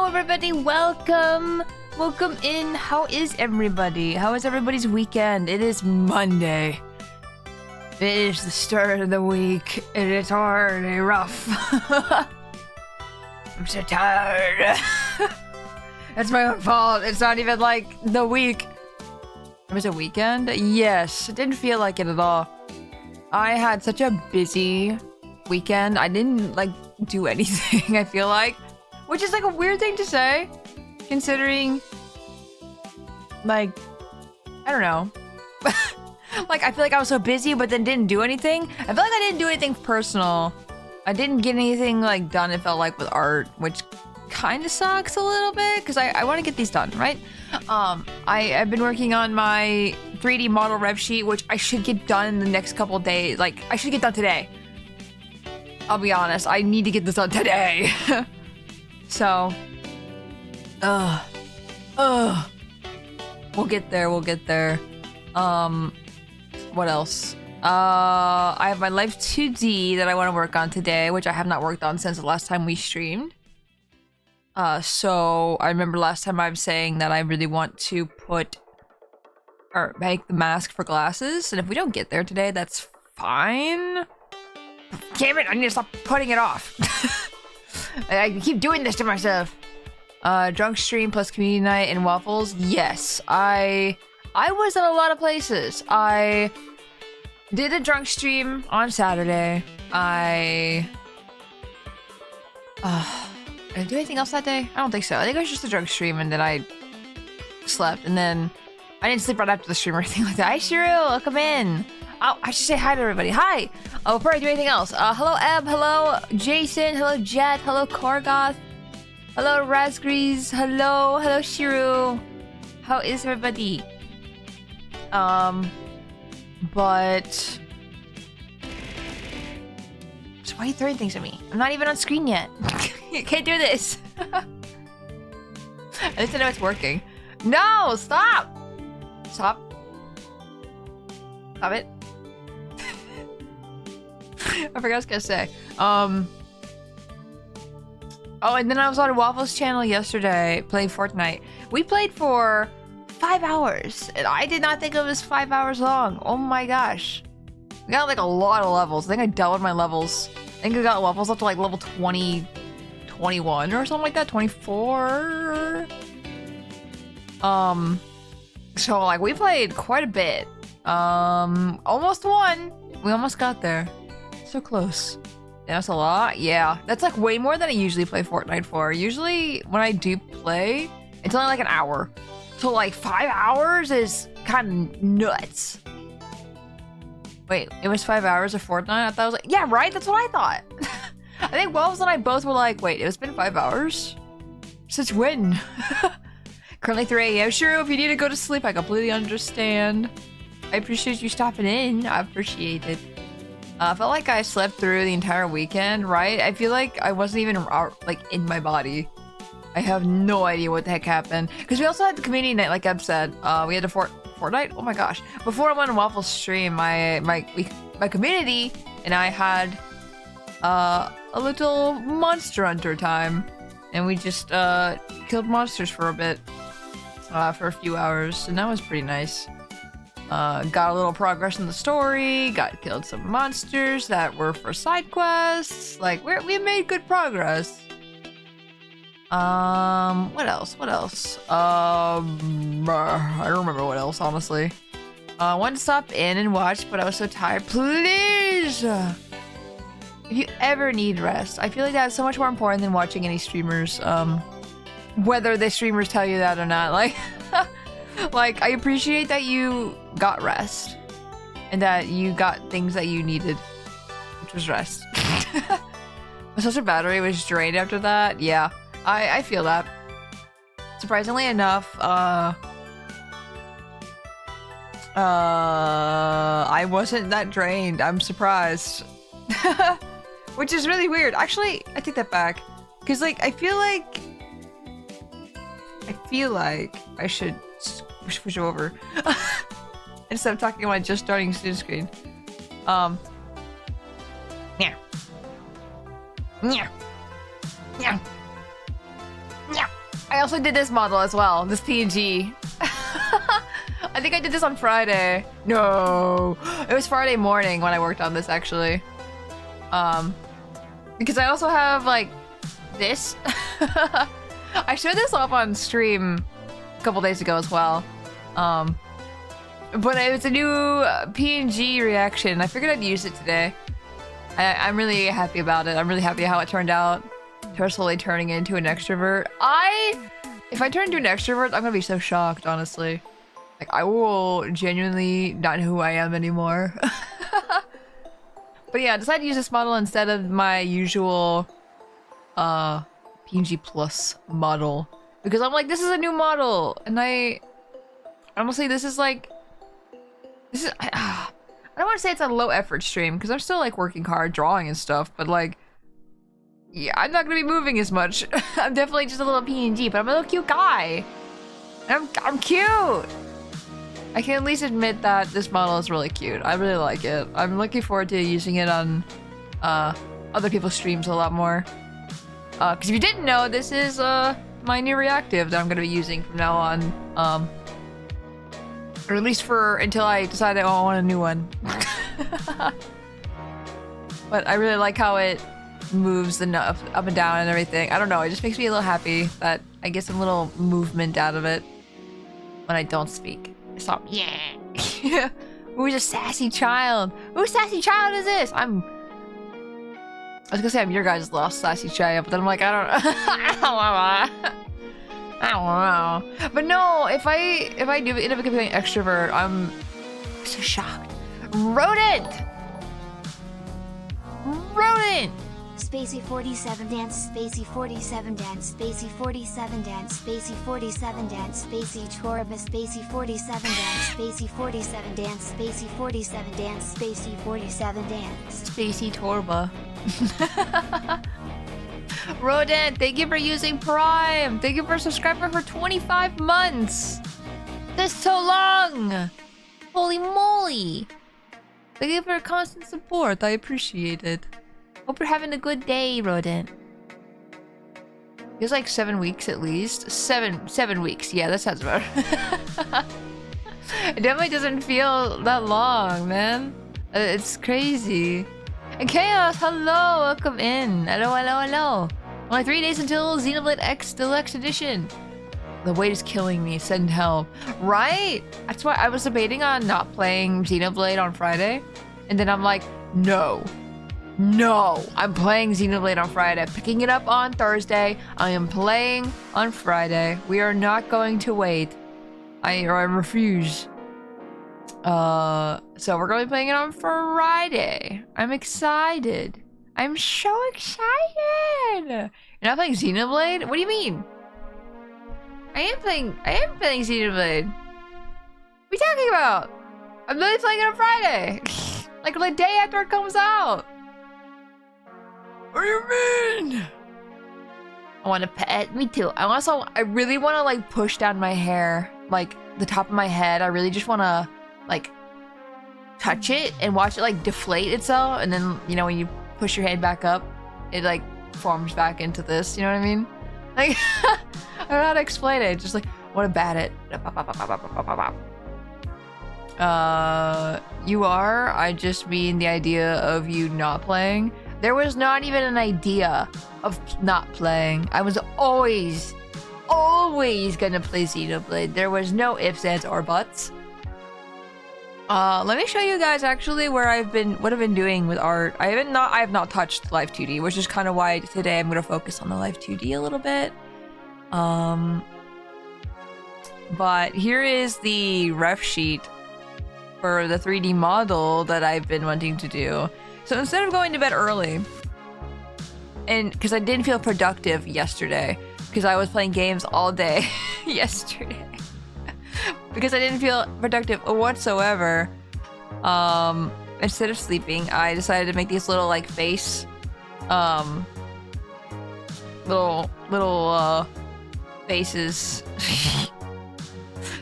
Hello everybody, welcome in. How is everybody? How is everybody's weekend? It is Monday. It is the start of the week and it's already rough. I'm so tired. That's my own fault. It's not even like the week. It was a weekend? Yes, it didn't feel like it at all. I had such a busy weekend. I didn't like do anything, I feel like. Which is like a weird thing to say, considering, like, I don't know. Like, I feel like I was so busy, but then didn't do anything. I feel like I didn't do anything personal. I didn't get anything, like, done, it felt like, with art, which kind of sucks a little bit, because I want to get these done, right? I've been working on my 3D model rev sheet, which I should get done in the next couple of days. Like, I should get done today. I'll be honest, I need to get this done today. So, we'll get there, what else? I have my Live2D that I want to work on today, which I have not worked on since the last time we streamed. So, I remember last time I was saying that I really want to make the mask for glasses, and if we don't get there today, that's fine. Damn it, I need to stop putting it off. I keep doing this to myself. Drunk stream plus community night and waffles. Yes, I was in a lot of places. I did a drunk stream on Saturday. Did I do anything else that day? I don't think so. I think it was just a drunk stream and then I slept and then I didn't sleep right after the stream or anything like that. Hi Shiru, come in. Oh, I should say hi to everybody. Hi! Oh, before I do anything else, hello Eb, hello Jason, hello Jet, hello Korgoth, hello Razgrees, hello Shiru. How is everybody? But... So why are you throwing things at me? I'm not even on screen yet. You can't do this. At least I know it's working. No! Stop! Stop. Stop it. I forgot what I was gonna say. Oh, and then I was on Waffles channel yesterday playing Fortnite. We played for 5 hours, and I did not think it was 5 hours long. Oh my gosh. We got like a lot of levels. I think I doubled my levels. I think I got levels up to like level 20, 21 or something like that, 24. So like we played quite a bit. Almost won. We almost got there. So close. That's a lot. Yeah, that's like way more than I usually play Fortnite for. Usually when I do play, it's only like an hour. So like 5 hours is kind of nuts. Wait, it was 5 hours of Fortnite? I thought I was like, yeah, right? That's what I thought. I think Wells and I both were like, wait, it's been 5 hours? Since when? Currently 3 a.m. Sure, if you need to go to sleep, I completely understand. I appreciate you stopping in. I appreciate it. I felt like I slept through the entire weekend, right? I feel like I wasn't even like in my body. I have no idea what the heck happened. Because we also had the community night, like Eb said. We had a Fortnite. Oh my gosh! Before I went on Waffle's stream, my community and I had a little monster hunter time, and we just killed monsters for a bit, for a few hours, and that was pretty nice. Got a little progress in the story, killed some monsters that were for side quests. Like, we made good progress. What else? I don't remember what else, honestly. I wanted to stop in and watch, but I was so tired. Please! If you ever need rest, I feel like that's so much more important than watching any streamers, whether the streamers tell you that or not. Like, like, I appreciate that you got rest and that you got things that you needed, which was rest. My social battery was drained after that. Yeah, I feel that. Surprisingly enough, I wasn't that drained. I'm surprised. Which is really weird. Actually, I take that back. Because, like, I feel like I should switch over instead of talking about just starting student screen. Yeah. Yeah. Yeah. Yeah. I also did this model as well, this PNG. I think I did this on Friday. No, it was Friday morning when I worked on this actually. Because I also have like this. I showed this off on stream a couple days ago as well. But it was a new PNG reaction. I figured I'd use it today. I'm really happy about it. I'm really happy how it turned out. Slowly turning into an extrovert. If I turn into an extrovert, I'm gonna be so shocked, honestly. Like, I will genuinely not know who I am anymore. But yeah, I decided to use this model instead of my usual PNG Plus model. Because I'm like, this is a new model! And honestly, this is like... I don't want to say it's a low effort stream, because I'm still like working hard, drawing and stuff, but like... Yeah, I'm not gonna be moving as much. I'm definitely just a little PNG, but I'm a little cute guy. I'm cute! I can at least admit that this model is really cute. I really like it. I'm looking forward to using it on other people's streams a lot more. Because if you didn't know, this is my new reactive that I'm gonna be using from now on. Or at least for until I decide I want a new one. But I really like how it moves the up and down and everything. I don't know, it just makes me a little happy that I get some little movement out of it when I don't speak. So, yeah. Who's a sassy child? Whose sassy child is this? I was gonna say I'm your guys' lost sassy child, but then I'm like, I don't know. But no, if I do end up becoming an extrovert, I'm so shocked. Rodent! Spacey 47 dance, Spacey 47 dance, Spacey 47 dance, Spacey 47 dance, Spacey Tora, Spacey 47 dance, Spacey 47 dance, Spacey 47 dance, Spacey 47 dance. Spacey Torba. Rodent, thank you for using Prime. Thank you for subscribing for 25 months. That's so long. Holy moly. Thank you for your constant support. I appreciate it. Hope you're having a good day, Rodent. Feels like 7 weeks at least. Seven weeks. Yeah, that sounds about right. It definitely doesn't feel that long, man. It's crazy. And Chaos, hello, welcome in. Hello. Only 3 days until Xenoblade X Deluxe Edition. The wait is killing me. Send help. Right? That's why I was debating on not playing Xenoblade on Friday. And then I'm like, no, I'm playing Xenoblade on Friday. Picking it up on Thursday. I am playing on Friday. We are not going to wait. I refuse. So we're going to be playing it on Friday. I'm excited. I'm so excited. You're not playing Xenoblade? What do you mean? I am playing Xenoblade. What are you talking about? I'm literally playing it on Friday. Like the day after it comes out. What do you mean? I want to pet. Me too. I really want to like push down my hair, like the top of my head. I really just want to like touch it and watch it like deflate itself, and then you know when you push your head back up, it like forms back into this. You know what I mean? Like I don't know how to explain it. Just like want to bat it. You are. I just mean the idea of you not playing. There was not even an idea of not playing. I was always gonna play Xenoblade. There was no ifs, ands, or buts. Let me show you guys actually what I've been doing with art. I have not touched Live2D, which is kind of why today I'm gonna focus on the Live2D a little bit. But here is the ref sheet for the 3D model that I've been wanting to do. So instead of going to bed early, and because I didn't feel productive yesterday, because I was playing games all day yesterday, because I didn't feel productive whatsoever, instead of sleeping, I decided to make these little like face, little faces.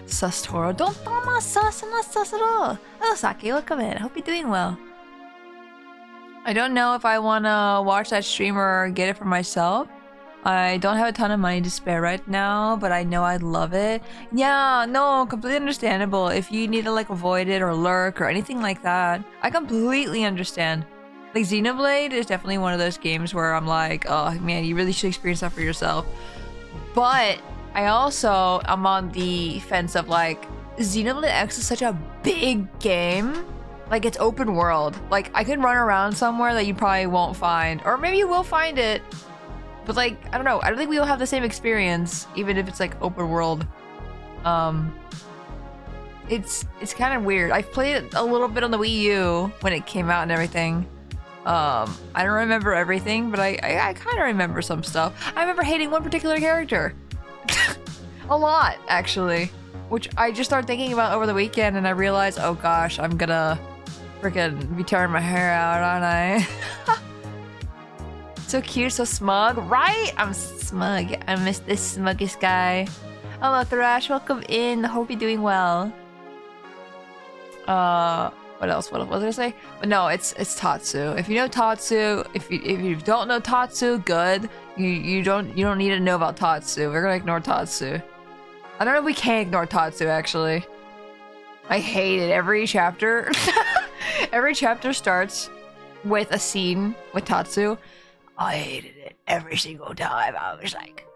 Sus, Toro. Don't call me sus. I'm not sus at all. Hello, Saki. Welcome in. I hope you're doing well. I don't know if I want to watch that stream or get it for myself. I don't have a ton of money to spare right now, but I know I'd love it. Yeah, no, completely understandable. If you need to like avoid it or lurk or anything like that, I completely understand. Like Xenoblade is definitely one of those games where I'm like, oh man, you really should experience that for yourself. But I also am on the fence of like, Xenoblade X is such a big game. Like it's open world. Like I could run around somewhere that you probably won't find, or maybe you will find it. But like, I don't know. I don't think we will have the same experience, even if it's like open world. It's kind of weird. I've played it a little bit on the Wii U when it came out and everything. I don't remember everything, but I kind of remember some stuff. I remember hating one particular character. A lot, actually. Which I just started thinking about over the weekend, and I realized, oh gosh, I'm gonna freaking be tearing my hair out, aren't I? So cute, so smug, right? I'm smug. I miss this smuggest guy. Hello, Thrash. Welcome in. Hope you're doing well. What else? What was I gonna say? But no, it's Tatsu. If you know Tatsu, if you don't know Tatsu, good. You don't need to know about Tatsu. We're gonna ignore Tatsu. I don't know if we can ignore Tatsu actually. I hate it. Every chapter, every chapter starts with a scene with Tatsu. I hated it every single time. I was like,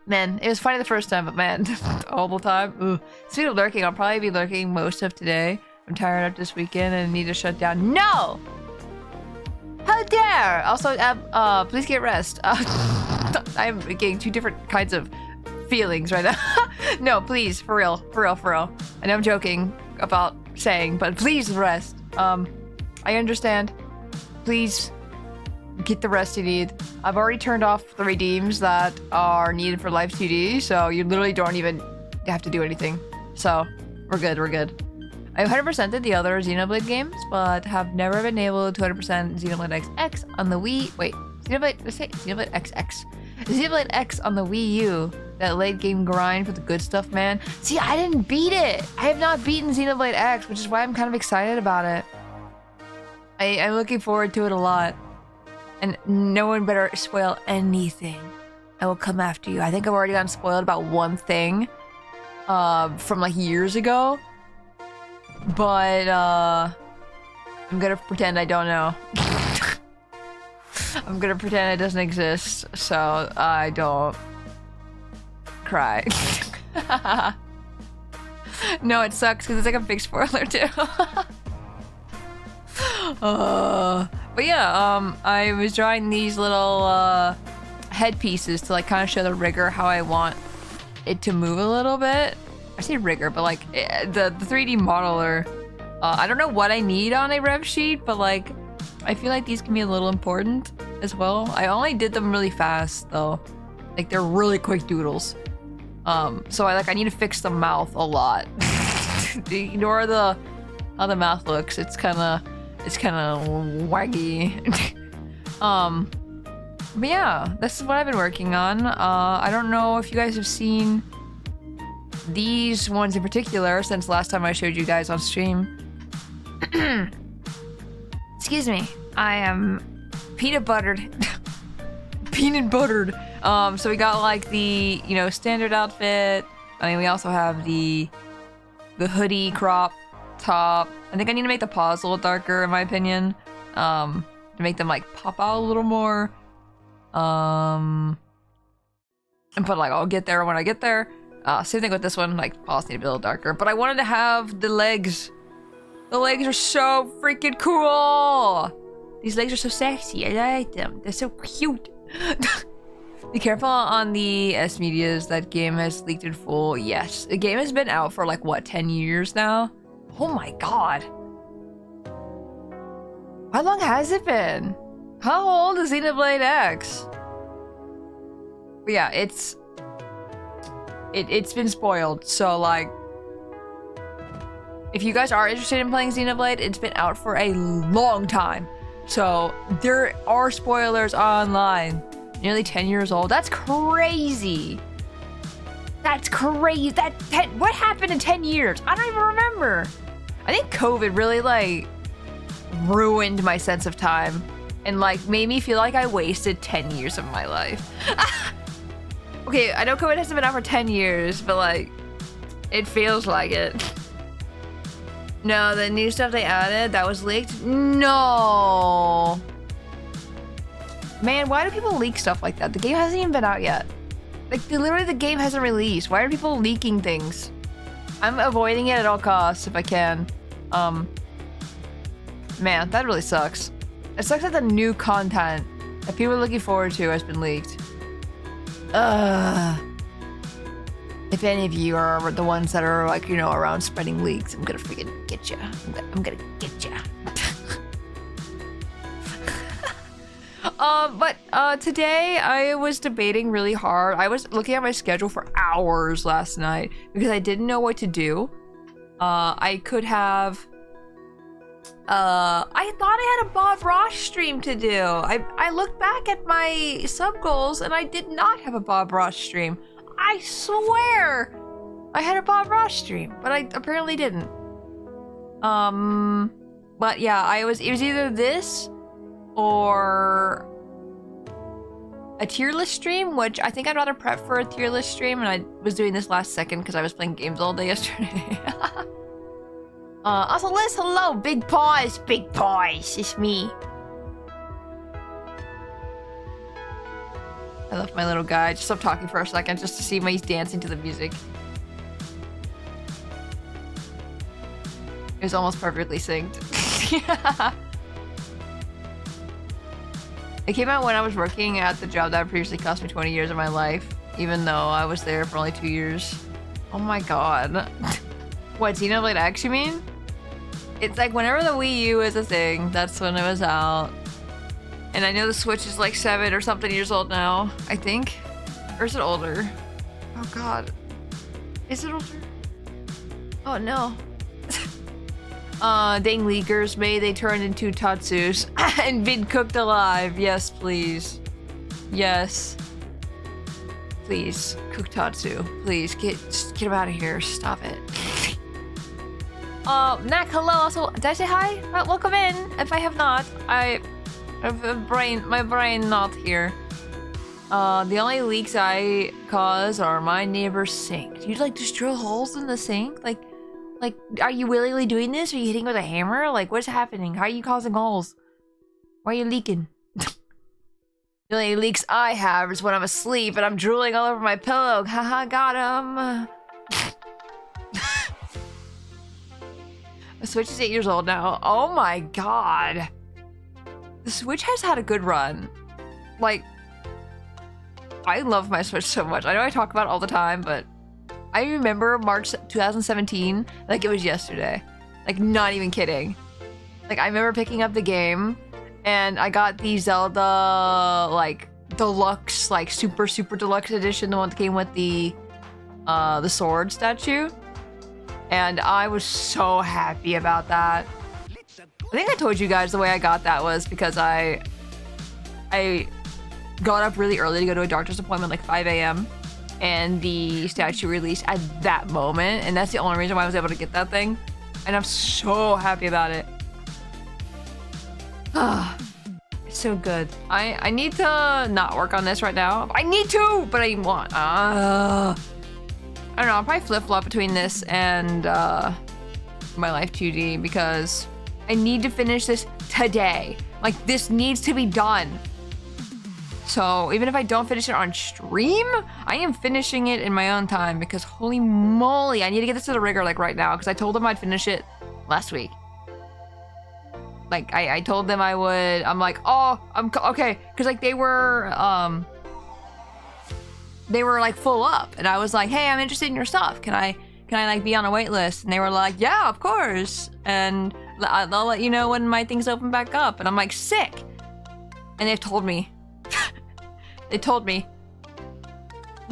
man, it was funny the first time, but man, all the time. Ugh. Speaking of lurking, I'll probably be lurking most of today. I'm tired of this weekend and need to shut down. No! How dare! Also, please get rest. I'm getting two different kinds of feelings right now. No, please, for real, for real, for real. I know I'm joking about saying, but please rest. I understand. Please get the rest you need. I've already turned off the redeems that are needed for Live2D, so you literally don't even have to do anything. So, we're good, we're good. I 100%ed the other Xenoblade games, but have never been able to 100% Xenoblade XX on the Wii. Wait, let's say Xenoblade XX. Xenoblade X on the Wii U. That late game grind for the good stuff, man. See, I didn't beat it. I have not beaten Xenoblade X, which is why I'm kind of excited about it. I'm looking forward to it a lot. And no one better spoil anything. I will come after you. I think I've already gotten spoiled about one thing from like years ago. But I'm gonna pretend I don't know. I'm gonna pretend it doesn't exist so I don't cry. No, it sucks because it's like a big spoiler too. But yeah, I was drawing these little headpieces to like kind of show the rigor how I want it to move a little bit. I say rigor, but like the 3D modeler. I don't know what I need on a rev sheet, but like I feel like these can be a little important as well. I only did them really fast though. Like they're really quick doodles. So I need to fix the mouth a lot. Ignore how the mouth looks. It's kind of waggy. But yeah, this is what I've been working on. I don't know if you guys have seen these ones in particular since last time I showed you guys on stream. Excuse me, I am peanut buttered. Peanut buttered. So we got like the, standard outfit. I mean, we also have the hoodie crop top. I think I need to make the paws a little darker in my opinion. To make them like pop out a little more. But like I'll get there when I get there. Same thing with this one, like paws need to be a little darker. But I wanted to have the legs. The legs are so freaking cool. These legs are so sexy. I like them. They're so cute. Be careful on the S medias. That game has leaked in full. Yes, the game has been out for like what, 10 years now? Oh my god. How long has it been? How old is Xenoblade X? But yeah, it's been spoiled. So like, if you guys are interested in playing Xenoblade, it's been out for a long time. So there are spoilers online. Nearly 10 years old. That's crazy. That's crazy. What happened in 10 years? I don't even remember. I think COVID really like ruined my sense of time. and like made me feel like I wasted 10 years of my life. Okay, I know code hasn't been out for 10 years, but like, it feels like it. No, the new stuff they added that was leaked? No. Man, why do people leak stuff like that? The game hasn't even been out yet. Like, literally the game hasn't released. Why are people leaking things? I'm avoiding it at all costs if I can. Man, that really sucks. It sucks that the new content that people are looking forward to has been leaked. If any of you are the ones that are like, you know, around spreading leaks, I'm gonna freaking get you. I'm gonna get you. Today I was debating really hard. I was looking at my schedule for hours last night because I didn't know what to do. I could have... I thought I had a Bob Ross stream to do. I looked back at my sub goals and I did not have a Bob Ross stream. I swear I had a Bob Ross stream, but I apparently didn't. But yeah, it was either this or a tier list stream, which I think I'd rather prep for a tier list stream, and I was doing this last second because I was playing games all day yesterday. Also, Liz, hello, big paws, it's me. I left my little guy. Just stop talking for a second just to see when he's dancing to the music. It was almost perfectly synced. It came out when I was working at the job that previously cost me 20 years of my life, even though I was there for only 2 years. Oh my god. What, Xenoblade X, you mean? It's like whenever the Wii U is a thing, that's when it was out. And I know the Switch is like 7 or something years old now, I think. Or is it older? Oh god. Is it older? Oh no. Dang leakers, may they turn into Tatsus and been cooked alive. Yes, please. Yes. Please, cook Tatsu. Please, get him out of here. Stop it. Nak, hello. Also, did I say hi? Welcome in. If I have not, I have my brain not here. The only leaks I cause are my neighbor's sink. Do you like just drill holes in the sink? Like, are you willingly doing this? Are you hitting with a hammer? Like, what's happening? How are you causing holes? Why are you leaking? The only leaks I have is when I'm asleep and I'm drooling all over my pillow. Haha, got him. The Switch is 8 years old now. Oh my god. The Switch has had a good run. Like, I love my Switch so much. I know I talk about it all the time, but I remember March 2017 like it was yesterday. Like, not even kidding. Like, I remember picking up the game and I got the Zelda, like, deluxe, like, super deluxe edition, the one that came with the sword statue. And I was so happy about that. I think I told you guys the way I got that was because I got up really early to go to a doctor's appointment, like 5 a.m. and the statue released at that moment, and that's the only reason why I was able to get that thing. And I'm so happy about it. It's so good. I need to not work on this right now. I need to, but I want. I don't know, I'll probably flip-flop between this and my Live2D because I need to finish this today. Like, this needs to be done. So even if I don't finish it on stream, I am finishing it in my own time because holy moly, I need to get this to the rigger like right now because I told them I'd finish it last week. Like, I told them I would. I'm like, oh, I'm okay, because like they were like full up, and I was like, hey, I'm interested in your stuff. Can I like be on a wait list? And they were like, yeah, of course. And I'll let you know when my things open back up. And I'm like, sick. And they've told me. They told me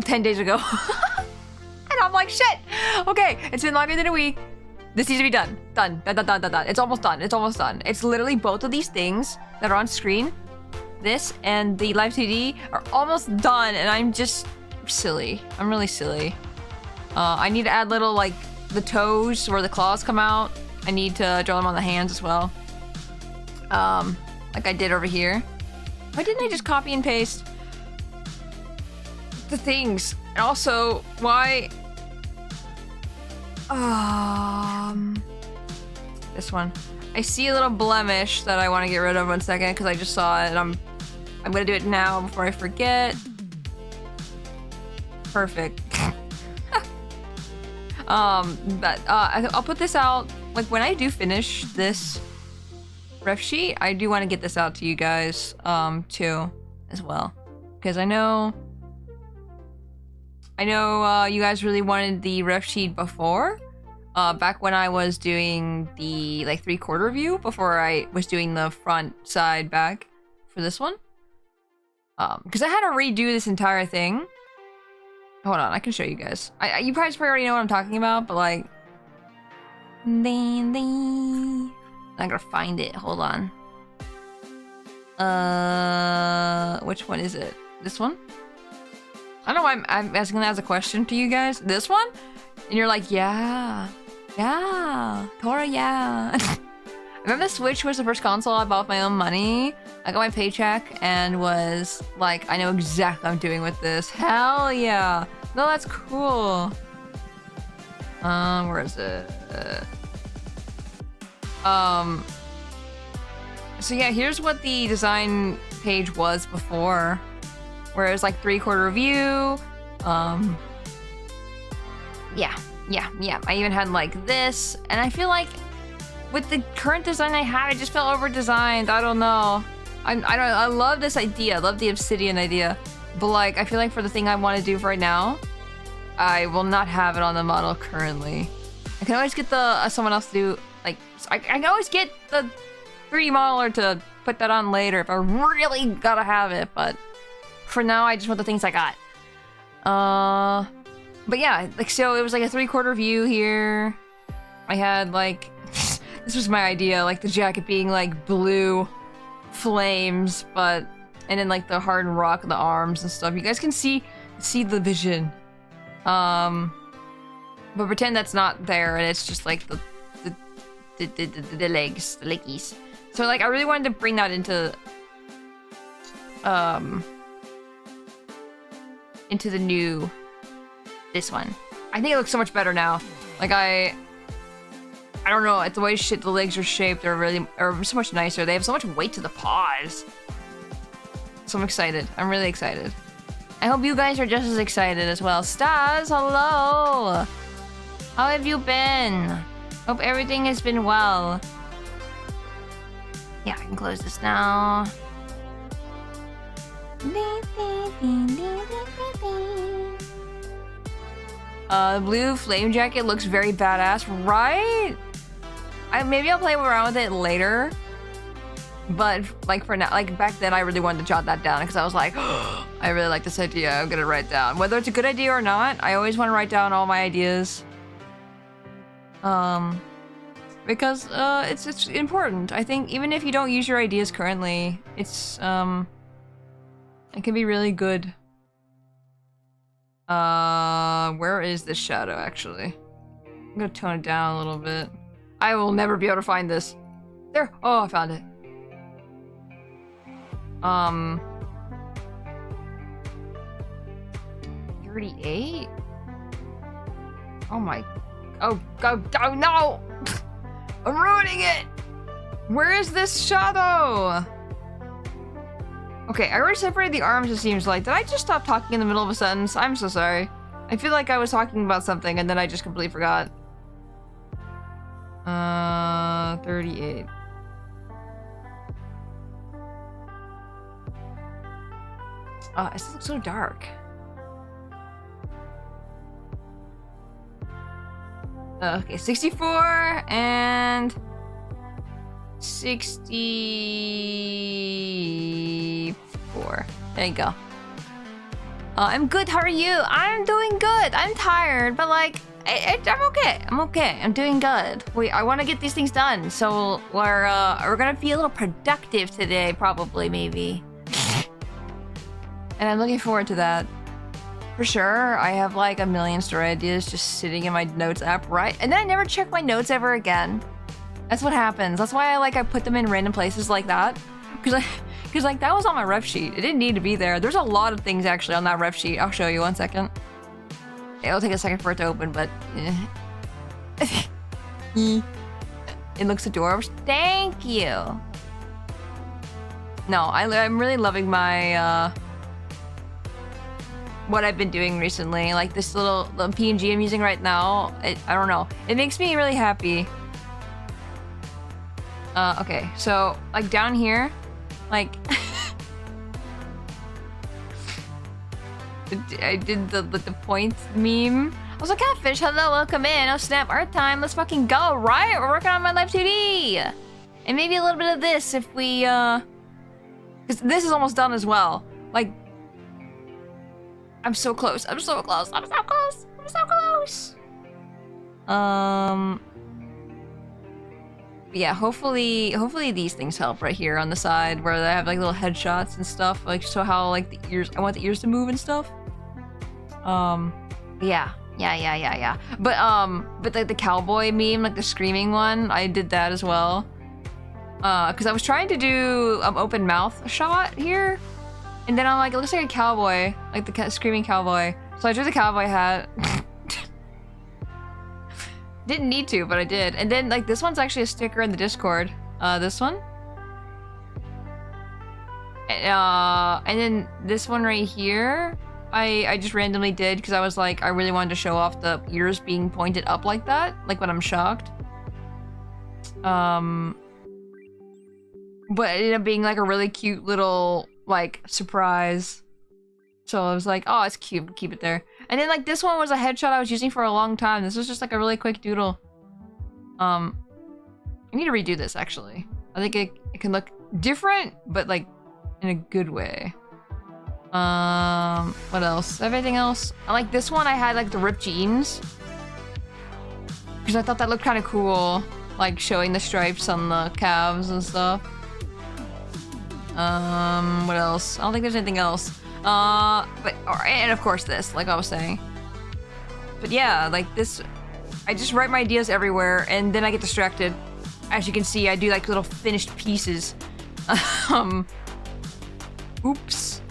10 days ago. And I'm like, shit. Okay, it's been longer than a week. This needs to be done. Done. It's almost done. It's almost done. It's literally both of these things that are on screen. This and the Live2D are almost done, and I'm just silly. I'm really silly. I need to add little, like, the toes where the claws come out. I need to draw them on the hands as well. like I did over here. Why didn't I just copy and paste the things? And also, why... This one. I see a little blemish that I want to get rid of 1 second because I just saw it and I'm gonna do it now before I forget. Perfect. I'll put this out, like when I do finish this ref sheet, I do want to get this out to you guys, too, as well. Because I know you guys really wanted the ref sheet before, back when I was doing the, like, 3/4 view, before I was doing the front, side, back for this one. Because I had to redo this entire thing. Hold on, I can show you guys. You guys probably already know what I'm talking about, but like... I'm gonna find it, hold on. Which one is it? This one? I don't know why I'm asking that as a question to you guys. This one? And you're like, yeah. Yeah. Tora, yeah. I remember the Switch was the first console I bought with my own money. I got my paycheck and was like, I know exactly what I'm doing with this. Hell yeah. No, that's cool. Where is it? So yeah, here's what the design page was before. Where it was like 3/4 view. Yeah. I even had like this. And I feel like with the current design I have, it just felt over-designed. I don't know. I love this idea. I love the obsidian idea. But like, I feel like for the thing I want to do for right now, I will not have it on the model currently. I can always get the someone else to do, like, I can always get the 3D modeler to put that on later if I really gotta have it. But for now, I just want the things I got. But yeah, like, so it was like a 3/4 view here. I had like, this was my idea, like the jacket being like blue flames, but, and then like the hardened rock of the arms and stuff. You guys can see the vision. But pretend that's not there and it's just like the legs, the leggies. So like, I really wanted to bring that into the new, this one. I think it looks so much better now. Like I don't know, it's the way the legs are shaped are so much nicer. They have so much weight to the paws. So I'm excited. I'm really excited. I hope you guys are just as excited as well. Stas, hello! How have you been? Hope everything has been well. Yeah, I can close this now. The blue flame jacket looks very badass, right? Maybe I'll play around with it later. But like for now, like back then I really wanted to jot that down because I was like, oh, I really like this idea, I'm gonna write it down. Whether it's a good idea or not, I always want to write down all my ideas. Because it's important. I think even if you don't use your ideas currently, it can be really good. Where is this shadow actually? I'm gonna tone it down a little bit. I will never be able to find this. There, oh, I found it. 38? Oh my, oh no! I'm ruining it! Where is this shadow? Okay, I already separated the arms, it seems like. Did I just stop talking in the middle of a sentence? I'm so sorry. I feel like I was talking about something and then I just completely forgot. 38. This looks so dark. Okay, 64 and 64. There you go. I'm good, how are you? I'm doing good. I'm tired, but like, I'm okay. I'm okay. I'm doing good. I want to get these things done, so we're gonna be a little productive today, probably, maybe. And I'm looking forward to that. For sure, I have like a million story ideas just sitting in my notes app, right? And then I never check my notes ever again. That's what happens. That's why I put them in random places like that. Because like that was on my ref sheet. It didn't need to be there. There's a lot of things actually on that ref sheet. I'll show you 1 second. It'll take a second for it to open, but it looks adorable. Thank you. No, I'm really loving my what I've been doing recently. Like this little PNG I'm using right now. I don't know. It makes me really happy. Okay, so like down here, like I did the points meme. I was like, catfish, hello, welcome in. Oh snap, art time. Let's fucking go, right? We're working on my Live2D. And maybe a little bit of this if we because this is almost done as well. Like I'm so close. I'm so close. I'm so close. I'm so close. Yeah, hopefully these things help right here on the side where they have like little headshots and stuff. Like so how like the ears, I want the ears to move and stuff. Yeah. But like the cowboy meme, like the screaming one, I did that as well. Cause I was trying to do open mouth shot here. And then I'm like, it looks like a cowboy, like the screaming cowboy. So I drew the cowboy hat. Didn't need to, but I did. And then like this one's actually a sticker in the Discord. This one. And then this one right here, I just randomly did because I was like, I really wanted to show off the ears being pointed up like that, like when I'm shocked. But it ended up being like a really cute little like surprise. So I was like, oh, it's cute, keep it there. And then like this one was a headshot I was using for a long time. This was just like a really quick doodle. I need to redo this actually. I think it can look different, but like in a good way. What else? Everything else? I like this one. I had like the ripped jeans because I thought that looked kind of cool, like showing the stripes on the calves and stuff. What else? I don't think there's anything else. And of course this, like I was saying. But yeah, like this, I just write my ideas everywhere and then I get distracted. As you can see, I do like little finished pieces. Oops.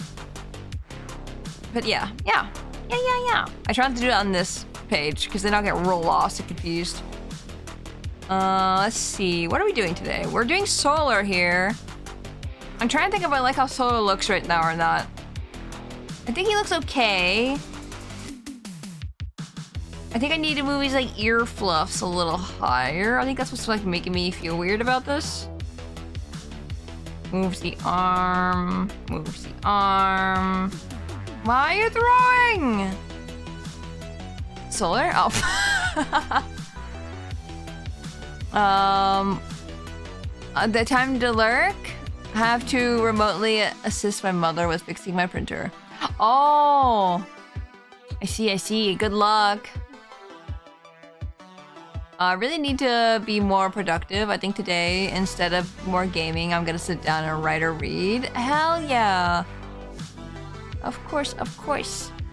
But yeah. I tried to do it on this page because then I'll get real lost and confused. Let's see, what are we doing today? We're doing Solar here. I'm trying to think if I like how Solar looks right now or not. I think he looks okay. I think I need to move his like ear fluffs a little higher. I think that's what's like making me feel weird about this. Moves the arm. Moves the arm. Why are you throwing? Solar? Oh. The time to lurk. I have to remotely assist my mother with fixing my printer. Oh, I see. Good luck. I really need to be more productive. I think today, instead of more gaming, I'm gonna sit down and write or read. Hell yeah. Of course.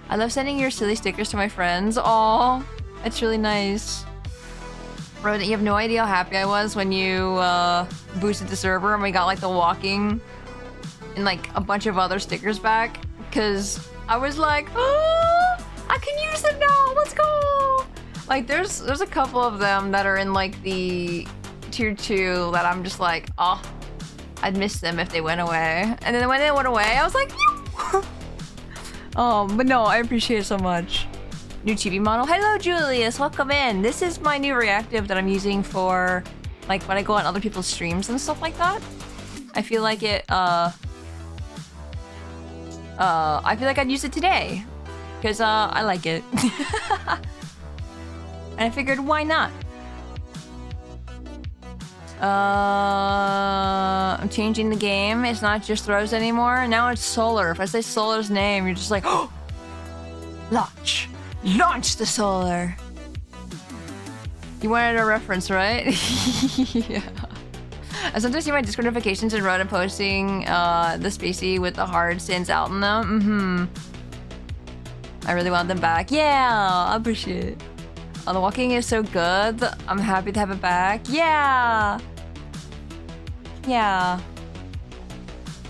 I love sending your silly stickers to my friends. Aw, that's really nice. Bro, you have no idea how happy I was when you boosted the server and we got like the walking and like a bunch of other stickers back. Cause I was like, oh, I can use them now. Let's go. Like there's a couple of them that are in like the tier 2 that I'm just like, oh, I'd miss them if they went away. And then when they went away, I was like, oh, but no, I appreciate it so much. New chibi model. Hello, Julius. Welcome in. This is my new reactive that I'm using for like when I go on other people's streams and stuff like that. I feel like it, I feel like I'd use it today because I like it. And I figured, why not? I'm changing the game. It's not just throws anymore. Now it's Solar. If I say Solar's name, you're just like, oh, launch the Solar. You wanted a reference, right? Yeah. I sometimes see my Discord notifications and Roda posting the Spacey with the heart stands out in them. I really want them back. Yeah, I appreciate it. Oh, the walking is so good. I'm happy to have it back. Yeah.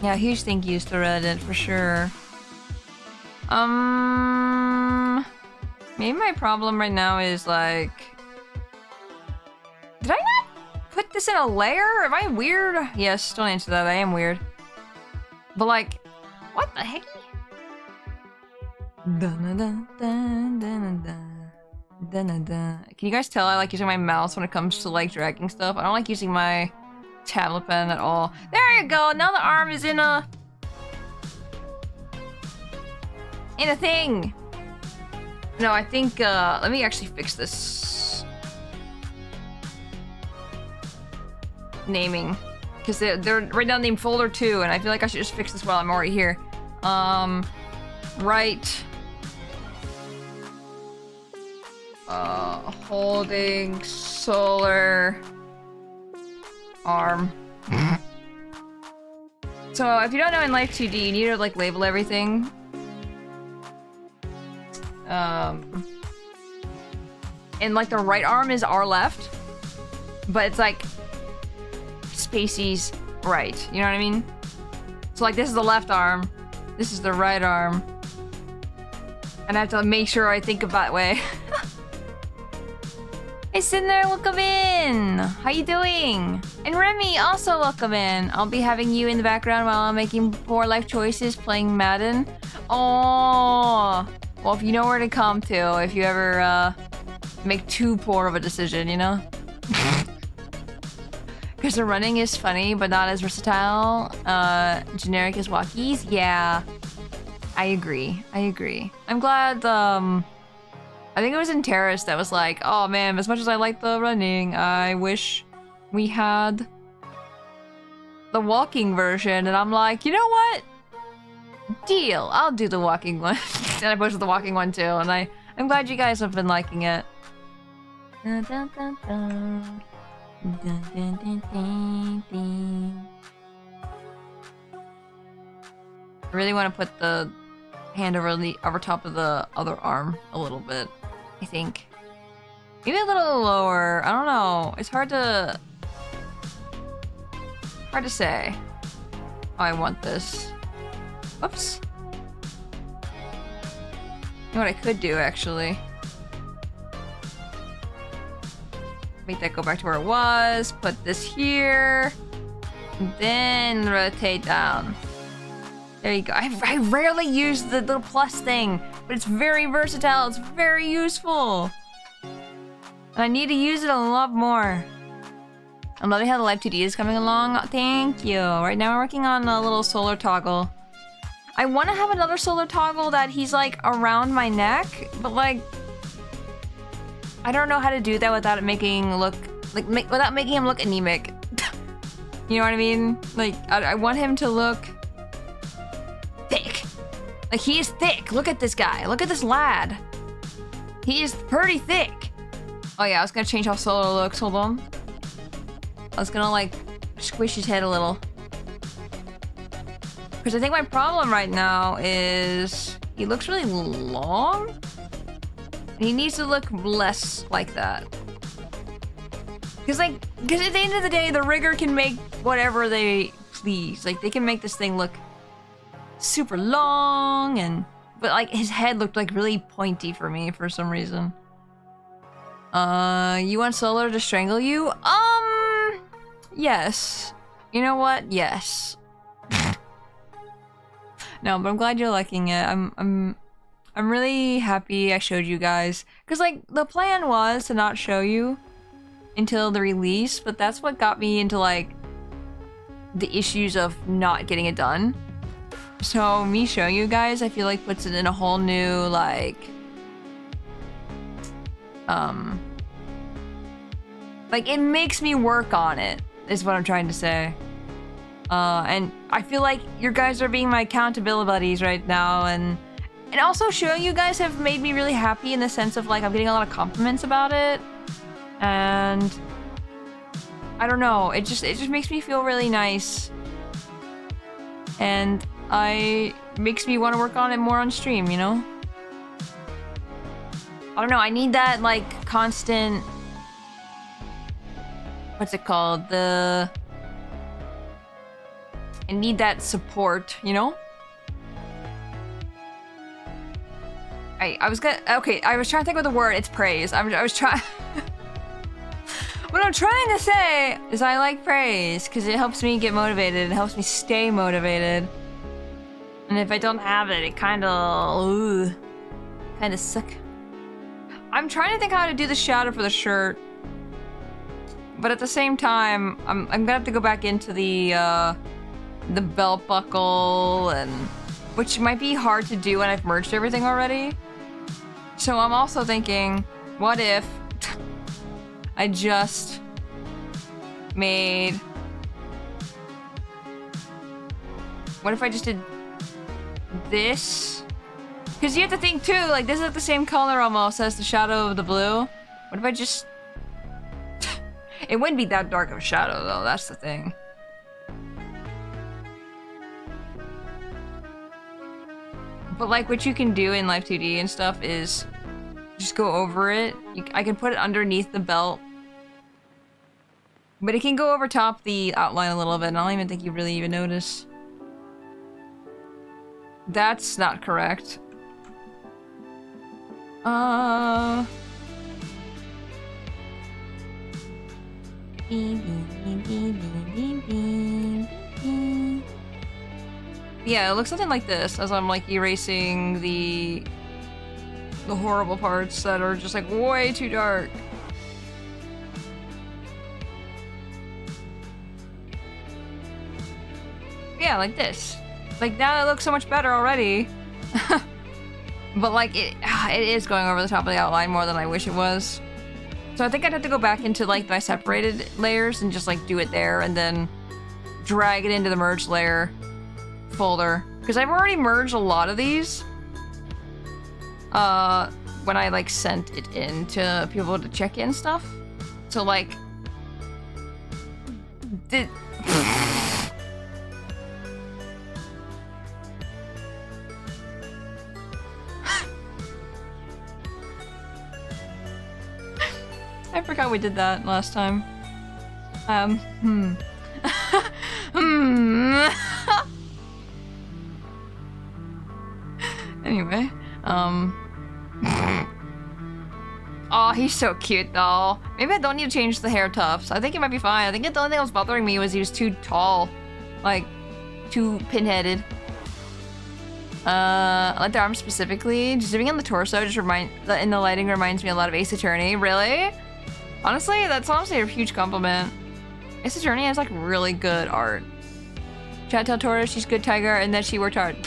Yeah, huge thank yous to Reddit for sure. Maybe my problem right now is like, did I not put this in a layer? Am I weird? Yes, don't answer that. I am weird. But like, what the heck? Can you guys tell I like using my mouse when it comes to like dragging stuff? I don't like using my tablet pen at all. There you go. Now the arm is in a thing. No, I think let me actually fix this naming, because they're right now named folder 2, and I feel like I should just fix this while I'm already here. Right. Holding solar arm. So if you don't know, in Live2D, you need to like label everything. And like the right arm is our left, but it's like Spacey's right. You know what I mean? So like this is the left arm, this is the right arm, and I have to make sure I think of that way. Hey Cinder, welcome in! How you doing? And Remy, also welcome in. I'll be having you in the background while I'm making poor life choices playing Madden. Oh, well, if you know where to come to if you ever make too poor of a decision, you know? Because the running is funny, but not as versatile. Generic as walkies? Yeah. I agree. I agree. I'm glad, I think it was in Terrace that was like, oh man, as much as I like the running, I wish we had the walking version. And I'm like, you know what? Deal. I'll do the walking one. And I posted the walking one too, and I'm glad you guys have been liking it. Dun, dun, dun, dun. Dun, dun, dun, dun, dun. I really want to put the hand over top of the other arm a little bit, I think. Maybe a little lower. I don't know. It's hard to say how I want this. Whoops. You know what I could do, actually? Make that go back to where it was. Put this here. And then rotate down. There you go. I rarely use the little plus thing, but it's very versatile. It's very useful. And I need to use it a lot more. I'm loving how the Live2D is coming along. Thank you. Right now we're working on a little solar toggle. I want to have another solar toggle that he's like around my neck, but like I don't know how to do that without it making look like without making him look anemic. You know what I mean? Like I want him to look thick. Like he is thick. Look at this guy. Look at this lad. He is pretty thick. Oh yeah, I was gonna change how Solar looks. Hold on. I was gonna like squish his head a little. Because I think my problem right now is he looks really long. He needs to look less like that. Because at the end of the day, the rigger can make whatever they please. Like they can make this thing look super long but like his head looked like really pointy for me for some reason. You want Solar to strangle you? Yes. You know what? Yes. No, but I'm glad you're liking it. I'm really happy I showed you guys. Cause like the plan was to not show you until the release, but that's what got me into like the issues of not getting it done. So me showing you guys, I feel like puts it in a whole new like it makes me work on it, is what I'm trying to say. And I feel like you guys are being my accountability buddies right now, and also showing you guys have made me really happy in the sense of like I'm getting a lot of compliments about it, and I don't know, it just makes me feel really nice, and makes me want to work on it more on stream, you know? I don't know, I need that like constant, what's it called? I need that support, you know? I was trying to think of the word. It's praise. I was trying. What I'm trying to say is I like praise because it helps me get motivated. It helps me stay motivated. And if I don't have it, it kind of suck. I'm trying to think how to do the shadow for the shirt, but at the same time, I'm gonna have to go back into the belt buckle, and which might be hard to do when I've merged everything already. So I'm also thinking, what if I just made... What if I just did this? Because you have to think too, like this is like the same color almost as the shadow of the blue. What if I just... It wouldn't be that dark of a shadow though, that's the thing. But like what you can do in Live2D and stuff is just go over it. I can put it underneath the belt. But it can go over top the outline a little bit, and I don't even think you really even notice. That's not correct. Yeah, it looks something like this as I'm like erasing the horrible parts that are just like way too dark. Yeah, like this. Like now it looks so much better already. But like it is going over the top of the outline more than I wish it was. So I think I'd have to go back into like my separated layers and just like do it there and then drag it into the merged layer folder. Because I've already merged a lot of these. When I like sent it in to people to check in stuff. So like I forgot we did that last time. Anyway, oh, he's so cute though. Maybe I don't need to change the hair tufts. I think it might be fine. I think the only thing that was bothering me was he was too tall. Like, too pinheaded. I like the arms specifically. Just zooming in the torso in the lighting reminds me a lot of Ace Attorney. Really? Honestly, that's honestly a huge compliment. Ace Attorney has like really good art. Chat tell Tora she's good tiger and that she worked hard.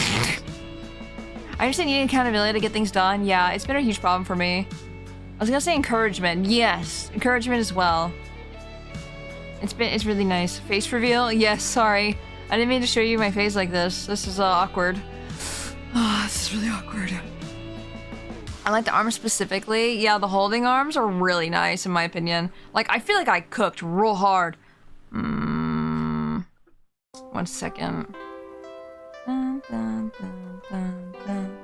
I understand needing accountability to get things done. Yeah, it's been a huge problem for me. I was gonna say encouragement. Yes, encouragement as well. It's really nice. Face reveal? Yes, sorry. I didn't mean to show you my face like this. This is awkward. Oh, this is really awkward. I like the arms specifically. Yeah, the holding arms are really nice in my opinion. Like, I feel like I cooked real hard. 1 second. Dun, dun, dun, dun, dun.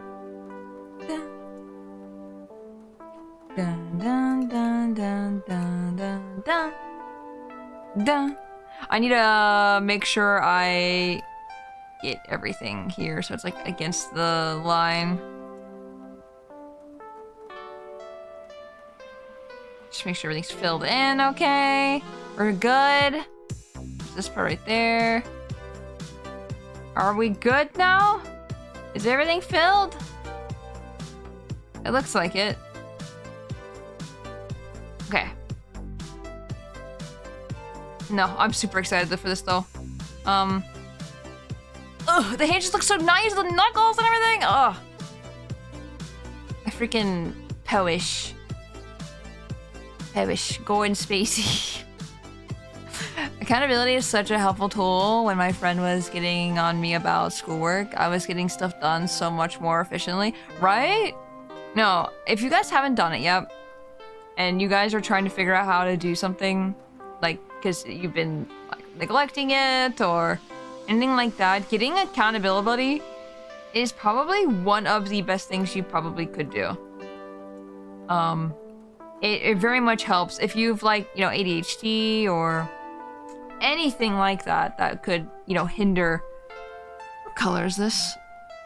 Dun, dun, dun, dun, dun, dun, dun. Dun. I need to make sure I get everything here so it's like against the line. Just make sure everything's filled in, okay? We're good. This part right there. Are we good now? Is everything filled? It looks like it. Okay. No, I'm super excited for this though. Ugh, the hand just looks so nice, the knuckles and everything. Ugh. I freaking poish. Going Spacey. Accountability is such a helpful tool. When my friend was getting on me about schoolwork, I was getting stuff done so much more efficiently, right? No, if you guys haven't done it yet, and you guys are trying to figure out how to do something, like, because you've been like, neglecting it or anything like that, getting accountability is probably one of the best things you probably could do. It very much helps if you've like, you know, ADHD or anything like that that could, you know, hinder. What color is this?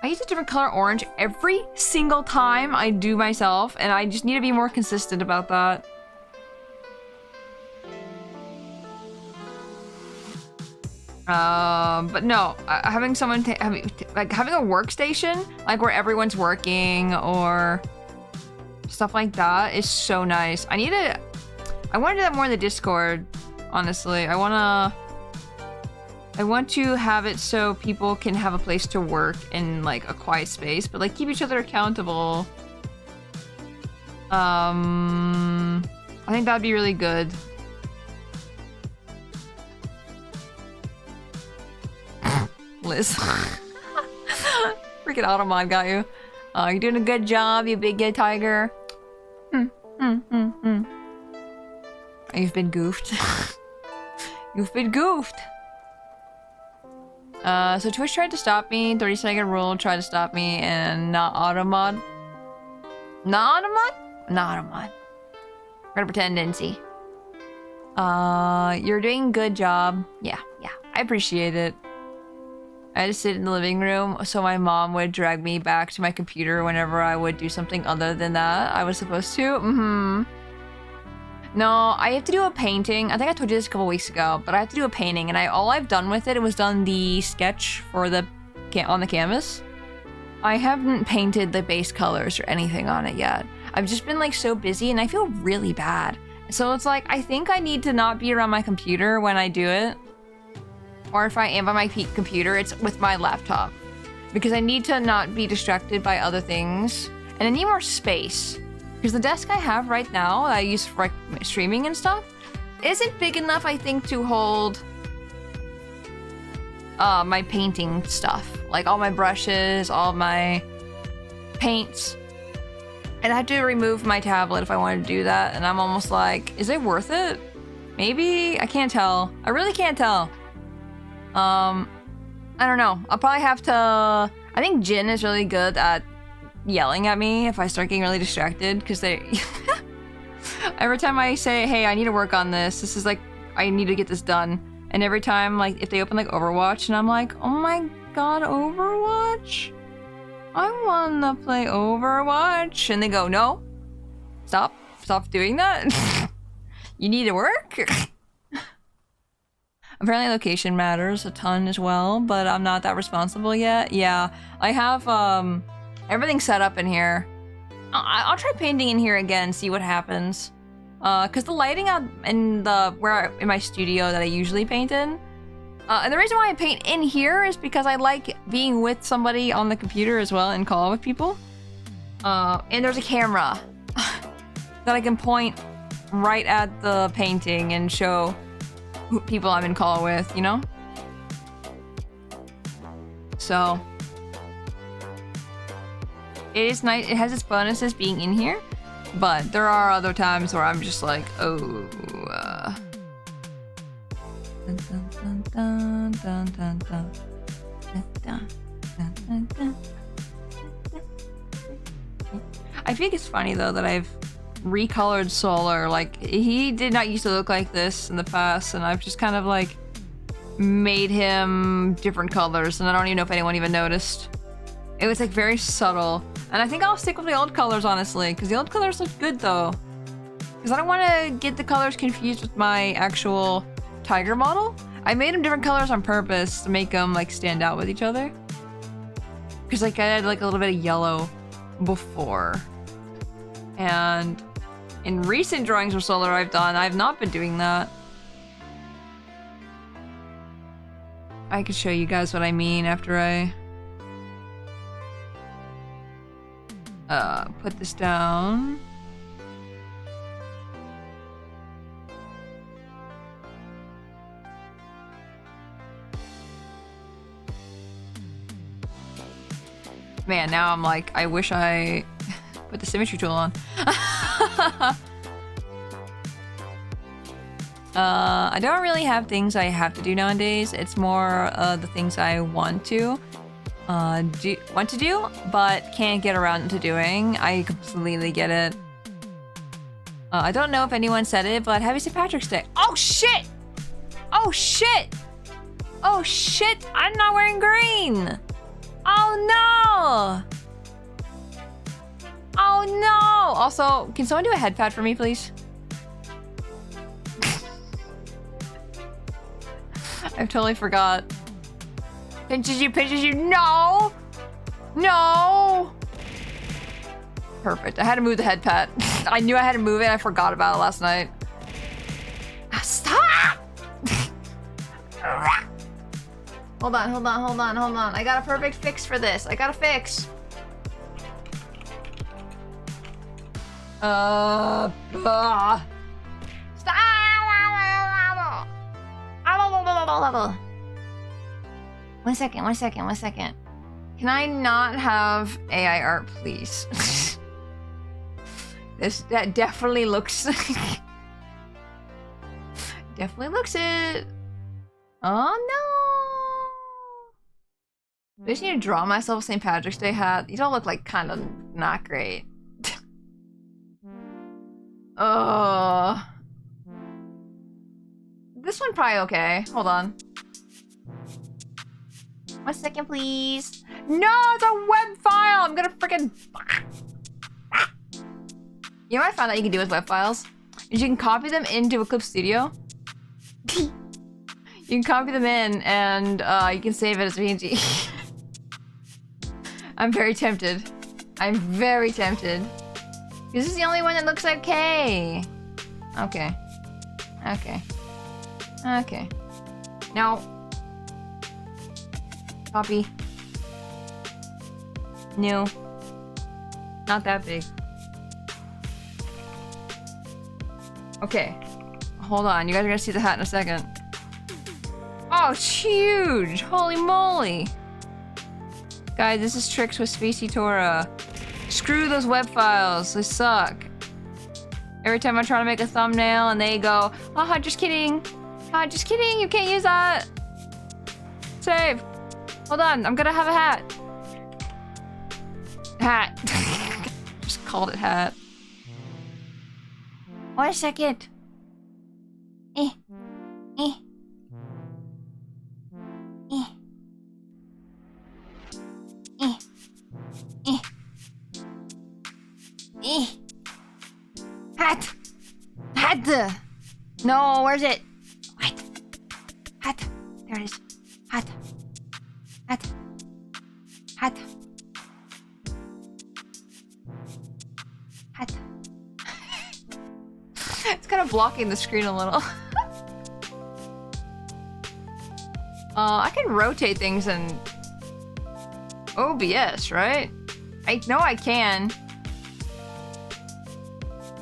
I use a different color orange every single time I do myself, and I just need to be more consistent about that. But no, having someone having a workstation, like where everyone's working or stuff like that is so nice. I want to do that more in the Discord, honestly. I want to have it so people can have a place to work in like a quiet space, but like keep each other accountable. I think that'd be really good. Liz. Freaking Automod got you. You're doing a good job, you big gay tiger. You've been goofed. You've been goofed. So Twitch tried to stop me, 30-second rule tried to stop me, and not Automod. Not Automod? Not Automod. We're gonna pretend didn't see. You're doing a good job. Yeah. I appreciate it. I had to sit in the living room so my mom would drag me back to my computer whenever I would do something other than that I was supposed to. No, I have to do a painting. I think I told you this a couple weeks ago, but I have to do a painting, and all I've done with it was done the sketch for on the canvas. I haven't painted the base colors or anything on it yet. I've just been like so busy, and I feel really bad. So it's like I think I need to not be around my computer when I do it. Or if I am by my computer, it's with my laptop. Because I need to not be distracted by other things. And I need more space. Because the desk I have right now, that I use for like, streaming and stuff, isn't big enough, I think, to hold my painting stuff. Like all my brushes, all my paints. And I have to remove my tablet if I want to do that. And I'm almost like, is it worth it? Maybe? I can't tell. I really can't tell. I don't know. I'll probably have to... I think Jin is really good at yelling at me if I start getting really distracted, because they... every time I say, hey, I need to work on this, this is like, I need to get this done. And every time, like, if they open, like, Overwatch, and I'm like, oh my god, Overwatch? I wanna play Overwatch. And they go, no. Stop doing that. You need to work. Apparently location matters a ton as well, but I'm not that responsible yet. Yeah, I have everything set up in here. I'll try painting in here again, see what happens. Cause the lighting out in in my studio that I usually paint in. And the reason why I paint in here is because I like being with somebody on the computer as well and call with people. And there's a camera that I can point right at the painting and show people I'm in call with, you know? So it is nice. It has its bonuses being in here, but there are other times where I'm just like, oh. Dun, dun, dun, dun, dun, dun, dun, dun, dun, dun, dun. I think it's funny though that I've recolored Solar. Like, he did not used to look like this in the past, and I've just kind of like made him different colors, and I don't even know if anyone even noticed. It was like very subtle, and I think I'll stick with the old colors, honestly, because the old colors look good though, because I don't want to get the colors confused with my actual tiger model. I made them different colors on purpose to make them like stand out with each other, because like I had like a little bit of yellow before, and in recent drawings for Solar I've not been doing that. I could show you guys what I mean after I put this down. Man, now I'm like, I wish I put the symmetry tool on. I don't really have things I have to do nowadays. It's more the things I want to do, but can't get around to doing. I completely get it. I don't know if anyone said it, but happy St. Patrick's Day. Oh shit! Oh shit! Oh shit! I'm not wearing green! Oh no! Oh no! Also, can someone do a head pat for me, please? I totally forgot. Pinches you, no! No! Perfect. I had to move the head pat. I knew I had to move it, I forgot about it last night. Stop! Hold on. I got a perfect fix for this. I got a fix. Stop! 1 second. Can I not have AI art, please? That definitely looks definitely looks it. Oh no! I just need to draw myself a St. Patrick's Day hat. These all look like kind of not great. This one probably okay. Hold on. 1 second, please. No, it's a web file. I'm gonna freaking. You know what I found out you can do with web files? Is you can copy them into Eclipse Studio. You can copy them in, and you can save it as PNG. I'm very tempted. This is the only one that looks okay. Okay. No. Copy. New. Not that big. Okay. Hold on. You guys are gonna see the hat in a second. Oh, it's huge! Holy moly! Guys, this is Tricks with Spacey Tora. Screw those web files. They suck. Every time I try to make a thumbnail and they go, haha, just kidding. Just kidding. You can't use that. Save. Hold on. I'm gonna have a hat. Hat. Just called it hat. 1 second. Hat. No, where's it? What? Hat. There it is. Hat. It's kind of blocking the screen a little. I can rotate things in OBS, right? I know I can.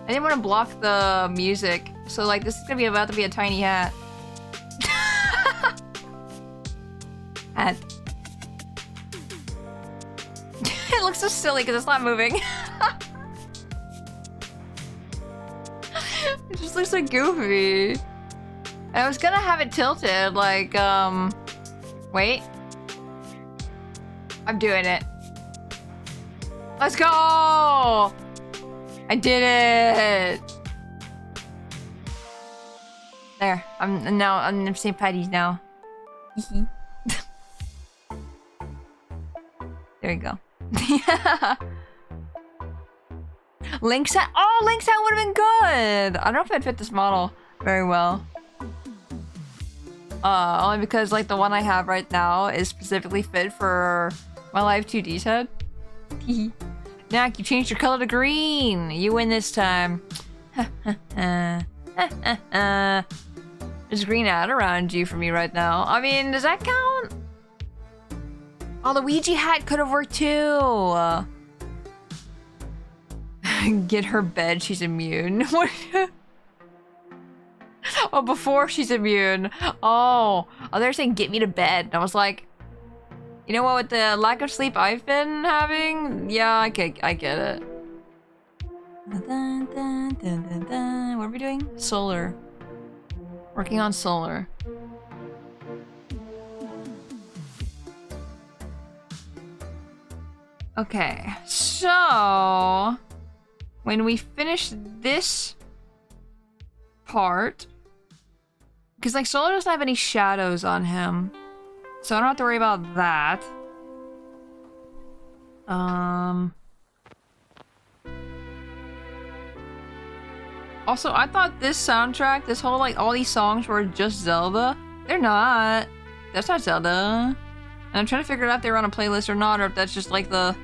I didn't want to block the music, so like this is gonna be about to be a tiny hat. Hat. It looks so silly because it's not moving. It just looks like goofy. And I was gonna have it tilted, like, wait. I'm doing it. Let's go! I did it! There. I'm St. Patty's now. There you go. Link's hat. Oh, Link's hat would have been good! I don't know if I'd fit this model very well. Only because like the one I have right now is specifically fit for my Live2D's head. Knack, you changed your color to green! You win this time. There's a green ad around you for me right now. I mean, does that count? Oh, the Ouija hat could have worked too! Get her bed, she's immune. What? Oh, before she's immune. Oh, they're saying get me to bed. And I was like, you know what, with the lack of sleep I've been having, yeah, I get it. What are we doing? Solar. Working on solar. Okay, so when we finish this part, Because, like, Solo doesn't have any shadows on him. So I don't have to worry about that. Also, I thought this soundtrack, this whole, like, all these songs were just Zelda. They're not. That's not Zelda. And I'm trying to figure out if they were on a playlist or not, or if that's just, like, the...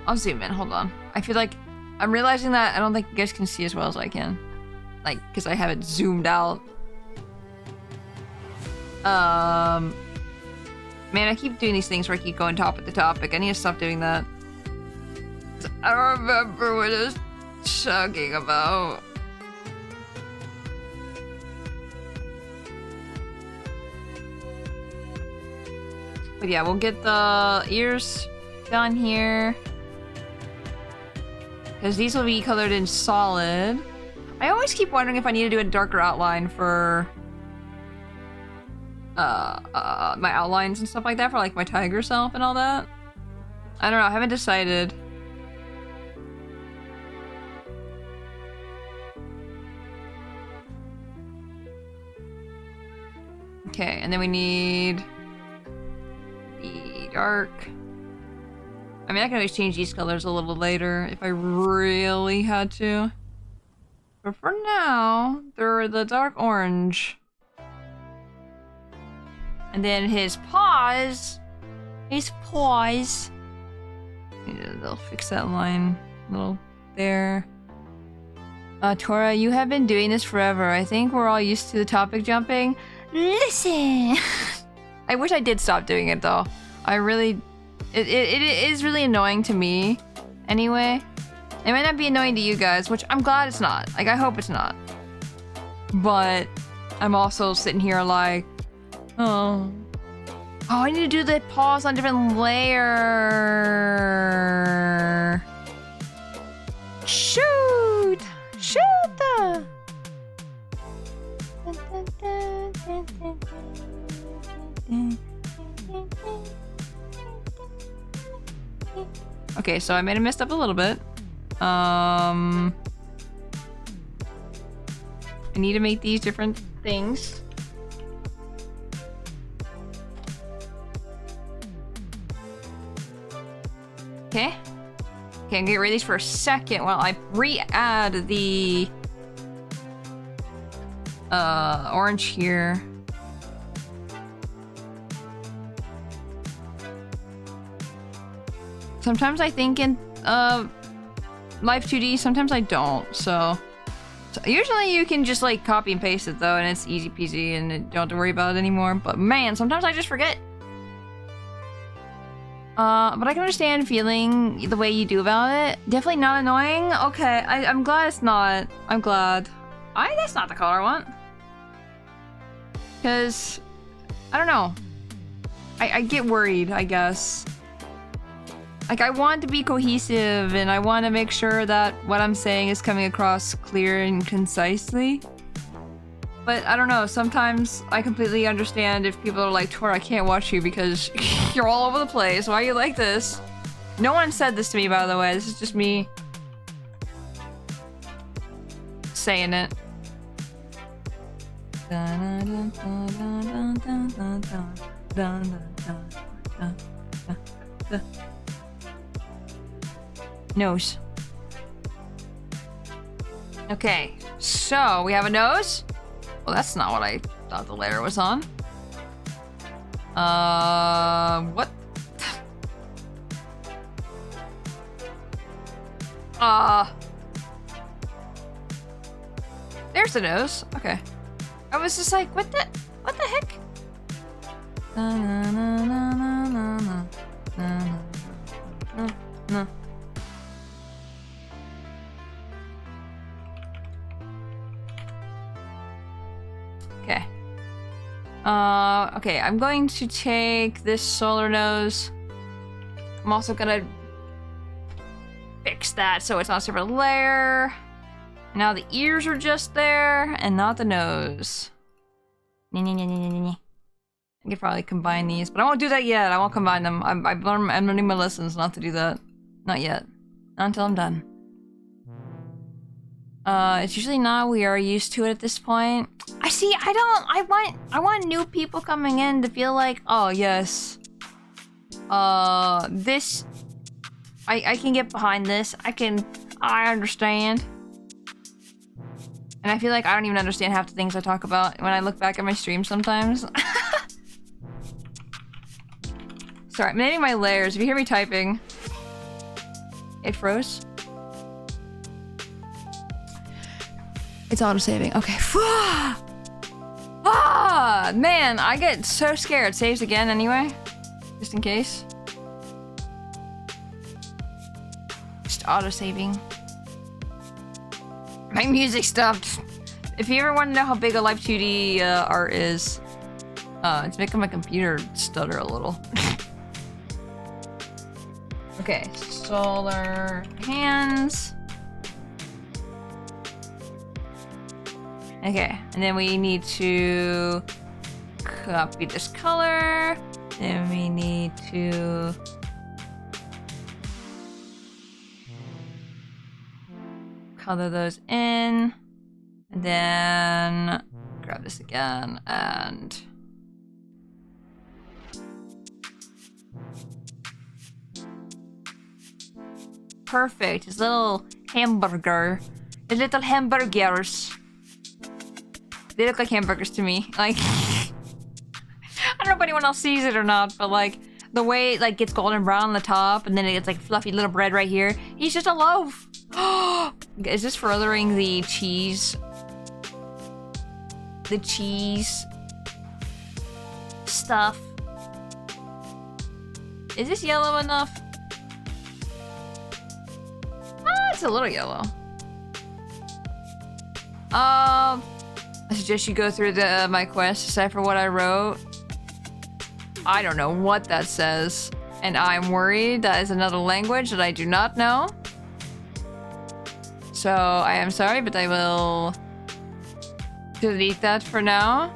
I'll zoom in, hold on. I feel like I'm realizing that I don't think you guys can see as well as I can. Like, because I have it zoomed out. Man, I keep doing these things where I keep going topic to topic. I need to stop doing that. I don't remember what I was talking about. But yeah, we'll get the ears done here. Because these will be colored in solid. I always keep wondering if I need to do a darker outline for my outlines and stuff like that, for like my tiger self and all that. I don't know, I haven't decided. Okay, and then we need the dark. I mean, I can always change these colors a little later if I really had to. But for now, they're the dark orange. And then his paws. They'll fix that line a little there. Tora, you have been doing this forever. I think we're all used to the topic jumping. Listen! I wish I did stop doing it though. I really... It is really annoying to me. Anyway. It might not be annoying to you guys, which I'm glad it's not. Like, I hope it's not. But I'm also sitting here like... Oh, I need to do the paws on a different layer. Shoot! Shoot! Okay, so I might have messed up a little bit. I need to make these different things. Okay. Okay, I'm gonna get rid of these for a second while I re-add the orange here. Sometimes I think in Live2D, sometimes I don't, so usually you can just like copy and paste it though, and it's easy peasy and you don't have to worry about it anymore. But man, sometimes I just forget. But I can understand feeling the way you do about it. Definitely not annoying. Okay, I'm glad it's not. I'm glad. That's not the color I want. Cause I don't know. I get worried, I guess. Like, I want to be cohesive, and I want to make sure that what I'm saying is coming across clear and concisely. But I don't know, sometimes I completely understand if people are like, Tora, I can't watch you because you're all over the place. Why are you like this? No one said this to me, by the way. This is just me saying it. Nose. Okay, so we have a nose. Well, that's not what I thought the layer was on. What? There's the nose. Okay. I was just like, what the heck? No. Okay. Okay, I'm going to take this solar nose. I'm also gonna fix that so it's not a separate layer. Now the ears are just there and not the nose. I could probably combine these, but I won't do that yet. I won't combine them. I'm learning my lessons not to do that. Not yet. Not until I'm done. It's usually not. We are used to it at this point. I want new people coming in to feel like, oh yes. This... I can get behind this. I understand. And I feel like I don't even understand half the things I talk about when I look back at my stream sometimes. Sorry, maybe my layers. If you hear me typing... It froze? It's auto-saving. Okay. Ah! Man, I get so scared. Saves again anyway. Just in case. Just auto-saving. My music stopped. If you ever want to know how big a Live2D art is, it's making my computer stutter a little. Okay, solar hands. Okay, and then we need to copy this color. Then we need to color those in. And then grab this again and perfect. His little hamburger. His little hamburgers. They look like hamburgers to me. Like, I don't know if anyone else sees it or not, but like, the way it like gets golden brown on the top and then it gets like fluffy little bread right here. He's just a loaf. Is this furthering the cheese? The cheese stuff. Is this yellow enough? It's a little yellow. I suggest you go through my quest, decipher what I wrote. I don't know what that says, and I'm worried that is another language that I do not know. So I am sorry, but I will delete that for now.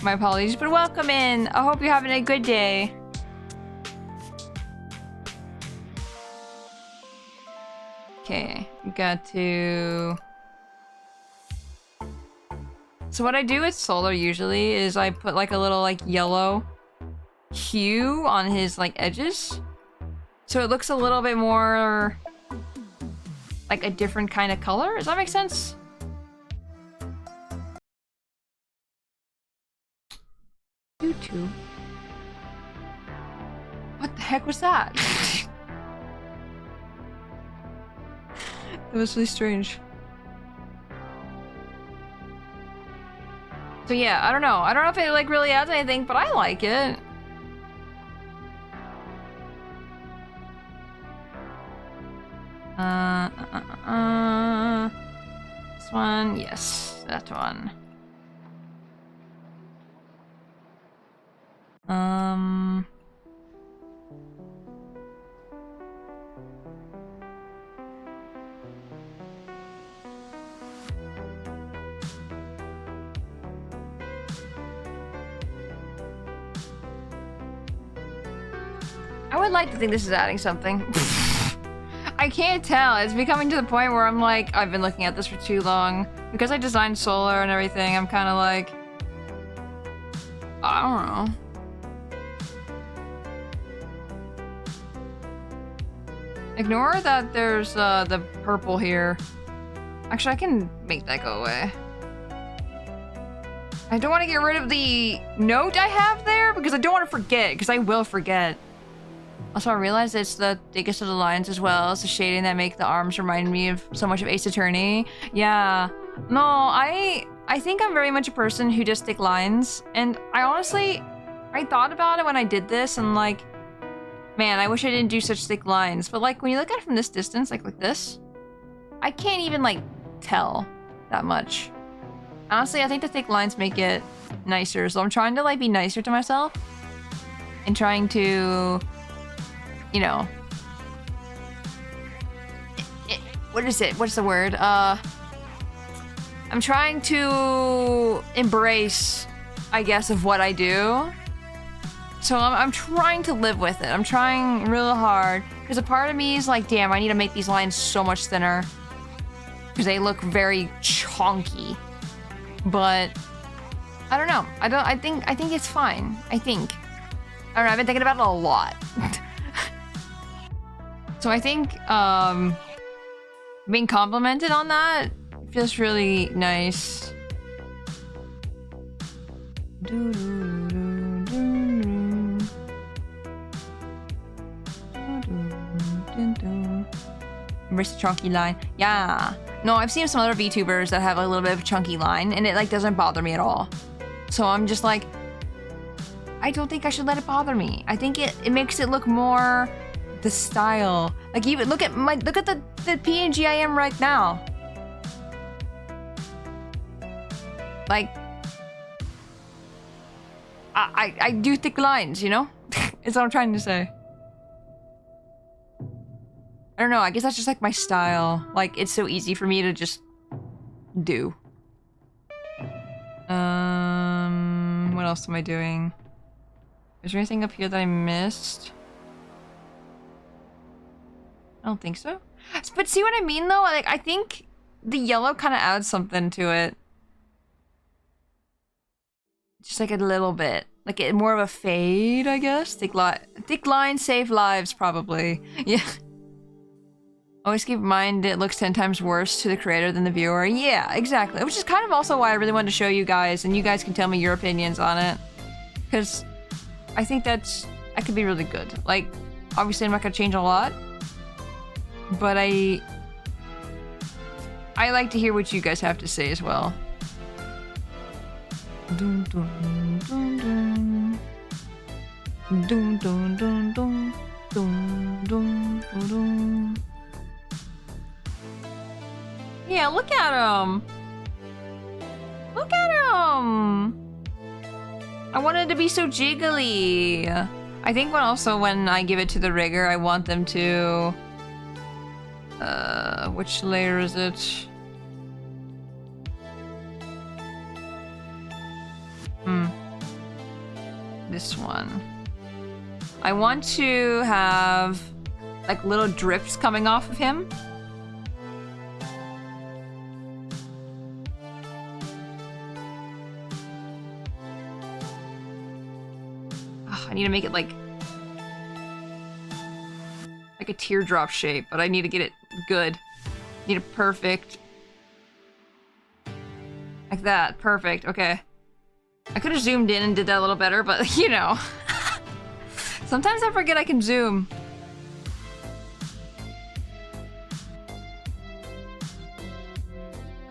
My apologies, but welcome in. I hope you're having a good day. Okay, we got to... So what I do with solar usually is I put like a little like yellow hue on his like edges. So it looks a little bit more like a different kind of color. Does that make sense? YouTube. What the heck was that? That was really strange. So yeah, I don't know. I don't know if it like really adds anything, but I like it. This one, yes, that one. I would like to think this is adding something. I can't tell. It's becoming to the point where I'm like, I've been looking at this for too long. Because I designed solar and everything, I'm kind of like... I don't know. Ignore that there's the purple here. Actually, I can make that go away. I don't want to get rid of the note I have there because I don't want to forget, because I will forget. Also, I realized it's the thickest of the lines as well. It's the shading that make the arms remind me of so much of Ace Attorney. Yeah. No, I think I'm very much a person who does thick lines. And I honestly, I thought about it when I did this and like, man, I wish I didn't do such thick lines. But like, when you look at it from this distance, like this, I can't even like tell that much. Honestly, I think the thick lines make it nicer. So I'm trying to like be nicer to myself. And trying to... You know, what is it? What's the word? I'm trying to embrace, I guess, of what I do. So I'm trying to live with it. I'm trying real hard Because a part of me is like, damn, I need to make these lines so much thinner. Because they look very chonky. But I don't know. I think it's fine. I don't know, I've been thinking about it a lot. So I think being complimented on that feels really nice. Embrace the chunky line. Yeah. No, I've seen some other VTubers that have a little bit of a chunky line, and it like doesn't bother me at all. So I'm just like, I don't think I should let it bother me. I think it makes it look more the style. Like even look at the PNG I am right now. Like I do thick lines, you know? Is what I'm trying to say. I don't know, I guess that's just like my style. Like it's so easy for me to just do. What else am I doing? Is there anything up here that I missed? I don't think so. But see what I mean though? Like I think the yellow kind of adds something to it. Just like a little bit. Like more of a fade, I guess. Thick lines save lives, probably. Yeah. Always keep in mind it looks 10 times worse to the creator than the viewer. Yeah, exactly. Which is kind of also why I really wanted to show you guys, and you guys can tell me your opinions on it. Because I think that could be really good. Like, obviously I'm not gonna change a lot. But I like to hear what you guys have to say as well. Dun, dun, dun, dun. Dun, dun, dun, dun. Dun, dun, dun, dun. Yeah, look at him! Look at him! I want it to be so jiggly. I think when I give it to the rigger, I want them to... which layer is it? This one. I want to have like little drips coming off of him. I need to make it like a teardrop shape, but I need to get it good. Need it perfect. Like that. Perfect. Okay. I could have zoomed in and did that a little better, but you know. Sometimes I forget I can zoom.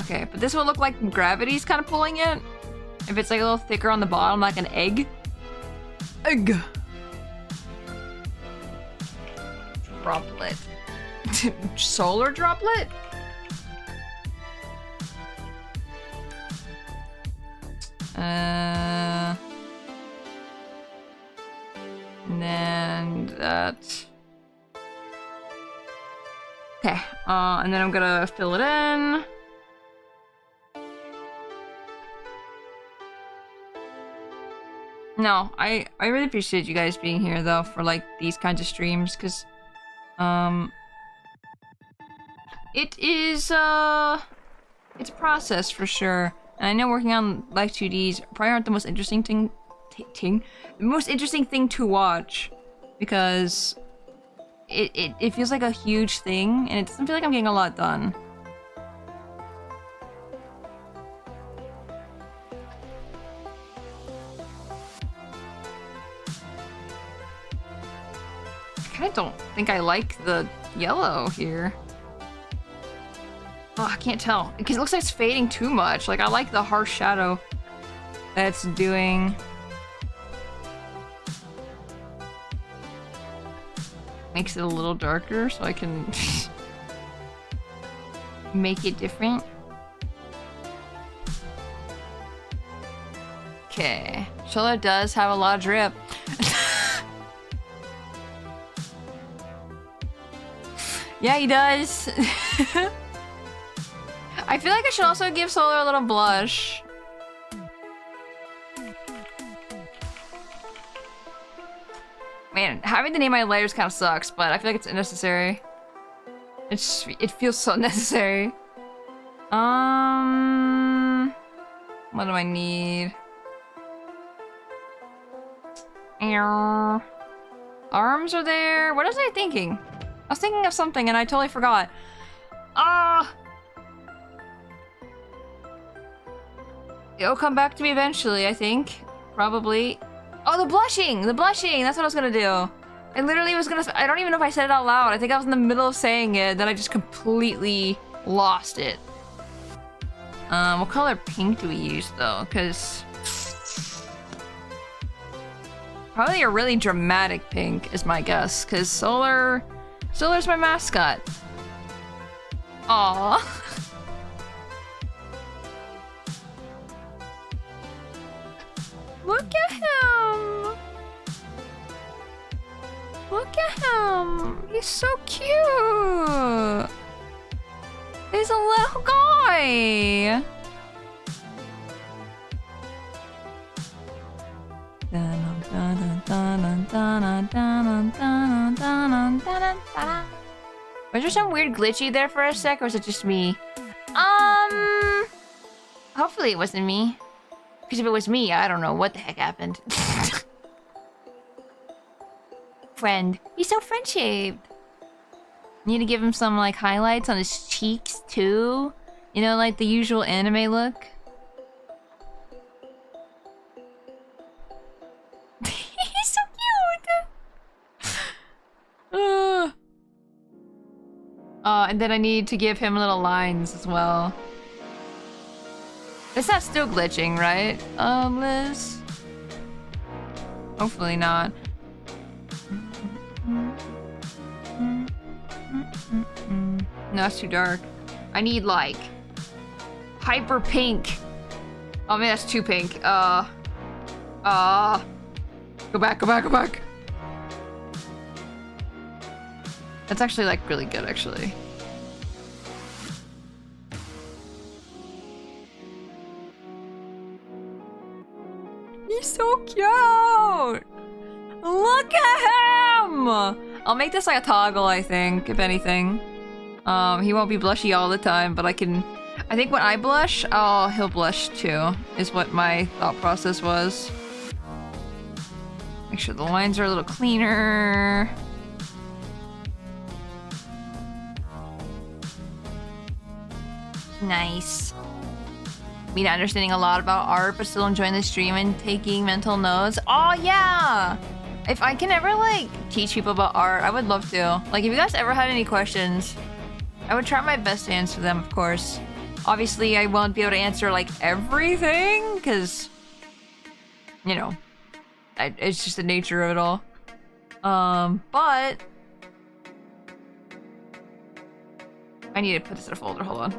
Okay, but this will look like gravity's kind of pulling it. If it's like a little thicker on the bottom, like an egg. Egg. Droplet. Solar droplet? And then that. Okay, and then I'm gonna fill it in. No, I really appreciate you guys being here though for like these kinds of streams, because it is it's a process for sure. And I know working on Live2Ds probably aren't the most interesting thing to watch, because it feels like a huge thing and it doesn't feel like I'm getting a lot done. I kinda don't think I like the yellow here. Oh, I can't tell. Because it looks like it's fading too much. Like, I like the harsh shadow that it's doing. Makes it a little darker so I can make it different. Okay. Shola does have a lot of drip. Yeah, he does. I feel like I should also give Solar a little blush. Man, having to name my layers kind of sucks, but I feel like it's necessary. It feels so necessary. What do I need? Arms are there. What was I thinking? I was thinking of something and I totally forgot. It'll come back to me eventually, I think. Probably. Oh, the blushing! The blushing! That's what I was gonna do. I literally was gonna... I don't even know if I said it out loud. I think I was in the middle of saying it, then I just completely lost it. What color pink do we use, though? Because... probably a really dramatic pink is my guess, because Solar's my mascot. Aww. Look at him! Look at him! He's so cute! He's a little guy! Was there some weird glitchy there for a sec, or was it just me? Hopefully it wasn't me. Because if it was me, I don't know what the heck happened. Friend. He's so friend-shaped. Need to give him some, like, highlights on his cheeks, too. You know, like the usual anime look. He's so cute! And then I need to give him little lines as well. It's not still glitching, right, Liz? Hopefully not. No, it's too dark. I need, like, hyper pink. Oh, man, that's too pink. Go back, go back, go back. That's actually, like, really good, actually. He's so cute! Look at him! I'll make this like a toggle, I think, if anything. He won't be blushy all the time, but I think when I blush, oh, he'll blush too, is what my thought process was. Make sure the lines are a little cleaner. Nice. Me not understanding a lot about art, but still enjoying the stream and taking mental notes. Oh, yeah! If I can ever, like, teach people about art, I would love to. Like, if you guys ever had any questions, I would try my best to answer them, of course. Obviously, I won't be able to answer, like, everything, because, you know, it's just the nature of it all. But... I need to put this in a folder, hold on.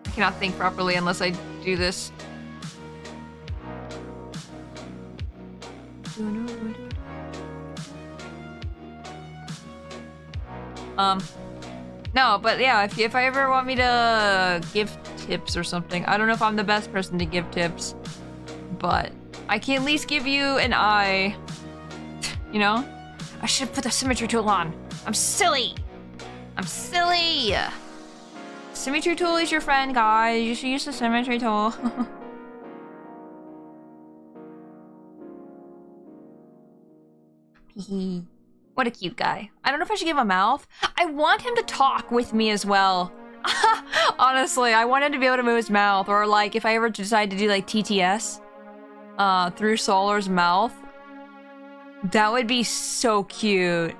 I cannot think properly unless I do this. No, but yeah, if I ever want me to give tips or something, I don't know if I'm the best person to give tips, but I can at least give you an eye. You know? I should have put the symmetry tool on. I'm silly! I'm silly! Symmetry tool is your friend, guys. You should use the symmetry tool. What a cute guy. I don't know if I should give him a mouth. I want him to talk with me as well. Honestly, I want him to be able to move his mouth. Or like, if I ever decide to do like TTS through Solar's mouth, that would be so cute.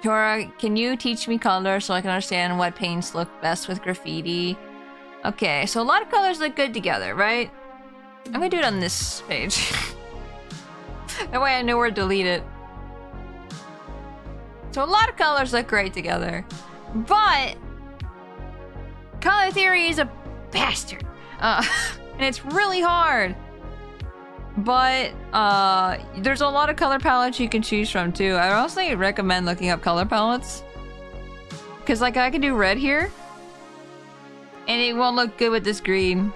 Tora, can you teach me color so I can understand what paints look best with graffiti? Okay, so a lot of colors look good together, right? I'm gonna do it on this page. That way I know where to delete it. So a lot of colors look great together. But... color theory is a bastard. And it's really hard. But, there's a lot of color palettes you can choose from, too. I honestly recommend looking up color palettes. Because, like, I can do red here. And it won't look good with this green.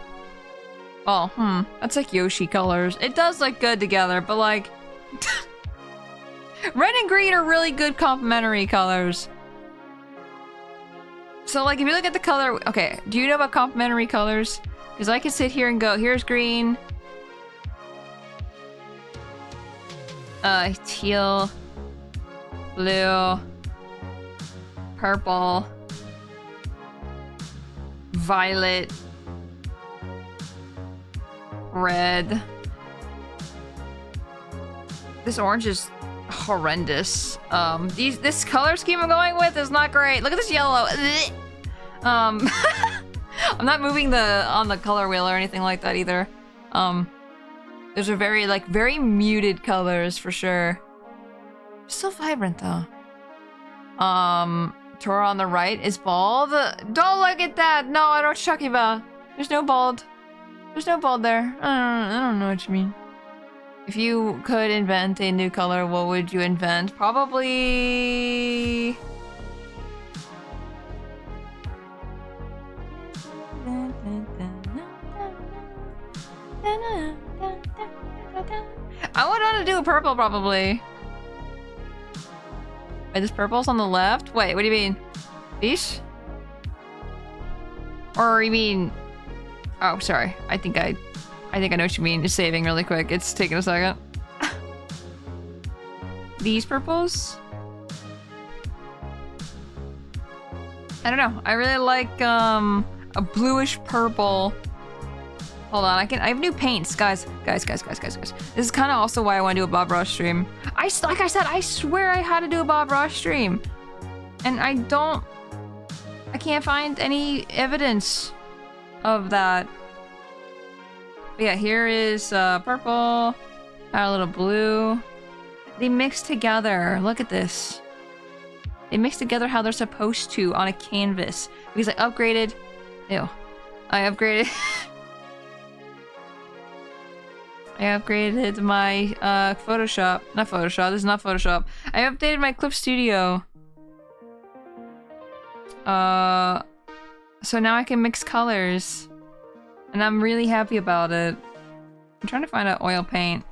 Oh, that's like Yoshi colors. It does look good together, but like... red and green are really good complementary colors. So like if you look at the color... Okay, do you know about complementary colors? Because I can sit here and go, here's green. Teal. Blue. Purple. Violet. Red. This orange is horrendous. This color scheme I'm going with is not great. Look at this yellow. I'm not moving on the color wheel or anything like that either. Those are very muted colors for sure. Still vibrant though. Tora on the right is bald. Don't look at that. No, I don't know what you're talking about. There's no bald. There's no bald there. I don't know what you mean. If you could invent a new color, what would you invent? Probably... I would want to do a purple, probably. Wait, this purple's on the left? Wait, what do you mean? These? Or you mean... Oh, sorry. I think I know what you mean. It's saving really quick. It's taking a second. These purples? I don't know. I really like a bluish purple. Hold on, I have new paints, guys. Guys. This is kind of also why I want to do a Bob Ross stream. Like I said, I swear I had to do a Bob Ross stream, and I can't find any evidence of that. But yeah, here is purple, a little blue. They mix together. Look at this. They mix together how they're supposed to on a canvas. Because I upgraded. Ew. I upgraded. I upgraded my Photoshop. Not Photoshop. This is not Photoshop. I updated my Clip Studio. So now I can mix colors. And I'm really happy about it. I'm trying to find out oil paint.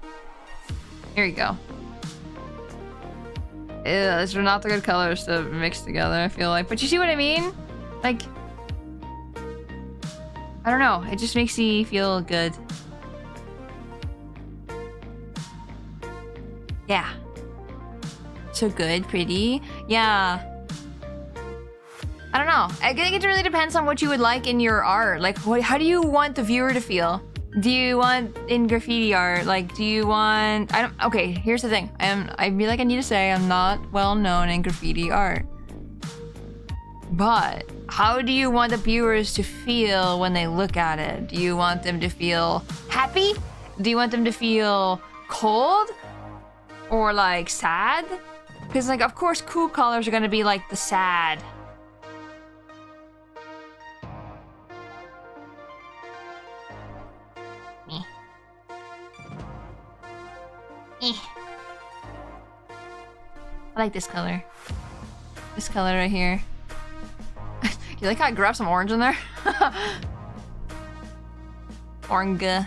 Here you go. Ew, these are not the good colors to mix together, I feel like. But you see what I mean? Like... I don't know. It just makes me feel good. Yeah. So good, pretty. Yeah. I don't know. I think it really depends on what you would like in your art. Like, how do you want the viewer to feel? Do you want in graffiti art? Like, do you want... Okay, here's the thing. I feel like I need to say I'm not well known in graffiti art. But how do you want the viewers to feel when they look at it? Do you want them to feel happy? Do you want them to feel cold? Or like sad? Because like, of course, cool colors are gonna be like the sad. I like this color. This color right here. You like how I grabbed some orange in there? Orange. But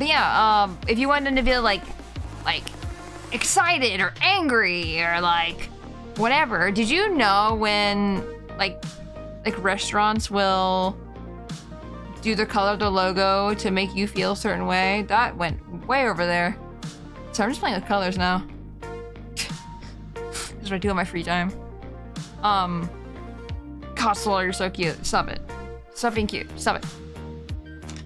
yeah, if you want them to feel like excited or angry or like whatever, did you know when like restaurants will do the color of the logo to make you feel a certain way? That went way over there. So I'm just playing with colors now. This is what I do in my free time. God, Solar, you're so cute. Stop it. Stop being cute. Stop it.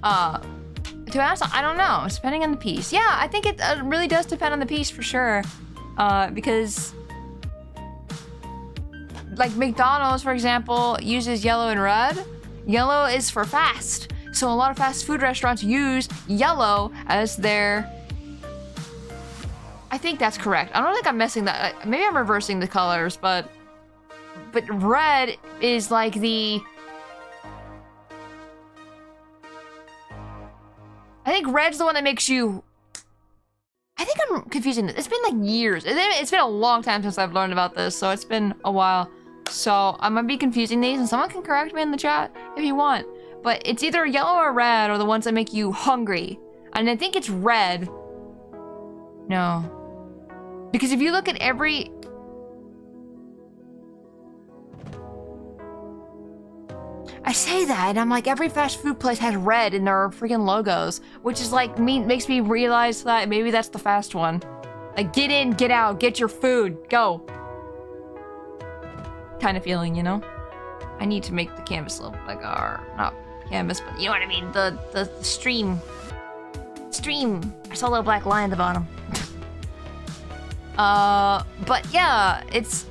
To be honest, I don't know. It's depending on the piece. Yeah, I think it really does depend on the piece for sure. Because like McDonald's, for example, uses yellow and red. Yellow is for fast. So a lot of fast food restaurants use yellow as their... I think that's correct. I don't think I'm messing that... Maybe I'm reversing the colors, but red is like the... I think red's the one that makes you I think I'm confusing this. It's been like years. It's been a long time since I've learned about this, so it's been a while. So I might be confusing these, and someone can correct me in the chat if you want. But it's either yellow or red, or the ones that make you hungry. And I think it's red. No. Because if you look at every... I say that, and I'm like, every fast food place has red in their freaking logos, which is like, makes me realize that maybe that's the fast one. Like, get in, get out, get your food, go. Kind of feeling, you know? I need to make the canvas a little bigger. Not canvas, but you know what I mean, the stream. Stream. I saw a little black line at the bottom. But yeah, it's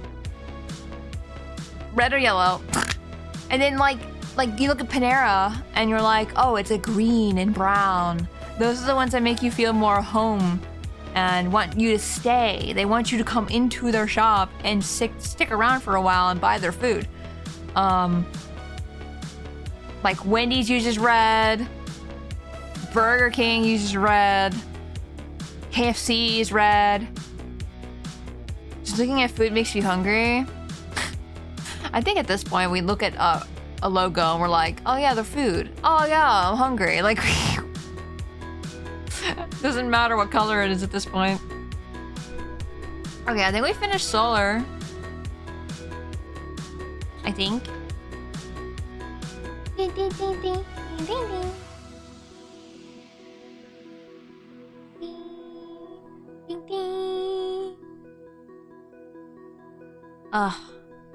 red or yellow. And then like you look at Panera and you're like, oh, it's a green and brown. Those are the ones that make you feel more home and want you to stay. They want you to come into their shop and stick around for a while and buy their food. Like Wendy's uses red, Burger King uses red, KFC is red. Just looking at food makes you hungry. I think at this point we look at a logo and we're like, oh yeah, the food. Oh yeah, I'm hungry. Like, doesn't matter what color it is at this point. Okay, I think we finished solar. I think.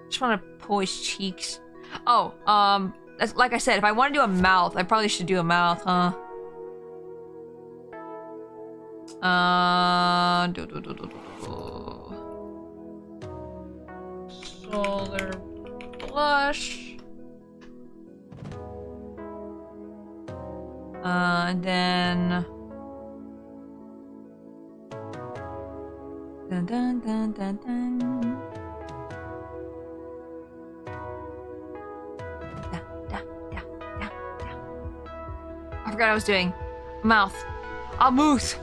Just want to pull his cheeks. Oh, that's, like I said, if I want to do a mouth, I probably should do a mouth, huh? Solar blush. And then... Dun dun dun dun dun. I forgot I was doing mouth. A mouth.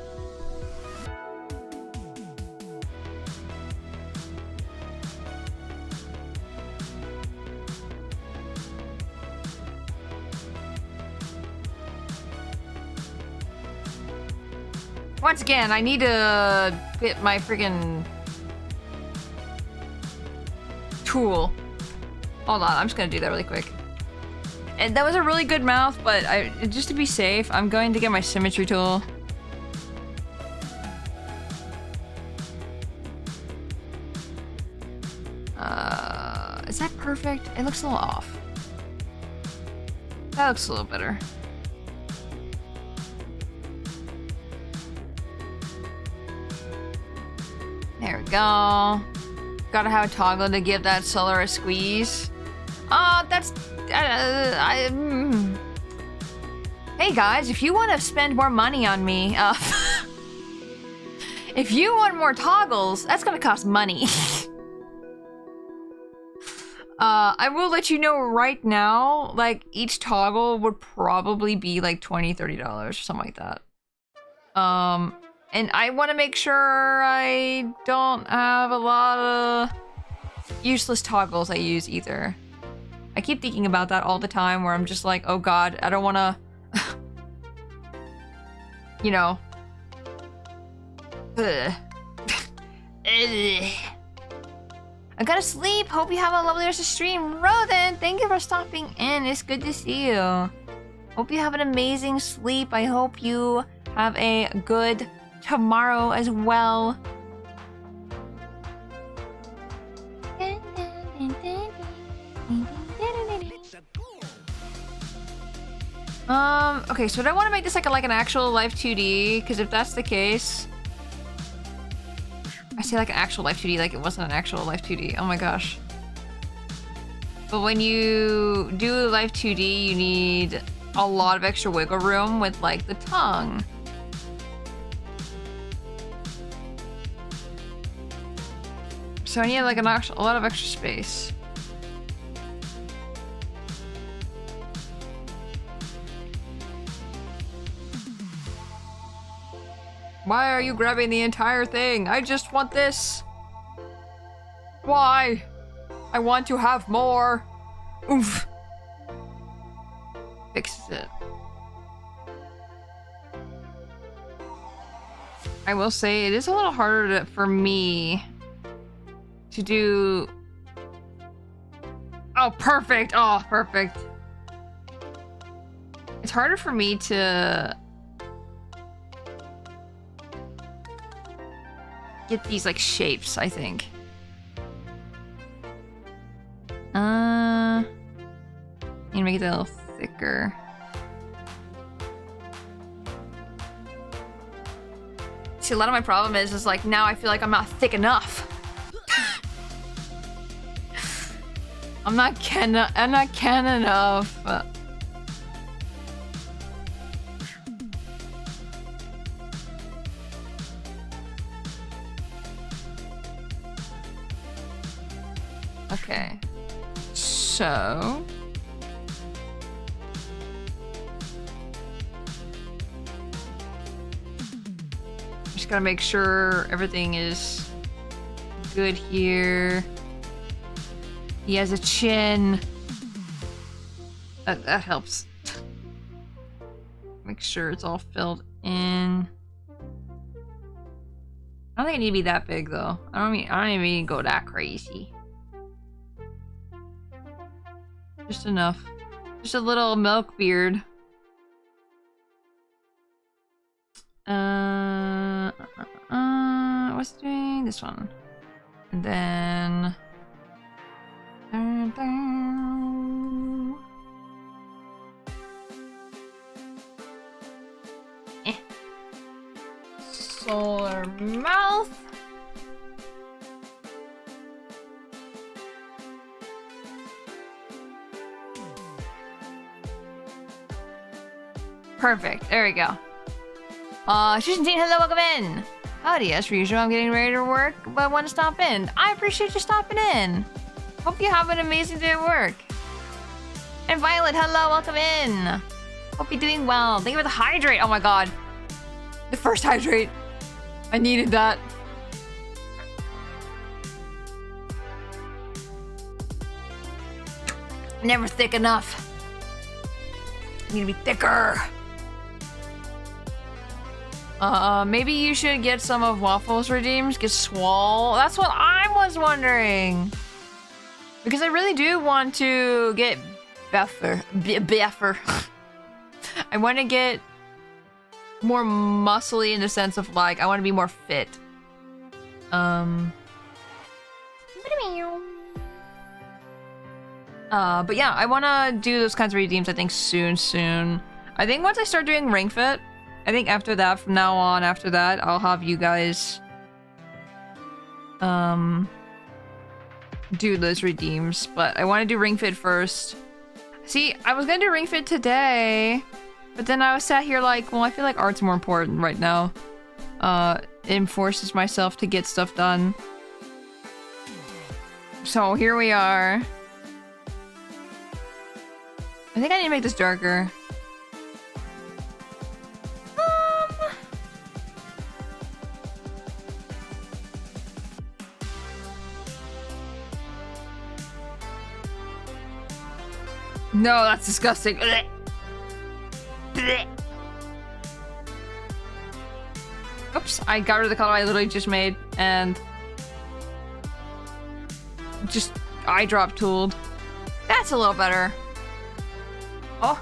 Once again, I need to get my friggin' tool. Hold on, I'm just gonna do that really quick. And that was a really good mouth, but just to be safe, I'm going to get my symmetry tool. Is that perfect? It looks a little off. That looks a little better. There we go. Gotta have a toggle to give that solar a squeeze. That's... Hey guys, if you want to spend more money on me, if you want more toggles, that's gonna cost money. I will let you know right now, like, each toggle would probably be like $20, $30 or something like that. And I want to make sure I don't have a lot of useless toggles I use either. I keep thinking about that all the time where I'm just like, oh god, I don't want to, you know. I gotta sleep. Hope you have a lovely rest of the stream. Rodin, thank you for stopping in. It's good to see you. Hope you have an amazing sleep. I hope you have a good tomorrow as well. Okay, so do I want to make this like an actual Live2D? Because if that's the case... I say like an actual Live2D, like it wasn't an actual Live2D. Oh my gosh. But when you do Live2D, you need a lot of extra wiggle room with like the tongue. So I need like a lot of extra space. Why are you grabbing the entire thing? I just want this. Why? I want to have more. Oof. Fixes it. I will say it is a little harder for me to do. Oh, perfect. Oh, perfect. It's harder for me to get these like shapes, I think. Need to make it a little thicker. See, a lot of my problem is like now I feel like I'm not thick enough. I'm not can enough. Okay. So just gotta make sure everything is good here. He has a chin. That helps. Make sure it's all filled in. I don't think I need to be that big though. I don't even need to go that crazy. Just enough. Just a little milk beard. What's doing this one? And then solar mouth. Perfect. There we go. Susan Dean, hello, welcome in. Howdy, as per usual, I'm getting ready to work, but I want to stop in. I appreciate you stopping in. Hope you have an amazing day at work. And Violet, hello, welcome in. Hope you're doing well. Thank you for the hydrate. Oh my god. The first hydrate. I needed that. Never thick enough. I need to be thicker. Maybe you should get some of Waffle's redeems. Get swole. That's what I was wondering. Because I really do want to get buffer. I want to get more muscly in the sense of like I want to be more fit. But yeah, I want to do those kinds of redeems. I think soon. I think once I start doing Ring Fit, I think after that, from now on, after that, I'll have you guys do those redeems. But I want to do Ring Fit first. See, I was gonna do Ring Fit today, but then I was sat here like, well, I feel like art's more important right now. It forces myself to get stuff done. So here we are. I think I need to make this darker. No, that's disgusting. Oops, I got rid of the color I literally just made and just eyedrop tooled. That's a little better. Oh.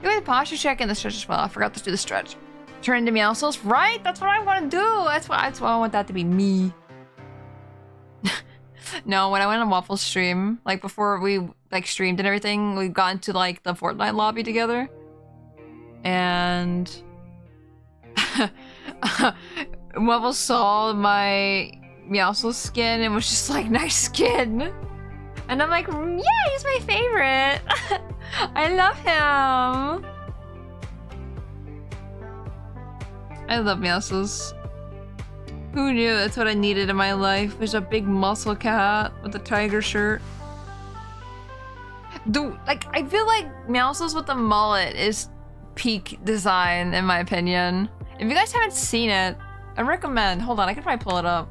Do the posture check and the stretch as well. I forgot to do the stretch. Turn into Meowscles, right? That's what I want to do. That's why I want that to be me. No, when I went on Waffle's stream, like before we like streamed and everything, we got into like the Fortnite lobby together, and Waffle saw my Meowscles skin and was just like, "Nice skin," and I'm like, "Yeah, he's my favorite. I love him." I love Meowscles. Who knew that's what I needed in my life? There's a big muscle cat with a tiger shirt. Like, I feel like Meowscles with the mullet is peak design, in my opinion. If you guys haven't seen it, I recommend. Hold on, I can probably pull it up.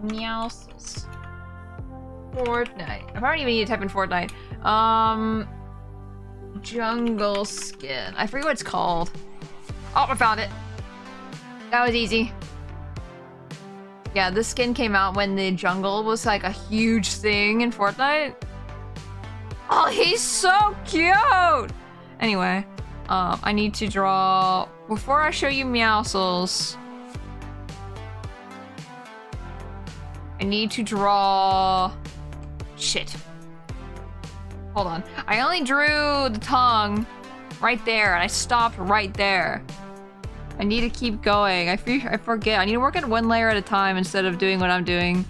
Meowscles. Fortnite. I probably even need to type in Fortnite. Jungle skin. I forget what it's called. Oh, I found it. That was easy. Yeah, this skin came out when the jungle was like a huge thing in Fortnite. Oh, he's so cute! Anyway, I need to draw... Before I show you Meowscles, I need to draw... Shit. Hold on. I only drew the tongue right there, and I stopped right there. I need to keep going. I forget. I need to work at one layer at a time instead of doing what I'm doing.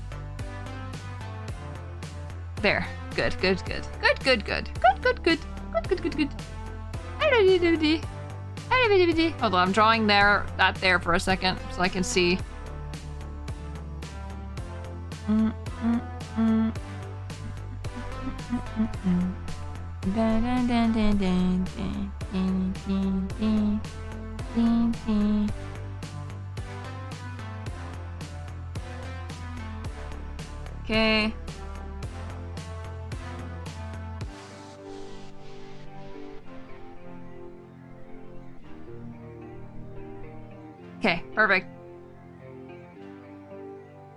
There. Good. Hold on, I'm drawing that there for a second so I can see. Okay. Okay, perfect.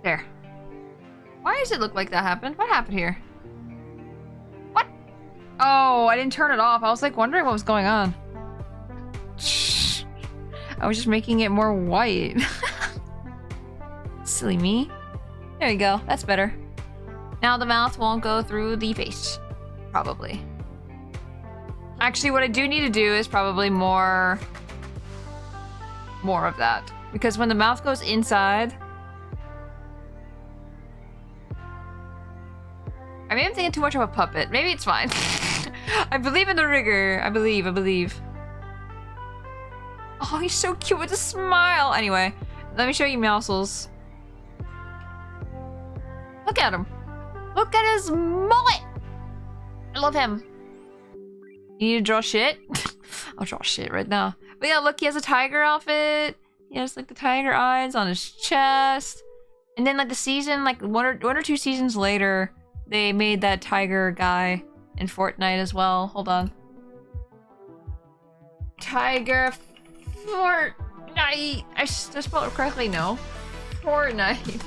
There. Why does it look like that happened? What happened here? What? Oh, I didn't turn it off. I was like wondering what was going on. Shh. I was just making it more white. Silly me. There you go. That's better. Now the mouth won't go through the face. Probably. Actually, what I do need to do is probably more of that. Because when the mouth goes inside... I may be thinking too much of a puppet. Maybe it's fine. I believe in the rigor. I believe. Oh, he's so cute with a smile. Anyway, let me show you Meowscles. Look at him. Look at his mullet. I love him. You need to draw shit? I'll draw shit right now. But yeah, look, he has a tiger outfit. He has like the tiger eyes on his chest. And then like the season, like one or two seasons later, they made that tiger guy in Fortnite as well. Hold on. Tiger Fortnite. I spelled it correctly? No. Fortnite.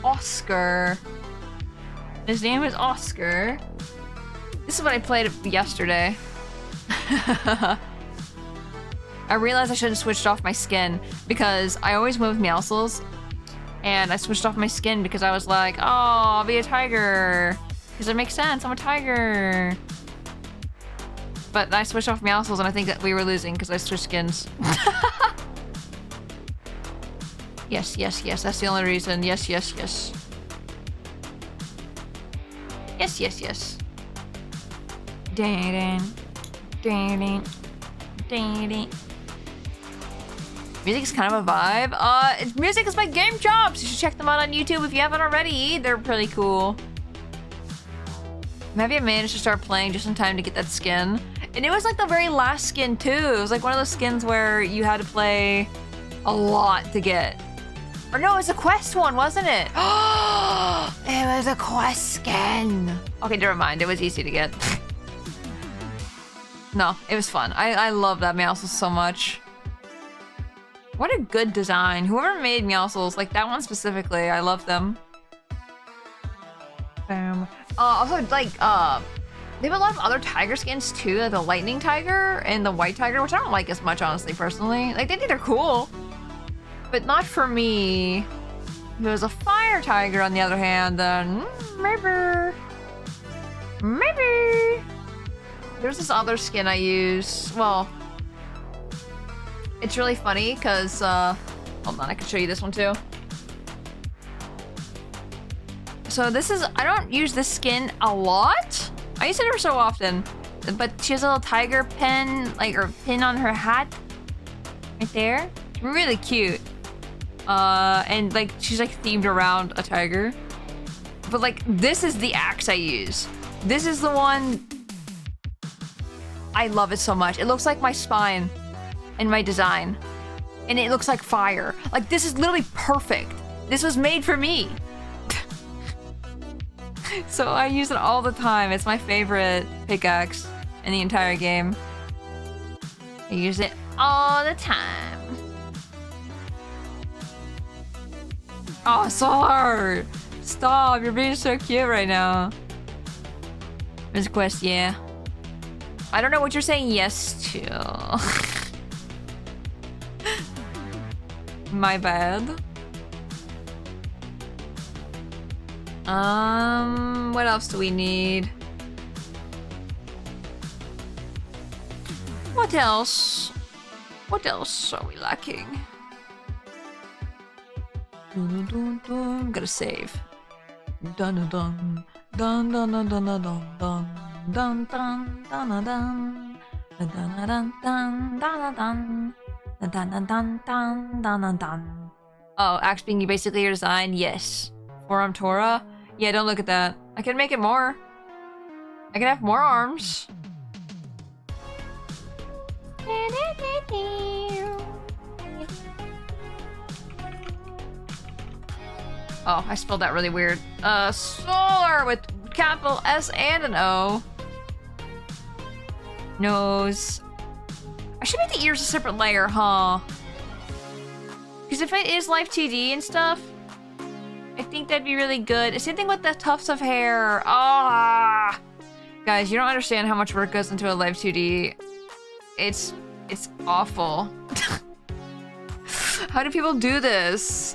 Oscar. His name is Oscar. This is what I played yesterday. I realized I should have switched off my skin because I always went with Meowscles, and I switched off my skin because I was like, oh, I'll be a tiger because it makes sense, I'm a tiger. But I switched off Meowscles and I think that we were losing because I switched skins. Yes, that's the only reason. Yes. Dang. Music is kind of a vibe. Music is my game jobs. You should check them out on YouTube if you haven't already. They're pretty cool. Maybe I managed to start playing just in time to get that skin. And it was like the very last skin too. It was like one of those skins where you had to play a lot to get. Or no, it was a quest one, wasn't it? Oh, it was a quest skin. Okay, never mind. It was easy to get. No, it was fun. I love that Meowscles so much. What a good design. Whoever made Meowscles, like that one specifically, I love them. Also, like, they have a lot of other tiger skins too, like the lightning tiger and the white tiger, which I don't like as much, honestly, personally. Like, they think they're cool, but not for me. If it was a fire tiger, on the other hand, then maybe. There's this other skin I use. Well, it's really funny because, hold on, I can show you this one too. So this is, I don't use this skin a lot. I use it every so often, but she has a little tiger pin, like, or pin on her hat. Right there. Really cute. And like she's like themed around a tiger. But like this is the axe I use. This is the one. I love it so much. It looks like my spine in my design. And it looks like fire. Like this is literally perfect. This was made for me. So I use it all the time. It's my favorite pickaxe in the entire game. I use it all the time. Oh, Solar! Stop, you're being so cute right now. Miss Quest, yeah. I don't know what you're saying yes to. My bad. What else do we need? What else? What else are we lacking? Dun, dun, dun. Gotta save. Dun dun dun dun dun dun dun dun dun dun dun dun dun dun dun dun dun dun dun. Oh, axe being basically your design? Yes. Forearm Tora? Yeah, don't look at that. I can make it more. I can have more arms. Oh, I spelled that really weird. Solar with capital S and an O. Nose. I should make the ears a separate layer, huh? Because if it is Live2D and stuff, I think that'd be really good. Same thing with the tufts of hair. Ah, guys, you don't understand how much work goes into a Live2D. It's awful. How do people do this?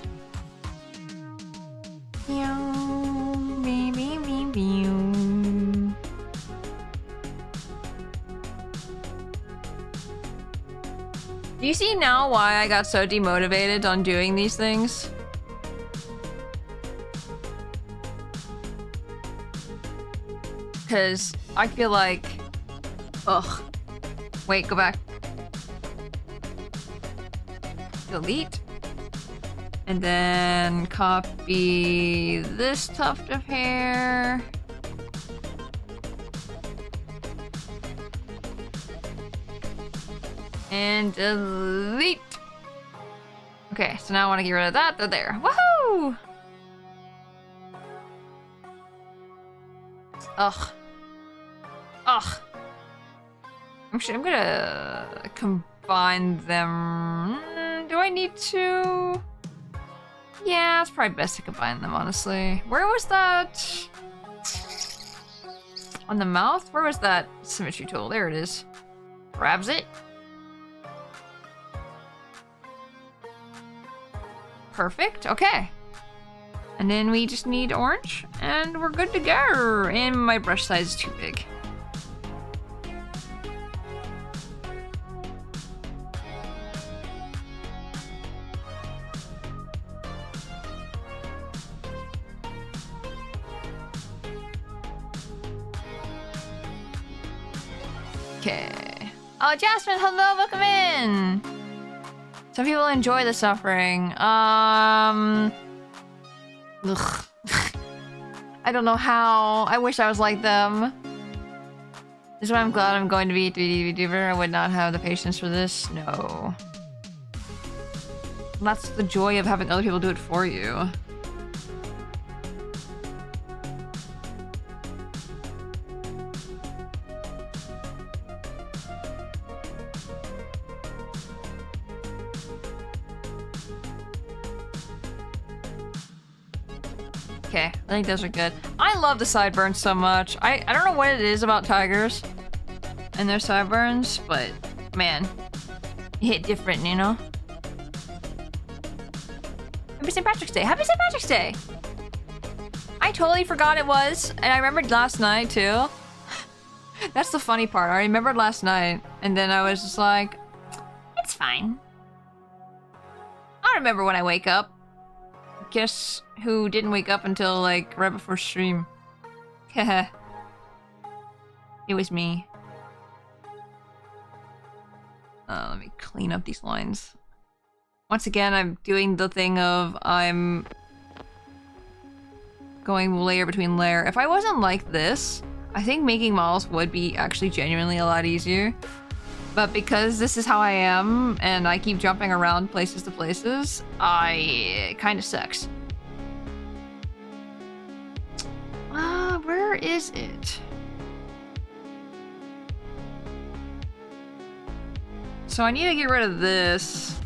Do you see now why I got so demotivated on doing these things? Because I feel like... Ugh. Wait, go back. Delete. And then copy this tuft of hair. And delete. Okay, so now I want to get rid of that. They're there. Woohoo! Ugh. Ugh. Actually, I'm gonna combine them. Do I need to? Yeah, it's probably best to combine them, honestly. Where was that? On the mouth? Where was that symmetry tool? There it is. Grabs it. Perfect. Okay. And then we just need orange, and we're good to go. And my brush size is too big. Okay. Oh, Jasmine, hello, welcome in. Some people enjoy the suffering. Ugh. I don't know how. I wish I was like them. This is why I'm glad I'm going to be a 3D VTuber. I would not have the patience for this. No. That's the joy of having other people do it for you. Okay, I think those are good. I love the sideburns so much. I don't know what it is about tigers and their sideburns, but man, it hit different, you know? Happy St. Patrick's Day. Happy St. Patrick's Day! I totally forgot it was, and I remembered last night too. That's the funny part. I remembered last night, and then I was just like, it's fine. I'll remember when I wake up. Guess who didn't wake up until like right before stream? Heh. It was me. Let me clean up these lines. Once again, I'm doing the thing of I'm going layer between layer. If I wasn't like this, I think making models would be actually genuinely a lot easier. But because this is how I am, and I keep jumping around places to places, it kind of sucks. Where is it? So I need to get rid of this.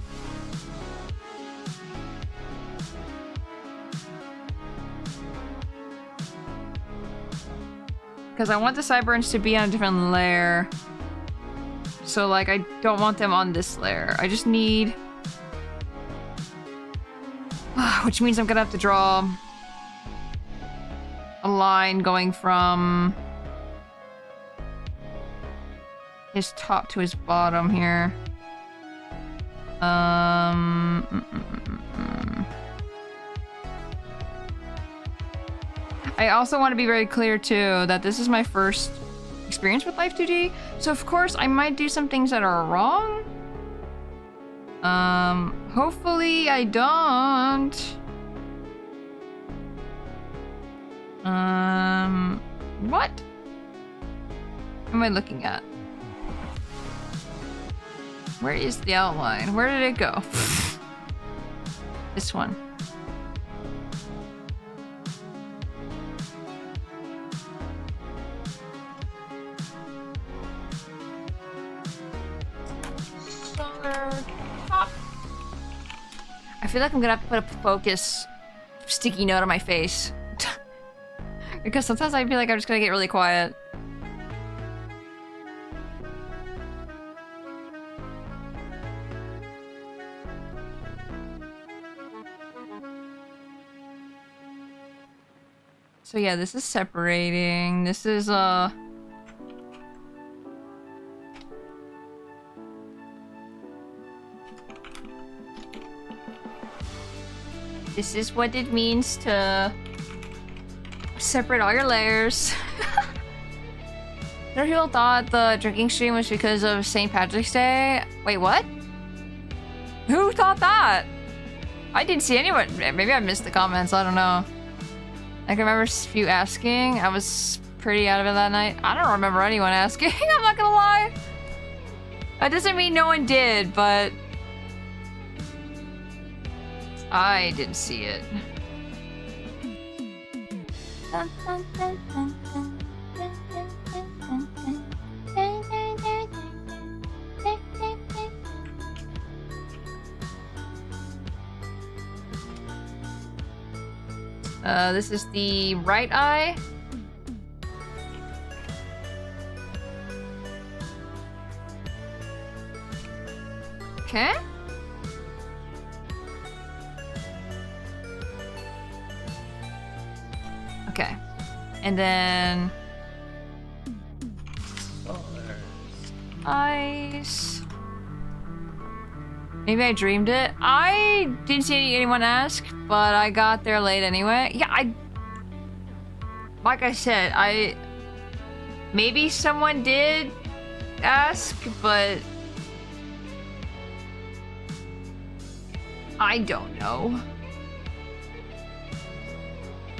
Because I want the sideburns to be on a different layer. So, like, I don't want them on this layer. I just need... which means I'm gonna have to draw a line going from his top to his bottom here. I also want to be very clear too that this is my first experience with Live2D, so of course I might do some things that are wrong. Hopefully I don't. What am I looking at? Where is the outline? Where did it go? This one. I feel like I'm gonna have to put a focus sticky note on my face. Because sometimes I feel like I'm just gonna get really quiet. So yeah, this is separating. This is this is what it means to separate all your layers. Some people thought the drinking stream was because of St. Patrick's Day. Wait, what? Who thought that? I didn't see anyone. Maybe I missed the comments. I don't know. I can remember a few asking. I was pretty out of it that night. I don't remember anyone asking. I'm not gonna lie. That doesn't mean no one did, but I didn't see it. This is the right eye. Okay. Okay. And then eyes. Maybe I dreamed it. I didn't see anyone ask, but I got there late anyway. Yeah, like I said, maybe someone did ask, but I don't know.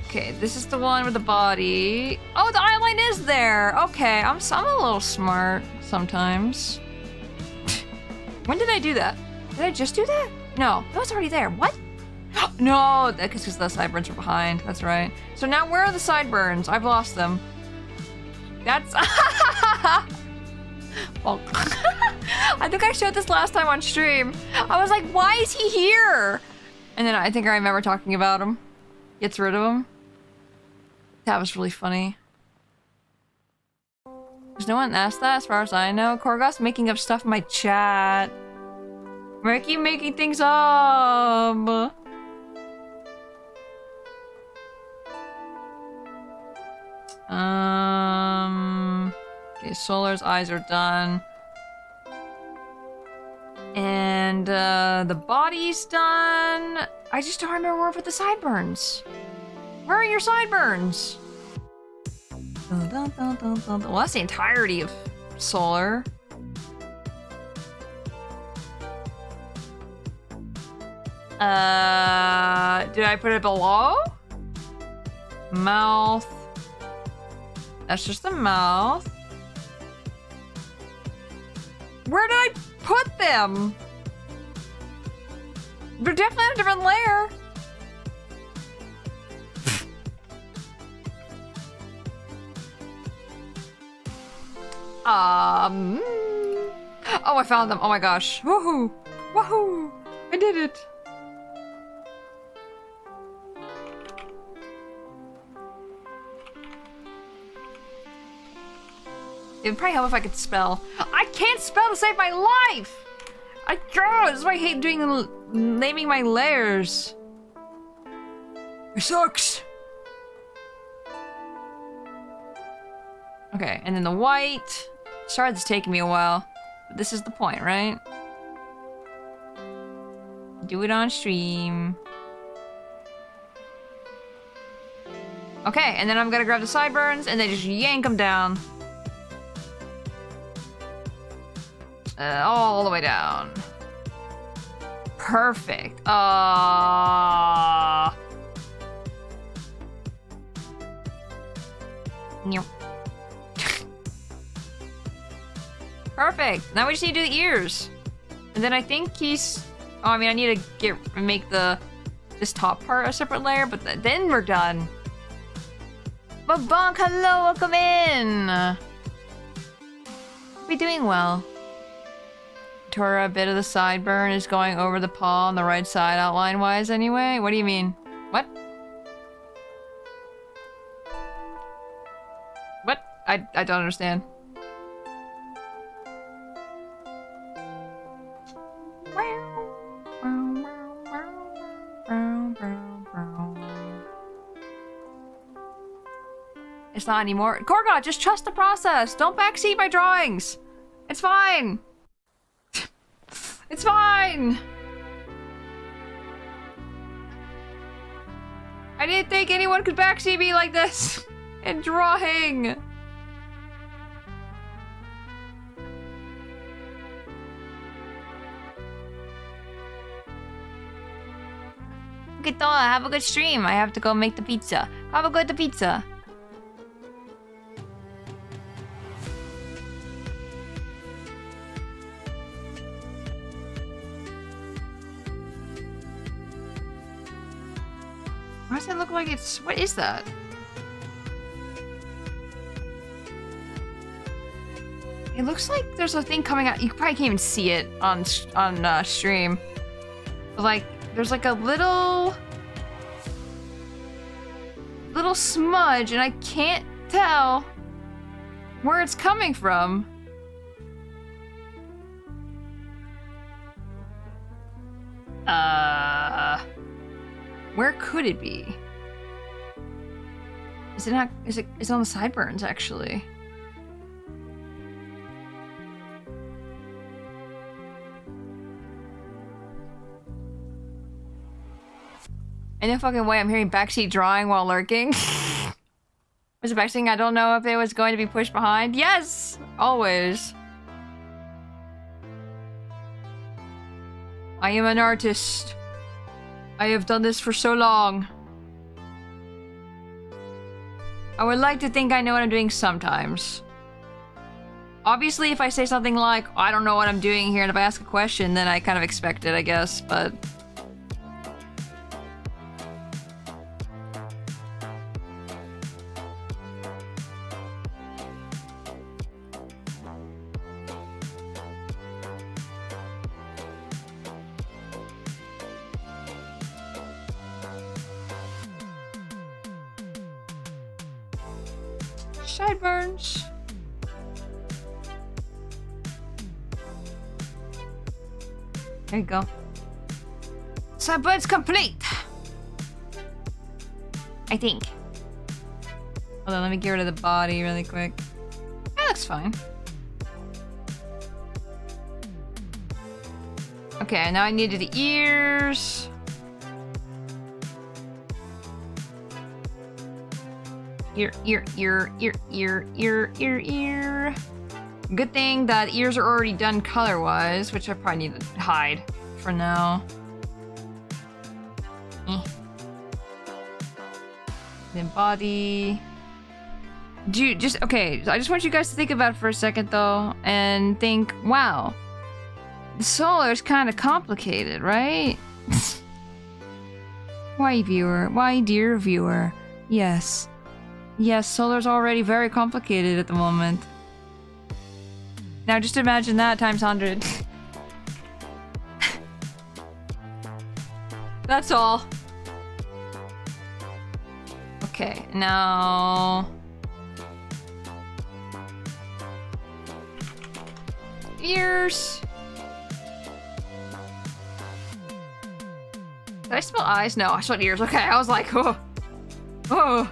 Okay, this is the one with the body. Oh, the eyeline is there. Okay, I'm a little smart sometimes. When did I do that? Did I just do that? No, that was already there. What? No, that's because the sideburns are behind. That's right. So now where are the sideburns? I've lost them. That's... Well, I think I showed this last time on stream. I was like, why is he here? And then I think I remember talking about him. Gets rid of him. That was really funny. There's no one asked that as far as I know. Korgos making up stuff in my chat. Ricky making things up. Okay, Solar's eyes are done. And the body's done. I just don't remember where for the sideburns. Where are your sideburns? Well, that's the entirety of Solar. Did I put it below? Mouth. That's just the mouth. Where did I put them? They're definitely on a different layer. Oh, I found them. Oh my gosh. Woohoo! Woohoo! I did it. It would probably help if I could spell. I can't spell to save my life! This is why I hate naming my layers. It sucks. Okay, and then the white. Sorry, this is taking me a while. But this is the point, right? Do it on stream. Okay, and then I'm gonna grab the sideburns and then just yank them down. All the way down. Perfect. Nope. Perfect. Now we just need to do the ears. And then I think he's... Oh, I mean, I need to make this top part a separate layer, but then we're done. Babonk, hello, welcome in. We're doing well. Tora, a bit of the sideburn is going over the paw on the right side outline-wise anyway? What do you mean? What? What? I don't understand. It's not anymore. Gorgot, just trust the process. Don't backseat my drawings. It's fine. It's fine. I didn't think anyone could backseat me like this in drawing. Okay, Tola, have a good stream. I have to go make the pizza. Have a good pizza. Why does it look like it's... What is that? It looks like there's a thing coming out. You probably can't even see it on stream. But like, there's like a little smudge, and I can't tell where it's coming from. Where could it be? Is it not? Is it on the sideburns actually? In no fucking way I'm hearing backseat drawing while lurking. Was it backseat? I don't know if it was going to be pushed behind. Yes! Always. I am an artist. I have done this for so long. I would like to think I know what I'm doing sometimes. Obviously, if I say something like, I don't know what I'm doing here, and if I ask a question, then I kind of expect it, I guess, but... Sideburns. There you go. Sideburns complete. I think. Hold on, let me get rid of the body really quick. That looks fine. Okay, now I need the ears. Ear. Good thing that ears are already done color-wise, which I probably need to hide for now. Then body. Do you just okay? I just want you guys to think about it for a second though, and think, wow, the solar is kind of complicated, right? Why, viewer? Why, dear viewer? Yes. Yes, solar's already very complicated at the moment. Now just imagine that times 100. That's all. Okay, now... Ears. Did I smell eyes? No, I smelled ears. Okay, I was like, oh. Oh.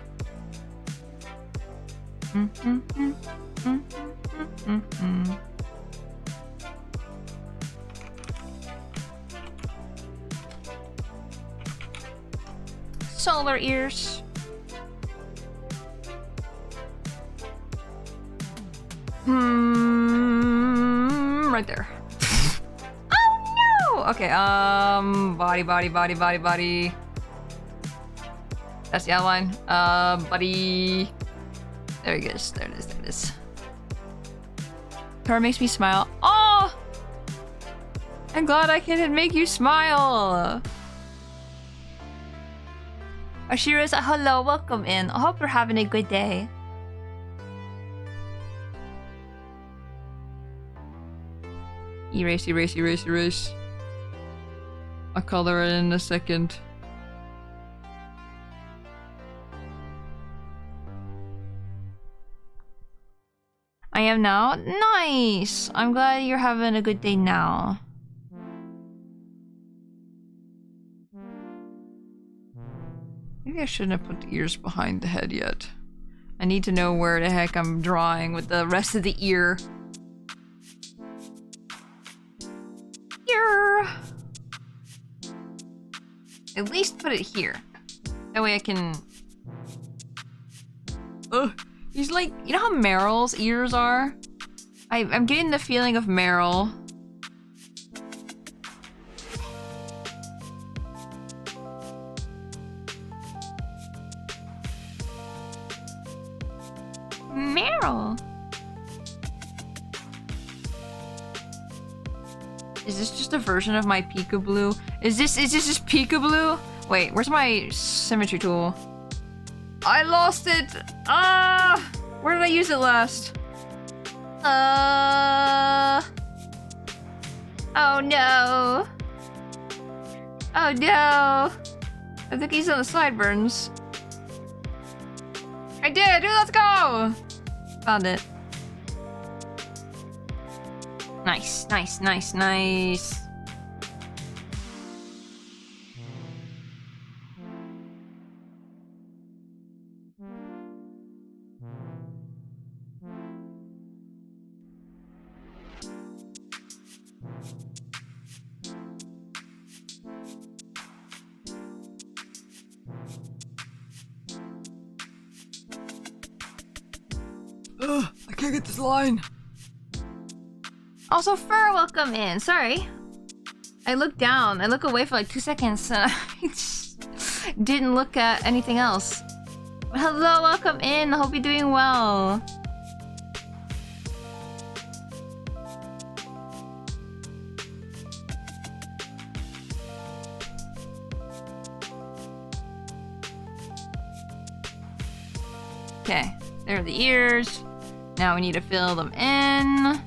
Solar ears. Right there. Oh no! Okay, body. That's the outline. Buddy. There it is. There it is. Tora makes me smile. Oh! I'm glad I can make you smile. Ashira's hello, welcome in. I hope you're having a good day. Erase. I'll color it in a second. I am now? Nice! I'm glad you're having a good day now. Maybe I shouldn't have put the ears behind the head yet. I need to know where the heck I'm drawing with the rest of the ear. At least put it here. That way I can... Ugh. He's like... You know how Meryl's ears are? I'm getting the feeling of Meryl. Meryl! Is this just a version of my peekaboo? Is this just peekaboo? Wait, where's my symmetry tool? I lost it! Where did I use it last? Oh no! Oh no! I think he's on the sideburns. I did! Dude, let's go! Found it. Nice. Ugh, I can't get this line. Also, Fur, welcome in. Sorry. I looked down. I looked away for like 2 seconds and I just didn't look at anything else. Hello, welcome in. I hope you're doing well. Okay, there are the ears. Now we need to fill them in.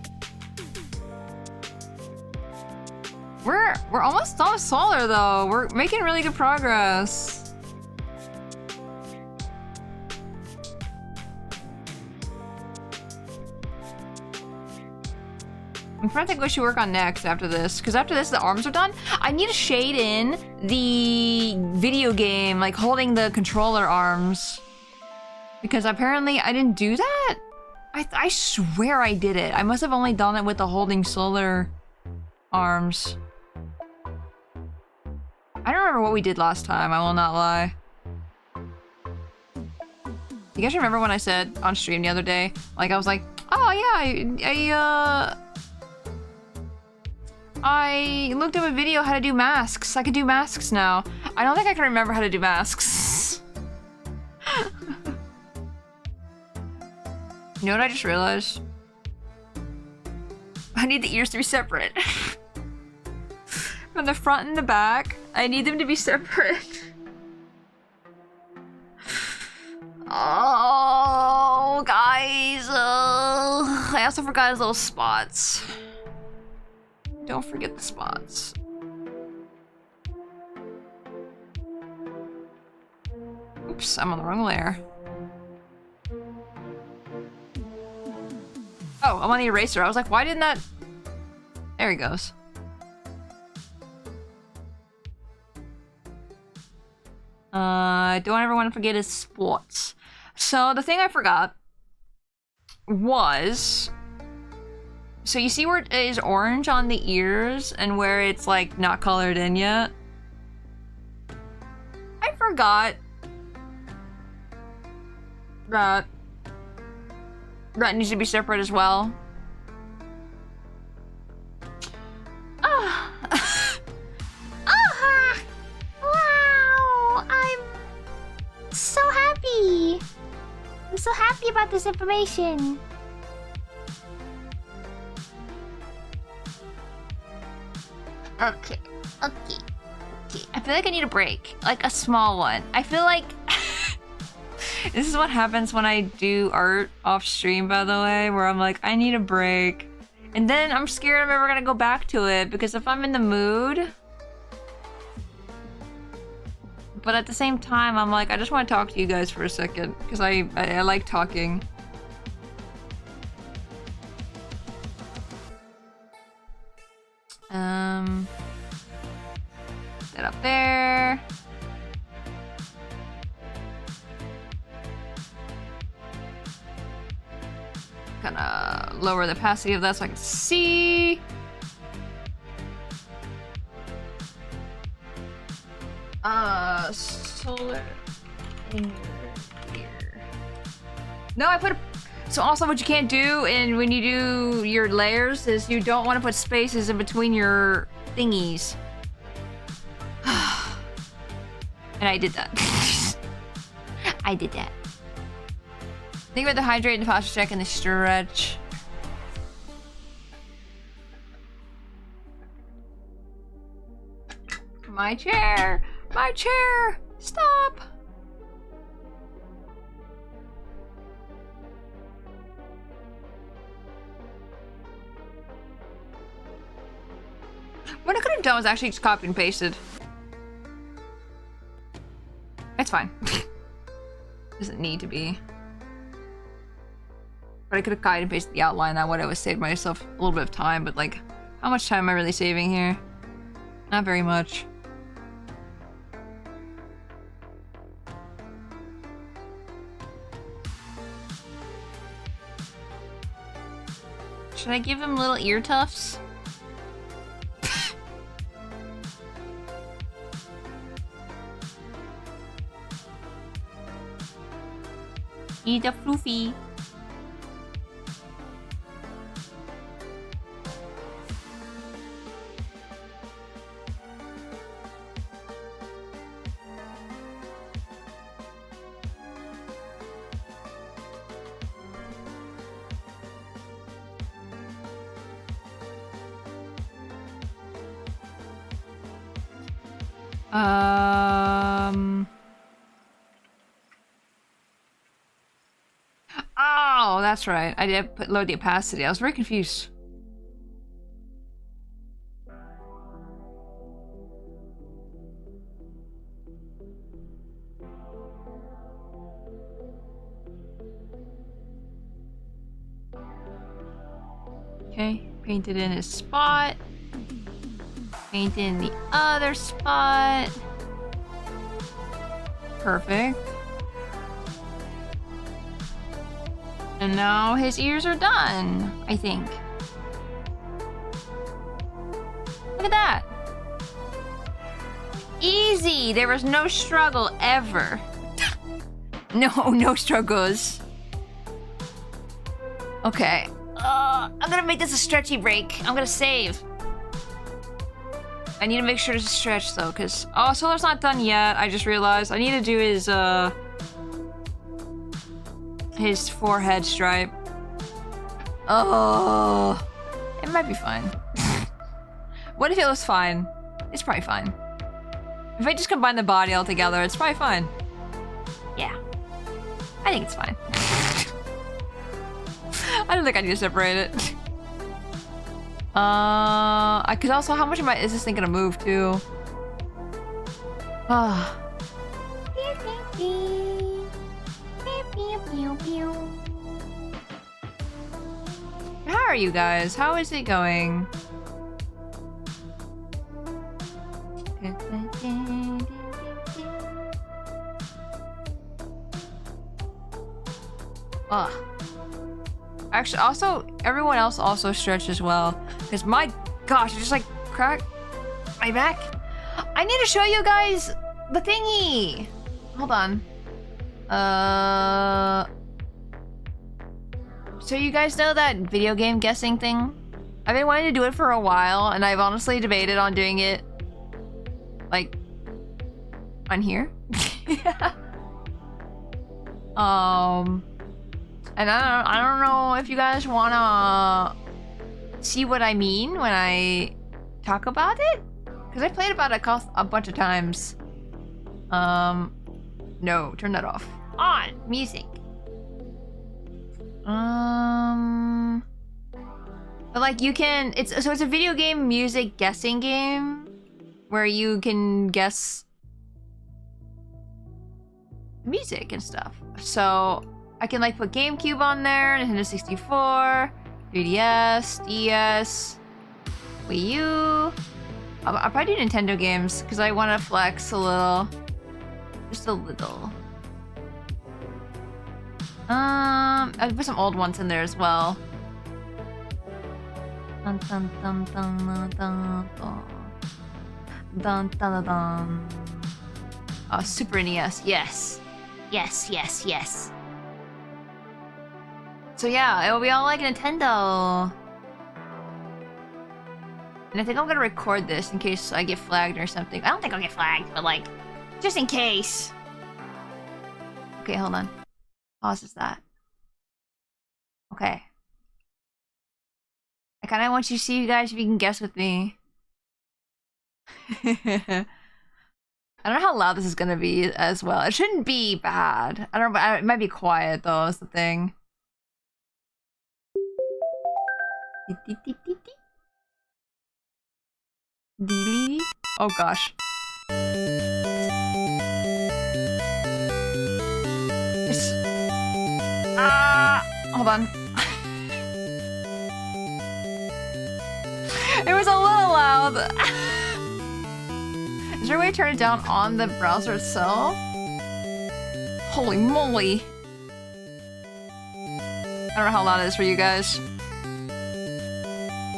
We're almost done with solar though. We're making really good progress. I'm trying to think what we should work on next after this. Because after this, the arms are done. I need to shade in the video game, like holding the controller arms. Because apparently I didn't do that? I swear I did it. I must have only done it with the holding solar arms. I don't remember what we did last time, I will not lie. You guys remember when I said on stream the other day? Like, I was like, oh yeah, I looked up a video how to do masks. I can do masks now. I don't think I can remember how to do masks. You know what I just realized? I need the ears to be separate. From the front and the back, I need them to be separate. Oh, guys. I also forgot his little spots. Don't forget the spots. Oops, I'm on the wrong layer. Oh, I'm on the eraser. I was like, why didn't that... There he goes. Don't ever want to forget his spots. So, the thing I forgot was... So you see where it is orange on the ears and where it's, like, not colored in yet? I forgot that needs to be separate as well. Wow! I'm so happy! I'm so happy about this information. Okay. I feel like I need a break. Like a small one. I feel like... This is what happens when I do art off stream, by the way, where I'm like, I need a break. And then I'm scared I'm ever gonna go back to it, because if I'm in the mood... But at the same time, I'm like, I just want to talk to you guys for a second, because I like talking. That up there. Gonna lower the opacity of that so I can see. Solar in your ear. No, I put a... So also what you can't do when you do your layers is you don't want to put spaces in between your thingies. And I did that. I did that. Think about the hydrate, the posture check, and the stretch. My chair! My chair! Stop! What I could have done was actually just copy and pasted. It's fine. Doesn't need to be. But I could have copied and pasted the outline. That would have saved myself a little bit of time, but like, how much time am I really saving here? Not very much. Should I give him little ear tufts? Eat a floofy. Oh, that's right. I did load the opacity. I was very confused. Okay, painted in his spot. Paint in the other spot. Perfect. And now his ears are done, I think. Look at that. Easy. There was no struggle ever. No struggles. Okay. I'm gonna make this a stretchy break. I'm gonna save. I need to make sure to stretch though, because... Oh, Solar's not done yet. I just realized I need to do his, his forehead stripe. Oh, it might be fine. What if it was fine? It's probably fine. If I just combine the body all together, it's probably fine. Yeah, I think it's fine. I don't think I need to separate it. Cause also, how much is this thing gonna move to? Ah. How are you guys? How is it going? Ugh. Actually, also, everyone else also stretched as well. Because my gosh, I just like crack my back. I need to show you guys the thingy. Hold on. So you guys know that video game guessing thing? I've been wanting to do it for a while, and I've honestly debated on doing it, like, on here. And I don't know if you guys wanna see what I mean when I talk about it, because I played about it a bunch of times. No, turn that off. On music. But like you can, it's a video game music guessing game where you can guess music and stuff. So I can like put GameCube on there, Nintendo 64, 3DS, DS, Wii U. I'll probably do Nintendo games because I want to flex a little, just a little. I'll put some old ones in there as well. Dun, dun, dun, dun, dun, dun, dun. Dun, dun, dun, dun. Oh, Super NES, yes. Yes, yes, yes. So yeah, it'll be all like Nintendo. And I think I'm gonna record this in case I get flagged or something. I don't think I'll get flagged, but like, just in case. Okay, hold on. Pauses that. Okay. I kind of want you to see you guys if you can guess with me. I don't know how loud this is gonna be as well. It shouldn't be bad. I don't know, but it might be quiet though, is the thing. Oh gosh. Hold on. It was a little loud. Is there a way to turn it down on the browser itself? Holy moly. I don't know how loud it is for you guys.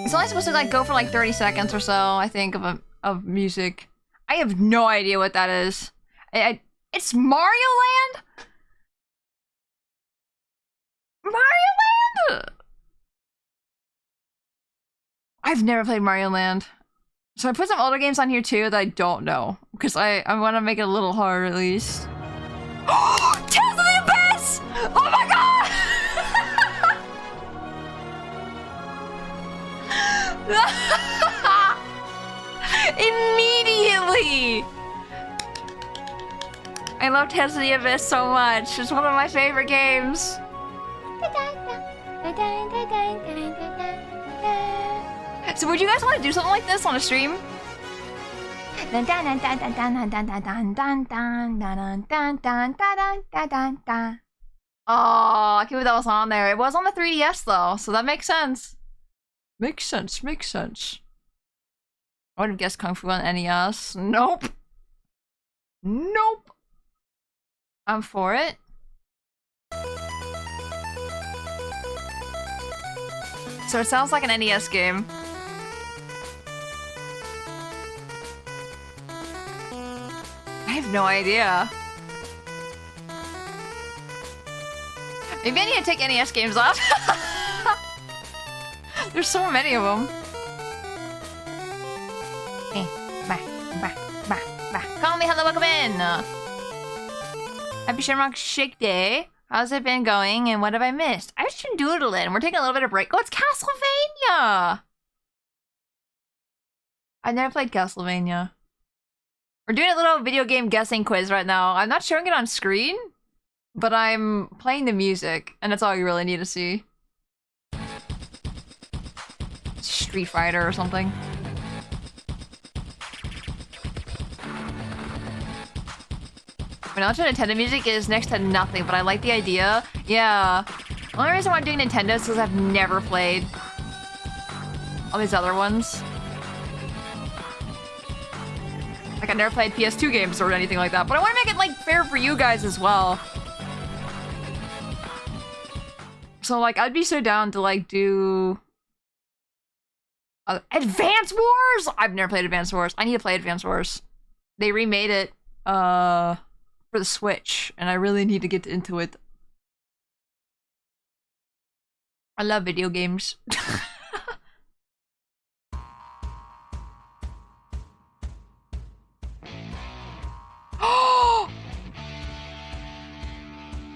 It's only supposed to like go for like 30 seconds or so, I think, of music. I have no idea what that is. It's Mario Land? Mario Land? I've never played Mario Land. So I put some older games on here too that I don't know. Because I want to make it a little hard at least. Tales of the Abyss! Oh my god! Immediately! I love Tales of the Abyss so much. It's one of my favorite games. So would you guys want to do something like this on a stream? Oh, I can't believe that was on there. It was on the 3DS though, so that makes sense. Makes sense, makes sense. I would have guessed Kung Fu on NES. Nope. Nope. I'm for it. So it sounds like an NES game. I have no idea. Maybe I need to take NES games off. There's so many of them. Hey, Call me, hello, welcome in. Happy Shamrock Shake Day. How's it been going and what have I missed? I've just been doodling. We're taking a little bit of break. Oh, it's Castlevania! I've never played Castlevania. We're doing a little video game guessing quiz right now. I'm not showing it on screen, but I'm playing the music, and that's all you really need to see. Street Fighter or something. My knowledge of Nintendo music is next to nothing, but I like the idea. Yeah. The only reason why I'm doing Nintendo is because I've never played all these other ones. Like, I never played PS2 games or anything like that, but I want to make it, like, fair for you guys as well. So, like, I'd be so down to, like, do... Advance Wars? I've never played Advance Wars. I need to play Advance Wars. They remade it, for the Switch, and I really need to get into it. I love video games.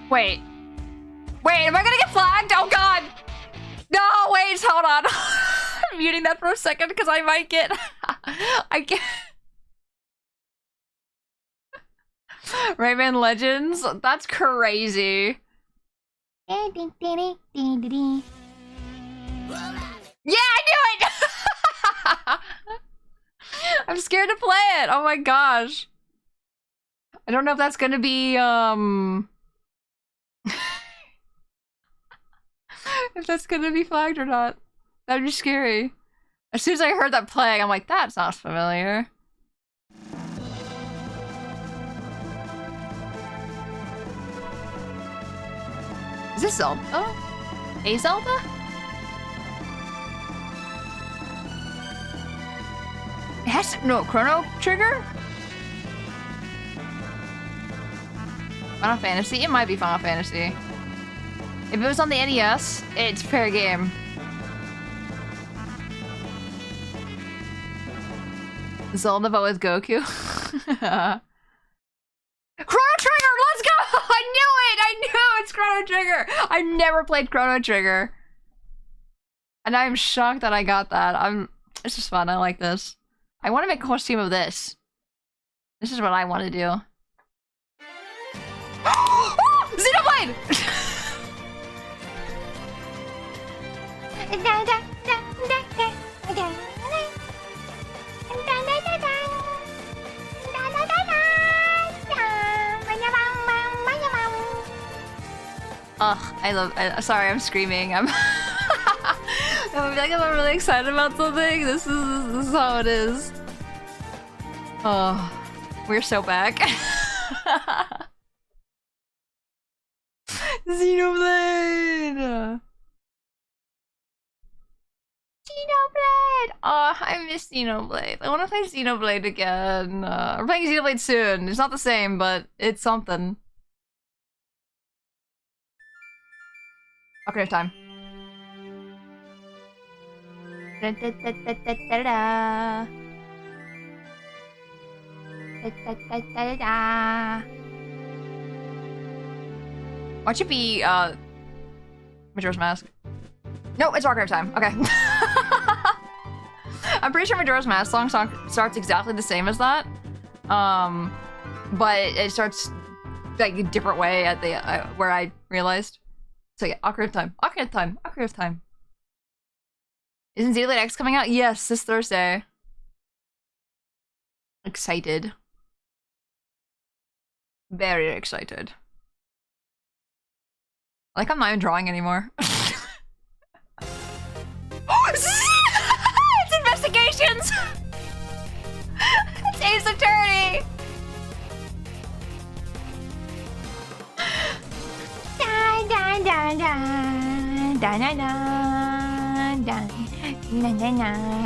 Wait. Wait, am I gonna get flagged? Oh god! No, wait, hold on. I'm muting that for a second because I might get... I get... Rayman Legends? That's crazy. Yeah, I knew it! I'm scared to play it. Oh my gosh. I don't know if that's gonna be, if that's gonna be flagged or not. That'd be scary. As soon as I heard that playing, I'm like, that sounds familiar. Is this Zelda? Oh, a Zelda? It has no Chrono Trigger? Final Fantasy? It might be Final Fantasy. If it was on the NES, it's fair game. Zelda but with Goku? Chrono Trigger! Let's go! I knew it! I knew it's Chrono Trigger! I've never played Chrono Trigger. And I'm shocked that I got that. It's just fun. I like this. I want to make a costume of this. This is what I want to do. Xenoblade! Ugh, sorry, I'm screaming. I feel like I'm really excited about something. This is how it is. Oh, we're so back. Xenoblade! Xenoblade! Oh, I miss Xenoblade. I want to play Xenoblade again. We're playing Xenoblade soon. It's not the same, but it's something. Okay, time. Watch it be Majora's Mask. No, it's Ocarina of Time. Okay. I'm pretty sure Majora's Mask song starts exactly the same as that. But it starts like a different way at the where I realized. So yeah, Ocarina of Time. Ocarina of Time. Ocarina of Time. Isn't Xenoblade X coming out? Yes, this Thursday. Excited. Very excited. Like I'm not even drawing anymore. It's investigations! It's Ace Attorney!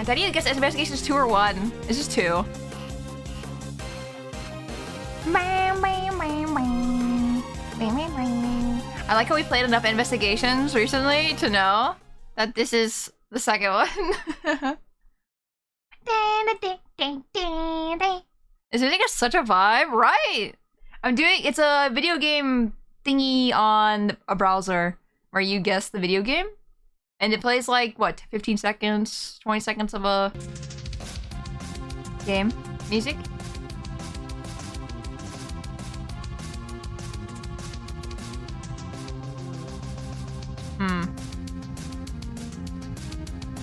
Do I need to guess investigations 2 or 1? It's just 2. I like how we played enough investigations recently to know that this is the second one. This music is such a vibe, right? It's a video game thingy on a browser where you guess the video game, and it plays like what, 15 seconds, 20 seconds of a game music.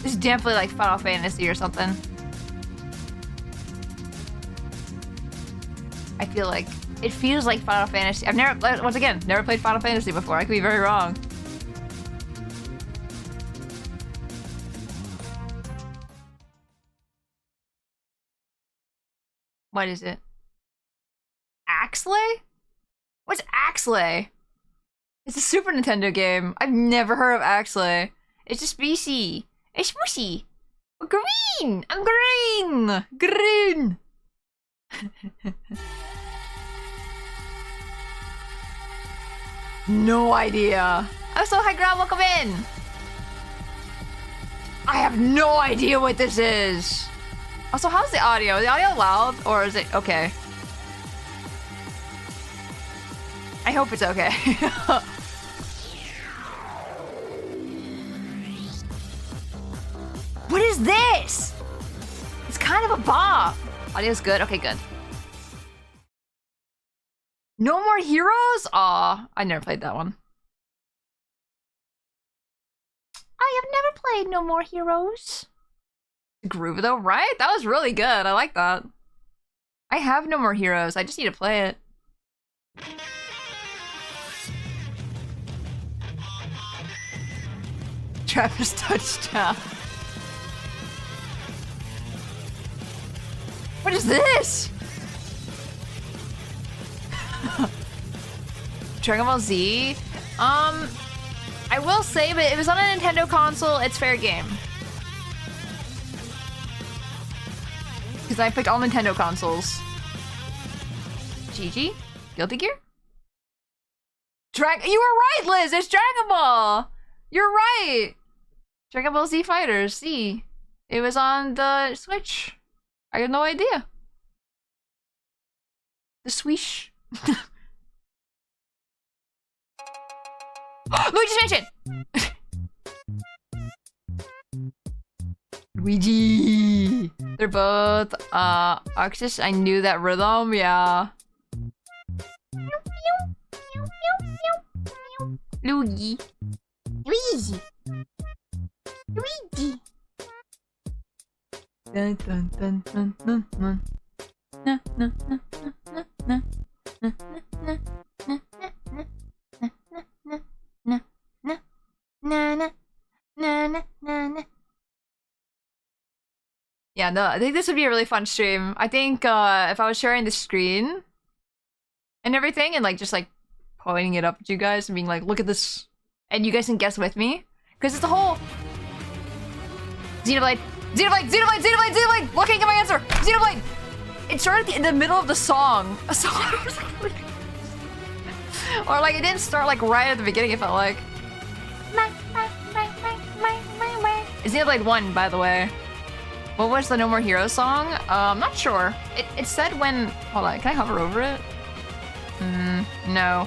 This is definitely like Final Fantasy or something. I feel like it feels like Final Fantasy. I've never, once again, never played Final Fantasy before. I could be very wrong. What is it? Axley? What's Axley? It's a Super Nintendo game. I've never heard of Axley. It's just Spacey. It's mushy. Green! I'm green! Green! No idea. I'm so high ground, welcome in! I have no idea what this is. Also, how's the audio? Is the audio loud or is it okay? I hope it's okay. What is this? It's kind of a bop. Audio's good? Okay, good. No More Heroes? Aw, I never played that one. I have never played No More Heroes. Groove though, right? That was really good. I like that. I have No More Heroes. I just need to play it. Travis touchdown. What is this? Dragon Ball Z? I will say, but it was on a Nintendo console, it's fair game. Because I picked all Nintendo consoles. GG? Guilty Gear? You were right, Liz! It's Dragon Ball! You're right! Dragon Ball Z Fighters, see. It was on the Switch. I had no idea. The swish. Luigi's Mansion! Luigi! They're both, Arxis. I knew that rhythm, yeah. Luigi. Luigi. Luigi. Dun, dun, dun, dun, dun, dun. Na, na, na, na, na, na, na, na, na, Yeah, no, I think this would be a really fun stream. I think if I was sharing the screen and everything and like just like pointing it up at you guys and being like, look at this, and you guys can guess with me, because it's the whole Xenoblade, Xenoblade, Xenoblade, Xenoblade, Xenoblade, looking at my answer, Xenoblade. It started in the middle of the song, so I was like, or like it didn't start like right at the beginning. It felt like. It's Xenoblade 1, by the way. What was the No More Heroes song? I'm not sure. It said when. Hold on, can I hover over it? No.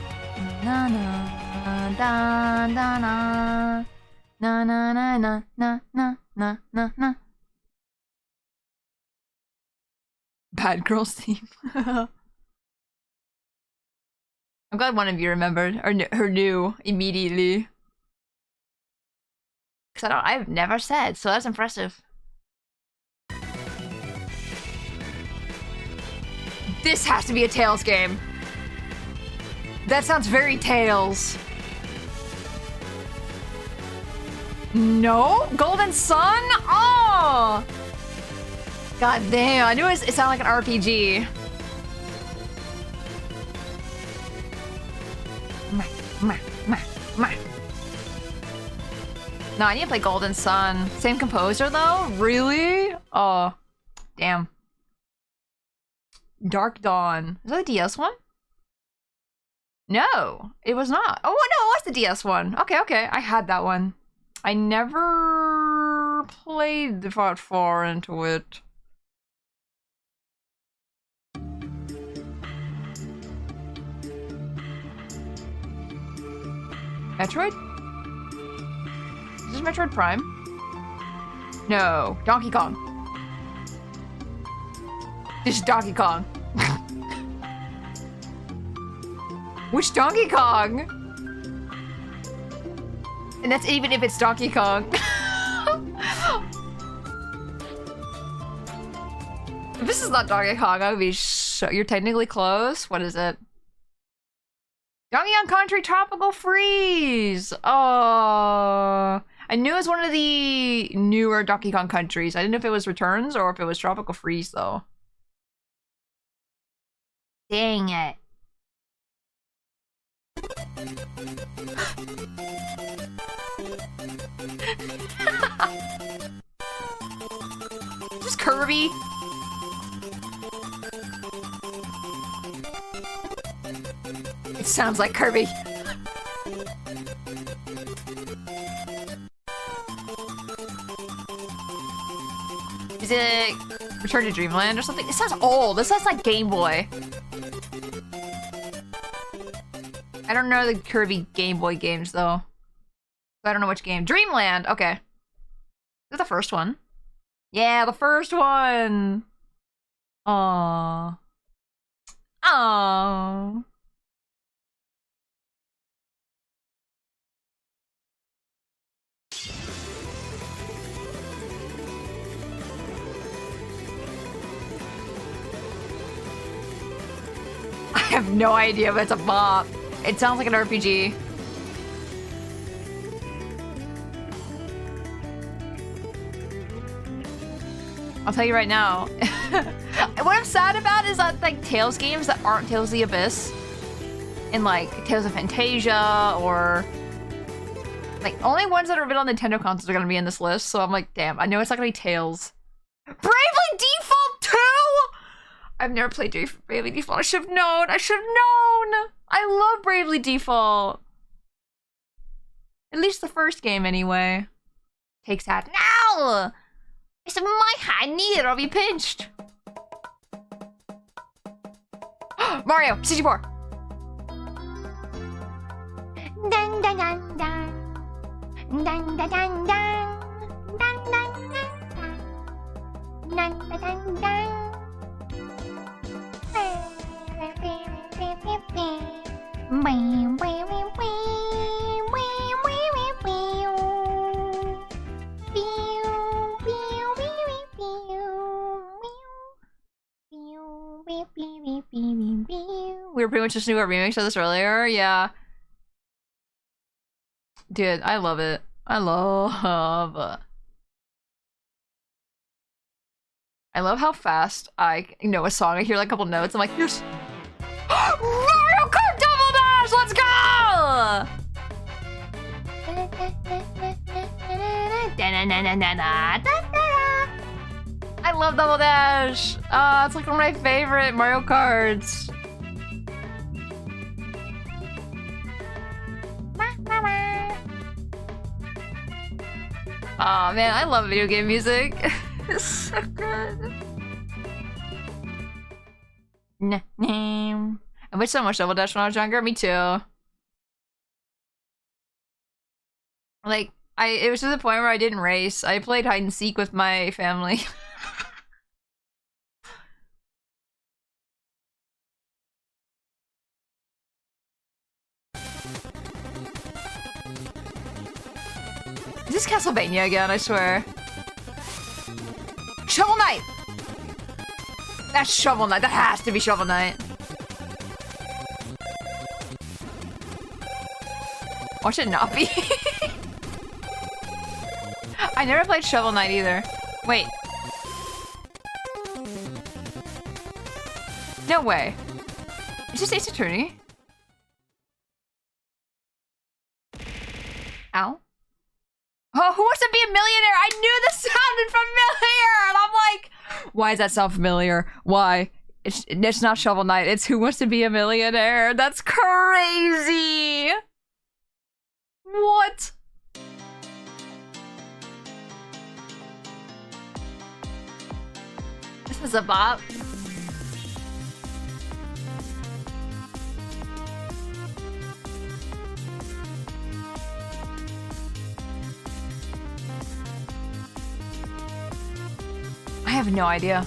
Na na da da na na na na na na na na na na. Bad Girls theme. I'm glad one of you remembered or knew immediately. Cause I've never said, so that's impressive. This has to be a Tails game. That sounds very Tails. No? Golden Sun? Oh! God damn, I knew it sounded like an RPG. No, I need to play Golden Sun. Same composer though? Really? Oh, damn. Dark Dawn. Is that the DS one? No, it was not. Oh, no, it was the DS one. Okay, okay, I had that one. I never played that far into it. Metroid? Is this Metroid Prime? No, Donkey Kong. This is Donkey Kong. Which Donkey Kong? And that's even if it's Donkey Kong. If this is not Donkey Kong, I would be you're technically close. What is it? Donkey Kong Country Tropical Freeze! Oh, I knew it was one of the newer Donkey Kong countries. I didn't know if it was Returns or if it was Tropical Freeze, though. Dang it. Just Kirby. It sounds like Kirby. Is it Return to Dreamland or something? It sounds old. This sounds like Game Boy. I don't know the Kirby Game Boy games though. I don't know which game. Dreamland. Okay. Is it the first one? Yeah, the first one. Aww. Aww. I have no idea, but it's a bop. It sounds like an RPG. I'll tell you right now. What I'm sad about is that like Tales games that aren't Tales of the Abyss and like Tales of Fantasia or like only ones that are been on Nintendo consoles are gonna be in this list. So I'm like, damn, I know it's not gonna be Tales. Bravely Default 2! I've never played Bravely Default. I should have known. I should have known. I love Bravely Default. At least the first game, anyway. Takes that. No! It's my high knee that'll be pinched. Mario 64. Dun dun dun dun. Dun dun dun dun. Dun dun dun dun. Dun dun dun dun. We were pretty much just doing a remix of this earlier, yeah. Dude, I love it. I love how fast I know a song. I hear like a couple notes. I'm like, here's Mario Kart Double Dash! Let's go! I love Double Dash. It's like one of my favorite Mario Karts. Aw, man, I love video game music. It's so good. I wish so much Double Dash when I was younger. Me too. Like, it was to the point where I didn't race. I played hide and seek with my family. Is this Castlevania again? I swear. Shovel Knight! That's Shovel Knight. That has to be Shovel Knight. Why should it not be? I never played Shovel Knight either. Wait. No way. Is this Ace Attorney? Ow. Oh, Who Wants to Be a Millionaire? I knew this sounded familiar! And I'm like, why does that sound familiar? Why? It's not Shovel Knight. It's Who Wants to Be a Millionaire. That's crazy! What? This is a bop. have no idea.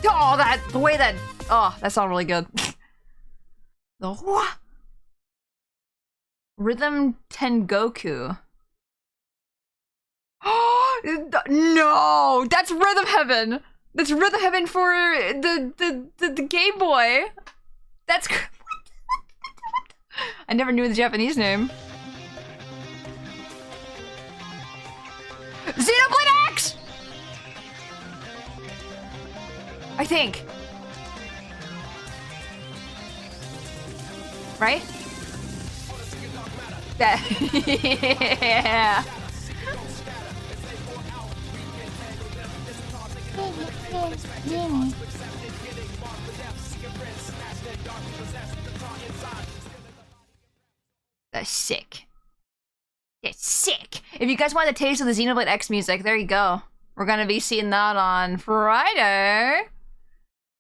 Oh, the way that... Oh, that sounded really good. The what? Rhythm Tengoku. Oh, no! That's Rhythm Heaven! That's Rhythm Heaven for the Game Boy! That's... I never knew the Japanese name. Xenoblade X! I think. Right? That... yeah. That's sick. It's sick. If you guys want the taste of the Xenoblade X music, there you go. We're gonna be seeing that on Friday.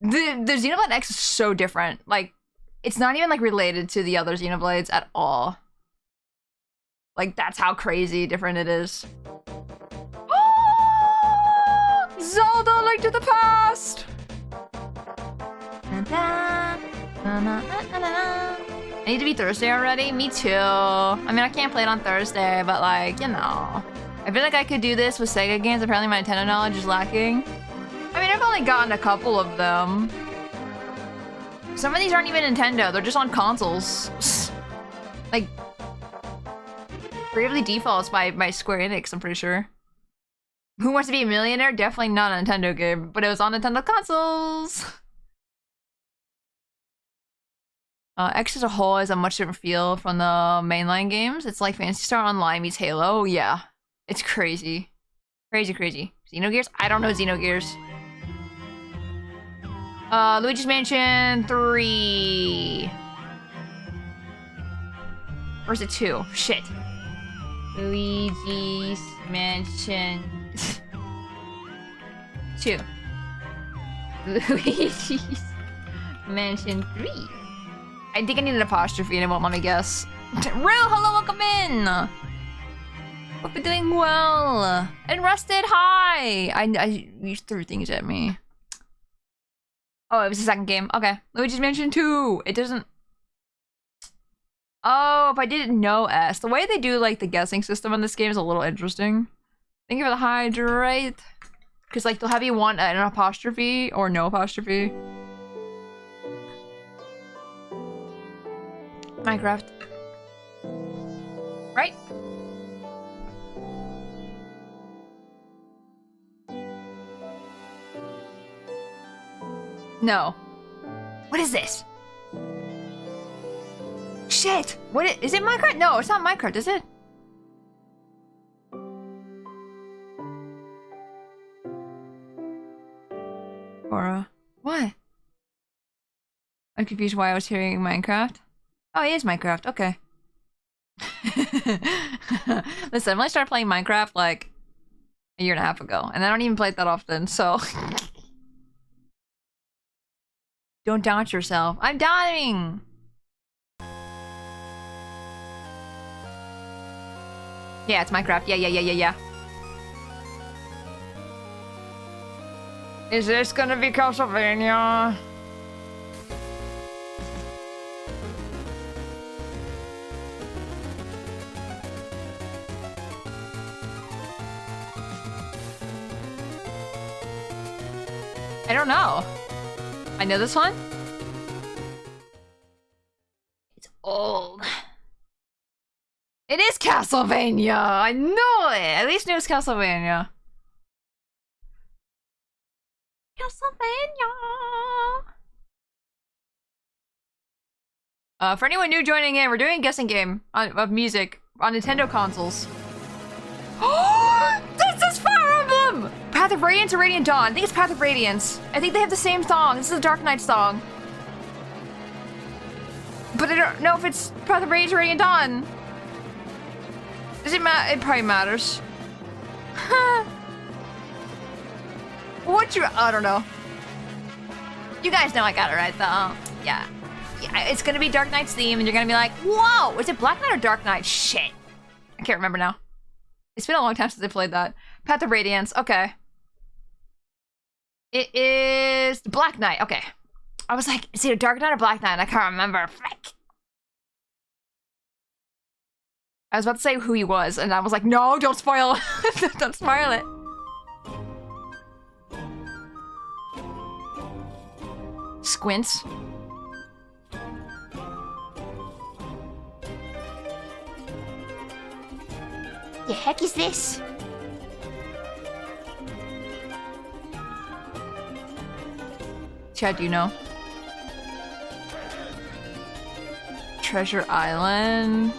The Xenoblade X is so different. Like, it's not even like related to the other Xenoblades at all. Like, that's how crazy different it is. Oh, Zelda Link to the Past! I need to be Thursday already? Me too. I mean, I can't play it on Thursday, but like, you know. I feel like I could do this with Sega games. Apparently my Nintendo knowledge is lacking. I mean, I've only gotten a couple of them. Some of these aren't even Nintendo. They're just on consoles. Like, Bravely Default's by Square Enix, I'm pretty sure. Who Wants to Be a Millionaire? Definitely not a Nintendo game, but it was on Nintendo consoles. X as a whole has a much different feel from the mainline games. It's like Phantasy Star Online meets Halo. Yeah, it's crazy. Crazy, crazy. Xenogears? I don't know Xenogears. Luigi's Mansion 3. Or is it 2? Shit. Luigi's Mansion 2. Luigi's Mansion 3. I think I need an apostrophe and it won't let me guess. Real, hello, welcome in! Hope you're doing well. And Rusted, hi! You threw things at me. Oh, it was the second game. Okay. Luigi's Mansion 2. It doesn't... Oh, if I didn't know S. The way they do, like, the guessing system on this game is a little interesting. Thank you for the hydrate. Because, like, they'll have you want an apostrophe or no apostrophe. Minecraft. Right? No. What is this? Shit! Is it Minecraft? No, it's not Minecraft, is it? Tora. What? I'm confused why I was hearing Minecraft. Oh, it is Minecraft. Okay. Listen, I only started playing Minecraft like a year and a half ago, and I don't even play it that often, so... Don't doubt yourself. I'm dying! Yeah, it's Minecraft. Yeah. Is this gonna be Castlevania? I don't know. I know this one? It's old. It is Castlevania! I know it! At least it was Castlevania. Castlevania! For anyone new joining in, we're doing a guessing game of music on Nintendo consoles. Oh! This is Fire Emblem! Path of Radiance or Radiant Dawn? I think it's Path of Radiance. I think they have the same song. This is a Dark Knight song. But I don't know if it's Path of Radiance or Radiant Dawn. Does it matter? It probably matters. I don't know. You guys know I got it right though. Yeah. it's gonna be Dark Knight's theme, and you're gonna be like, whoa! Is it Black Knight or Dark Knight? Shit. I can't remember now. It's been a long time since I played that. Path of Radiance, okay. It is Black Knight, okay. I was like, is it a Dark Knight or Black Knight? I can't remember. Frick. I was about to say who he was, and I was like, no, don't spoil it. Don't spoil it. Squints. The heck is this? Chad, do you know? Treasure Island.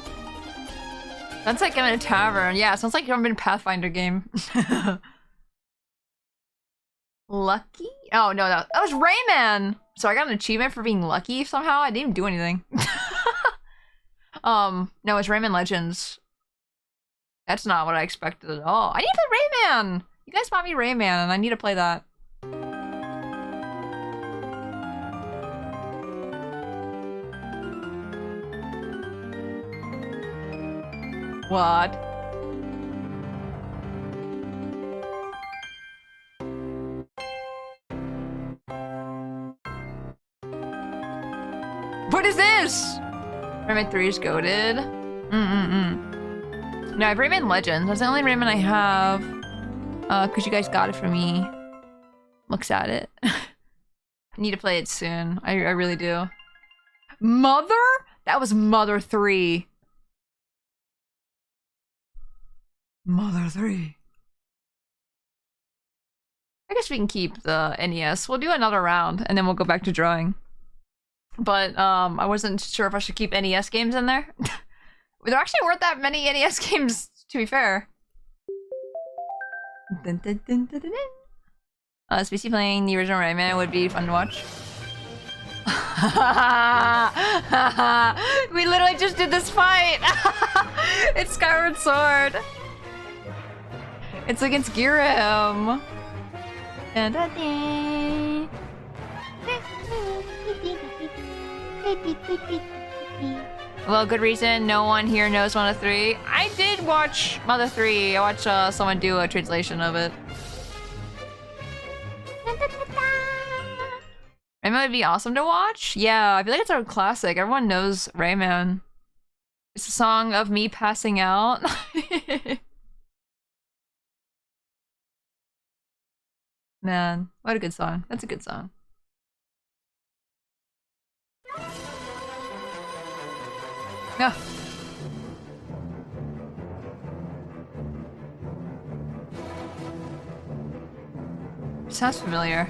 Sounds like I'm in a tavern. Yeah, sounds like I'm in a Pathfinder game. Lucky? Oh, no, that was Rayman! So I got an achievement for being lucky somehow? I didn't even do anything. No, it's Rayman Legends. That's not what I expected at all. I need to play Rayman! You guys bought me Rayman, and I need to play that. What? What is this? Rayman 3 is goated. No, I have Rayman Legends. That's the only Rayman I have. Cause you guys got it for me. Looks at it. I need to play it soon. I really do. Mother? That was Mother 3. Mother 3. I guess we can keep the NES. We'll do another round and then we'll go back to drawing. But I wasn't sure if I should keep NES games in there. There actually weren't that many NES games, to be fair. Dun, dun, dun, dun, dun, dun. Spacey playing the original Rayman would be fun to watch. We literally just did this fight! It's Skyward Sword! It's against Giram! Dun, dun, dun. Well, good reason no one here knows Mother 3. I did watch Mother 3. I watched someone do a translation of it. Rayman would be awesome to watch? Yeah, I feel like it's a classic. Everyone knows Rayman. It's a song of me passing out. Man, what a good song. That's a good song. Yeah. Sounds familiar.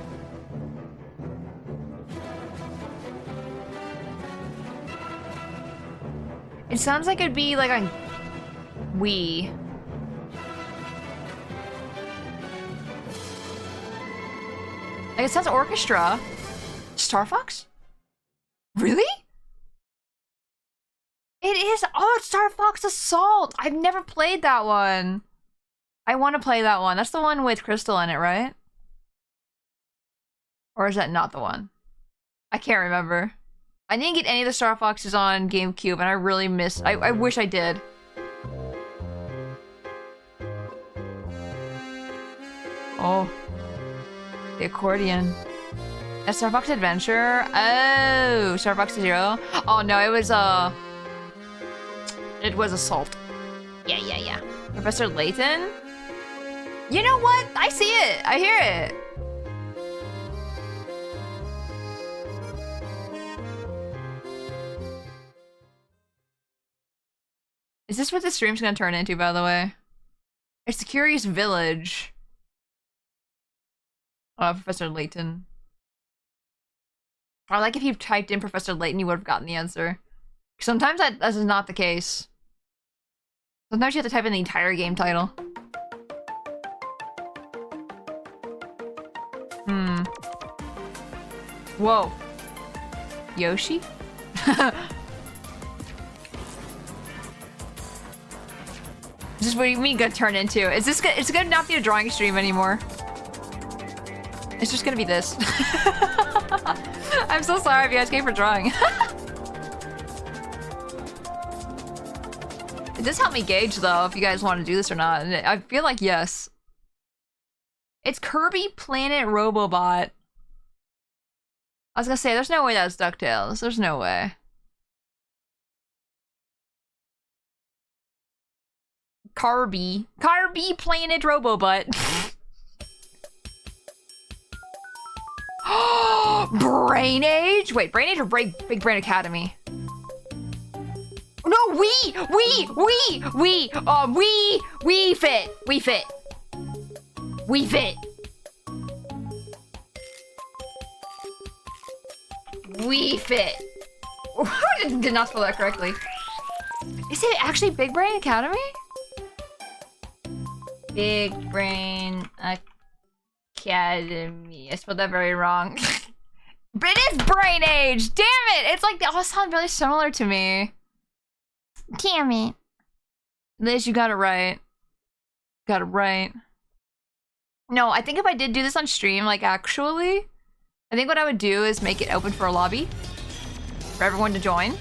It sounds like it'd be like on Wii. Like it sounds orchestra. Star Fox? Really? It is. Oh, it's Star Fox Assault. I've never played that one. I want to play that one. That's the one with Crystal in it, right? Or is that not the one? I can't remember. I didn't get any of the Star Foxes on GameCube, and I really missed. I wish I did. Oh, the accordion. A Star Fox Adventure. Oh, Star Fox Zero. Oh no, it was Assault. Yeah. Professor Layton? You know what? I see it. I hear it. Is this what the stream's gonna turn into, by the way? It's the Curious Village. Professor Layton. Or like if you typed in Professor Layton, you would have gotten the answer. Sometimes that is not the case. Sometimes you have to type in the entire game title. Whoa. Yoshi? Is this what you mean gonna turn into? Is this gonna, it's gonna not be a drawing stream anymore. It's just gonna be this. I'm so sorry if you guys came for drawing. This helped me gauge though if you guys want to do this or not. And I feel like yes. It's Kirby Planet Robobot. I was gonna say there's no way that's DuckTales. There's no way. Kirby Planet Robobot. Brain Age? Wait, Brain Age or Big Brain Academy? No, we fit. We fit. Did not spell that correctly. Is it actually Big Brain Academy? Big Brain Academy. I spelled that very wrong. But it is Brain Age! Damn it! It's like they all sound really similar to me. Damn it. Liz, you got it right. Got it right. No, I think if I did do this on stream, like actually, I think what I would do is make it open for a lobby for everyone to join.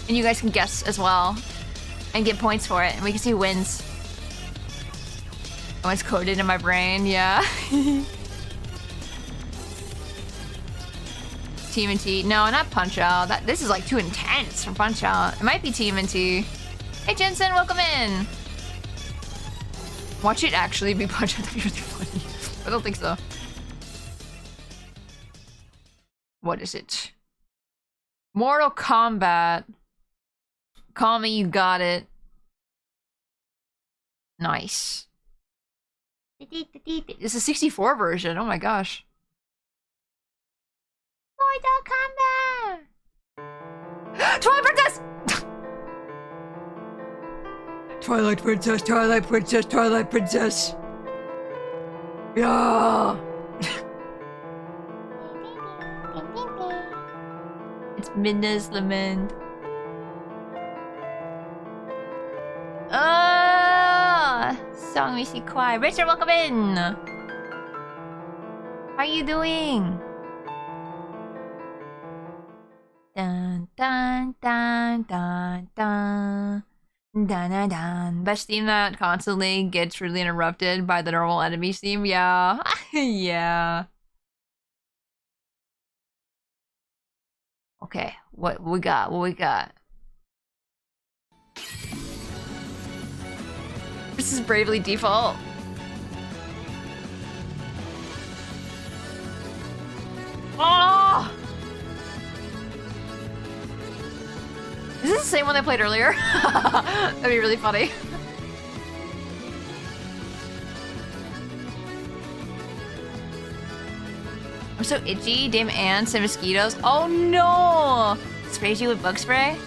And you guys can guess as well and get points for it, and we can see who wins. Oh, it's coded in my brain, yeah. TMNT. No, not Punch Out. This is like too intense for Punch Out. It might be TMNT. Hey Jensen, welcome in. Watch it actually be Punch Out. That'd be really funny. I don't think so. What is it? Mortal Kombat. Call me, you got it. Nice. It's a 64 version. Oh my gosh. Mortal Kombat! Twilight Princess! Twilight Princess, Twilight Princess, Twilight Princess. Yeah. It's Minna's Lament. Song we see quiet. Richard, welcome in. How are you doing? Dun dun dun dun dun dun dun dun. Best theme that constantly gets really interrupted by the normal enemy theme. Yeah, yeah. Okay, what we got? What we got? This is Bravely Default. Oh! Is this the same one I played earlier? That'd be really funny. I'm so itchy. Damn ants and mosquitoes. Oh no! Sprays you with bug spray?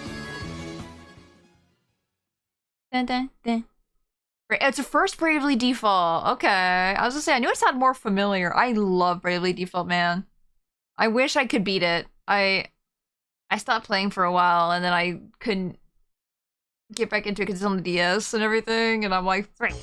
Dun dun dun. It's a first Bravely Default. Okay. I was gonna say, I knew it sounded more familiar. I love Bravely Default, man. I wish I could beat it. I stopped playing for a while, and then I couldn't get back into it because it's on the DS and everything, and I'm like, frick.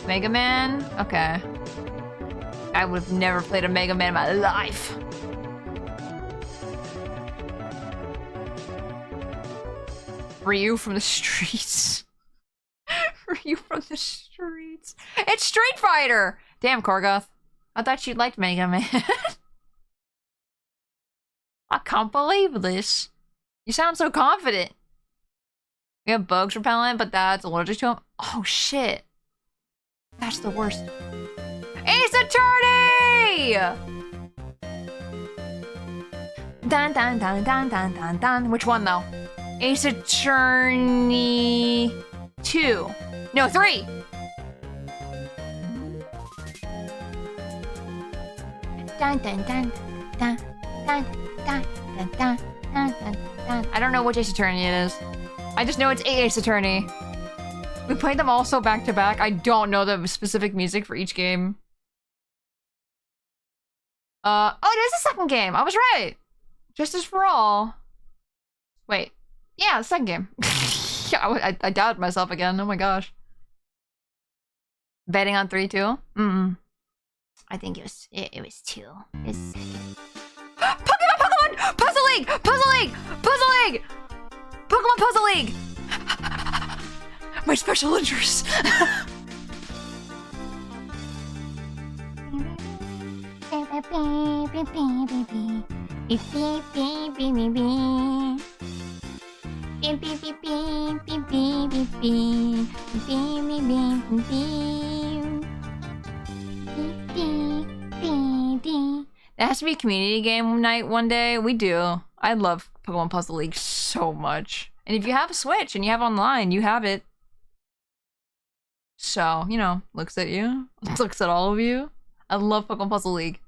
Mega Man? Okay. I would have never played a Mega Man in my life. Ryu from the streets. Ryu from the streets. It's Street Fighter! Damn, Korgoth. I thought you liked Mega Man. I can't believe this. You sound so confident. We have bugs repellent, but that's allergic to them. Oh, shit. That's the worst. Ace Attorney! Dun dun dun dun dun dun dun. Which one though? Ace Attorney 2. No, 3. Dun dun dun dun dun dun dun dun dun dun. I don't know which Ace Attorney it is. I just know it's Ace Attorney. We played them also back to back. I don't know the specific music for each game. Oh, it is the second game. I was right. Justice for All. Wait, Yeah, the second game. I doubted myself again. Oh my gosh. Betting on 3 too? I think it was 2. It's second. Pokemon! Puzzle League! Puzzle League! Puzzle League! Pokemon Puzzle League! My special interest. It has to be a community game night one day. We do. I love Pokemon Puzzle League so much. And if you have a Switch and you have online, you have it. So, you know, looks at you. Looks at all of you. I love Pokemon Puzzle League.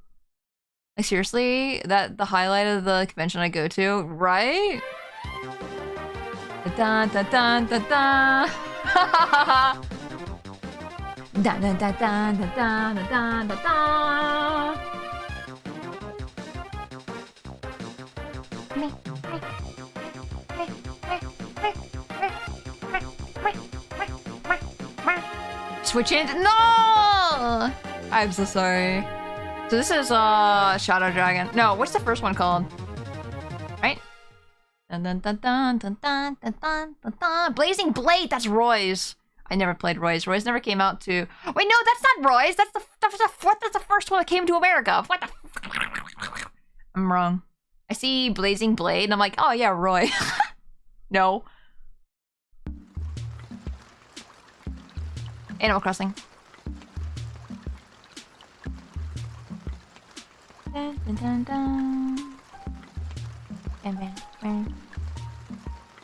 Like, seriously, the highlight of the convention I go to, right? Da da da da da. Da da da da da da da da da. Switch in? No! I'm so sorry. So this is Shadow Dragon. No, what's the first one called? Right? Dun dun dun dun dun dun dun dun dun dun. Blazing Blade. That's Roy's. I never played Roy's. Roy's never came out to. Wait, no, that's not Roy's. That's the first one that came to America. What the? I'm wrong. I see Blazing Blade and I'm like, oh yeah, Roy. No. Animal Crossing. Dun, dun, dun, dun.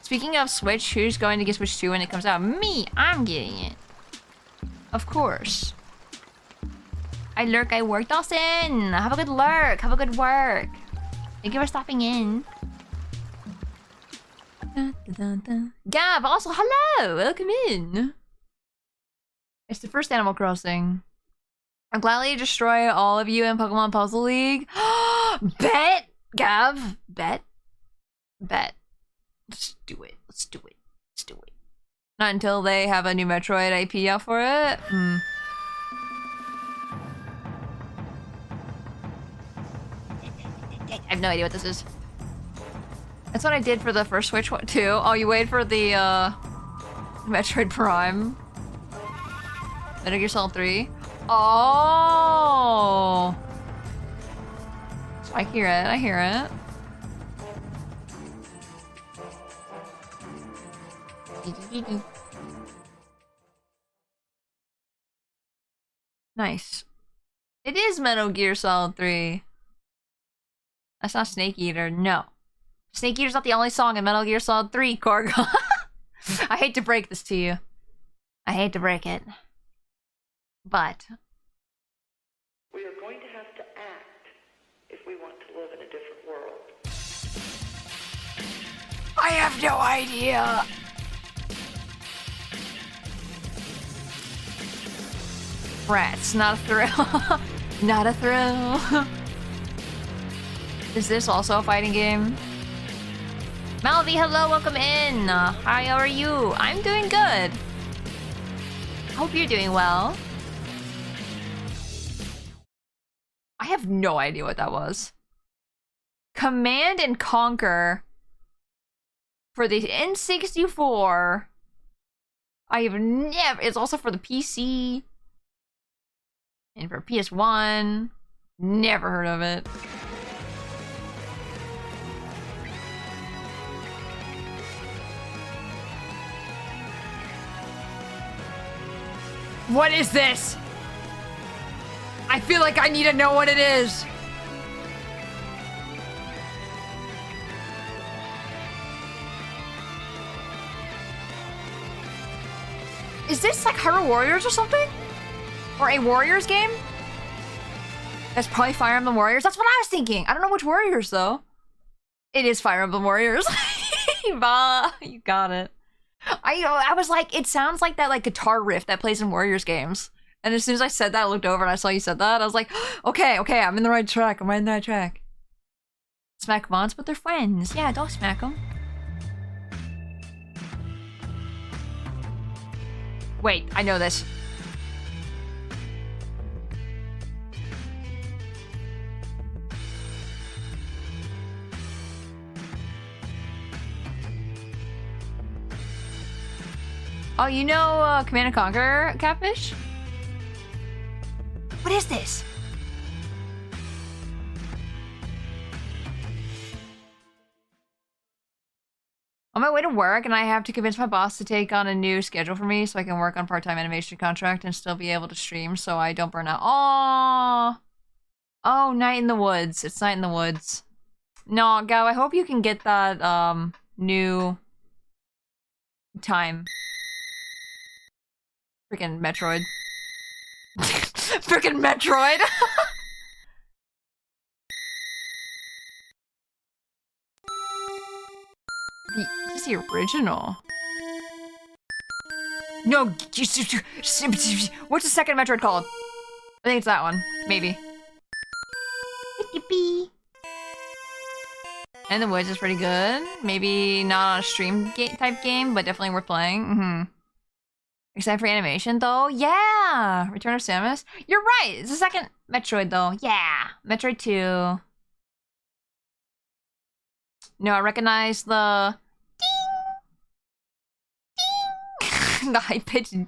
Speaking of Switch, who's going to get Switch 2 when it comes out? Me! I'm getting it. Of course. I lurk, I work, Dawson! Have a good lurk, have a good work. Thank you for stopping in. Dun, dun, dun, dun. Gav, also, hello! Welcome in. It's the first Animal Crossing. I'll gladly destroy all of you in Pokemon Puzzle League. Bet! Gav! Bet? Bet. Let's do it. Let's do it. Let's do it. Not until they have a new Metroid IP out for it. I have no idea what this is. That's what I did for the first Switch one too. Oh, you wait for the Metroid Prime. Metal Gear Solid 3. Oh! I hear it. I hear it. Nice. It is Metal Gear Solid 3. That's not Snake Eater. No. Snake Eater's not the only song in Metal Gear Solid 3, Corgo. I hate to break this to you. I hate to break it. But we are going to have to act if we want to live in a different world. I have no idea. Rats, not a thrill. Not a thrill. Is this also a fighting game? Malvi, hello, welcome in. Hi, how are you? I'm doing good. Hope you're doing well. I have no idea what that was. Command and Conquer for the N64. I have never. It's also for the PC and for PS1. Never heard of it. What is this? I feel like I need to know what it is. Is this like Hyrule Warriors or something? Or a Warriors game? That's probably Fire Emblem Warriors. That's what I was thinking. I don't know which Warriors though. It is Fire Emblem Warriors. Bah, you got it. I was like, it sounds like that like guitar riff that plays in Warriors games. And as soon as I said that, I looked over and I saw you said that. I was like, okay, I'm in the right track. I'm right in that track. Smack mons with their friends. Yeah, don't smack them. Wait, I know this. Oh, you know Command & Conquer Catfish? What is this? On my way to work, and I have to convince my boss to take on a new schedule for me so I can work on part-time animation contract and still be able to stream so I don't burn out. Aww. Oh, Night in the Woods. It's Night in the Woods. No, Gao, I hope you can get that, new time. Freaking Metroid. Freaking Metroid! This is the original. No, what's the second Metroid called? I think it's that one. Maybe. And the Woods is pretty good. Maybe not on a stream type game, but definitely worth playing. Except for animation, though. Yeah! Return of Samus. You're right! It's the second Metroid, though. Yeah! Metroid 2. No, I recognize the... Ding! Ding! The high-pitched ding!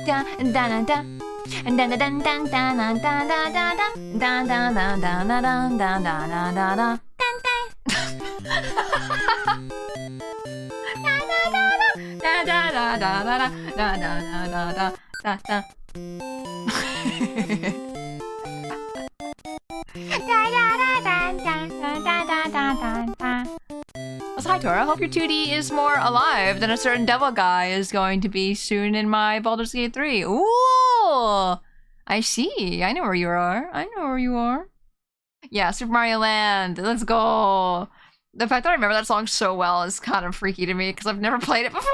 Da da da da. Da da da da da da da da da da da da da da da da da da. Da da da da da da da da da da da. Also, hi Tora, hope your 2D is more alive than a certain devil guy is going to be soon in my Baldur's Gate 3. Ooh! I see. I know where you are. I know where you are. Yeah, Super Mario Land. Let's go. The fact that I remember that song so well is kind of freaky to me because I've never played it before.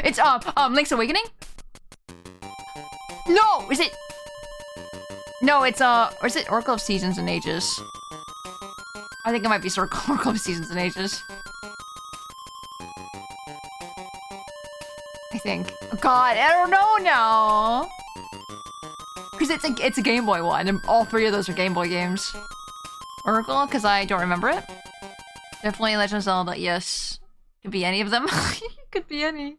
It's Link's Awakening? No, is it? No, it's or is it Oracle of Seasons and Ages? I think it might be Oracle of Seasons and Ages. I think. Oh God, I don't know now. Because it's a Game Boy one, and all three of those are Game Boy games. Oracle, because I don't remember it. Definitely Legend of Zelda, yes. Could be any of them. Could be any.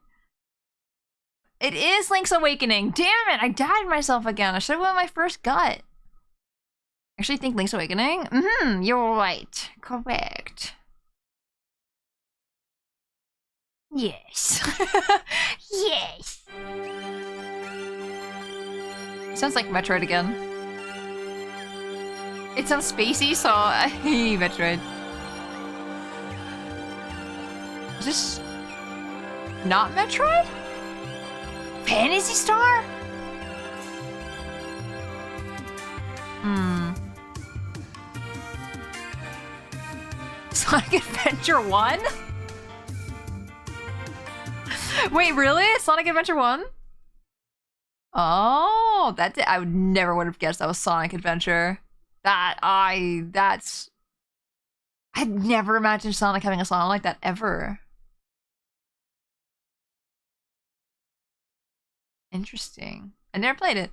It is Link's Awakening. Damn it, I doubted myself again. I should have went with my first gut. Actually think Link's Awakening? You're right. Correct. Yes. Yes. Sounds like Metroid again. It sounds spacey, so I hate Metroid. Is this not Metroid? Phantasy Star? Sonic Adventure 1? Wait, really? Sonic Adventure 1? Oh, I would never would have guessed that was Sonic Adventure. I'd never imagined Sonic having a song like that ever. Interesting. I never played it.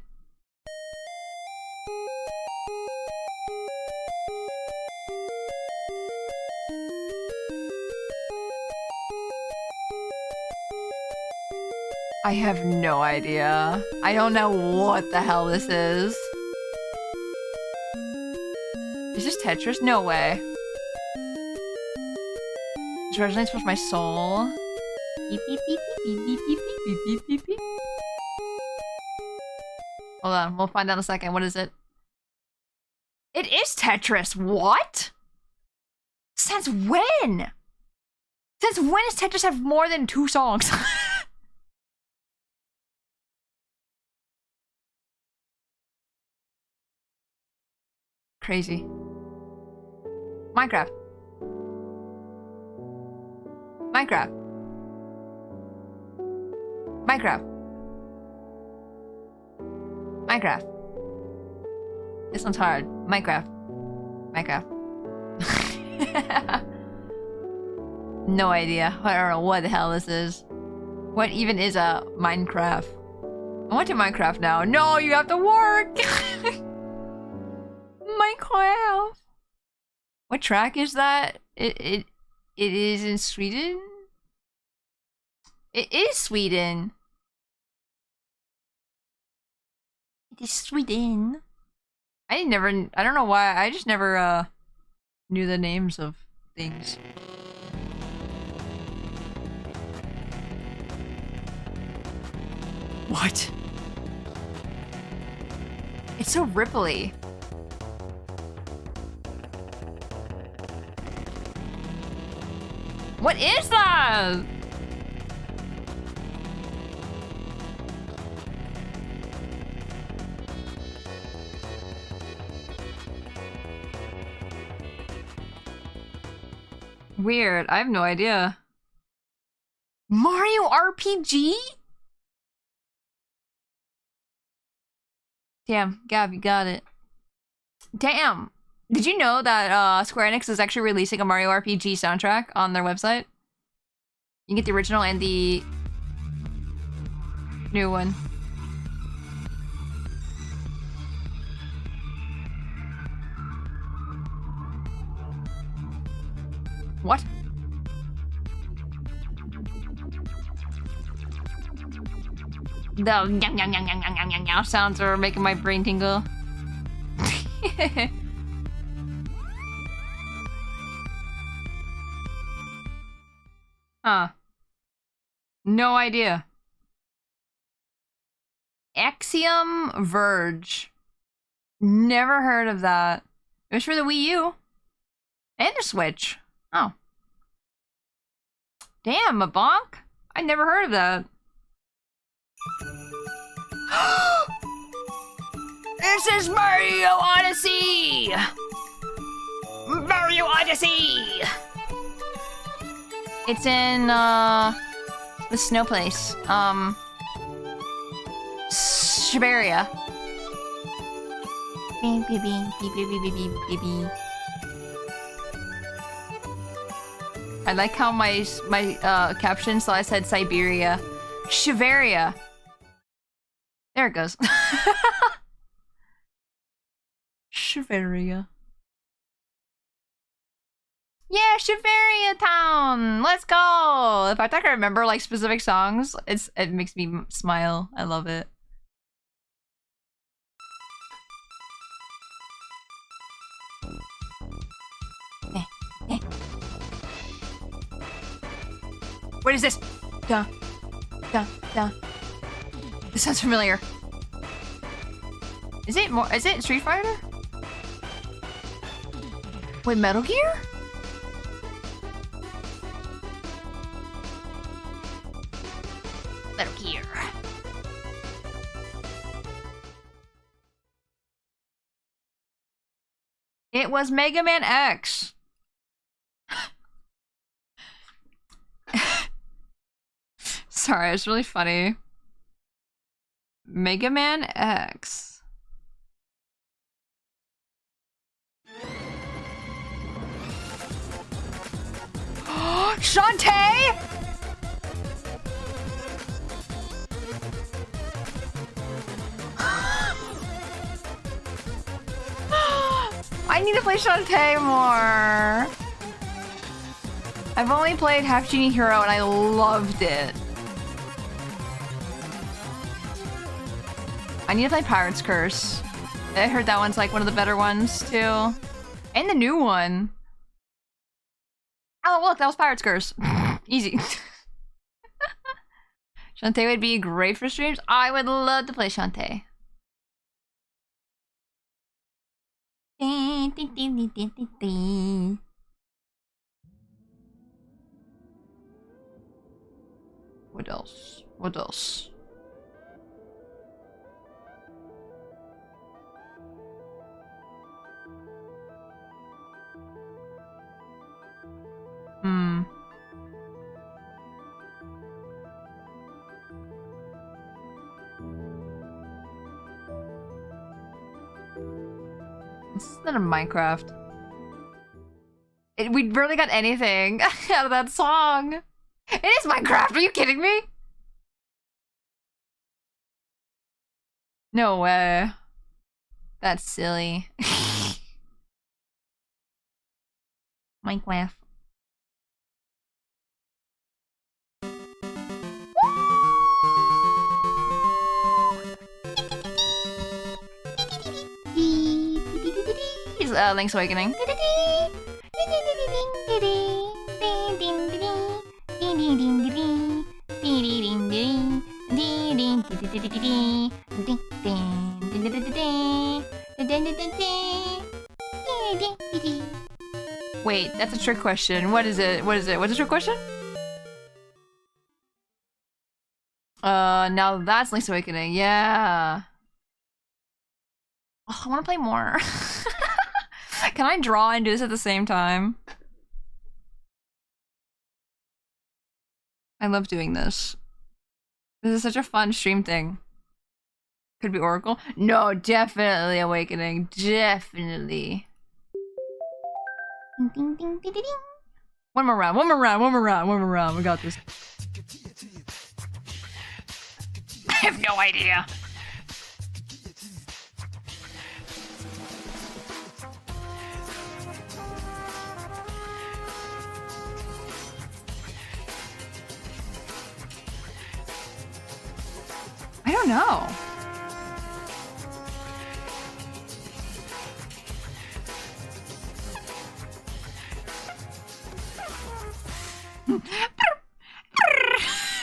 I have no idea. I don't know what the hell this is. Is this Tetris? No way. This resonates with my soul. Beep beep beep beep beep beep beep beep beep beep. Hold on, we'll find out in a second. What is it? It is Tetris. What? Since when? Since when does Tetris have more than 2 songs? Crazy. Minecraft. Minecraft. Minecraft. Minecraft. This one's hard. Minecraft. Minecraft. No idea. I don't know what the hell this is. What even is a Minecraft? I want to Minecraft now. No, you have to work! Minecraft! What track is that? It is in Sweden? It is Sweden! It is Sweden. I don't know why, I just never, knew the names of things. What? It's so ripply. What is that? Weird. I have no idea. Mario RPG? Damn, Gab, you got it. Damn! Did you know that Square Enix is actually releasing a Mario RPG soundtrack on their website? You can get the original and the new one. What? The yum yum yum yum yum yum yum yum sounds are making my brain tingle. Huh. No idea. Axiom Verge. Never heard of that. It was for the Wii U. And the Switch. Oh. Damn, a bonk? I never heard of that. This is Mario Odyssey! Mario Odyssey! It's in, the snow place. Siberia. Beep, beep, beep, beep, beep, beep, beep, beep, beep. I like how my caption, so I said Siberia. Shiveria. There it goes. Shiveria. Yeah, Shiveria Town! Let's go! In fact, I can remember like specific songs. It makes me smile. I love it. What is this? Duh. Duh. Duh. This sounds familiar. Is it Street Fighter? Wait, Metal Gear? Metal Gear. It was Mega Man X. Sorry, it's really funny. Mega Man X. Shantae! I need to play Shantae more. I've only played Half Genie Hero and I loved it. I need to play Pirate's Curse. I heard that one's like one of the better ones too. And the new one. Oh, look, that was Pirate's Curse. Easy. Shantae would be great for streams. I would love to play Shantae. What else? What else? Hmm. This is not a Minecraft. We barely got anything out of that song. It is Minecraft. Are you kidding me? No way. That's silly. Minecraft. He's Link's Awakening. Wait, that's a trick question. What is it? What is it? What's a trick question? Now that's Link's Awakening. Yeah. Oh, I want to play more. Can I draw and do this at the same time? I love doing this. This is such a fun stream thing. Could be Oracle. No, definitely Awakening. Definitely. Ding, ding, ding, ding, ding. One more round. One more round. One more round. One more round. We got this. I have no idea. I don't know.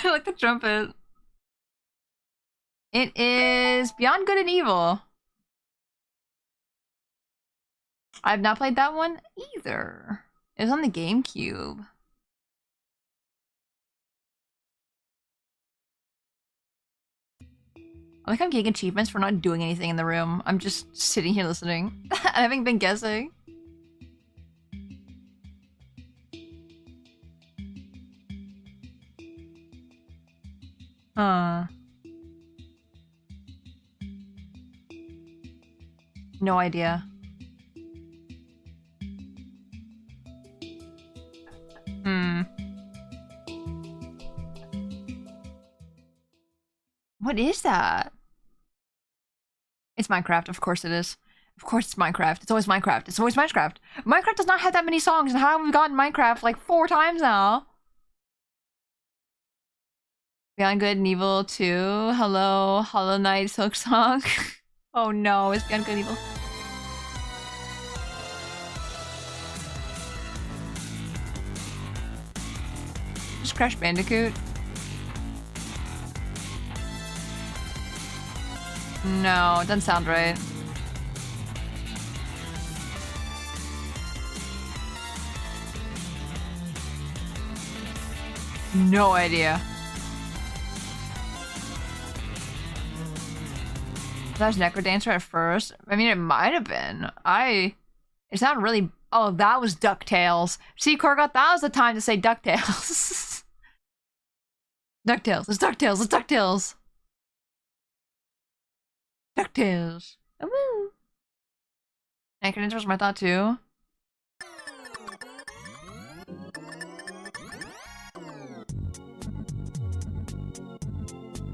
I like the trumpet. It is Beyond Good and Evil. I've not played that one either. It was on the GameCube. I like I'm getting achievements for not doing anything in the room. I'm just sitting here listening. I haven't been guessing. No idea. What is that? It's Minecraft, of course it is. Of course it's Minecraft. It's always Minecraft. It's always Minecraft. Minecraft does not have that many songs, and how have we gotten Minecraft like 4 times now? Beyond Good and Evil 2. Hello, Hollow Knight Silksong. Oh no, it's Beyond Good and Evil. Just Crash Bandicoot. No, it doesn't sound right. No idea. That was Necrodancer at first. I mean, it might have been. It's not really. Oh, that was DuckTales. See, Korgot, that was the time to say DuckTales. DuckTales. It's DuckTales. It's DuckTales. DuckTales. Oh, woo. Necrodancer was my thought too.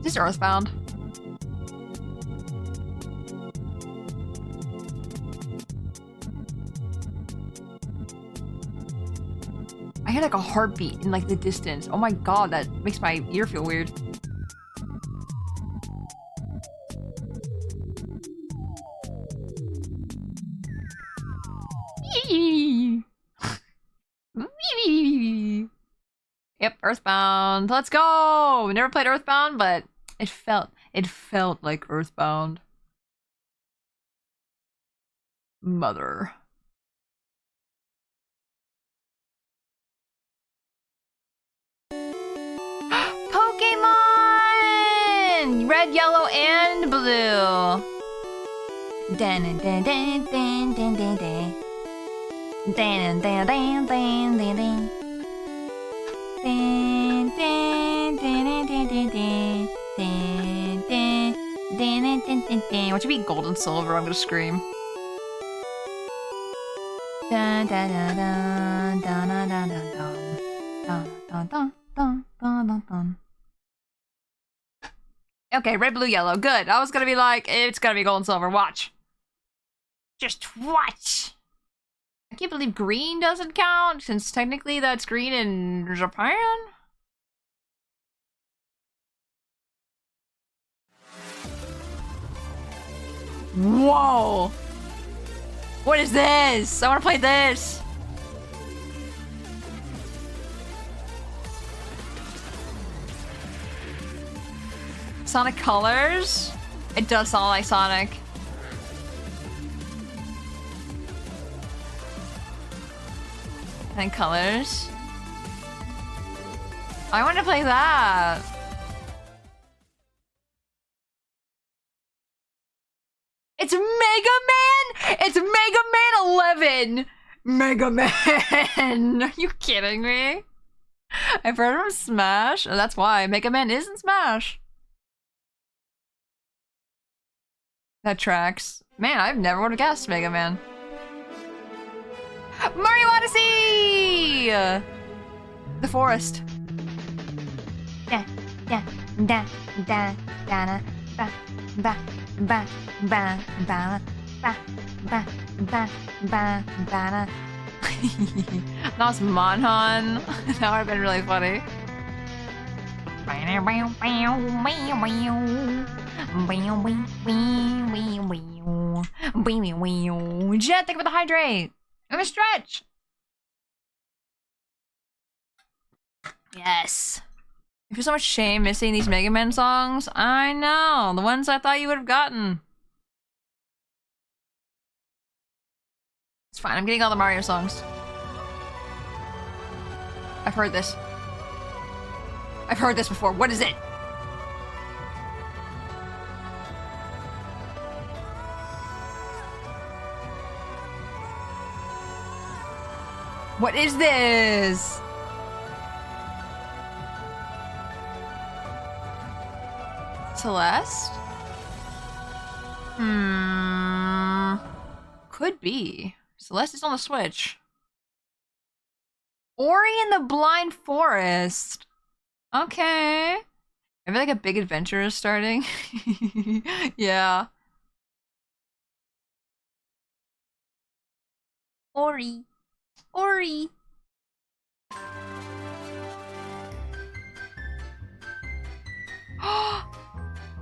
Just Earthbound. I hear like a heartbeat in like the distance. Oh my god, that makes my ear feel weird. Yep, Earthbound. Let's go. We never played Earthbound, but it felt like Earthbound. Mother. Pokemon! Red, yellow, and blue. Dan dan dan dan dan dan dan dan dan dan dan dan dan. What should be gold and silver? I'm gonna scream. Dun, dun, dun, dun, Okay, red, blue, yellow. Good. I was gonna be like, it's gonna be gold and silver. Watch. Just watch. I can't believe green doesn't count, since technically that's green in Japan. Whoa! What is this? I want to play this! Sonic Colors? It does sound like Sonic. And Colors. I want to play that. It's Mega Man! It's Mega Man 11! Mega Man! Are you kidding me? I've heard from Smash. Oh, that's why. Mega Man is in Smash. That tracks. Man, I've never would have guessed Mega Man. Mario Odyssey! The forest. Da da da da da ba ba ba ba ba ba ba ba ba ba. That was Monhan. That would have been really funny. Jet, think about the hydrate. I'm a stretch. Yes. I feel so much shame missing these Mega Man songs. I know. The ones I thought you would have gotten. It's fine. I'm getting all the Mario songs. I've heard this. I've heard this before. What is it? What is this? Celeste? Could be. Celeste is on the Switch. Ori and the Blind Forest. Okay. Maybe like a big adventure is starting. Yeah. Ori. Ori.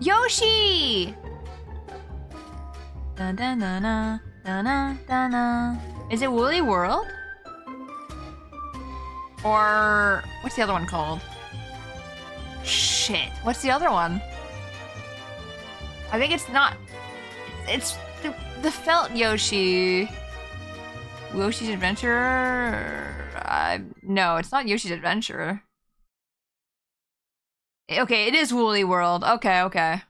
Yoshi! Da da da da da da da da. Is it Woolly World? Or what's the other one called? Shit. What's the other one? I think it's not. It's the felt Yoshi. Yoshi's Adventure? No, it's not Yoshi's Adventure. Okay, it is Woolly World. Okay, okay.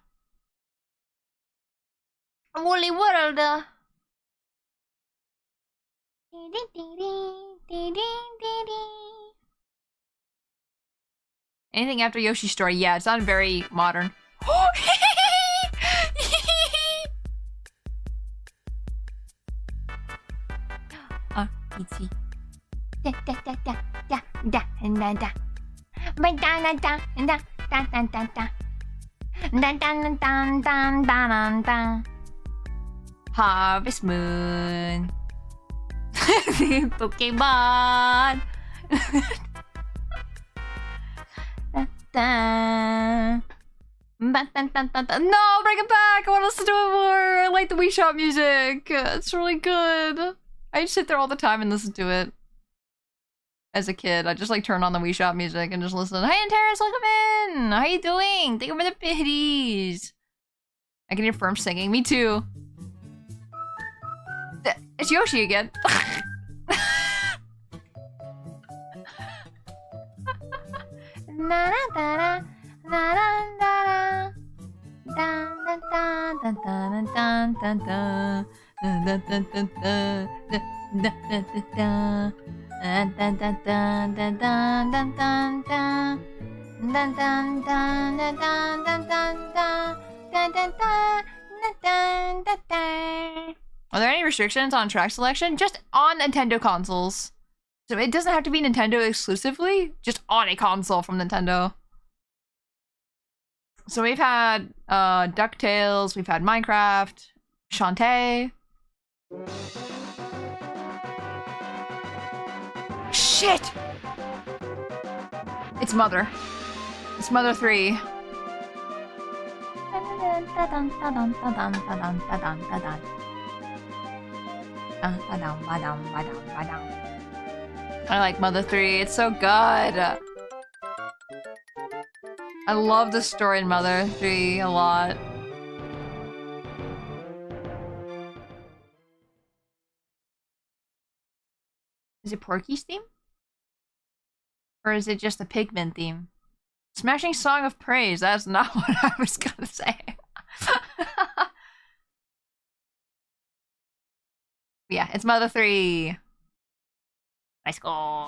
Woolly World. Anything after Yoshi's Story? Yeah, it's not very modern. It's da da da da da da da da. Ba da da da da da da da da. Da da da da da da. Harvest Moon. Pokemon. Da. No, bring it back! I want to listen to it more! I like the Wii Shop music! It's really good. I just sit there all the time and listen to it. As a kid, I just like turn on the Wii Shop music and just listen. Hey, Terrace, welcome in! How you doing? Thank you for the biddies! I can hear Firm singing. Me too. It's Yoshi again. Na da da da da da da da da da da da. Are there any restrictions on track selection? Just on Nintendo consoles. So it doesn't have to be Nintendo exclusively, just on a console from Nintendo. So we've had DuckTales, we've had Minecraft, Shantae. Shit! It's Mother. It's Mother 3. I like Mother 3. It's so good. I love the story in Mother 3 a lot. Is it Porky's theme? Or is it just a Pigman theme? Smashing Song of Praise. That's not what I was gonna say. Yeah, it's Mother 3. Nice goal.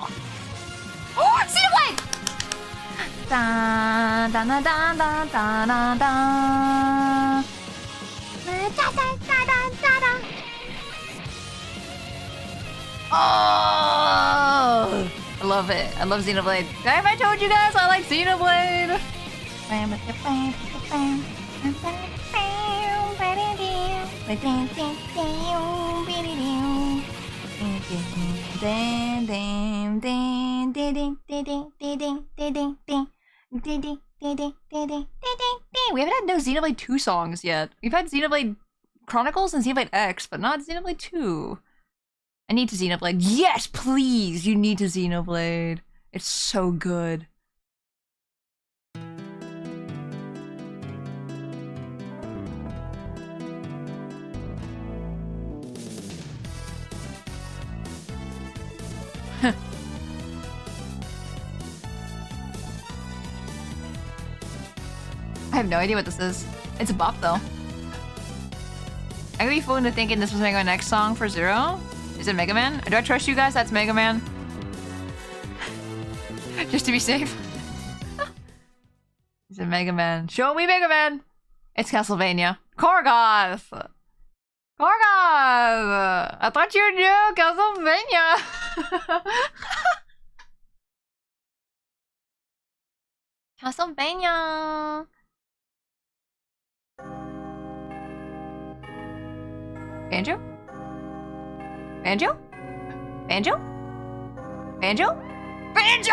Oh, it's Xenoblade! Da da da da da da da da. Oh, I love it. I love Xenoblade. Have I told you guys I like Xenoblade? We haven't had no Xenoblade 2 songs yet. We've had Xenoblade Chronicles and Xenoblade X, but not Xenoblade 2. I need to Xenoblade. Yes, please! You need to Xenoblade. It's so good. I have no idea what this is. It's a bop though. I'm gonna be fooled into thinking this was Mega Man X song for Zero. Is it Mega Man? Do I trust you guys? That's Mega Man. Just to be safe. Is it Mega Man? Show me Mega Man! It's Castlevania. Korgoth! Korgoth! I thought you knew Castlevania! Castlevania! Banjo? Banjo? Banjo? Banjo? Banjo!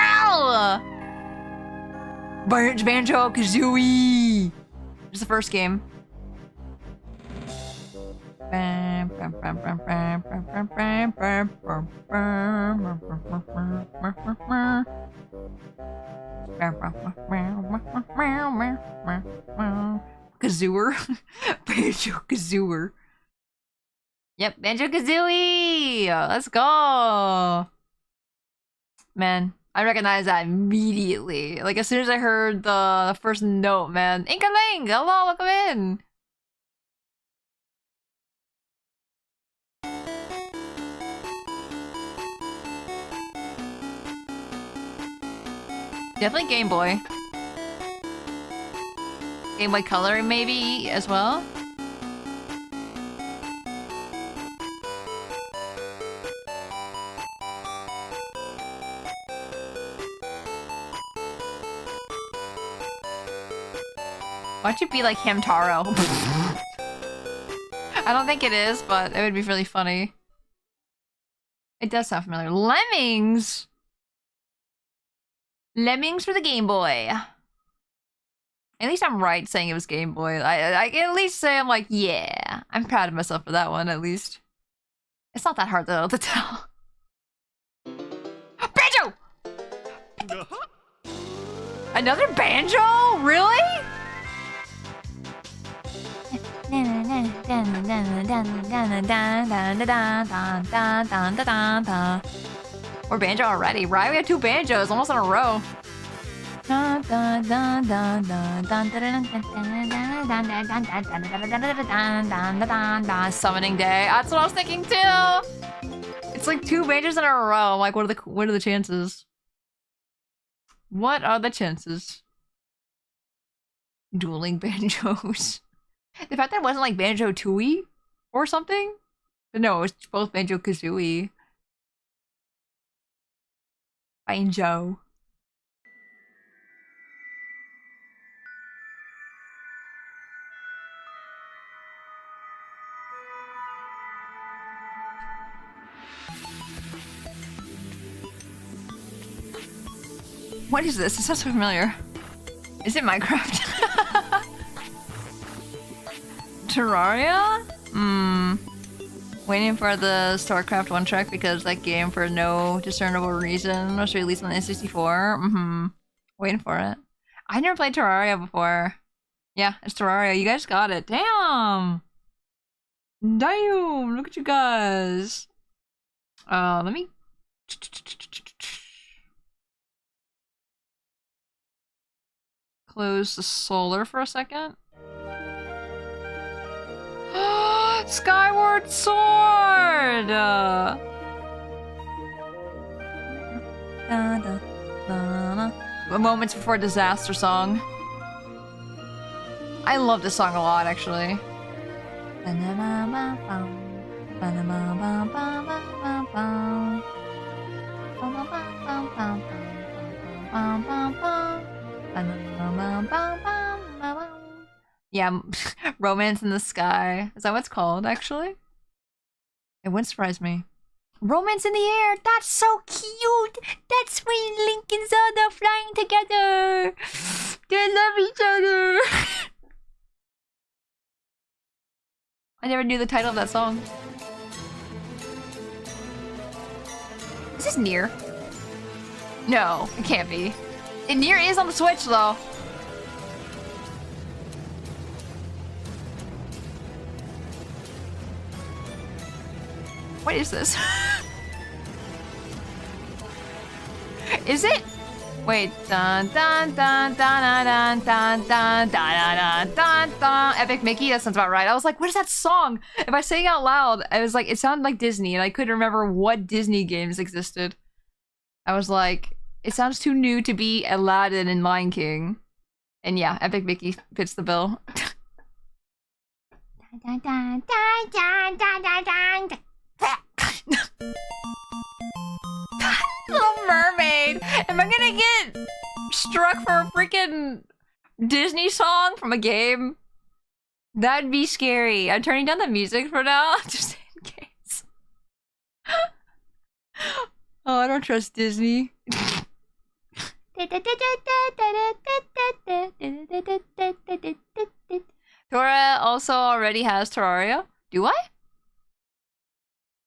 Banjo Kazooie! It's the first game. Kazooer? Banjo Kazooer. Yep, Banjo-Kazooie! Let's go! Man, I recognize that immediately. Like, as soon as I heard the first note, man. Inka-Ling! Hello, welcome in! Definitely Game Boy. Game Boy Color, maybe, as well? Why don't you be like Hamtaro? I don't think it is, but it would be really funny. It does sound familiar. Lemmings! Lemmings for the Game Boy. At least I'm right saying it was Game Boy. I can at least say I'm like, yeah. I'm proud of myself for that one, at least. It's not that hard, though, to tell. Banjo! Another banjo? Really? We're banjo already, right? We had 2 banjos almost in a row. Summoning day. That's what I was thinking too. It's like 2 banjos in a row. I'm like, what are the chances? What are the chances? Dueling banjos. The fact that it wasn't like Banjo-Tooie or something? But no, it's both Banjo-Kazooie. Banjo. What is this? This sounds so familiar. Is it Minecraft? Terraria? Waiting for the StarCraft 1 track because that game, for no discernible reason, was released on the N64. Waiting for it. I never played Terraria before. Yeah, it's Terraria. You guys got it. Damn! Damn! Look at you guys. Let me... close the solar for a second. Skyward Sword! Moments Before Disaster song. I love this song a lot, actually. Yeah, Romance in the Sky. Is that what it's called, actually? It wouldn't surprise me. Romance in the Air! That's so cute! That's when Link and Zelda flying together! They love each other! I never knew the title of that song. Is this Nier? No, it can't be. And Nier is on the Switch, though. What is this? Is it? Wait, dun dun dun dun dun dun dun dun dun dun dun. Epic Mickey, that sounds about right. I was like, what is that song? If I say it out loud, I was like, it sounded like Disney, and I couldn't remember what Disney games existed. I was like, it sounds too new to be Aladdin and Lion King. And yeah, Epic Mickey fits the bill. Little Mermaid! Am I gonna get struck for a freaking Disney song from a game? That'd be scary. I'm turning down the music for now, just in case. Oh, I don't trust Disney. Tora also already has Terraria. Do I?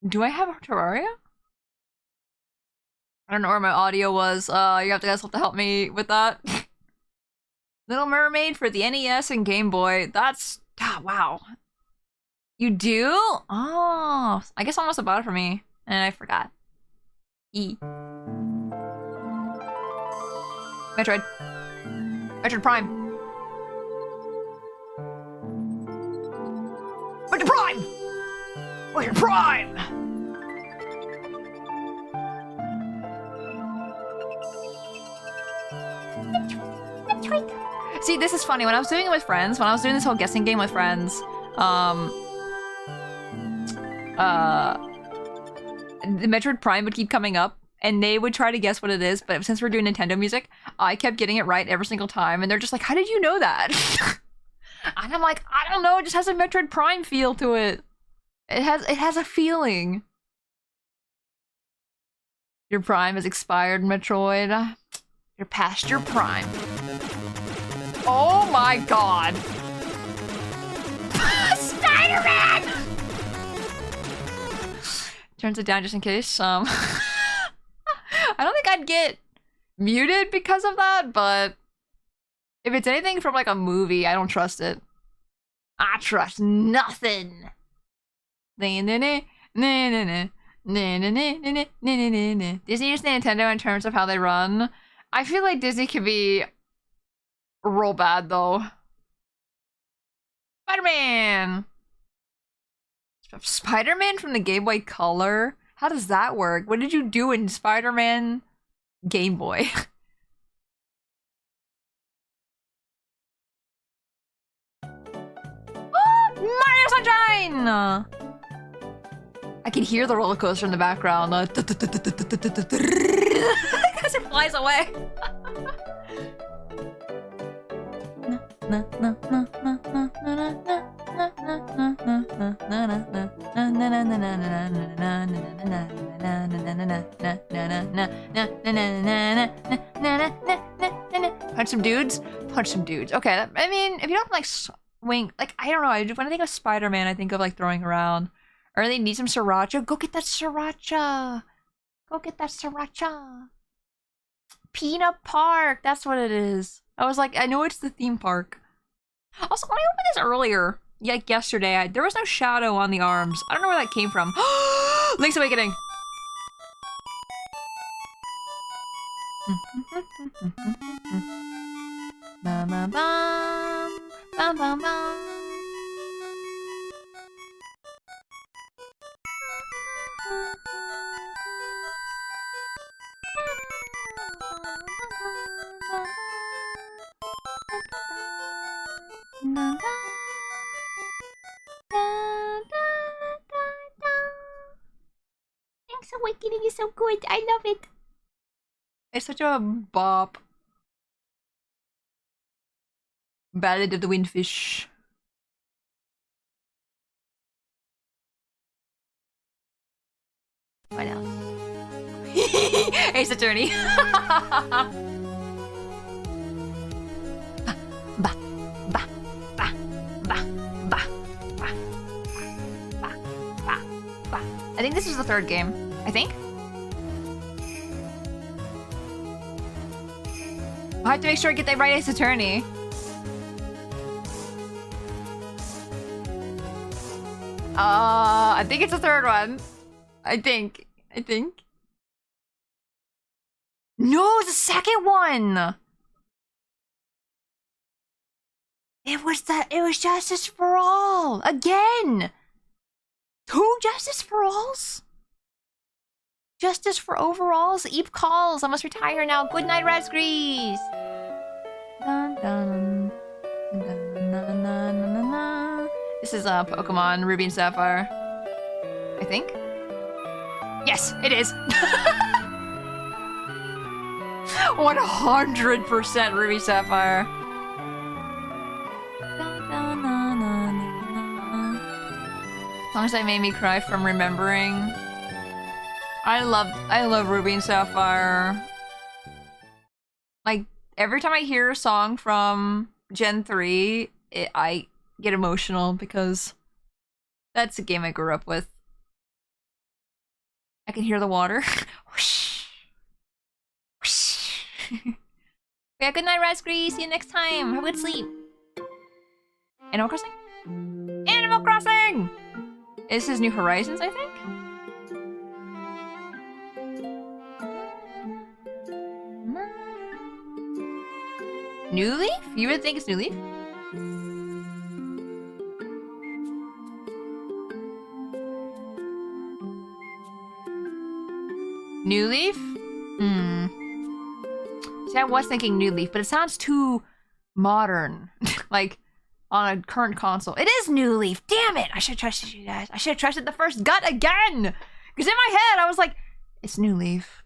Do I have Terraria? I don't know where my audio was. You guys have to help me with that. Little Mermaid for the NES and Game Boy. That's... wow. You do? Oh, I guess someone must have bought it for me. And I forgot. E. Metroid. Metroid Prime. Metroid Prime! Metroid Prime! See, this is funny. When I was doing it with friends, when I was doing this whole guessing game with friends, the Metroid Prime would keep coming up, and they would try to guess what it is, but since we're doing Nintendo music, I kept getting it right every single time, and they're just like, how did you know that? And I'm like, I don't know, it just has a Metroid Prime feel to it. It has a feeling. Your Prime has expired, Metroid. You're past your Prime. Oh my god! Spider-Man! Turns it down just in case. I don't think I'd get muted because of that, but if it's anything from like a movie, I don't trust it. I trust nothing. Disney is Nintendo in terms of how they run. I feel like Disney can be real bad though. Spider-Man! Spider-Man from the Game Boy Color? How does that work? What did you do in Spider-Man Game Boy? Oh, Mario Sunshine! I can hear the roller coaster in the background. Because it flies away. Punch some dudes? Punch some dudes. Okay, I mean, if you don't like swing, like, I don't know, when I think of Spider-Man, I think of like throwing around. Or they need some sriracha. Go get that sriracha. Go get that sriracha. Peanut Park. That's what it is. I was like, I know it's the theme park. Also, when I opened this earlier, like yesterday, there was no shadow on the arms. I don't know where that came from. Link's Awakening. Bum, bum, bum. Bum, bum, bum. Link's Awakening is so good. I love it. It's such a bop. Ballad of the Windfish. What else? Ace Attorney. I think this is the third game. I think. I have to make sure I get that right Ace Attorney. I think it's the third one. I think. No, it's the second one. It was Justice for All again. 2 Justice for Alls. Justice for Overalls. Eep calls. I must retire now. Good night, Raspberries. Dun, dun, dun, dun, dun, dun, dun, dun. This is Pokemon Ruby and Sapphire. I think. Yes, it is. 100% Ruby Sapphire. Songs that made me cry from remembering. I love Ruby and Sapphire. Like, every time I hear a song from Gen 3, I get emotional because that's a game I grew up with. I can hear the water. Whoosh. Whoosh. Yeah, good night, Raspberry. See you next time. Have a good sleep. Animal Crossing? Animal Crossing! This is New Horizons, I think? New Leaf? You would think it's New Leaf? New Leaf? See, I was thinking New Leaf, but it sounds too modern. Like, on a current console. It is New Leaf! Damn it! I should have trusted you guys. I should have trusted the first gut again! Because in my head, I was like, it's New Leaf.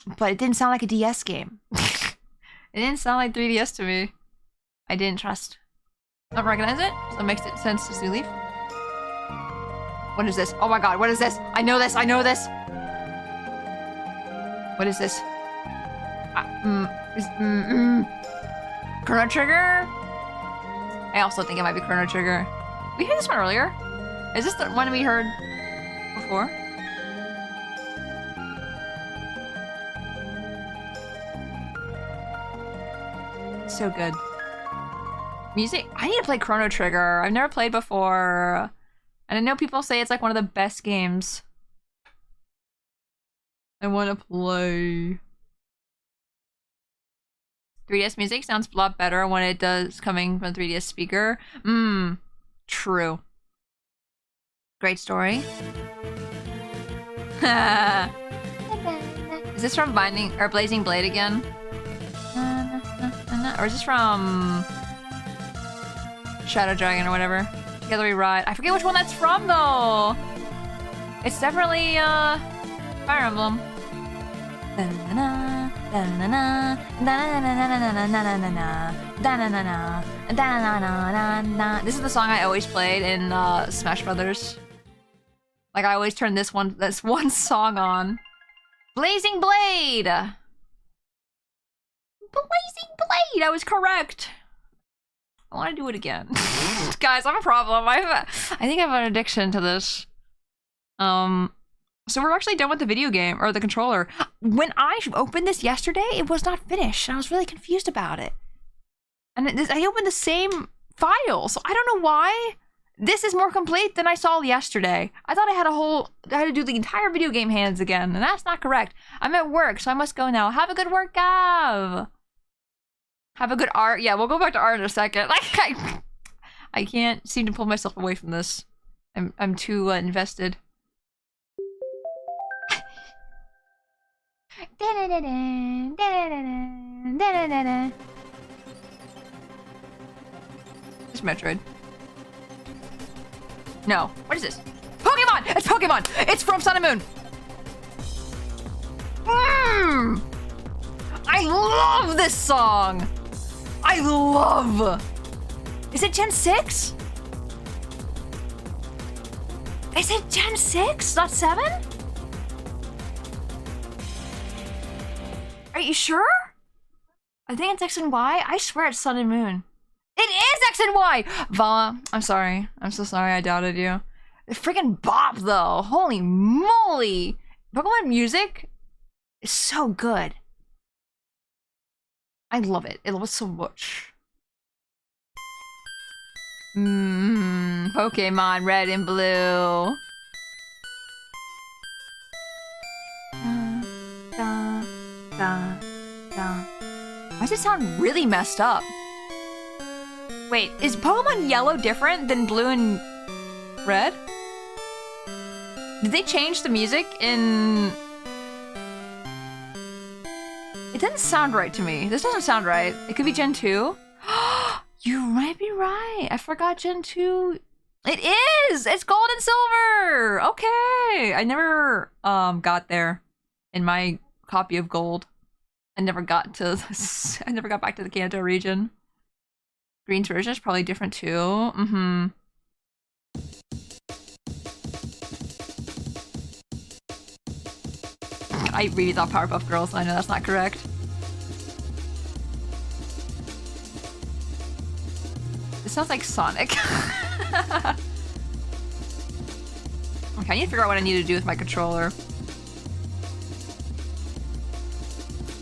But it didn't sound like a DS game. It didn't sound like 3DS to me. I didn't trust. I don't recognize it, so it makes sense to New Leaf. What is this? Oh my god, what is this? I know this, I know this! What is this? Chrono Trigger? I also think it might be Chrono Trigger. We heard this one earlier. Is this the one we heard before? So good. Music? I need to play Chrono Trigger. I've never played before. And I know people say it's like one of the best games. I want to play. 3DS music sounds a lot better when it does coming from a 3DS speaker. True. Great story. Is this from Binding or Blazing Blade again? Or is this from Shadow Dragon or whatever? Together We Ride. I forget which one that's from though. It's definitely Fire Emblem. This is the song I always played in Smash Brothers. Like I always turn this one song on. Blazing Blade! Blazing Blade! I was correct. I want to do it again. Guys, I have a problem. I think I have an addiction to this. So we're actually done with the video game, or the controller. When I opened this yesterday, it was not finished. And I was really confused about it. And I opened the same file, so I don't know why. This is more complete than I saw yesterday. I thought I had to do the entire video game hands again, and that's not correct. I'm at work, so I must go now. Have a good work, Gav! Have a good art. Yeah, we'll go back to art in a second. Like, I can't seem to pull myself away from this. I'm too invested. It's Metroid. No. What is this? Pokemon! It's Pokemon! It's from Sun and Moon! I love this song! I love! Is it Gen 6? Is it Gen 6? Not 7? Are you sure? I think it's X and Y. I swear it's Sun and Moon. It is X and Y! Vala, I'm sorry. I'm so sorry I doubted you. The freaking bop, though. Holy moly! Pokemon music is so good. I love it. I love it so much. Pokemon Red and Blue. Why does it sound really messed up? Wait, is Pokemon Yellow different than Blue and Red? Did they change the music in... It doesn't sound right to me. This doesn't sound right. It could be Gen 2. You might be right. I forgot Gen 2. It is! It's gold and silver! Okay! I never got there in my copy of gold. I never got back to the Kanto region. Green's version is probably different too. I really thought Powerpuff Girls. I know that's not correct. It sounds like Sonic. Okay, I need to figure out what I need to do with my controller.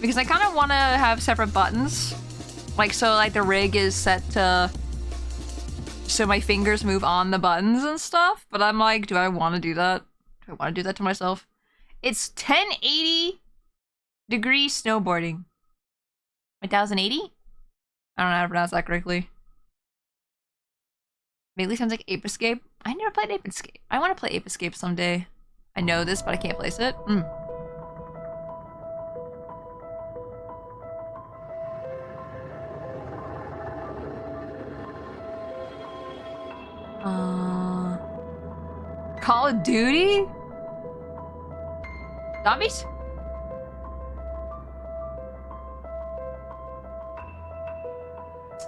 Because I kind of want to have separate buttons. Like, so like the rig is set to... So my fingers move on the buttons and stuff. But I'm like, do I want to do that? Do I want to do that to myself? It's 1080 degree snowboarding. 1080? I don't know how to pronounce that correctly. Vaguely sounds like Ape Escape. I never played Ape Escape. I want to play Ape Escape someday. I know this, but I can't place it. Call of Duty? Zombies?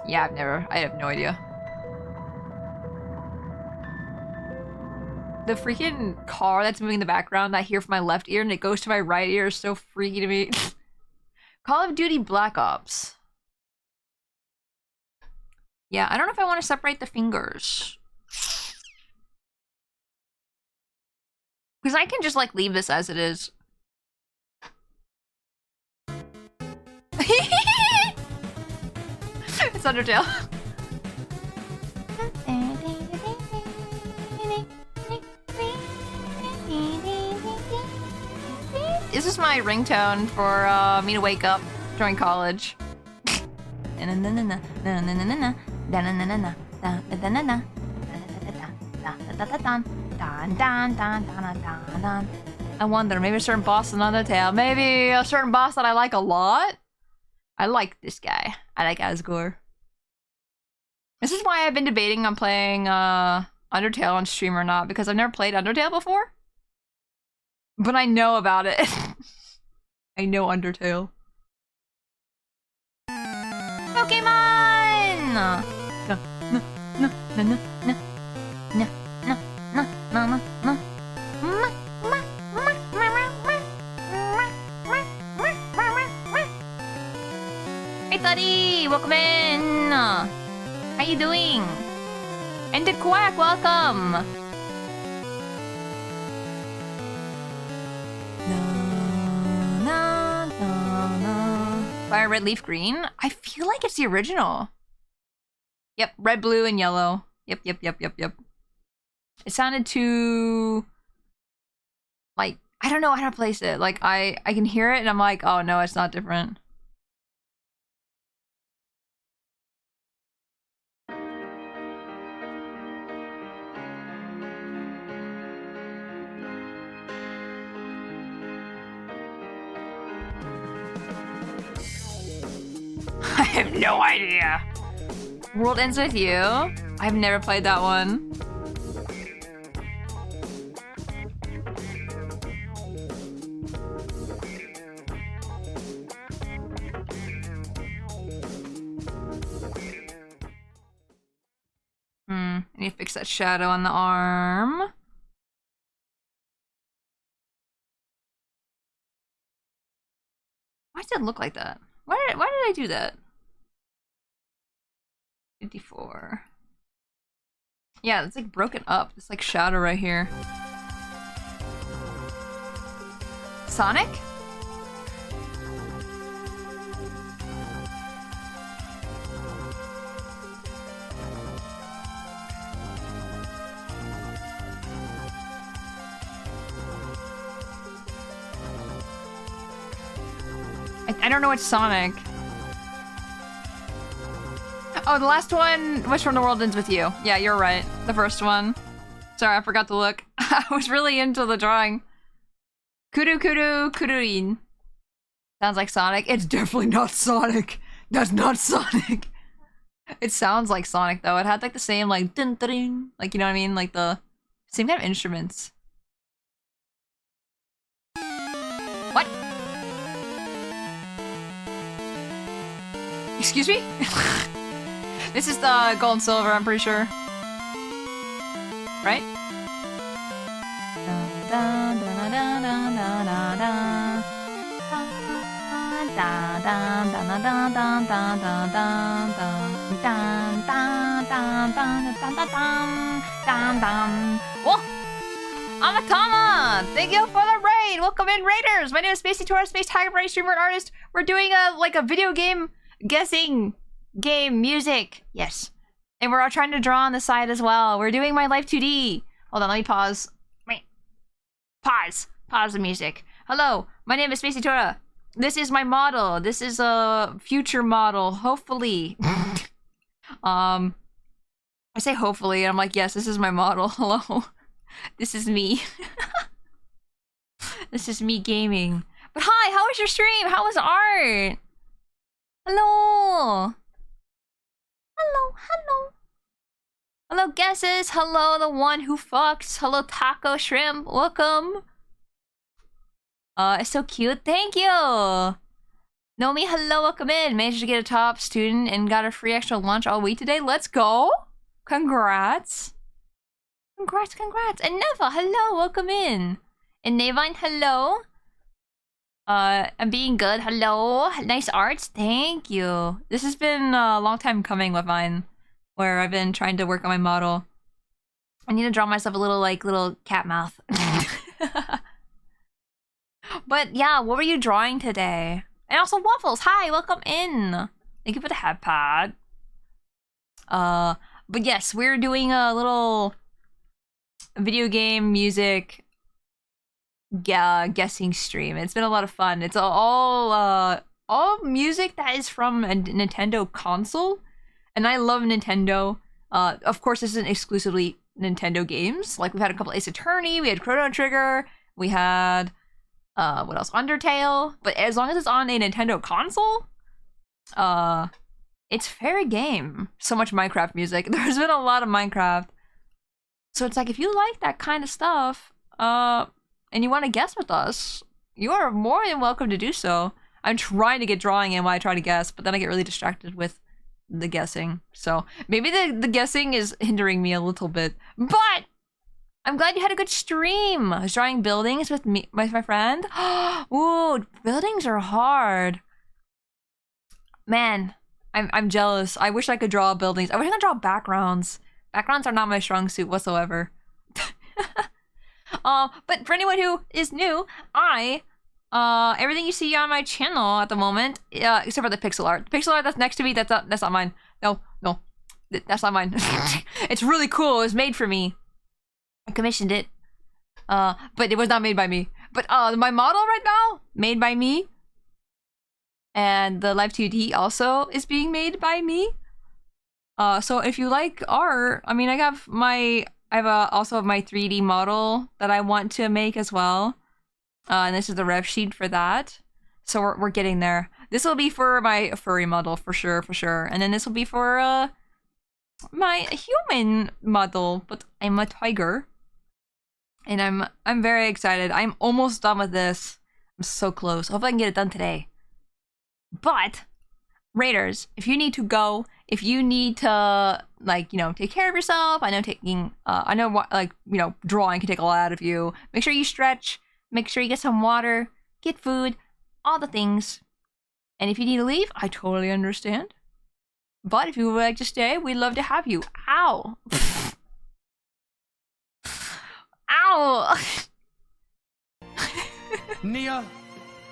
Yeah, I have no idea. The freaking car that's moving in the background that I hear from my left ear and it goes to my right ear is so freaky to me. Call of Duty Black Ops. Yeah, I don't know if I want to separate the fingers. Because I can just, like, leave this as it is. It's Undertale. This is my ringtone for me to wake up during college. I wonder, maybe a certain boss in Undertale. Maybe a certain boss that I like a lot? I like this guy. I like Asgore. This is why I've been debating on playing Undertale on stream or not, because I've never played Undertale before. But I know about it. I know Undertale. Hey, buddy, welcome in. How you doing? Ended Quack, welcome. Fire, red, leaf, green. I feel like it's the original. Yep, red, blue, and yellow. Yep. It sounded too... like, I don't know how to place it. Like, I can hear it and I'm like, oh no, it's not different. I have no idea. World Ends With You? I've never played that one. I need to fix that shadow on the arm. Why does it look like that? Why did I do that? 54. Yeah, it's like broken up. It's like shadow right here. Sonic? I don't know which Sonic. Oh, the last one was from The World Ends With You. Yeah, you're right. The first one. Sorry, I forgot to look. I was really into the drawing. Kuruin. Sounds like Sonic. It's definitely not Sonic. That's not Sonic. It sounds like Sonic though. It had like the same like dun dun, like, you know what I mean? Like the same kind of instruments. What? Excuse me? This is the gold and silver, I'm pretty sure. Right? Whoa! Amatama! Thank you for the raid! Welcome in, Raiders! My name is Spacey Tora, Space Tiger Brain streamer and artist. We're doing a video game guessing game music. Yes. And we're all trying to draw on the side as well. We're doing my Live2D. Hold on, let me pause. Wait. Pause the music. Hello, my name is Spacey Tora. This is my model. This is a future model, hopefully. I say hopefully, and I'm like, yes, this is my model. Hello. This is me. This is me gaming. But hi, how was your stream? How was art? Hello. Hello, guesses. Hello, the one who fucks. Hello, Taco Shrimp. Welcome. It's so cute. Thank you. Nomi, hello, welcome in. Managed to get a top student and got a free extra lunch all week today. Let's go. Congrats. Congrats. And Neva, hello, welcome in. And Navine, hello. I'm being good. Hello. Nice arts. Thank you. This has been a long time coming with mine, where I've been trying to work on my model. I need to draw myself a little cat mouth. But yeah, what were you drawing today? And also Waffles, hi, welcome in. Thank you for the hat pad. But yes, we're doing a little video game music guessing stream. It's been a lot of fun. It's all music that is from a Nintendo console, and I love Nintendo. Of course, this isn't exclusively Nintendo games. Like, we've had a couple Ace Attorney, we had Chrono Trigger, we had what else? Undertale. But as long as it's on a Nintendo console, it's fair game. So much Minecraft music. There's been a lot of Minecraft. So it's like, if you like that kind of stuff, and you want to guess with us, you are more than welcome to do so. I'm trying to get drawing in while I try to guess, but then I get really distracted with the guessing. So maybe the guessing is hindering me a little bit. But I'm glad you had a good stream. I was drawing buildings with me, with my friend. Ooh, buildings are hard. Man, I'm jealous. I wish I could draw buildings. I wish I could draw backgrounds. Backgrounds are not my strong suit whatsoever. But for anyone who is new, everything you see on my channel at the moment, except for the pixel art. The pixel art that's next to me, that's not mine. No, that's not mine. It's really cool. It was made for me. I commissioned it. But it was not made by me. But my model right now, made by me. And the Live2D also is being made by me. So if you like art, I mean, I have also my 3D model that I want to make as well. And this is the rev sheet for that. So we're getting there. This will be for my furry model for sure. And then this will be for my human model, but I'm a tiger. And I'm very excited. I'm almost done with this. I'm so close. Hopefully I can get it done today. But Raiders, if you need to go, if you need to, like, you know, take care of yourself, I know drawing can take a lot out of you. Make sure you stretch, make sure you get some water, get food, all the things. And if you need to leave, I totally understand. But if you would like to stay, we'd love to have you. Ow. Ow. Nia,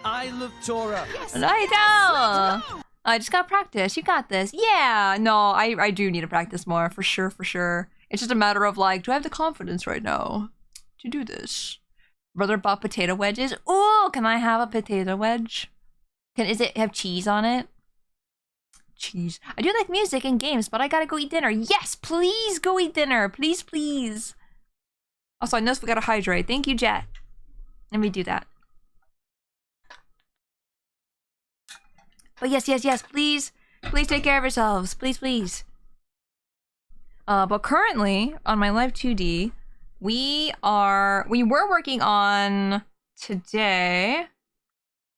I love Tora. Live2D. I just gotta practice. You got this. Yeah. No, I do need to practice more for sure. It's just a matter of like, do I have the confidence right now to do this? Brother bought potato wedges. Ooh, can I have a potato wedge? Is it have cheese on it? Cheese. I do like music and games, but I gotta go eat dinner. Yes, please go eat dinner. Please. Also, I know we gotta hydrate. Thank you, Jet. Let me do that. But yes, please take care of yourselves. Please. But currently, on my Live2D, we were working on today,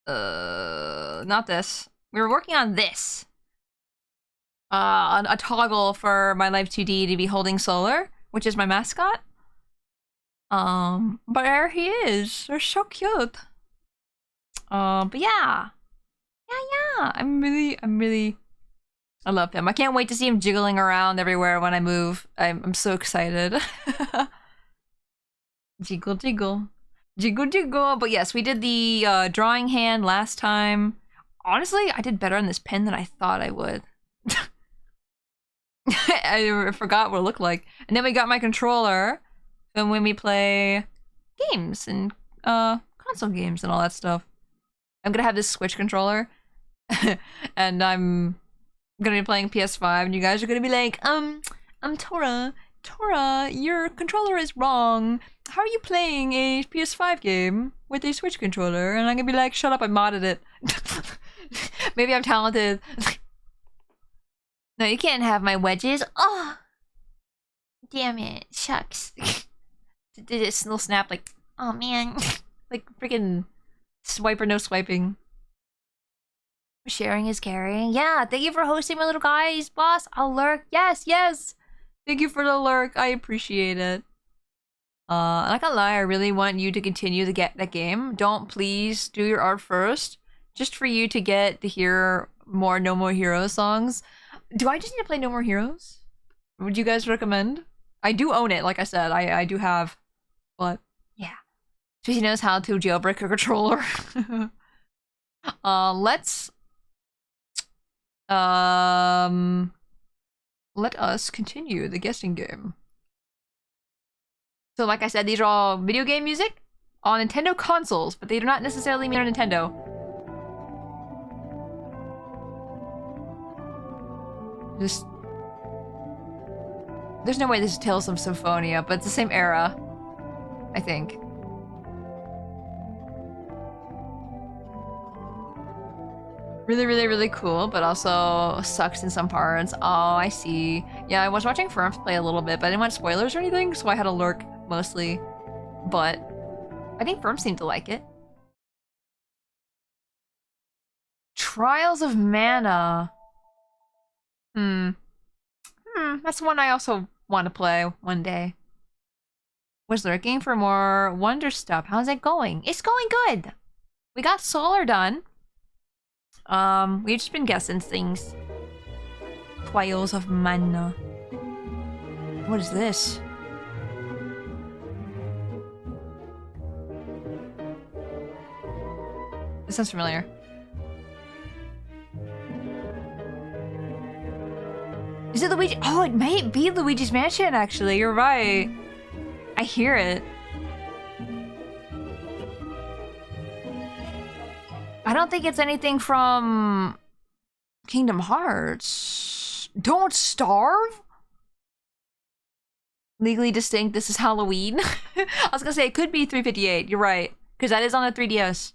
not this. We were working on this. On a toggle for my Live2D to be holding Solar, which is my mascot. But there he is. They're so cute. But yeah. I love him. I can't wait to see him jiggling around everywhere when I move. I'm so excited. Jiggle. But yes, we did the drawing hand last time. Honestly, I did better on this pen than I thought I would. I forgot what it looked like. And then we got my controller, and when we play games and console games and all that stuff. I'm gonna have this Switch controller, and I'm gonna be playing PS5, and you guys are gonna be like, Tora, your controller is wrong. How are you playing a PS5 game with a Switch controller? And I'm gonna be like, shut up, I modded it. Maybe I'm talented. No, you can't have my wedges. Oh, damn it, shucks. Did it little snap like, oh man, like freaking swipe or no swiping. Sharing is caring. Yeah, thank you for hosting my little guys, boss. I'll lurk. Yes. Thank you for the lurk. I appreciate it. I'm not gonna lie, I really want you to continue to get that game. Don't please do your art first, just for you to get to hear more No More Heroes songs. Do I just need to play No More Heroes? Would you guys recommend? I do own it, like I said. I do have, but yeah. She knows how to jailbreak a controller. Let us continue the guessing game. So like I said, these are all video game music on Nintendo consoles, but they do not necessarily mean on Nintendo. There's no way this is Tales from Symphonia, but it's the same era, I think. Really cool, but also sucks in some parts. Oh, I see. Yeah, I was watching Firms play a little bit, but I didn't want spoilers or anything, so I had to lurk mostly. But I think Firms seemed to like it. Trials of Mana. That's one I also want to play one day. Was lurking for more Wonder stuff. How's it going? It's going good. We got Solar done. We've just been guessing things. Trials of Mana. What is this? This sounds familiar. Is it Luigi? Oh, it might be Luigi's Mansion, actually. You're right. I hear it. I don't think it's anything from Kingdom Hearts. Don't Starve? Legally distinct, this is Halloween. I was gonna say, it could be 358. You're right. Because that is on the 3DS.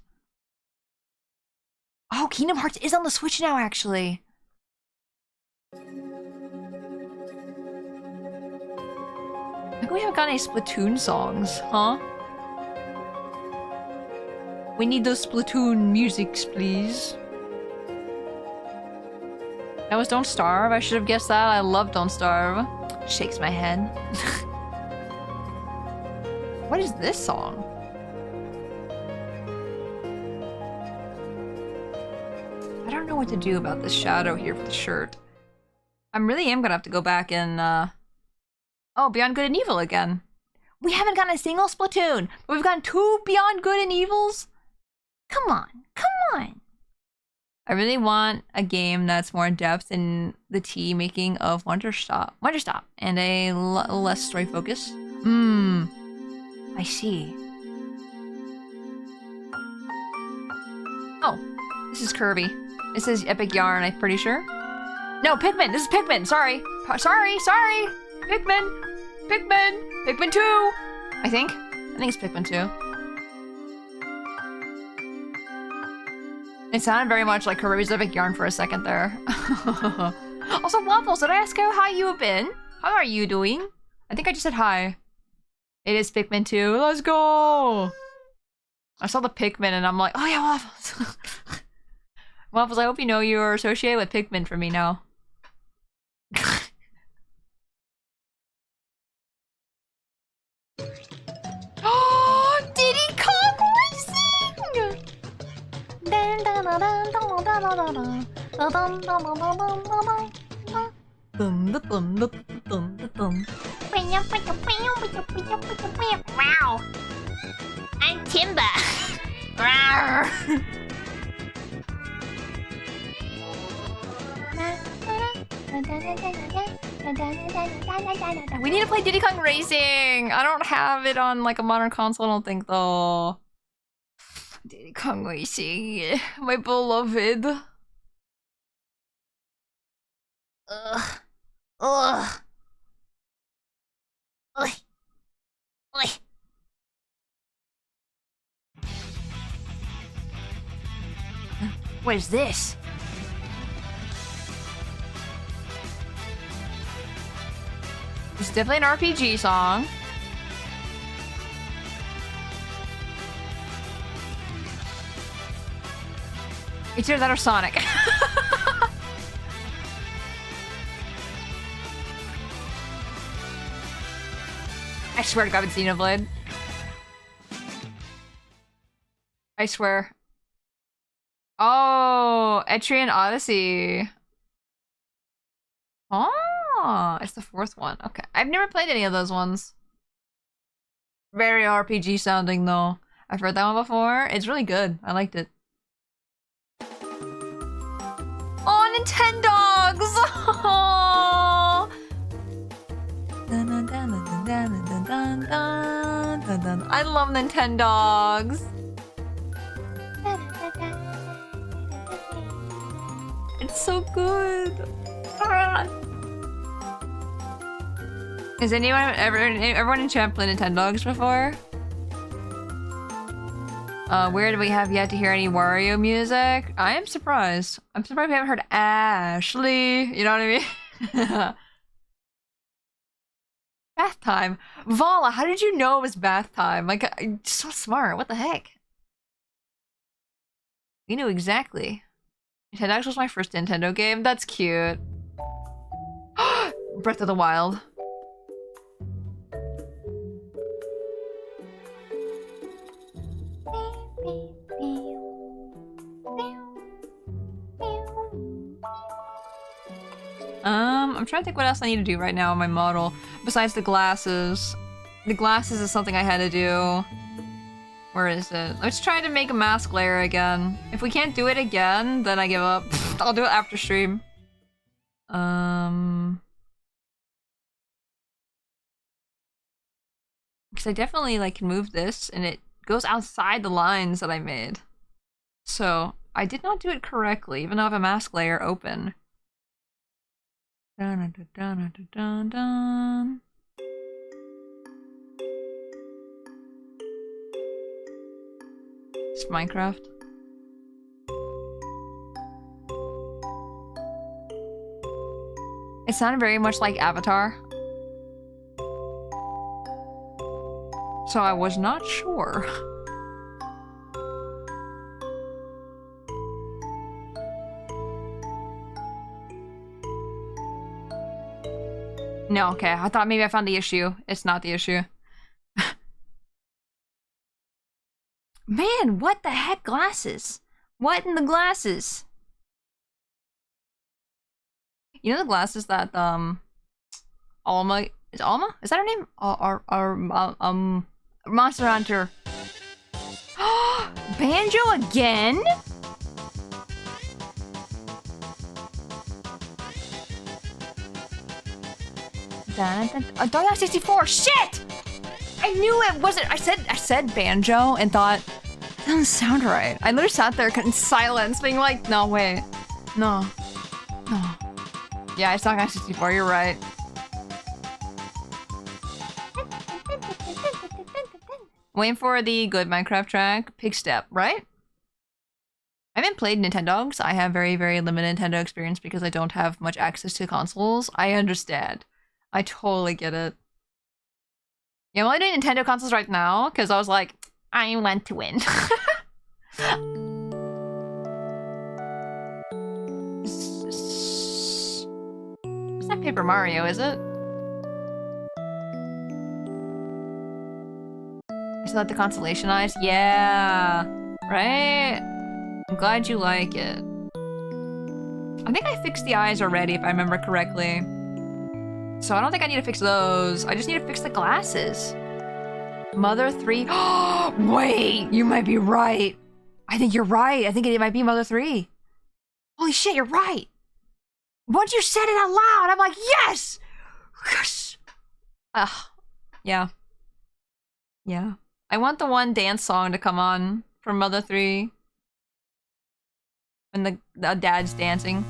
Oh, Kingdom Hearts is on the Switch now, actually. Like, we haven't got any Splatoon songs, huh? We need those Splatoon musics, please. That was Don't Starve. I should have guessed that. I love Don't Starve. Shakes my head. What is this song? I don't know what to do about this shadow here for the shirt. I really am gonna have to go back and, Oh, Beyond Good and Evil again. We haven't gotten a single Splatoon, but we've gotten 2 Beyond Good and Evils? Come on, come on. I really want a game that's more in depth in the tea making of Wonder Stop, and a less story focus. I see. Oh, this is Kirby. This is Epic Yarn, I'm pretty sure. No, Pikmin. This is Pikmin. Sorry. Sorry. Pikmin. Pikmin 2. I think it's Pikmin 2. It sounded very much like Kirby's Epic Yarn for a second there. Also, Waffles, did I ask how you have been? How are you doing? I think I just said hi. It is Pikmin 2. Let's go! I saw the Pikmin and I'm like, oh yeah, Waffles. Waffles, I hope you know you're associated with Pikmin for me now. Oh, Diddy Kong Racing! Wow. I'm Timber. We need to play Diddy Kong Racing! I don't have it on like a modern console, I don't think though. Diddy Kong Racing, my beloved. Ugh. Ugh. Oi. Oi. What is this? It's definitely an RPG song. It's either that or Sonic. I swear to God, it's Xenoblade. I swear. Oh, Etrian Odyssey. Oh, it's the 4th one. Okay. I've never played any of those ones. Very RPG sounding though. I've heard that one before. It's really good. I liked it. Oh, Nintendogs! Oh. I love Nintendogs. It's so good. Ah. Has everyone in chat played Nintendogs before? Where do we have yet to hear any Wario music? I am surprised. I'm surprised we haven't heard Ashley. You know what I mean? Bath time. Vala, how did you know it was bath time? Like, so smart. What the heck? You knew exactly. Nintendogs was my first Nintendo game. That's cute. Breath of the Wild. I'm trying to think what else I need to do right now on my model besides the glasses. The glasses is something I had to do. Where is it? Let's try to make a mask layer again. If we can't do it again, then I give up. I'll do it after stream. Because I definitely like can move this and it goes outside the lines that I made. So I did not do it correctly, even though I have a mask layer open. Dun, dun, dun, dun, dun, dun. It's Minecraft. It sounded very much like Avatar. So I was not sure. No, okay. I thought maybe I found the issue. It's not the issue. Man, what the heck glasses? What in the glasses? You know the glasses that Alma is Alma? Is that her name? Monster Hunter. Banjo again? Dog 64. Shit! I knew it wasn't. I said banjo and thought that doesn't sound right. I literally sat there in silence, being like, no, wait, no. Yeah, it's Dog 64. You're right. Waiting for the good Minecraft track. Pig Step, right? I haven't played Nintendogs. I have very, very limited Nintendo experience because I don't have much access to consoles. I understand. I totally get it. Yeah, I'm only doing Nintendo consoles right now because I was like, I want to win. It's not Paper Mario, is it? Is that the constellation eyes? Yeah, right? I'm glad you like it. I think I fixed the eyes already, if I remember correctly. So I don't think I need to fix those. I just need to fix the glasses. Mother 3. Wait, you might be right. I think you're right. I think it might be Mother 3. Holy shit, you're right. Once you said it out loud, I'm like, yes! Yes! Yeah. Yeah. I want the one dance song to come on from Mother 3. When the dad's dancing.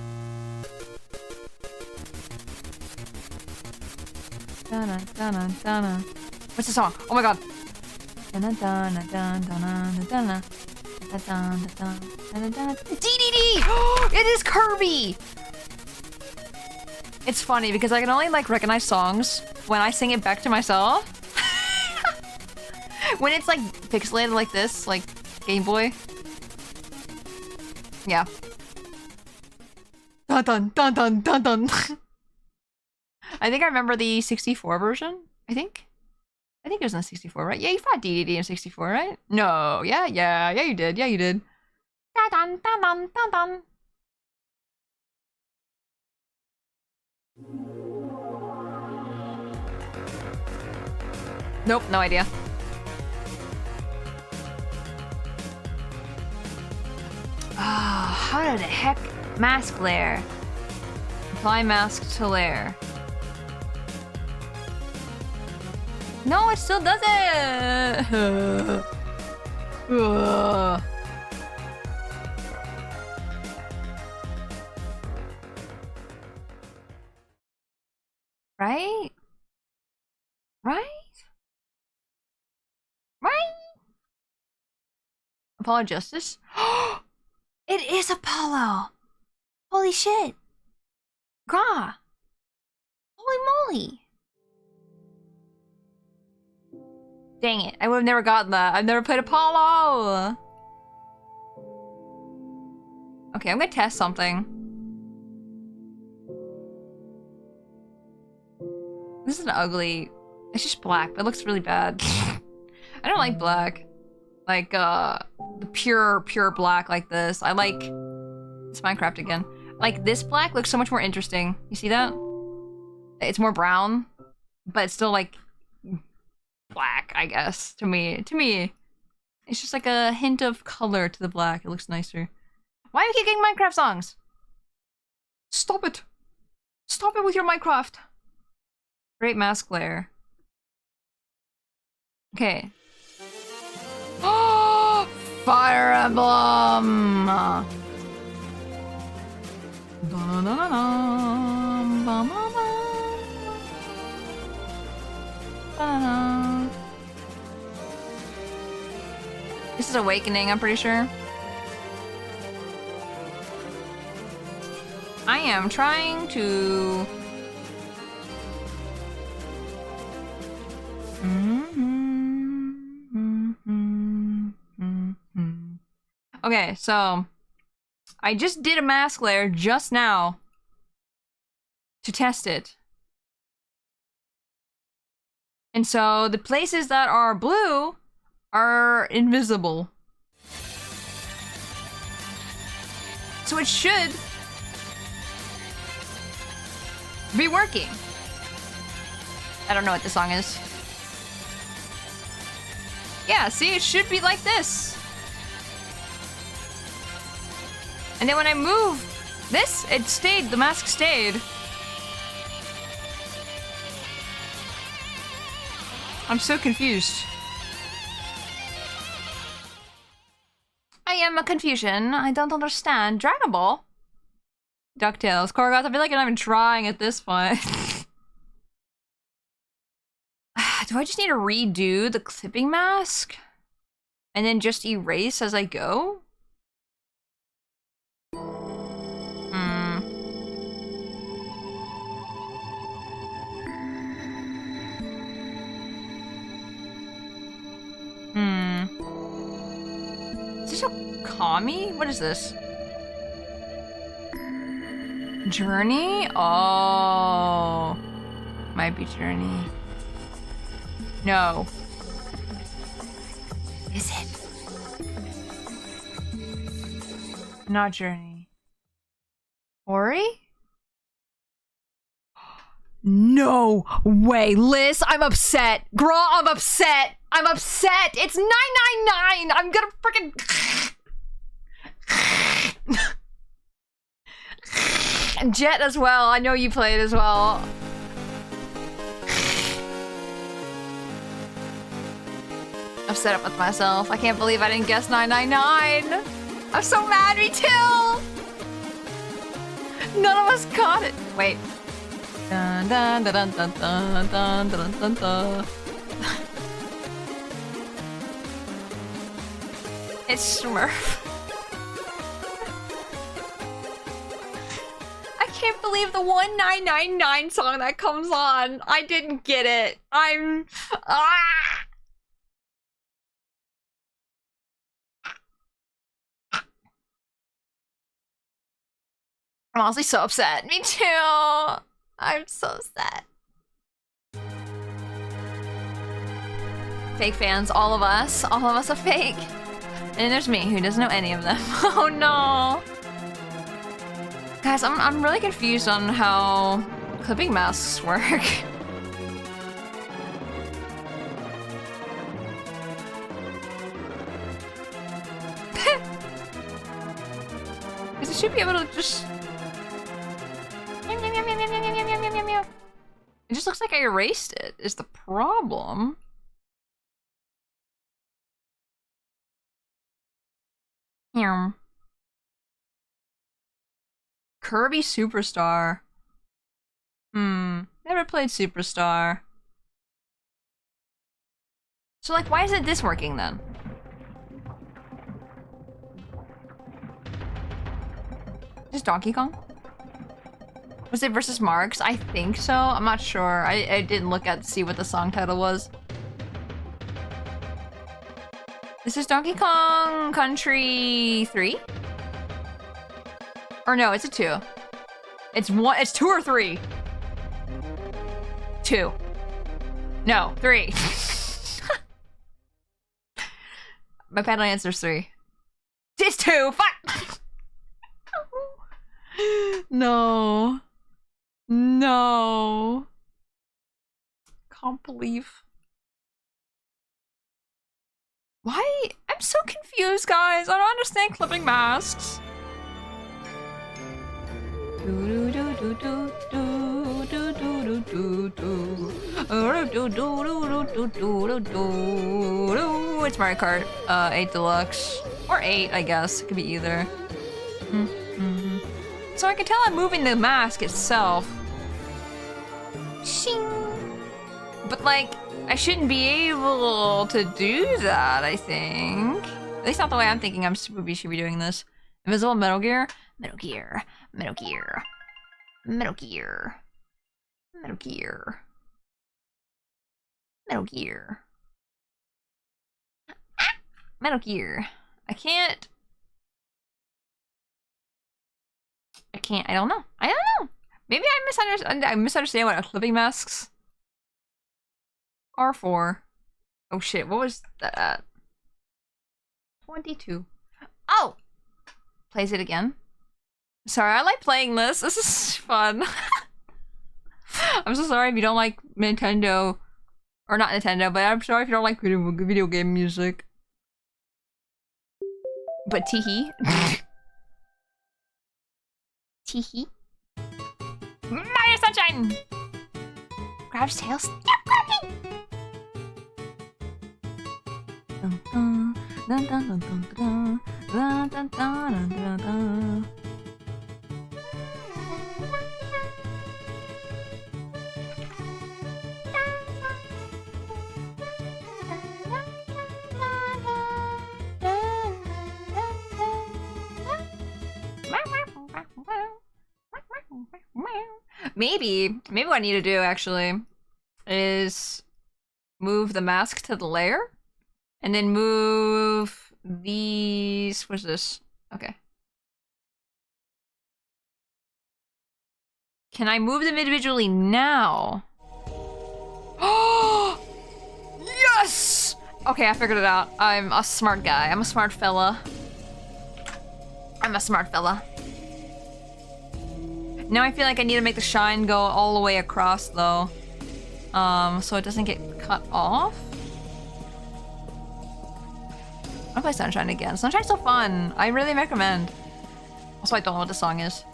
Dun, dun, dun, dun. What's the song? Oh my god. DDD! It is Kirby! It's funny because I can only like recognize songs when I sing it back to myself. When it's like pixelated like this, like Game Boy. Yeah. Dun dun dun dun dun dun. I think I remember the 64 version. I think it was in the 64, right? Yeah, you fought DDD in 64, right? No, yeah, you did. Yeah, you did. Dun dun dun dun dun dun. Nope, no idea. How the heck? Mask layer. Apply mask to layer. No, it still does it! Right? Right? Right? Apollo Justice? It is Apollo! Holy shit! Gah! Holy moly! Dang it, I would have never gotten that. I've never played Apollo! Okay, I'm gonna test something. This is an ugly... It's just black, but it looks really bad. I don't like black. Like, the pure black like this. I like... It's Minecraft again. Like, this black looks so much more interesting. You see that? It's more brown, but it's still, like, black, I guess, to me. To me. It's just like a hint of color to the black. It looks nicer. Why do you keep getting Minecraft songs? Stop it. Stop it with your Minecraft. Great mask layer. Okay. Oh, Fire Emblem. This is Awakening, I'm pretty sure. I am trying to... Okay, so... I just did a mask layer just now to test it. And so the places that are blue are invisible. So it should be working. I don't know what the song is. Yeah, see, it should be like this. And then when I move this, it stayed, the mask stayed. I'm so confused. I am a confusion. I don't understand. Dragon Ball? DuckTales. Korgoth, I feel like I'm not even trying at this point. Do I just need to redo the clipping mask? And then just erase as I go? Is this a Kami? What is this? Journey? Oh. Might be Journey. No. Is it? Not Journey. Ori? No way, Liz, I'm upset. Girl, I'm upset. I'm upset. It's 999. I'm gonna freaking... Jet as well. I know you played as well. I'm set up with myself. I can't believe I didn't guess 999. I'm so mad, me too. None of us caught it. Wait. Dun, dun, dun, dun, dun, dun, dun, dun, dun. It's Smurf. I can't believe the 1999 song that comes on. I didn't get it. I'm honestly so upset. Me too. I'm so sad. Fake fans, all of us. All of us are fake. And there's me, who doesn't know any of them. Oh no! Guys, I'm really confused on how clipping masks work. Because it should be able to just... It just looks like I erased it, is the problem. Here. Kirby Superstar. Never played Superstar. So like, why isn't this working then? Is this Donkey Kong? Was it versus Marks? I think so. I'm not sure. I didn't look at to see what the song title was. This is Donkey Kong Country 3? Or no, it's a 2. It's 1. It's 2 or 3. 2. No, 3. My final answer is 3. It's 2. Fuck. No. No. Can't believe. Why? I'm so confused, guys. I don't understand clipping masks. It's Mario Kart 8 Deluxe. Or 8, I guess. It could be either. So I can tell I'm moving the mask itself. Shing. But like, I shouldn't be able to do that, I think. At least not the way I'm thinking should be doing this. Invisible Metal Gear? Metal Gear. Metal Gear. Metal Gear. Metal Gear. Metal Gear. Metal Gear. I can't. I don't know. I don't know. Maybe I misunderstand what clipping masks are for. Oh shit, what was that at? 22. Oh! Plays it again. Sorry, I like playing this. This is fun. I'm so sorry if you don't like Nintendo. Or not Nintendo, but I'm sorry if you don't like video game music. But teehee. Teehee. Mario Sunshine! Grabs tails. Yep, grabbing! Maybe what I need to do actually is move the mask to the layer and then move these. What's this? Okay. Can I move them individually now? Oh! Yes! Okay, I figured it out. I'm a smart guy. I'm a smart fella. I'm a smart fella. Now I feel like I need to make the shine go all the way across though. So it doesn't get cut off. I'll play Sunshine again. Sunshine's so fun. I really recommend. Also, I don't know what the song is.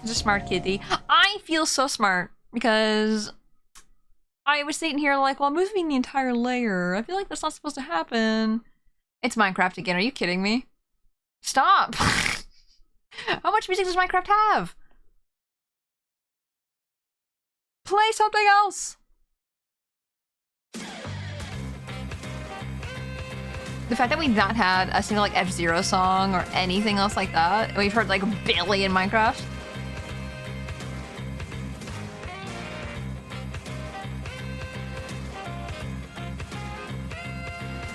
It's a smart kitty. I feel so smart because I was sitting here like, well, I'm moving the entire layer. I feel like that's not supposed to happen. It's Minecraft again. Are you kidding me? Stop. How much music does Minecraft have? Play something else! The fact that we've not had a single like F-Zero song or anything else like that, and we've heard like a billion Minecraft.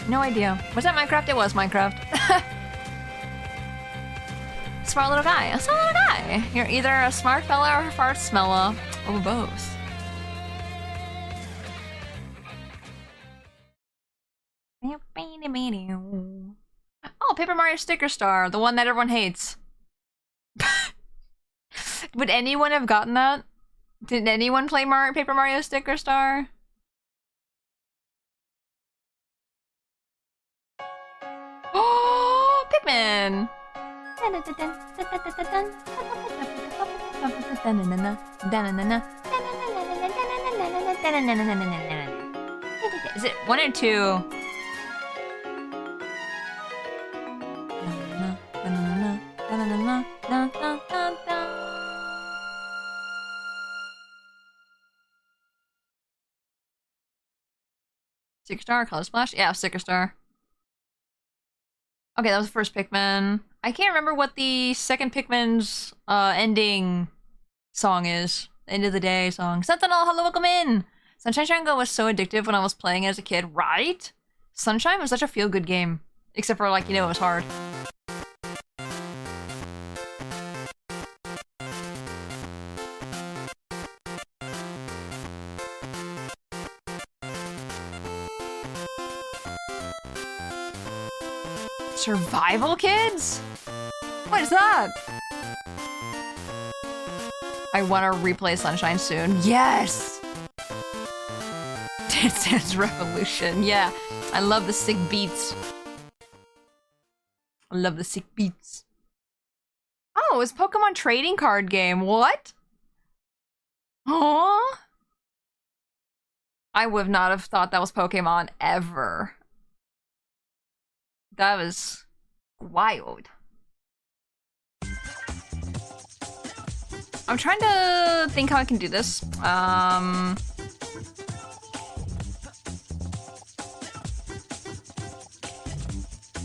No idea. Was that Minecraft? It was Minecraft. Smart little guy. A smart little guy. You're either a smart fella or a fart smeller, or both. Oh, Paper Mario Sticker Star, the one that everyone hates. Would anyone have gotten that? Did anyone play Paper Mario Sticker Star? Oh, Pikmin! Is it 1 or 2? Sticker Star, Color Splash? Yeah, Sticker Star. Okay, that was the first Pikmin. I can't remember what the second Pikmin's ending song is. End of the day song. Sentinel, hello, welcome in! Sunshine Shango was so addictive when I was playing as a kid, right? Sunshine was such a feel-good game. Except for, like, you know, it was hard. Survival Kids? What is that? I want to replay Sunshine soon. Yes! Dance Dance Revolution. Yeah, I love the sick beats. I love the sick beats. Oh, it's Pokemon trading card game. What? Aww. I would not have thought that was Pokemon ever. That was wild. I'm trying to think how I can do this. I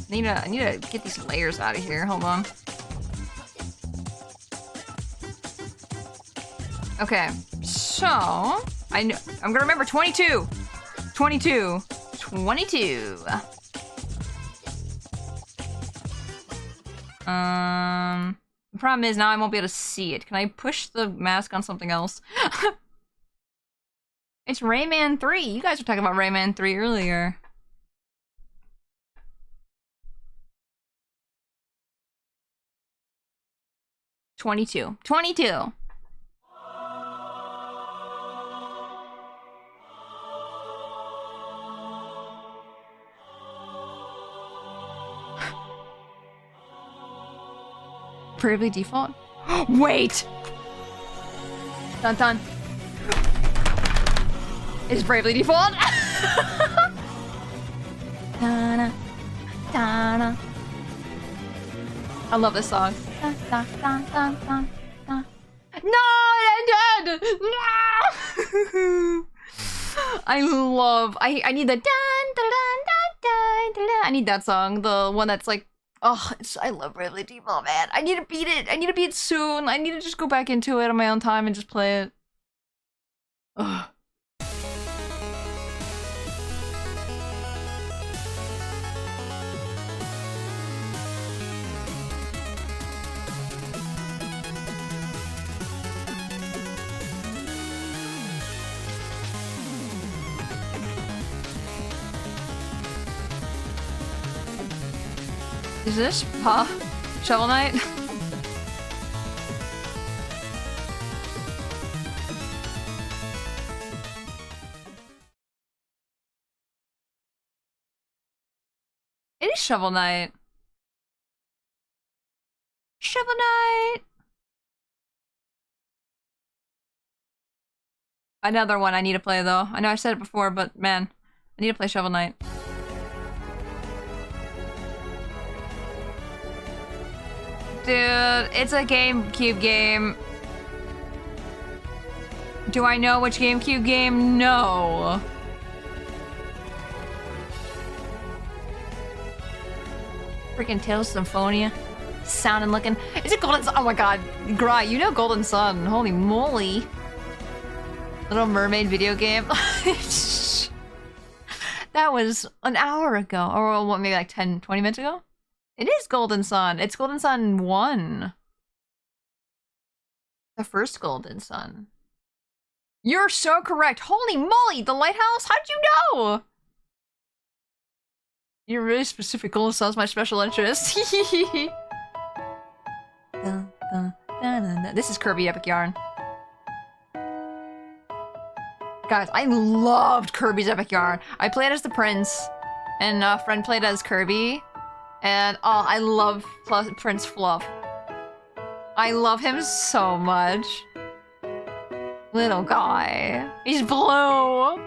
need to get these layers out of here. Hold on. Okay, so I'm gonna remember 22. 22. 22. The problem is now I won't be able to see it. Can I push the mask on something else? It's Rayman 3. You guys were talking about Rayman 3 earlier. $22. $22. Bravely Default? Wait! Dun dun. Is Bravely Default? Da-na, da-na. I love this song. Da, da, da, da, da, da. No, I'm dead! No! I need the dun, dun, dun, dun, dun, dun. I need that song, the one that's like, oh, I love Bravely Default, man. I need to beat it. I need to beat it soon. I need to just go back into it on my own time and just play it. Ugh. Is this Shovel Knight? It is Shovel Knight. Shovel Knight! Another one I need to play though. I know I said it before, but man, I need to play Shovel Knight. Dude, it's a GameCube game. Do I know which GameCube game? No. Freaking Tales of Symphonia. Sound and looking. Is it Golden Sun? Oh my god. Gry, you know Golden Sun. Holy moly. Little Mermaid video game. That was an hour ago. Or what, maybe like 10, 20 minutes ago? It is Golden Sun. It's Golden Sun 1. The first Golden Sun. You're so correct. Holy moly, the lighthouse? How'd you know? You're really specific. Golden Sun's my special interest. This is Kirby Epic Yarn. Guys, I loved Kirby's Epic Yarn. I played as the prince, and a friend played as Kirby. And oh, I love Prince Fluff. I love him so much. Little guy. He's blue.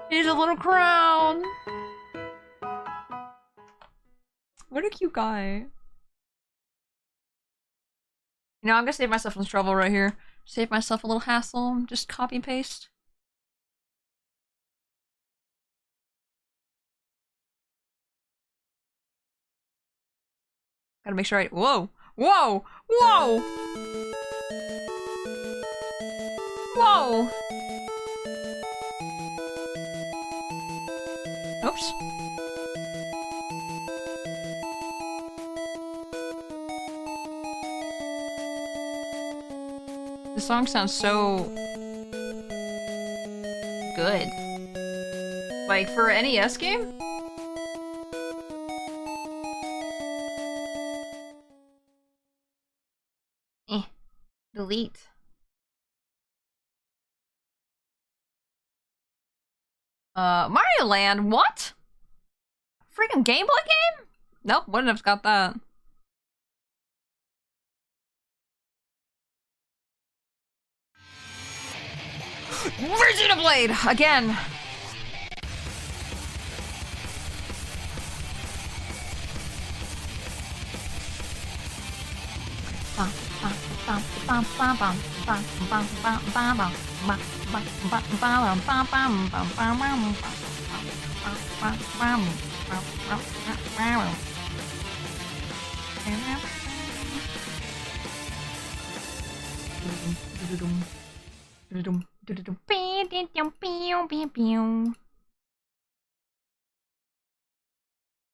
He's a little crown. What a cute guy. You know, I'm gonna save myself some trouble right here. Save myself a little hassle. Just copy and paste. Gotta make sure I- Whoa! Whoa! Whoa! Whoa! Oops. The song sounds so good. Like, for an NES game? delete. Mario Land, what? Freaking gameplay game? Nope, wouldn't have got that. Vegeta Blade again.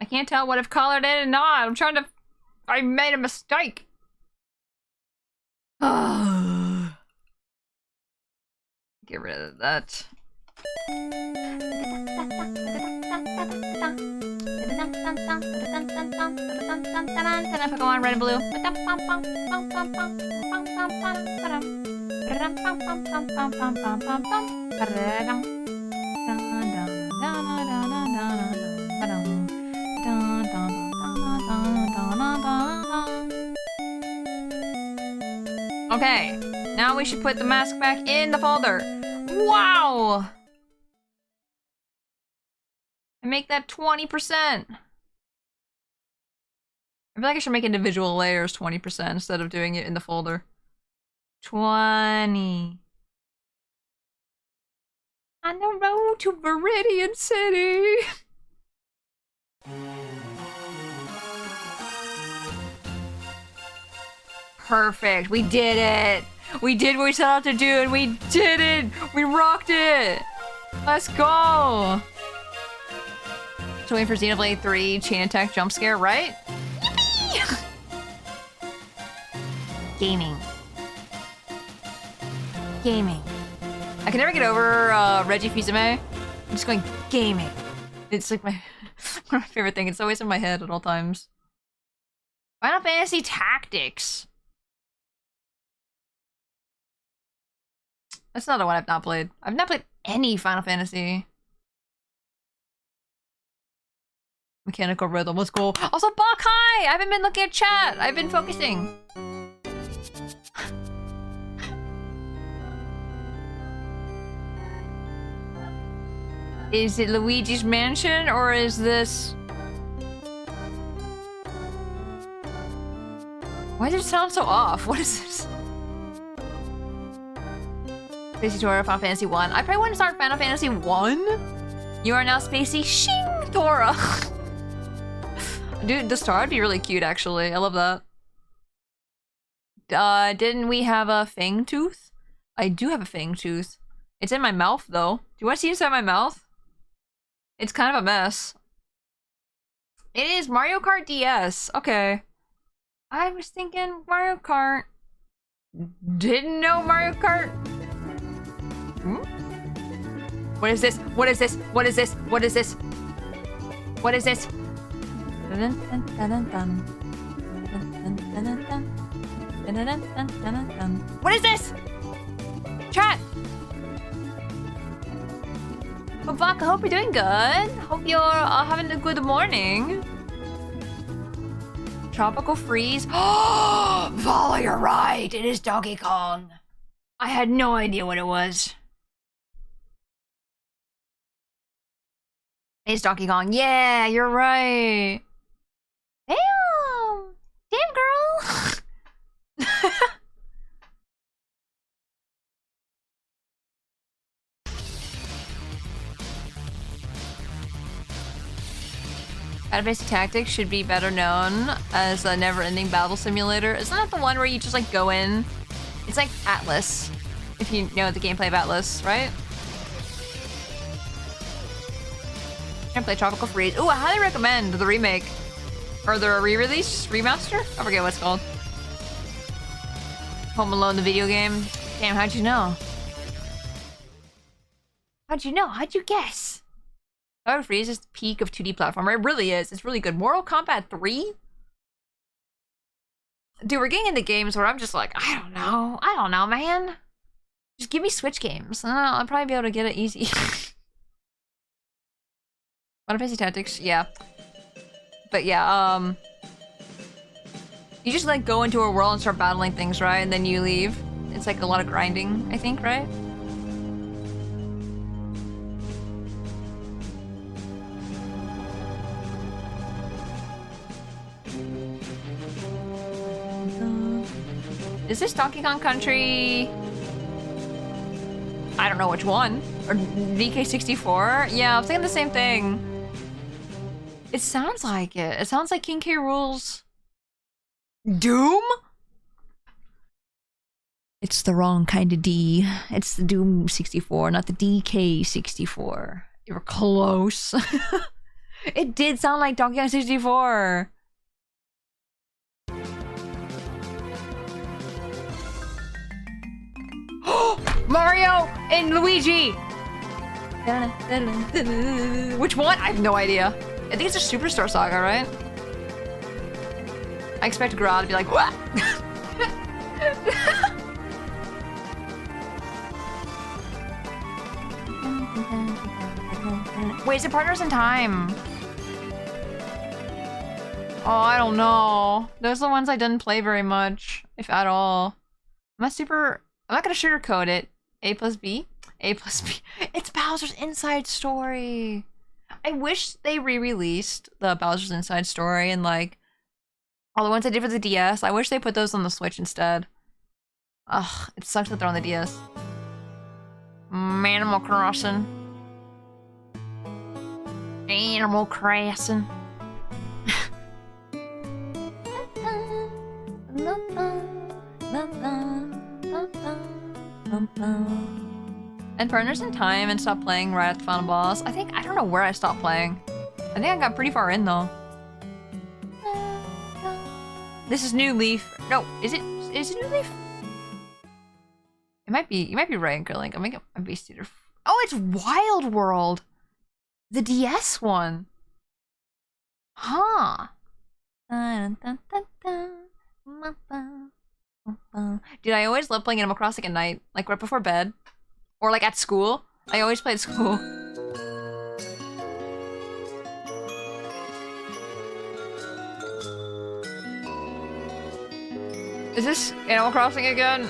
I can't tell what I've colored in and not. I'm trying to. I made a mistake. Get rid of that. Go on, red and blue. Okay, now we should put the mask back in the folder. Wow! And make that 20%. I feel like I should make individual layers 20% instead of doing it in the folder. 20. On the road to Viridian City. Perfect. We did it. We did what we set out to do, and we did it. We rocked it. Let's go. So waiting for Xenoblade 3 chain attack jump scare, right? Yippee! Gaming. Gaming. I can never get over Reggie Fils-Aimé. I'm just going gaming. It's like my one of my favorite things. It's always in my head at all times. Final Fantasy Tactics. That's another one I've not played. I've not played any Final Fantasy. Mechanical rhythm, let's go. Also, Bach, hi! I haven't been looking at chat. I've been focusing. Is it Luigi's Mansion or is this... Why does it sound so off? What is this? Spacey Tora, Final Fantasy 1. I probably want to start Final Fantasy 1. You are now Spacey Shing Tora. Dude, the star would be really cute, actually. I love that. Didn't we have a fang tooth? I do have a fang tooth. It's in my mouth, though. Do you want to see inside my mouth? It's kind of a mess. It is Mario Kart DS. Okay. I was thinking Mario Kart. Didn't know Mario Kart. Hmm? What is this? What is this? What is this? What is this? What is this? What is this? Chat! Well, Buck, I hope you're doing good. Hope you're having a good morning. Tropical Freeze. Oh, Vala, you're right. It is Donkey Kong. I had no idea what it was. It's Donkey Kong. Yeah, you're right. Damn! Damn, girl! Final Fantasy Tactics should be better known as a never-ending battle simulator. Isn't that the one where you just like go in? It's like Atlas, if you know the gameplay of Atlas, right? I play Tropical Freeze. Ooh, I highly recommend the remake. Or the re-release? Remaster? I forget what it's called. Home Alone, the video game. Damn, how'd you know? How'd you know? How'd you guess? Tropical Freeze is the peak of 2D platformer. It really is. It's really good. Mortal Kombat 3? Dude, we're getting into games where I'm just like, I don't know, man. Just give me Switch games. I'll probably be able to get it easy. Final Fantasy Tactics, yeah. But yeah, you just like go into a world and start battling things, right? And then you leave. It's like a lot of grinding, I think, right? Is this Donkey Kong Country? I don't know which one. Or DK64? Yeah, I was thinking the same thing. It sounds like it. It sounds like King K. Rool's Doom? It's the wrong kind of D. It's the Doom 64, not the DK64. You were close. It did sound like Donkey Kong 64. Mario and Luigi! Which one? I have no idea. I think it's a Superstar Saga, right? I expect Gra to be like, what? Wait, is it Partners in Time? Oh, I don't know. Those are the ones I didn't play very much, if at all. I'm not gonna sugarcoat it. A plus B? A plus B. It's Bowser's Inside Story! I wish they re-released the Bowser's Inside Story and like all the ones I did for the DS. I wish they put those on the Switch instead. Ugh, it sucks that they're on the DS. Animal Crossing. Animal Crossing. And Partners in Time and stopped playing right at the final boss. I don't know where I stopped playing. I think I got pretty far in though. This is New Leaf. No, is it New Leaf? It might be, you might be right, Girlink. I'm making a Beast Eater. Oh, it's Wild World! The DS one. Huh. Dude, I always love playing Animal Crossing at night, like right before bed. Or like at school. I always play at school. Is this Animal Crossing again?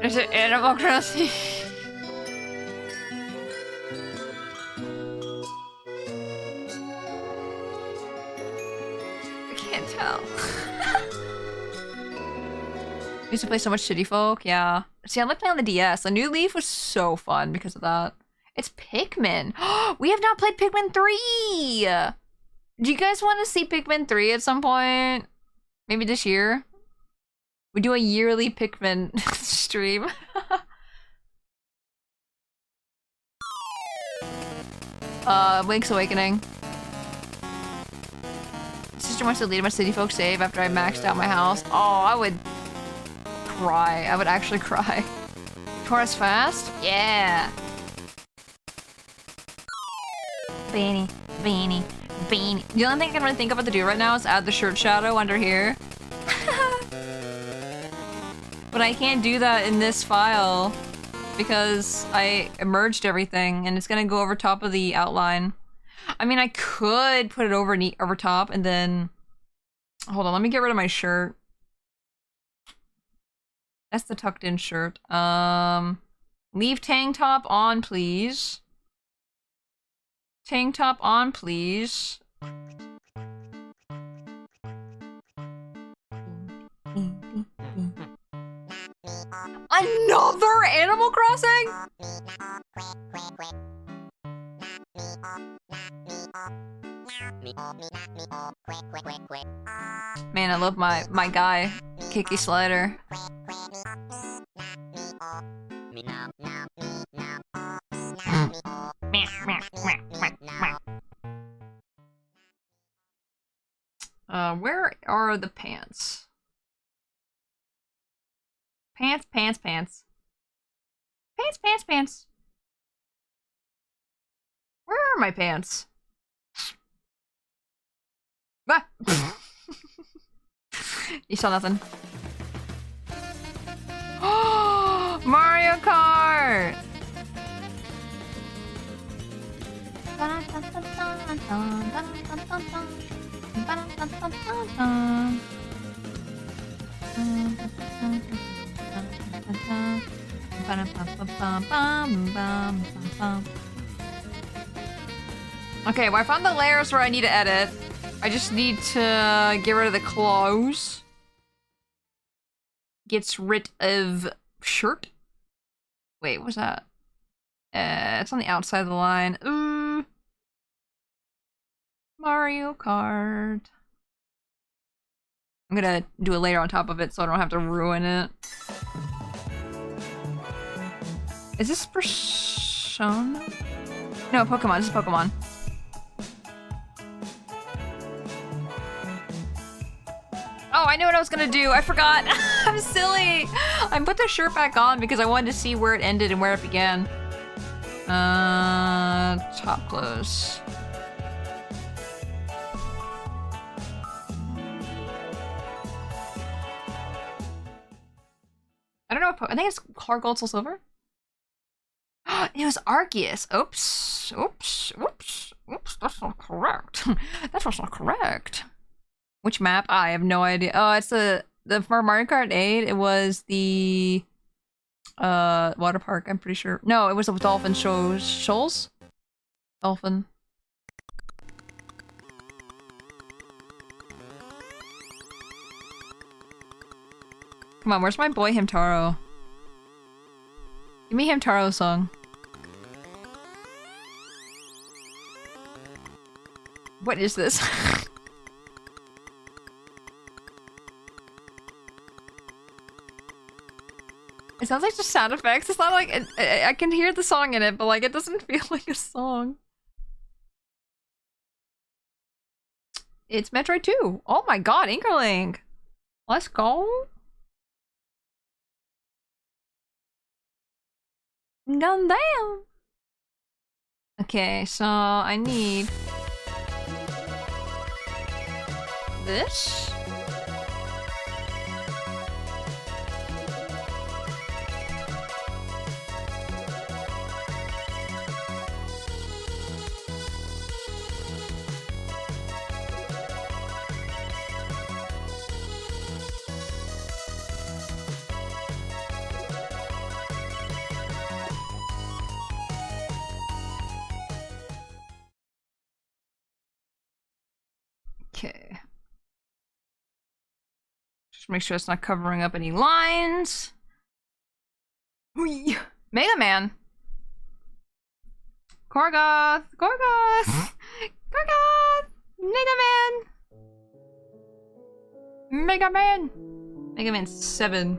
Is it Animal Crossing? I can't tell. I used to play so much City Folk, yeah. See, I like playing on the DS. The New Leaf was so fun because of that. It's Pikmin. We have not played Pikmin 3! Do you guys want to see Pikmin 3 at some point? Maybe this year? We do a yearly Pikmin stream. Link's Awakening. Sister wants to delete my City Folk save after I maxed out my house. Oh, I would cry. I would actually cry. Taurus fast? Yeah. Beanie, beanie, beanie. The only thing I can really think about to do right now is add the shirt shadow under here. But I can't do that in this file because I merged everything and it's gonna go over top of the outline. I mean, I could put it over top and then... Hold on, let me get rid of my shirt. That's the tucked in shirt. Leave tank top on, please. Tank top on, please. Another Animal Crossing? Man, I love my guy, Kiki Slider. Where are the pants? Pants, pants, pants. Pants, pants, pants. Where are my pants? Ah! You saw nothing. Mario Kart! Okay, well I found the layers where I need to edit. I just need to get rid of the clothes. Gets rid of shirt. Wait, what's that? It's on the outside of the line. Ooh. Mario Kart. I'm gonna do a layer on top of it so I don't have to ruin it. Is this Persona? No, Pokemon. This is Pokemon. Oh, I knew what I was gonna do. I forgot. I'm silly. I put the shirt back on because I wanted to see where it ended and where it began. Top close. I don't know what I think it's Hard Gold Soul Silver. It was Arceus. Oops. Oops. Oops. Oops. That's not correct. That's not correct. Which map? I have no idea. Oh, it's the for Mario Kart 8, it was the water park, I'm pretty sure. No, it was the Dolphin Shoals? Dolphin. Come on, where's my boy Hamtaro? Give me Hamtaro's song. What is this? It sounds like just sound effects. It's not like I can hear the song in it, but like it doesn't feel like a song. It's Metroid 2. Oh my god, Inkerling. Let's go. Done down. Okay, so I need this. Okay. Just make sure it's not covering up any lines. Whee! Mega Man. Korgoth. Korgoth. Korgoth. Mega Man. Mega Man. Mega Man 7.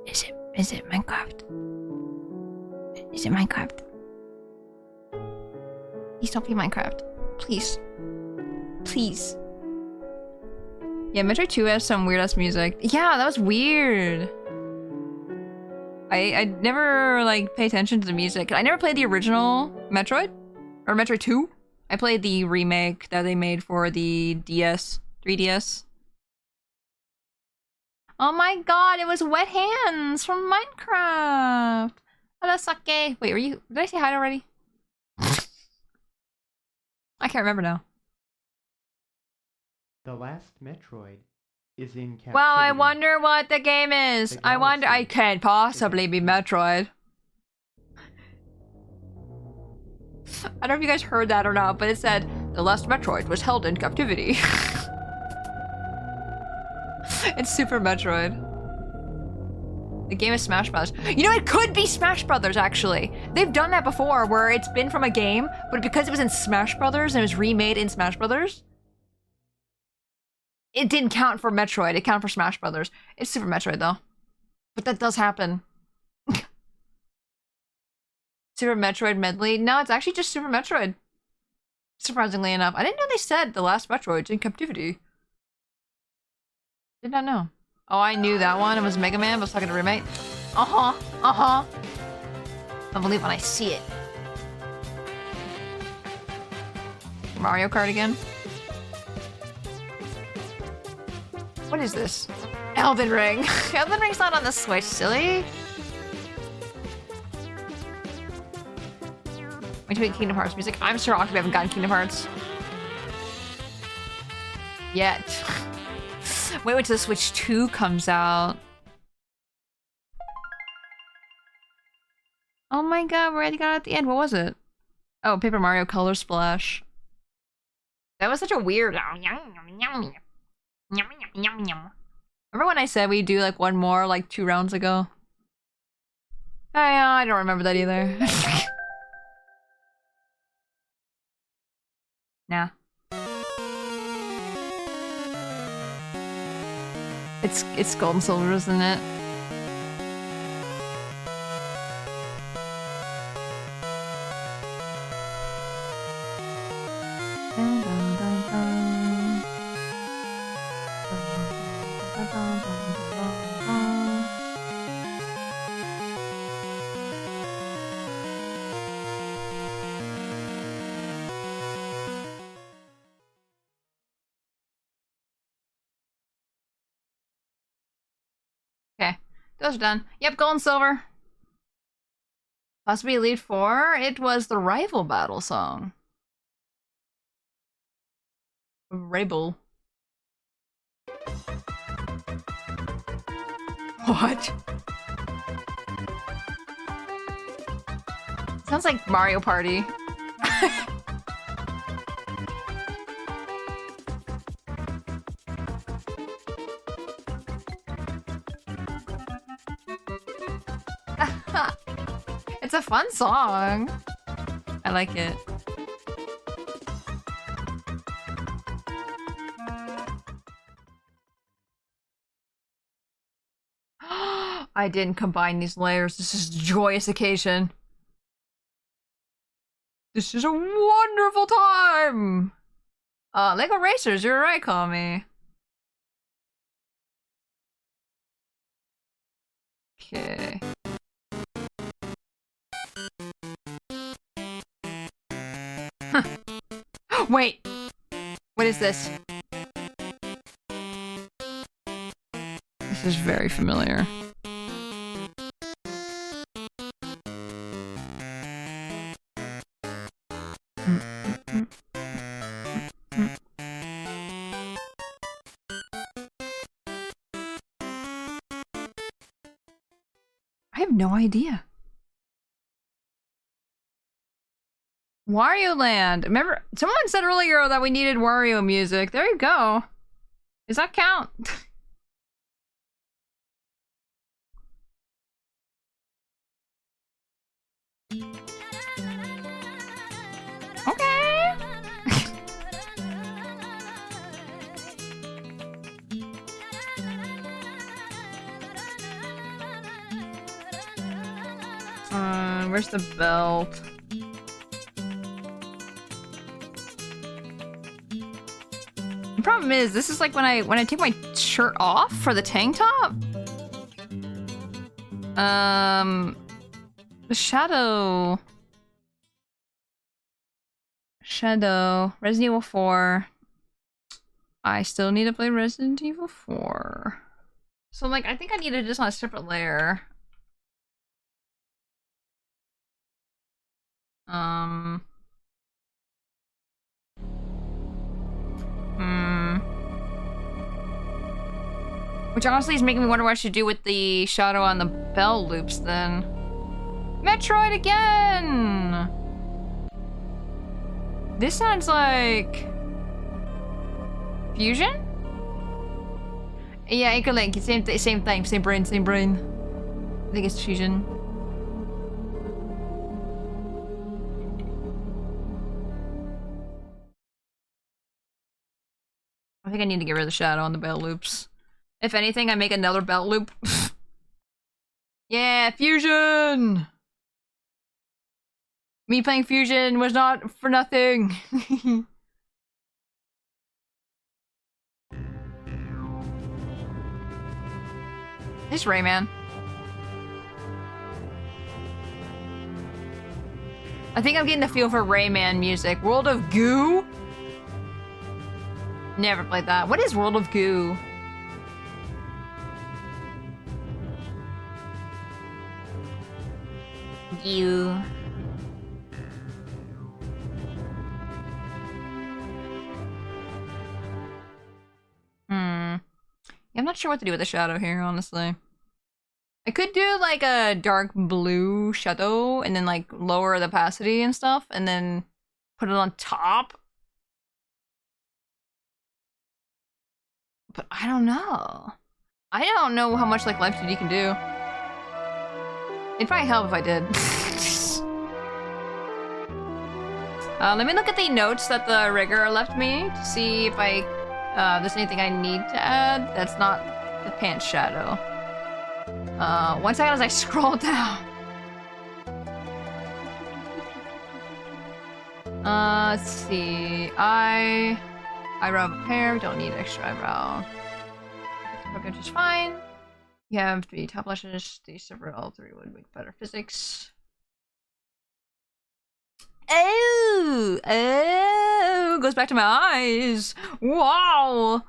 Is it Minecraft? Is it Minecraft? Please don't be Minecraft. Please. Please. Yeah, Metroid 2 has some weird-ass music. Yeah, that was weird. I never, like, pay attention to the music. I never played the original Metroid. Or Metroid 2. I played the remake that they made for the DS. 3DS. Oh my god, it was Wet Hands from Minecraft! Hello, Sake. Wait, were you... Did I say hi already? I can't remember now. The last Metroid is in captivity. Well, I wonder what the game is. I wonder. I can't possibly be Metroid. I don't know if you guys heard that or not, but it said the last Metroid was held in captivity. It's Super Metroid. The game is Smash Brothers. You know, it could be Smash Brothers, actually. They've done that before, where it's been from a game, but because it was in Smash Brothers and it was remade in Smash Brothers, it didn't count for Metroid. It counted for Smash Brothers. It's Super Metroid, though. But that does happen. Super Metroid medley? No, it's actually just Super Metroid. Surprisingly enough. I didn't know they said the last Metroid's in captivity. Did not know. Oh, I knew that one. It was Mega Man, but I was talking to roommate. Uh-huh. Uh-huh. I believe when I see it. Mario Kart again. What is this? Elden Ring. Elden Ring's not on the Switch, silly. Wait to get Kingdom Hearts music. I'm shocked we haven't gotten Kingdom Hearts yet. Wait till the Switch 2 comes out. Oh my god, we already got it at the end. What was it? Oh, Paper Mario Color Splash. That was such a weird... Remember when I said we'd do like one more like 2 rounds ago? I don't remember that either. Nah. It's gold and silver, isn't it? Okay, those are done. Yep, gold and silver. Possibly Elite 4. It was the rival battle song. Rabel. What? Sounds like Mario Party. It's a fun song. I like it. I didn't combine these layers. This is a joyous occasion. This is a wonderful time. Lego Racers, you're right, call me. Okay. Huh. Wait. What is this? This is very familiar. I have no idea. Wario Land. Remember, someone said earlier that we needed Wario music. There you go. Does that count? Okay. Where's the belt? The problem is, this is like when I take my shirt off for the tank top. The Shadow, Resident Evil 4. I still need to play Resident Evil 4. So like, I think I need to just on a separate layer. Which honestly is making me wonder what I should do with the shadow on the bell loops then. Metroid again! This sounds like... Fusion? Yeah, Echo Link, same thing, same brain. I think it's Fusion. I think I need to get rid of the shadow on the bell loops. If anything, I make another belt loop. Yeah, Fusion! Me playing Fusion was not for nothing. It's Rayman. I think I'm getting the feel for Rayman music. World of Goo? Never played that. What is World of Goo? You. I'm not sure what to do with the shadow here, honestly. I could do like a dark blue shadow and then like lower the opacity and stuff and then put it on top. But I don't know. I don't know how much like Live2D can do. It'd probably help if I did. Let me look at the notes that the rigger left me to see if there's anything I need to add that's not the pants shadow. 1 second as I scroll down. Let's see. Eyebrow repair. We don't need extra eyebrow. Program is fine. You have 3 top lashes. These several 3 would make better physics. Oh, goes back to my eyes. Wow.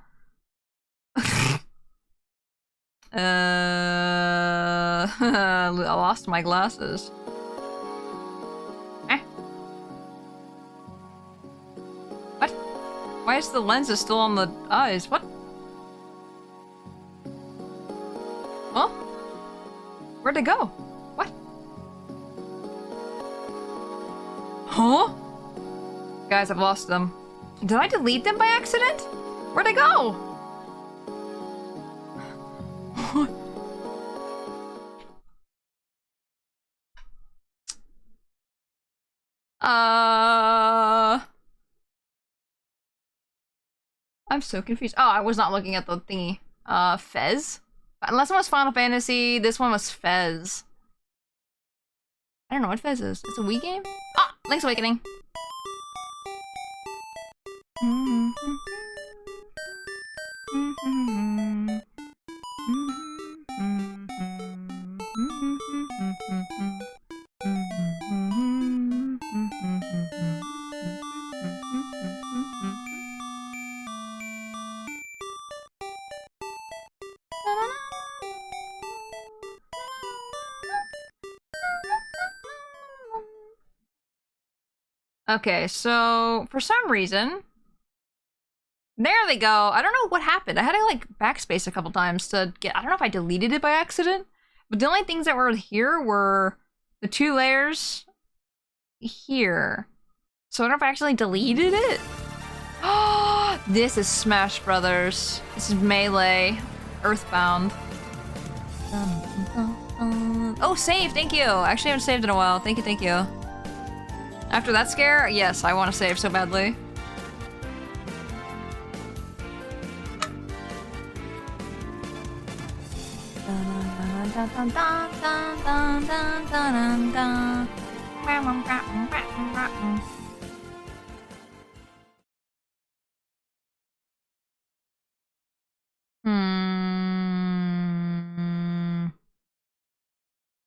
I lost my glasses. What? Why is the lenses still on the eyes? What? Huh? Where'd they go? What? Huh? Guys, I've lost them. Did I delete them by accident? Where'd they go? I'm so confused. Oh, I was not looking at the thingy. Fez? Unless one was Final Fantasy, this one was Fez. I don't know what Fez is. It's a Wii game? Ah! Link's Awakening. Okay, so for some reason, there they go. I don't know what happened. I had to like backspace a couple times to get, I don't know if I deleted it by accident, but the only things that were here were the 2 layers here. So I don't know if I actually deleted it. Oh, this is Smash Brothers. This is Melee, Earthbound. Oh, save, thank you. Actually, I haven't saved in a while. Thank you, thank you. After that scare, yes, I want to save so badly.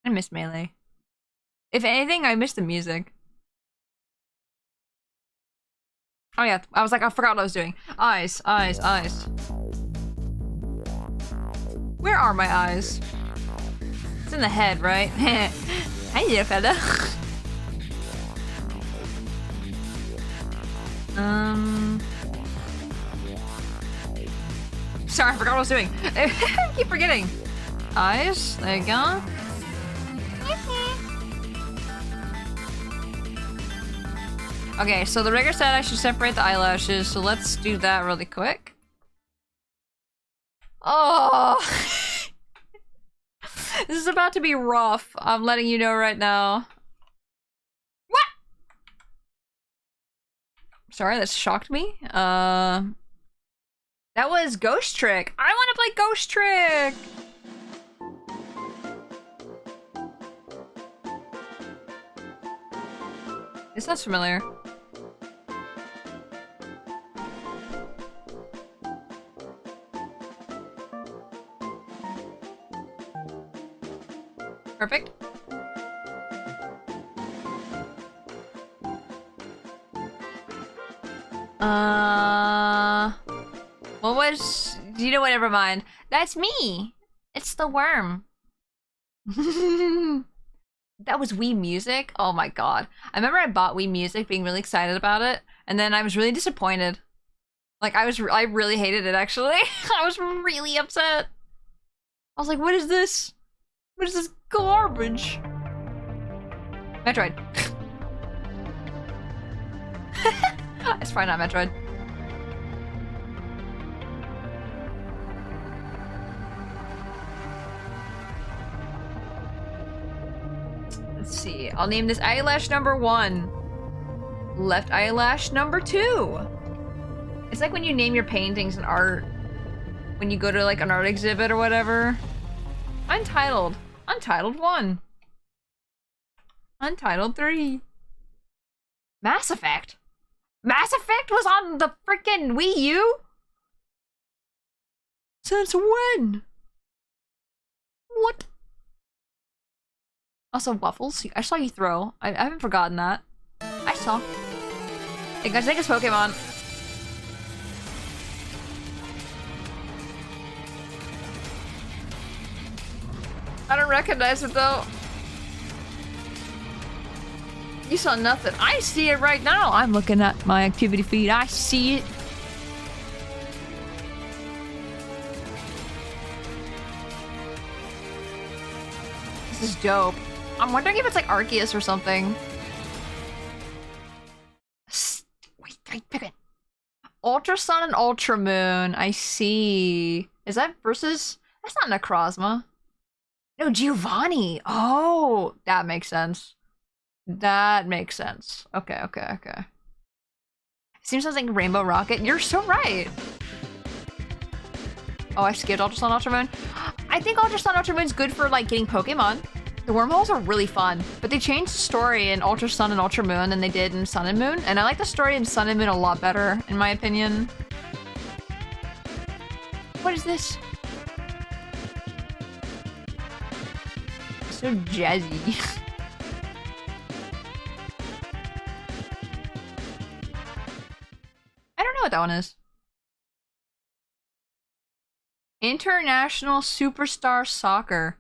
I miss Melee. If anything, I miss the music. Oh yeah, I was like, I forgot what I was doing. Eyes, eyes, eyes. Where are my eyes? It's in the head, right? Hi there, fella. Sorry, I forgot what I was doing. I keep forgetting. Eyes, there you go. Okay, so the rigger said I should separate the eyelashes, so let's do that really quick. Oh! This is about to be rough. I'm letting you know right now. What? Sorry, that shocked me. That was Ghost Trick. I want to play Ghost Trick! This sounds familiar. Perfect. What was... You know what, never mind. That's me. It's the worm. That was Wii Music? Oh my god. I remember I bought Wii Music being really excited about it, and then I was really disappointed. Like, I really hated it, actually. I was really upset. I was like, what is this? What is this garbage? Metroid. It's probably not Metroid. Let's see. I'll name this eyelash number 1. Left eyelash number 2. It's like when you name your paintings and art. When you go to like an art exhibit or whatever. Untitled. Untitled 1. Untitled 3. Mass Effect. Mass Effect was on the freaking Wii U? Since when? What? Also, Waffles. I saw you throw. I haven't forgotten that. I saw. Hey guys, I think it's Pokemon. I don't recognize it though. You saw nothing. I see it right now. I'm looking at my activity feed. I see it. This is dope. I'm wondering if it's like Arceus or something. Wait, pick it. Ultra Sun and Ultra Moon. I see. Is that versus? That's not Necrozma. No, Giovanni. Oh, that makes sense. That makes sense. Okay. Seems like Rainbow Rocket. You're so right. Oh, I skipped Ultra Sun, Ultra Moon. I think Ultra Sun, Ultra Moon's good for like getting Pokemon. The wormholes are really fun, but they changed the story in Ultra Sun and Ultra Moon than they did in Sun and Moon, and I like the story in Sun and Moon a lot better, in my opinion. What is this? So jazzy. I don't know what that one is. International Superstar Soccer.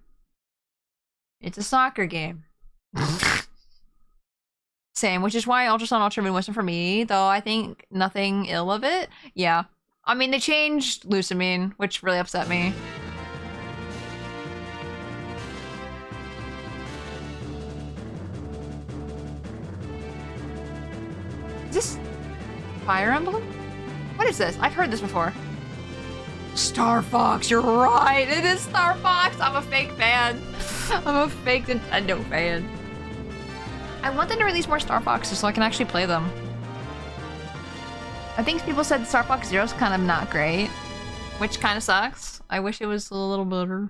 It's a soccer game. Same, which is why Ultra Sun Ultra Moon wasn't for me, though I think nothing ill of it. Yeah. I mean, they changed Lusamine, which really upset me. Is this Fire Emblem? What is this? I've heard this before. Star Fox, you're right! It is Star Fox! I'm a fake fan. I'm a fake Nintendo fan. I want them to release more Star Foxes so I can actually play them. I think people said Star Fox Zero's kind of not great, which kind of sucks. I wish it was a little better.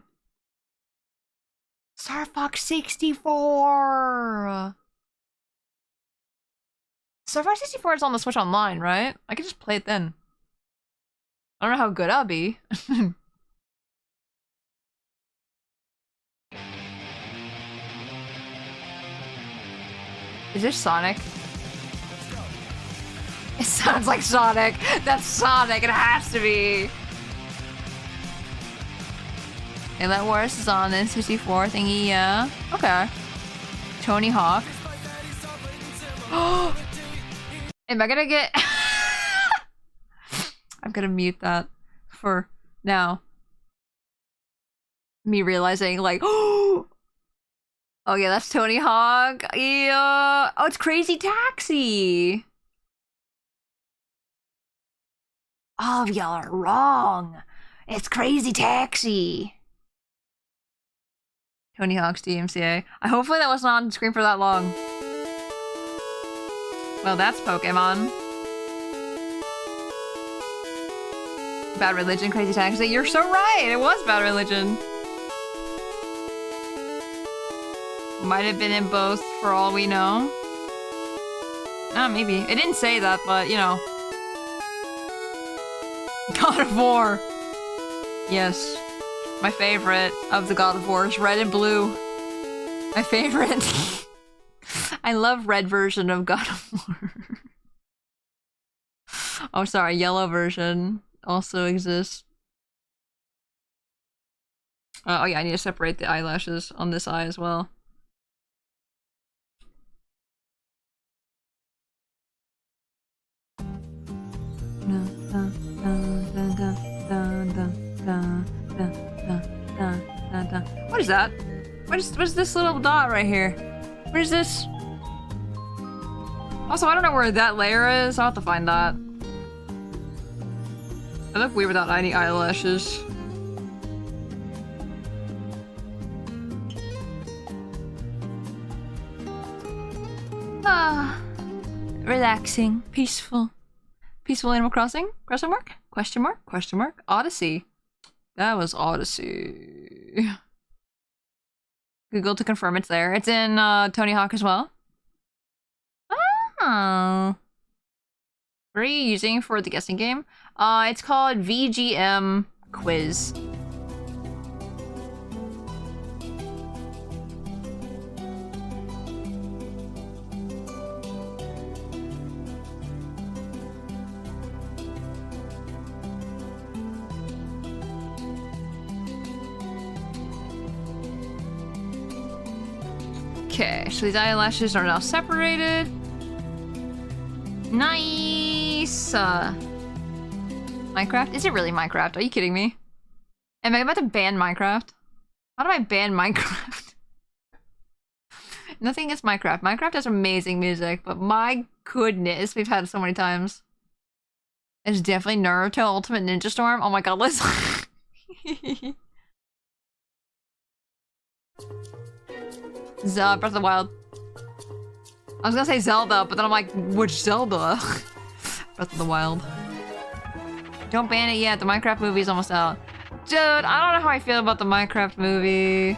Star Fox 64! Star Fox 64 is on the Switch Online, right? I could just play it then. I don't know how good I'll be. Is this Sonic? It sounds like Sonic. That's Sonic. It has to be. Alien Wars is on the 64 thingy, yeah. Okay. Tony Hawk. Am I gonna get... I'm gonna mute that for now. Me realizing, like, oh yeah, that's Tony Hawk. Yeah. Oh, it's Crazy Taxi. Oh, y'all are wrong. It's Crazy Taxi. Tony Hawk's DMCA. Hopefully that wasn't on screen for that long. Well, that's Pokemon. Bad Religion, Crazy Taxi. You're so right! It was Bad Religion. Might have been in both for all we know. Ah, maybe. It didn't say that, but, you know. God of War. Yes. My favorite of the God of Wars. Red and blue. My favorite. I love red version of God of War. Oh, sorry. Yellow version. also exists. Oh yeah, I need to separate the eyelashes on this eye as well. What is that? What is this little dot right here? What is this? Also, I don't know where that layer is. I'll have to find that. I look weird without any eyelashes. Ah, relaxing, peaceful. Peaceful Animal Crossing? Question mark? Question mark? Question mark? Odyssey. That was Odyssey. Google to confirm it's there. It's in Tony Hawk as well. Oh. What are you using for the guessing game? It's called VGM Quiz. Okay, so these eyelashes are now separated. Nice! Minecraft? Is it really Minecraft? Are you kidding me? Am I about to ban Minecraft? How do I ban Minecraft? Nothing against Minecraft. Minecraft has amazing music, but my goodness, we've had it so many times. It's definitely Naruto Ultimate Ninja Storm. Oh my god, let's... Breath of the Wild. I was gonna say Zelda, but then I'm like, which Zelda? Breath of the Wild. Don't ban it yet, the Minecraft movie is almost out. Dude, I don't know how I feel about the Minecraft movie.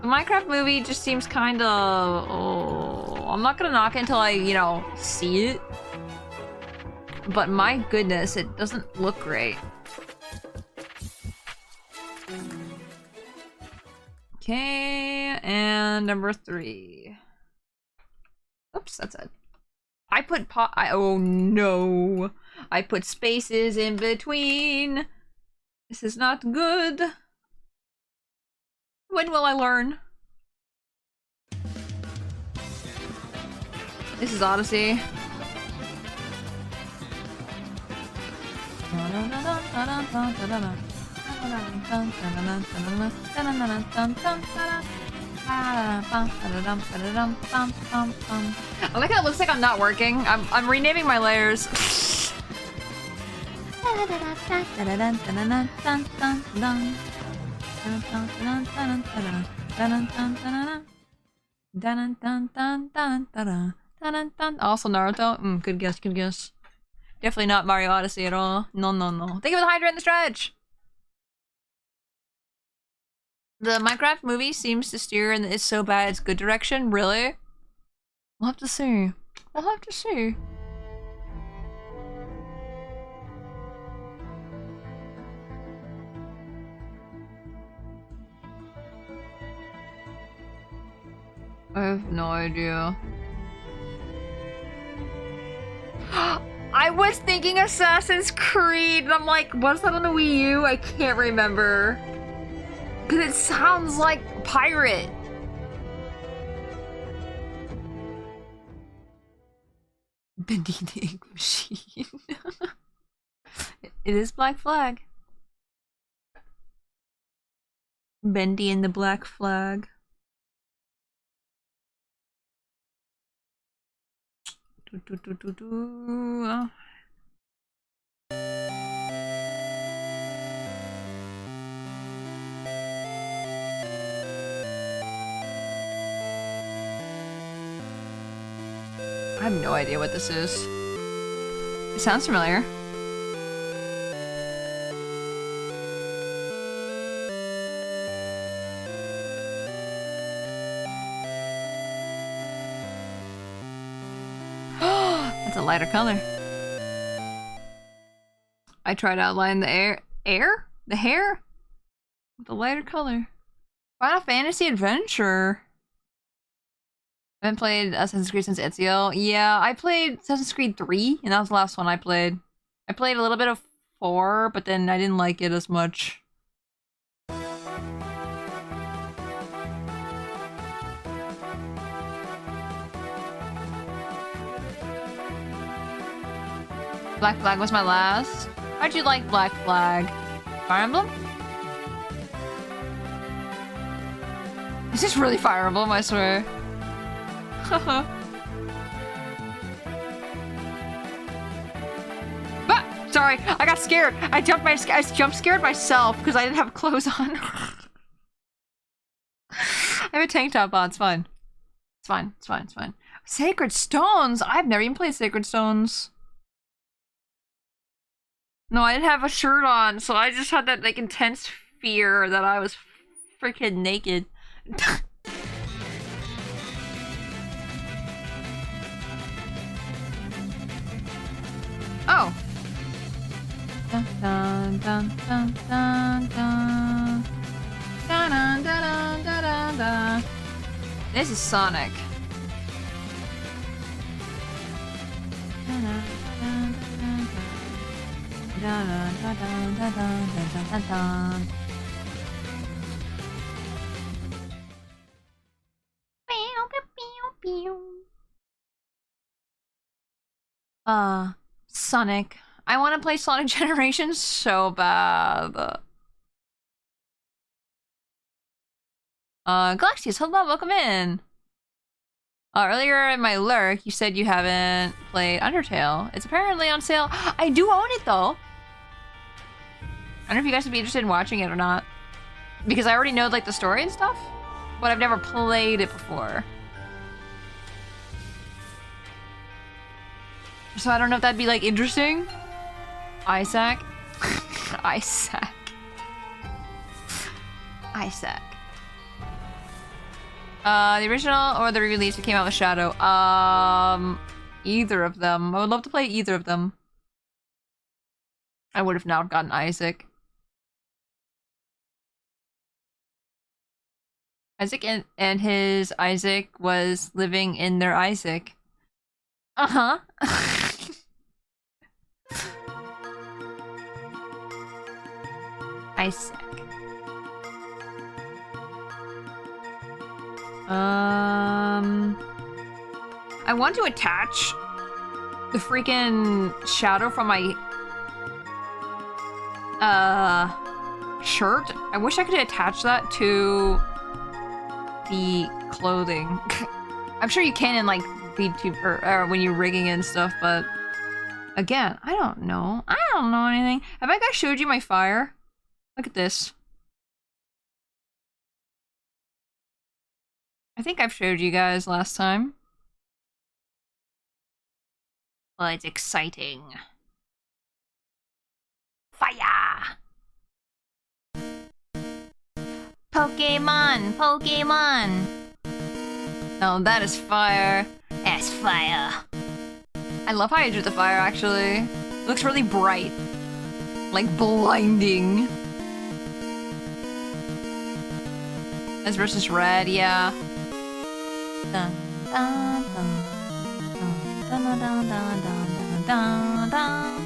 The Minecraft movie just seems kinda... Oh, I'm not gonna knock it until I, you know, see it. But my goodness, it doesn't look great. Okay, and number 3. Oops, that's it. I put oh no. I put spaces in between. This is not good. When will I learn? This is Odyssey. I like how it looks like I'm not working. I'm renaming my layers. Also Naruto. Good guess, good guess. Definitely not Mario Odyssey at all. No, no, no. Thank you for the hydrant in the stretch! The Minecraft movie seems to steer in the it's so bad it's good direction. Really? We'll have to see. We'll have to see. I have no idea. I was thinking Assassin's Creed, and I'm like, what's that on the Wii U? I can't remember. Because it sounds like pirate. Bendy the Ink Machine. It is Black Flag. Bendy and the Black Flag. I have no idea what this is. It sounds familiar. That's a lighter color. I tried to outline the the hair? With a lighter color. Final Fantasy Adventure. I haven't played Assassin's Creed since Ezio. Yeah, I played Assassin's Creed 3, and that was the last one I played. I played a little bit of 4, but then I didn't like it as much. Black Flag was my last. How'd you like Black Flag? Fire Emblem? Is this really Fire Emblem? I swear. Ah, sorry, I got scared. I jump scared myself because I didn't have clothes on. I have a tank top on. It's fine. It's fine. It's fine. It's fine. Sacred Stones. I've never even played Sacred Stones. No, I didn't have a shirt on, so I just had that like intense fear that I was freaking naked. Oh. Dun, dun, dun, dun, dun, dun. Dun, dun, dun, dun, dun, dun. This is Sonic. Dun, dun, dun, dun, dun. Dun, dun, dun, dun, dun, dun, dun, dun. Sonic. I want to play Sonic Generations so bad. Galaxius, hello, welcome in. Earlier in my lurk, you said you haven't played Undertale. It's apparently on sale. I do own it, though. I don't know if you guys would be interested in watching it or not. Because I already know, like, the story and stuff. But I've never played it before. So I don't know if that'd be, like, interesting. Isaac. Isaac. Isaac. The original or the re-release that came out with Shadow? Either of them. I would love to play either of them. I would have now gotten Isaac. Isaac and his Isaac was living in their Isaac. Uh-huh. Isaac. I want to attach the freaking shadow from my shirt. I wish I could attach that to the clothing. I'm sure you can in like VTube or when you're rigging and stuff, but again, I don't know. I don't know anything. Have I guys showed you my fire? Look at this. I think I've showed you guys last time. Well, it's exciting. Fire! Pokemon! Pokemon! Oh, that is fire. That's fire. I love how I drew the fire, actually. It looks really bright. Like, blinding. As versus red, yeah. Dun, dun, dun. Dun, dun, dun, dun, dun, dun, dun, dun.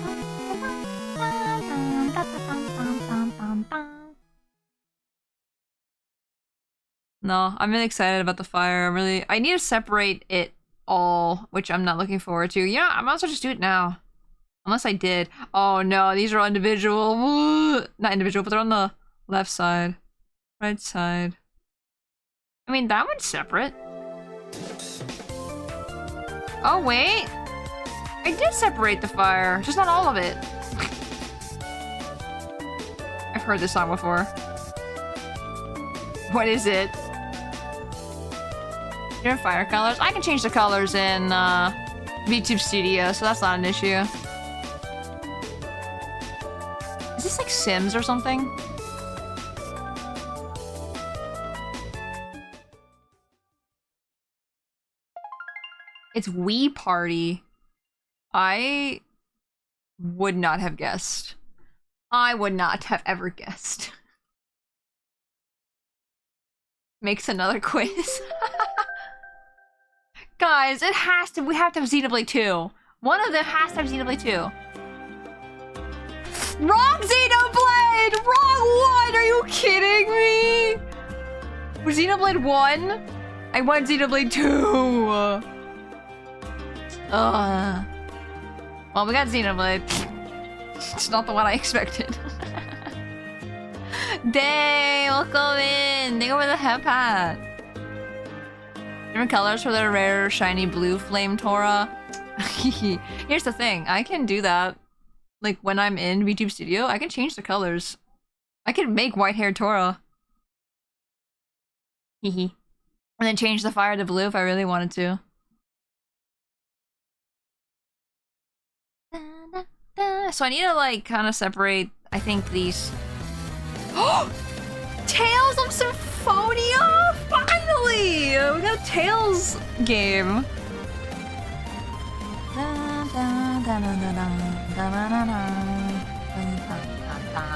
No, I'm really excited about the fire. I need to separate it all, which I'm not looking forward to. Yeah, I might as well just do it now. Unless I did. Oh no, these are all individual. Not individual, but they're on the left side. Right side. I mean, that one's separate. Oh, wait. I did separate the fire. Just not all of it. I've heard this song before. What is it? Different fire colors? I can change the colors in VTube Studio, so that's not an issue. Is this like Sims or something? It's Wii Party. I would not have guessed. I would not have ever guessed. Makes another quiz. Guys, it has to. We have to have Xenoblade 2. One of them has to have Xenoblade 2. Wrong Xenoblade! Wrong one! Are you kidding me? Was Xenoblade 1? I want Xenoblade 2. Well, we got Xenoblade. It's not the one I expected. Dang, welcome in. Thank you for the head pat. Different colors for the rare shiny blue flame Tora. Here's the thing, I can do that. Like when I'm in VTube Studio, I can change the colors. I can make white-haired Tora. And then change the fire to blue if I really wanted to. So I need to like kind of separate, I think, these. Tales of Symphonia! Finally! We got a Tales game.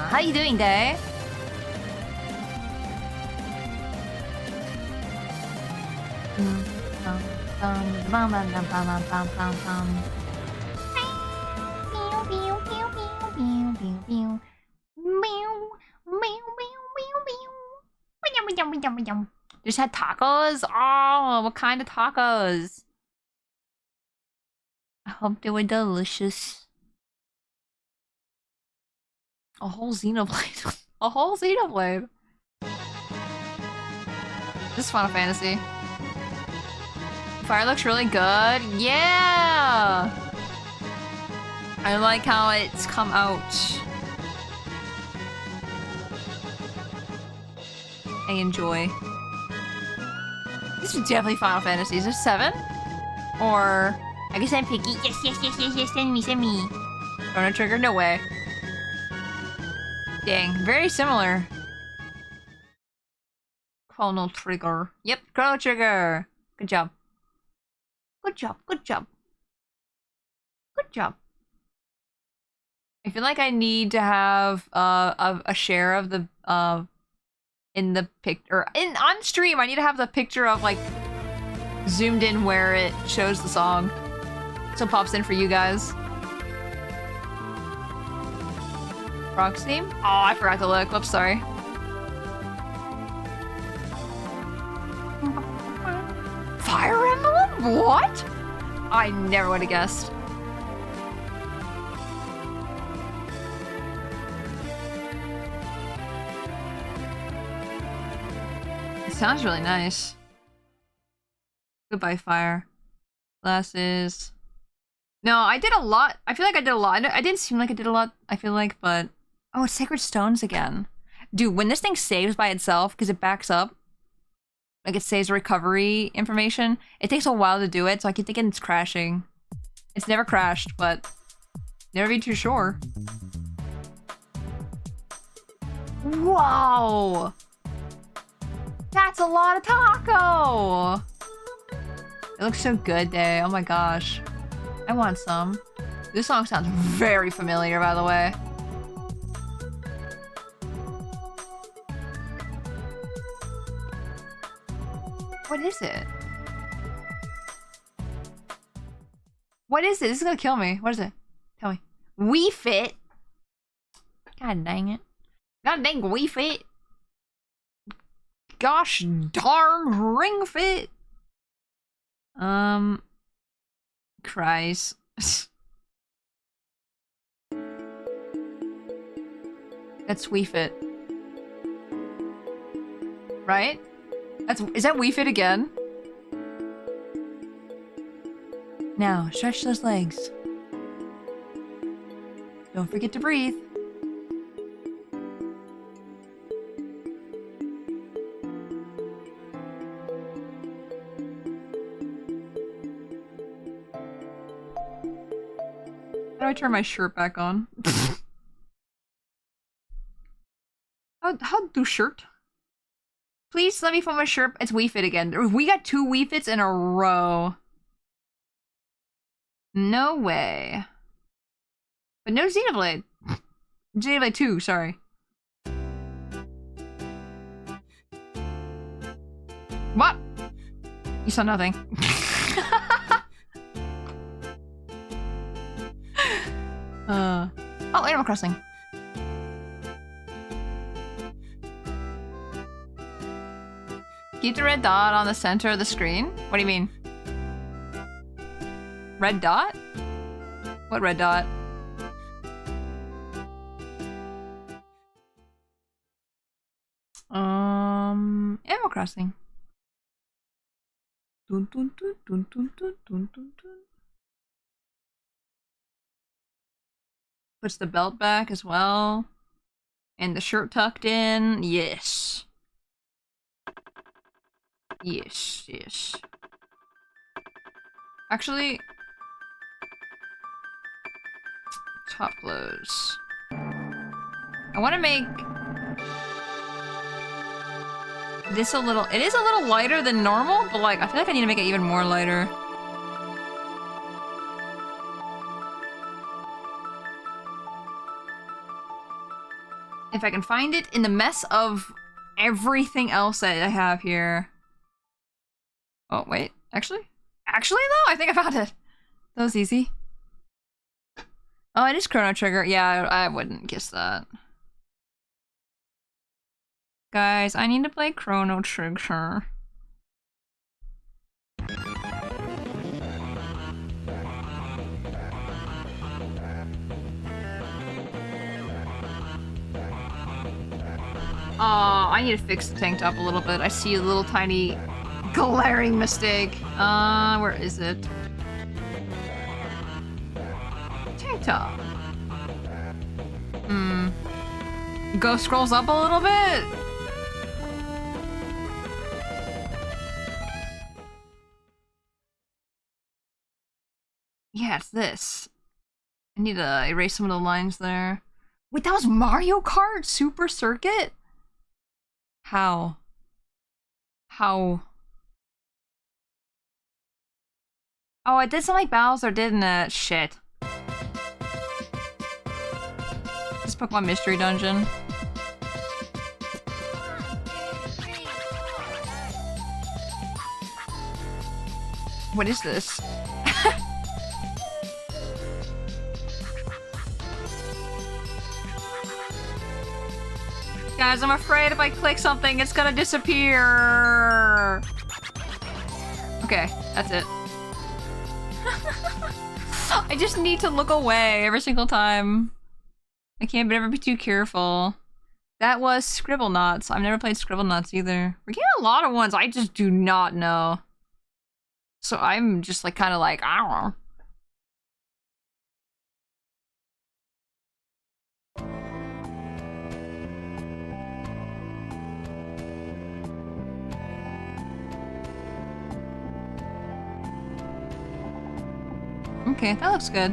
How you doing, Day? Just had tacos? Oh, what kind of tacos? I hope they were delicious. A whole Xenoblade. A whole Xenoblade. This is Final Fantasy. Fire looks really good. Yeah! I like how it's come out. I enjoy. This is definitely Final Fantasy. Is this 7? Or... I guess I'm picky. Yes, send me. Chrono Trigger? No way. Dang, very similar. Chrono Trigger. Yep, Chrono Trigger. Good job. Good job. I feel like I need to have a share of the in the picture on stream. I need to have the picture of like zoomed in where it shows the song, so it pops in for you guys. Rock's theme? Oh, I forgot to look. Whoops, sorry. Fire Emblem? What? I never would have guessed. It sounds really nice. Goodbye, Fire. Glasses. No, I did a lot. I feel like I did a lot. I didn't seem like I did a lot, I feel like, but... Oh, it's Sacred Stones again. Dude, when this thing saves by itself, because it backs up, like it saves recovery information, it takes a while to do it, so I keep thinking it's crashing. It's never crashed, but never be too sure. Wow! That's a lot of taco! It looks so good, Day. Oh my gosh. I want some. This song sounds very familiar, by the way. What is it? What is it? This is gonna kill me. What is it? Tell me. Wii Fit? God dang it. God dang Wii Fit. Gosh darn Ring Fit. Cries. That's Wii Fit. Right? Is that Wii Fit again? Now, stretch those legs. Don't forget to breathe. How do I turn my shirt back on? How do shirt? Please let me find my shirt. It's Wii Fit again. We got 2 Wii Fits in a row. No way. But no Xenoblade. Xenoblade 2, sorry. What? You saw nothing. Oh, Animal Crossing. Keep the red dot on the center of the screen? What do you mean? Red dot? What red dot? Animal Crossing. Dun, dun, dun, dun, dun, dun, dun, dun, dun. Puts the belt back as well. And the shirt tucked in. Yes. Yes, yes. Actually, top clothes. I want to make this a little. It is a little lighter than normal, but like I feel like I need to make it even more lighter. If I can find it in the mess of everything else that I have here. Oh, wait. Actually, though, I think I found it. That was easy. Oh, it is Chrono Trigger. Yeah, I wouldn't guess that. Guys, I need to play Chrono Trigger. I need to fix the tank top a little bit. I see a little tiny glaring mistake. Where is it? Tank top. Go scrolls up a little bit. Yeah, it's this. I need to erase some of the lines there. Wait, that was Mario Kart Super Circuit? How? How? Oh, it did sound like Bowser, didn't it? Shit. This Pokemon Mystery Dungeon. What is this? Guys, I'm afraid if I click something, it's gonna disappear. Okay, that's it. I just need to look away every single time. I can't ever be too careful. That was Scribblenauts. I've never played Scribblenauts either. We're getting a lot of ones I just do not know. So I'm just like kind of like, I don't know. Okay, that looks good.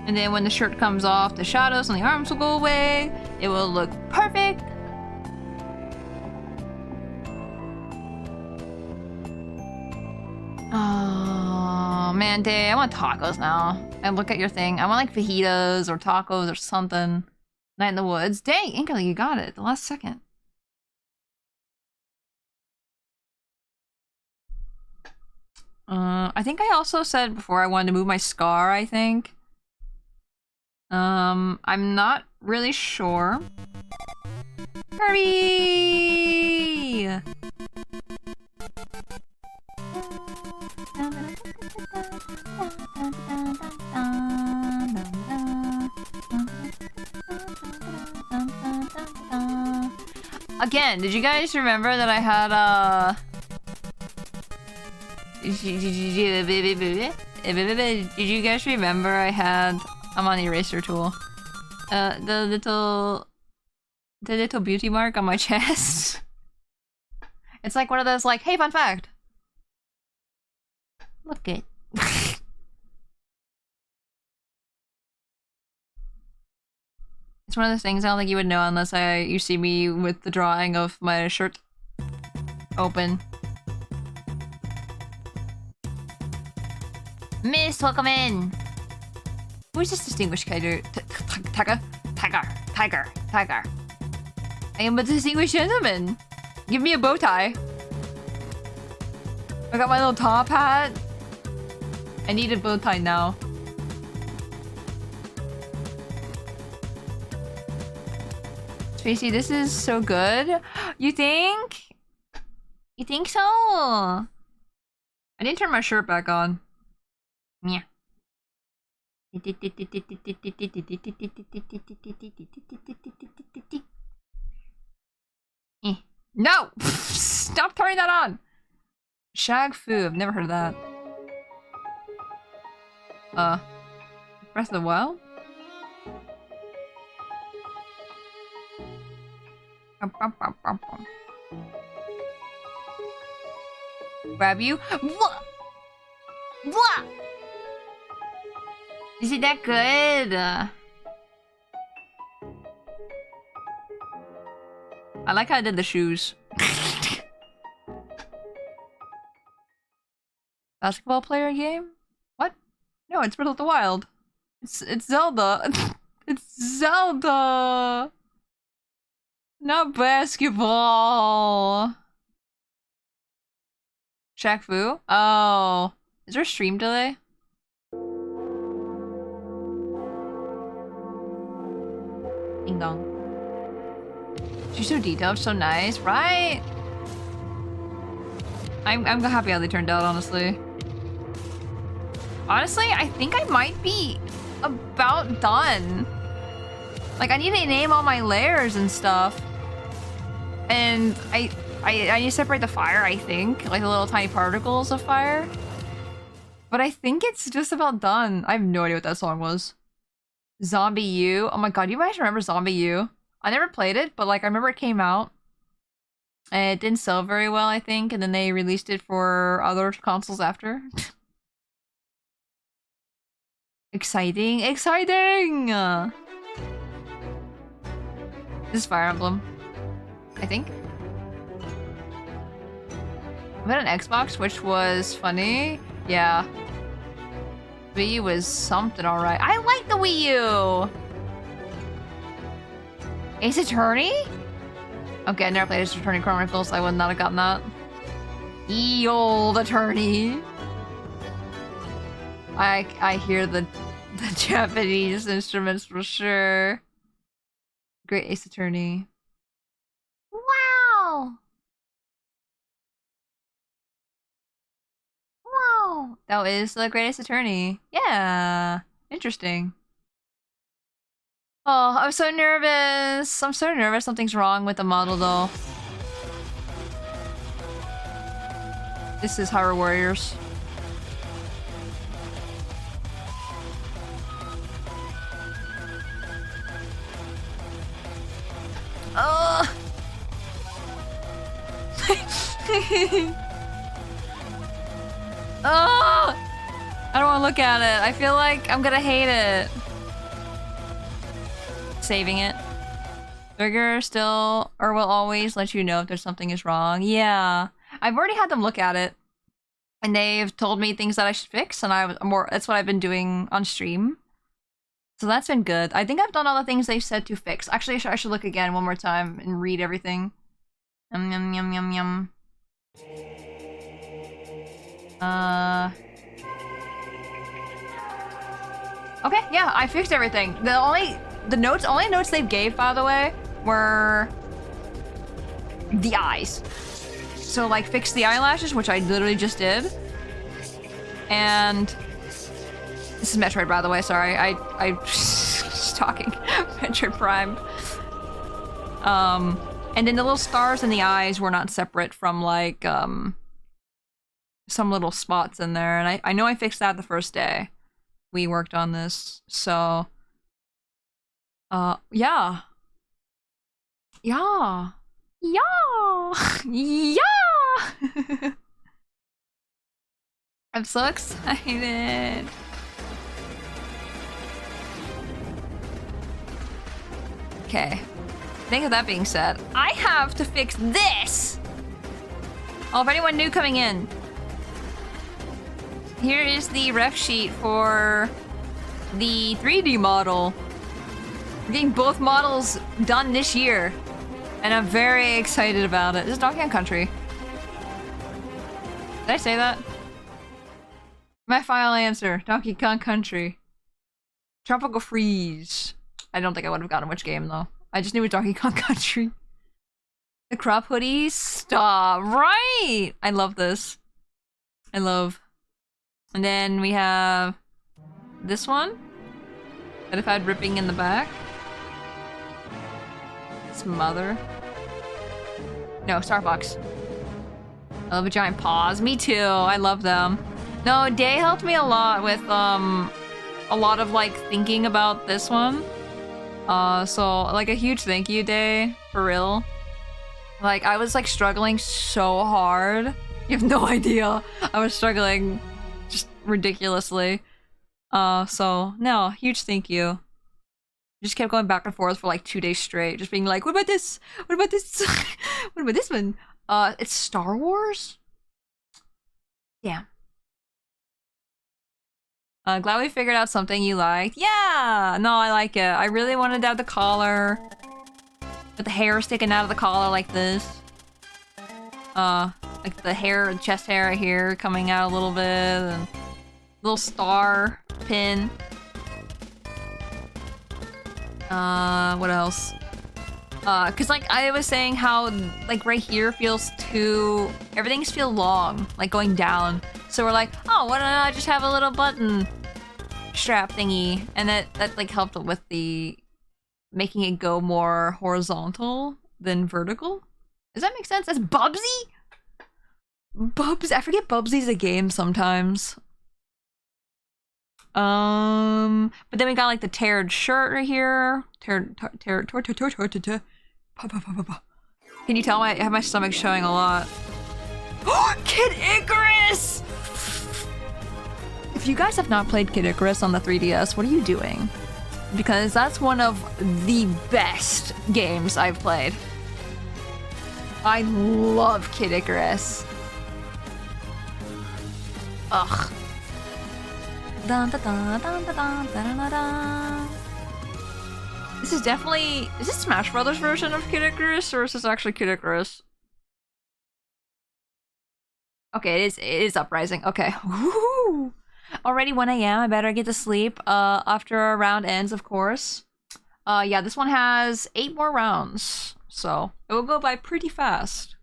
And then when the shirt comes off, the shadows on the arms will go away. It will look perfect. Oh man, Day, I want tacos now. And look at your thing. I want like fajitas or tacos or something. Night in the Woods. Dang, Inkerly, you got it. The last second. I think I also said before I wanted to move my scar, I think. I'm not really sure. Kirby! Again, did you guys remember that I had did you guys remember I had I'm on the eraser tool. The little beauty mark on my chest. It's like one of those like, hey, fun fact. Look it. It's one of those things I don't think you would know unless you see me with the drawing of my shirt open. Miss, welcome in. Who's this distinguished tiger? Tiger. I am a distinguished gentleman. Give me a bow tie. I got my little top hat. I need a bow tie now. Spacey, this is so good. You think? You think so? I didn't turn my shirt back on. Yeah. No! Stop turning that on! Shag Fu, I've never heard of that. Breath of the Wild? Grab you? What? What? Is it that good? I like how I did the shoes. Basketball player game? What? No, it's Breath of the Wild. It's Zelda. It's Zelda. Not basketball. Shaq Fu? Oh. Is there a stream delay? Ding dong. She's so detailed, so nice, right? I'm happy how they turned out, honestly. Honestly, I think I might be about done. Like, I need to name all my layers and stuff. And I need to separate the fire, I think. Like the little tiny particles of fire. But I think it's just about done. I have no idea what that song was. Zombie U. Oh my god, you guys remember Zombie U? I never played it, but like I remember it came out. And it didn't sell very well, I think. And then they released it for other consoles after. Exciting, exciting! This is Fire Emblem. I think. I had an Xbox, which was funny. Yeah. Wii U was something alright. I like the Wii U! Ace Attorney? Okay, I never played Ace Attorney Chronicles, so I would not have gotten that. Ye old attorney. I hear the Japanese instruments for sure. Great Ace Attorney. Wow! Wow! That is the greatest attorney. Yeah. Interesting. Oh, I'm so nervous. I'm so nervous something's wrong with the model though. This is Hyrule Warriors. Oh! Oh! I don't want to look at it. I feel like I'm gonna hate it. Saving it. Trigger still, or will always let you know if there's something is wrong. Yeah. I've already had them look at it. And they've told me things that I should fix, and that's what I've been doing on stream. So that's been good. I think I've done all the things they said to fix. Actually, I should look again one more time and read everything. Yum, yum, yum, yum, yum. Okay, yeah, I fixed everything. The only notes they gave, by the way, were the eyes. So, like, fix the eyelashes, which I literally just did. And this is Metroid, by the way. Sorry, I just talking. Metroid Prime. And then the little stars in the eyes were not separate from like some little spots in there, and I know I fixed that the first day we worked on this. So, yeah. Yeah. Yeah. Yeah. I'm so excited. Okay. I think with that being said, I have to fix this! Oh, if anyone new coming in. Here is the ref sheet for the 3D model. We're getting both models done this year. And I'm very excited about it. This is Donkey Kong Country. Did I say that? My final answer, Donkey Kong Country. Tropical Freeze. I don't think I would have gotten which game though. I just knew it was Donkey Kong Country. The crop hoodie? Stop. Right! I love this. I love. And then we have this one. That if I had ripping in the back. Smother. No, Starbucks. I love a giant paws. Me too. I love them. No, Day helped me a lot with a lot of like thinking about this one. So like a huge thank you, Day, for real. Like I was like struggling so hard. You have no idea. I was struggling just ridiculously. So no, huge thank you. Just kept going back and forth for like 2 days straight, just being like, what about this? What about this? What about this one? It's Star Wars? Damn. Glad we figured out something you liked. Yeah! No, I like it. I really wanted to have the collar. With the hair sticking out of the collar like this. Like the hair, chest hair right here coming out a little bit. And little star pin. What else? Cause like I was saying how like right here feels too, everything's feel long, like going down. So we're like, oh, why don't I just have a little button strap thingy? And that like helped with the making it go more horizontal than vertical. Does that make sense? That's Bubsy? Bubs, I forget Bubsy's a game sometimes. But then we got like the teared shirt right here. Can you tell I have my stomach showing a lot? Kid Icarus! If you guys have not played Kid Icarus on the 3DS, what are you doing? Because that's one of the best games I've played. I love Kid Icarus. Ugh. Dun, dun, dun, dun, dun, dun, dun, dun, dun. This is definitely... Is this Smash Brothers version of Kid Icarus, or is this actually Kid Icarus? Okay, it is Uprising. Okay. Woohoo! Already 1 AM. I better get to sleep. After a round ends, of course. Yeah, this one has 8 more rounds, so it will go by pretty fast.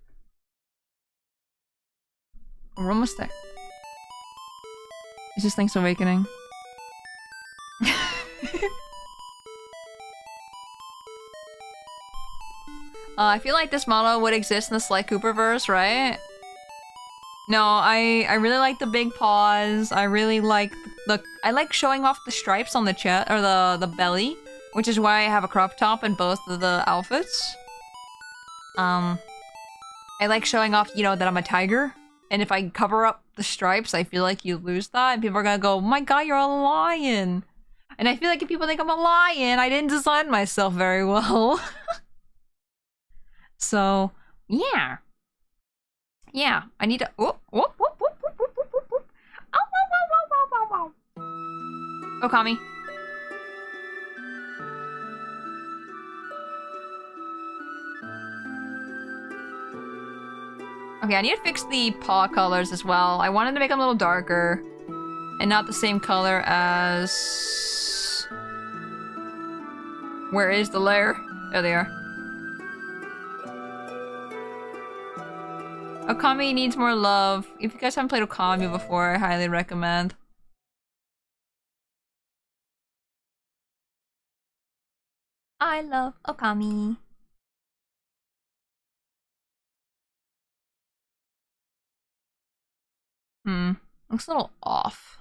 We're almost there. Is this Link's Awakening? I feel like this model would exist in the Sly Cooper verse, right? No, I really like the big paws. I really like I like showing off the stripes on the chest or the belly, which is why I have a crop top in both of the outfits. I like showing off, you know, that I'm a tiger, and if I cover up the stripes, I feel like you lose that, and people are gonna go, "Oh my god, you're a lion!" And I feel like if people think I'm a lion, I didn't design myself very well. So, yeah. Yeah, I need to. Oh, whoop, whoop, whoop, whoop, whoop, whoop, whoop, whoop. Oh, wow, wow, wow, wow, wow. Okami. Okay, I need to fix the paw colors as well. I wanted to make them a little darker and not the same color as... Where is the layer? There they are. Okami needs more love. If you guys haven't played Okami before, I highly recommend. I love Okami. Looks a little off.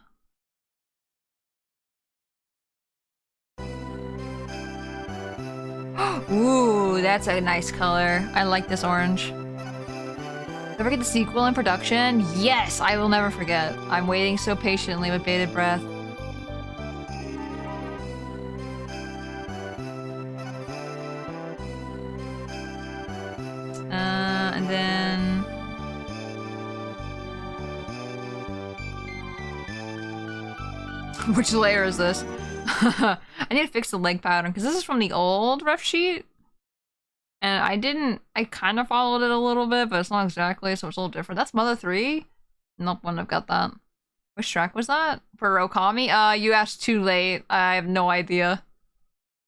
Ooh, that's a nice color. I like this orange. Ever get the sequel in production? Yes, I will never forget. I'm waiting so patiently with bated breath. And then... Which layer is this? I need to fix the leg pattern, because this is from the old ref sheet. And I kind of followed it a little bit, but it's not exactly, so it's a little different. That's Mother 3? Nope, wouldn't have got that. Which track was that? For Okami? You asked too late. I have no idea.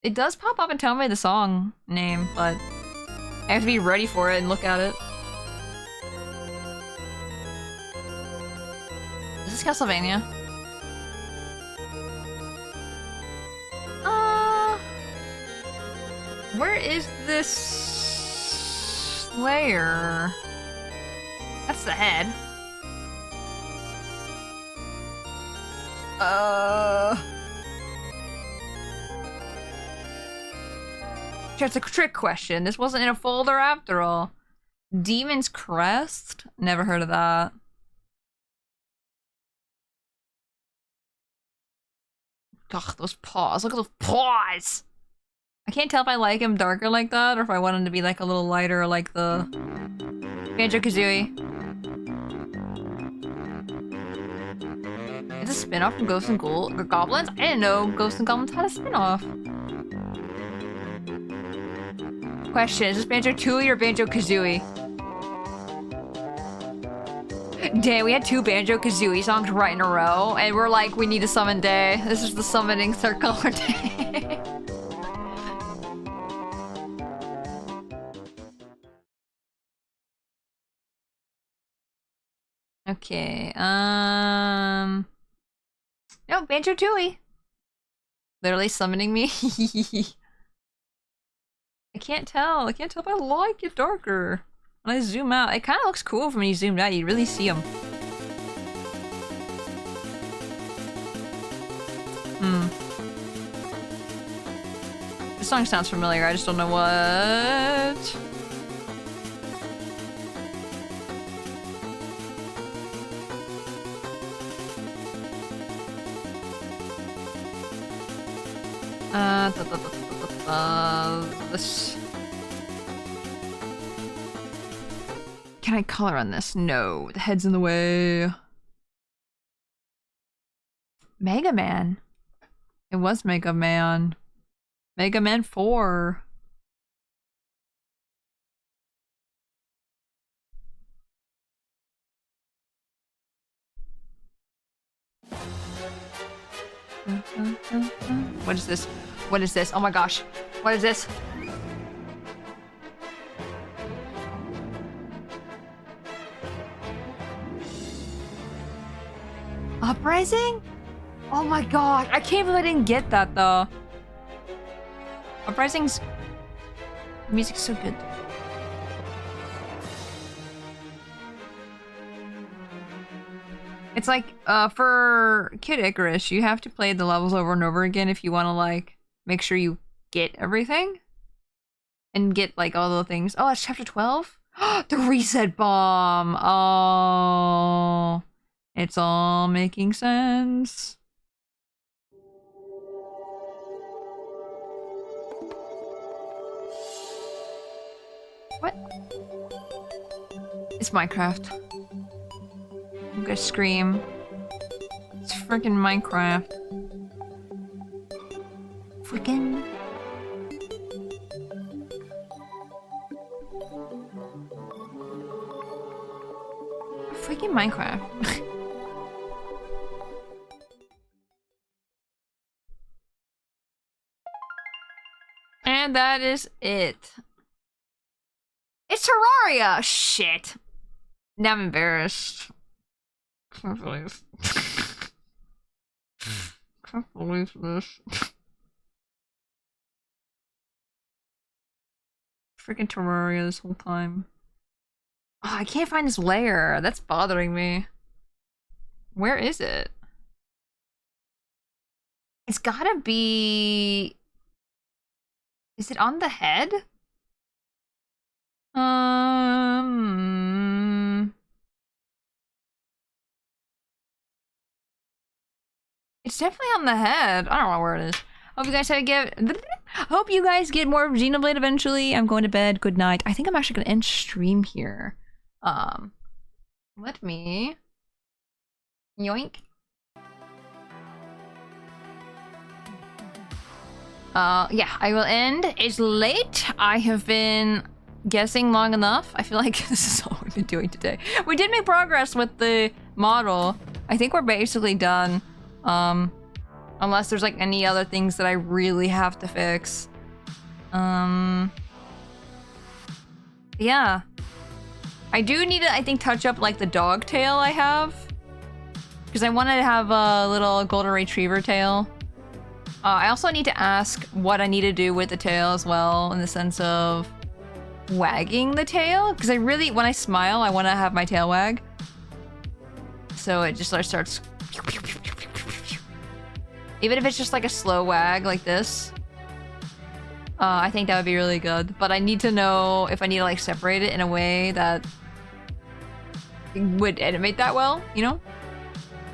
It does pop up and tell me the song name, but I have to be ready for it and look at it. Is this Castlevania? Where is this layer? That's the head. It's a trick question. This wasn't in a folder after all. Demon's Crest? Never heard of that. Ugh, those paws. Look at those paws! I can't tell if I like him darker like that or if I want him to be like a little lighter like the Banjo-Kazooie. It's a spin-off from Ghosts and Goblins? I didn't know Ghosts and Goblins had a spin-off. Question, is this Banjo-Tooie or Banjo-Kazooie? Damn, we had 2 Banjo-Kazooie songs right in a row, and we're like, we need a summon day. This is the summoning circular day. Okay, no, Banjo-Tooie. Literally summoning me. I can't tell if I like it darker. When I zoom out, it kind of looks cool from when you zoomed out. You really see them. This song sounds familiar. I just don't know what. This. Can I color on this? No, the head's in the way. Mega Man. It was Mega Man. Mega Man 4. What is this? What is this? Oh my gosh. What is this? Uprising? Oh my god. I can't believe I didn't get that though. Uprising's music's so good. It's like, for Kid Icarus, you have to play the levels over and over again if you want to, like, make sure you get everything. And get, like, all the things. Oh, that's chapter 12? The reset bomb! Oh. It's all making sense. What? It's Minecraft. I'm gonna scream. It's freaking Minecraft. Freaking. Freaking Minecraft. And that is it. It's Terraria! Shit. Now I'm embarrassed. Can't believe this. Freaking Terraria this whole time. Oh, I can't find this layer. That's bothering me. Where is it? It's gotta be... Is it on the head? It's definitely on the head. I don't know where it is. Hope you guys hope you guys get more of Xenoblade eventually. I'm going to bed. Good night. I think I'm actually gonna end stream here. Let me yoink. Yeah, I will end. It's late. I have been guessing long enough. I feel like this is all we've been doing today. We did make progress with the model. I think we're basically done. Unless there's like any other things that I really have to fix. Yeah. I do need to, I think, touch up like the dog tail I have. Because I wanted to have a little golden retriever tail. I also need to ask what I need to do with the tail as well, in the sense of wagging the tail. Because I really, when I smile, I want to have my tail wag. So it just like starts... Even if it's just like a slow wag like this. I think that would be really good. But I need to know if I need to like separate it in a way that would animate that well, you know?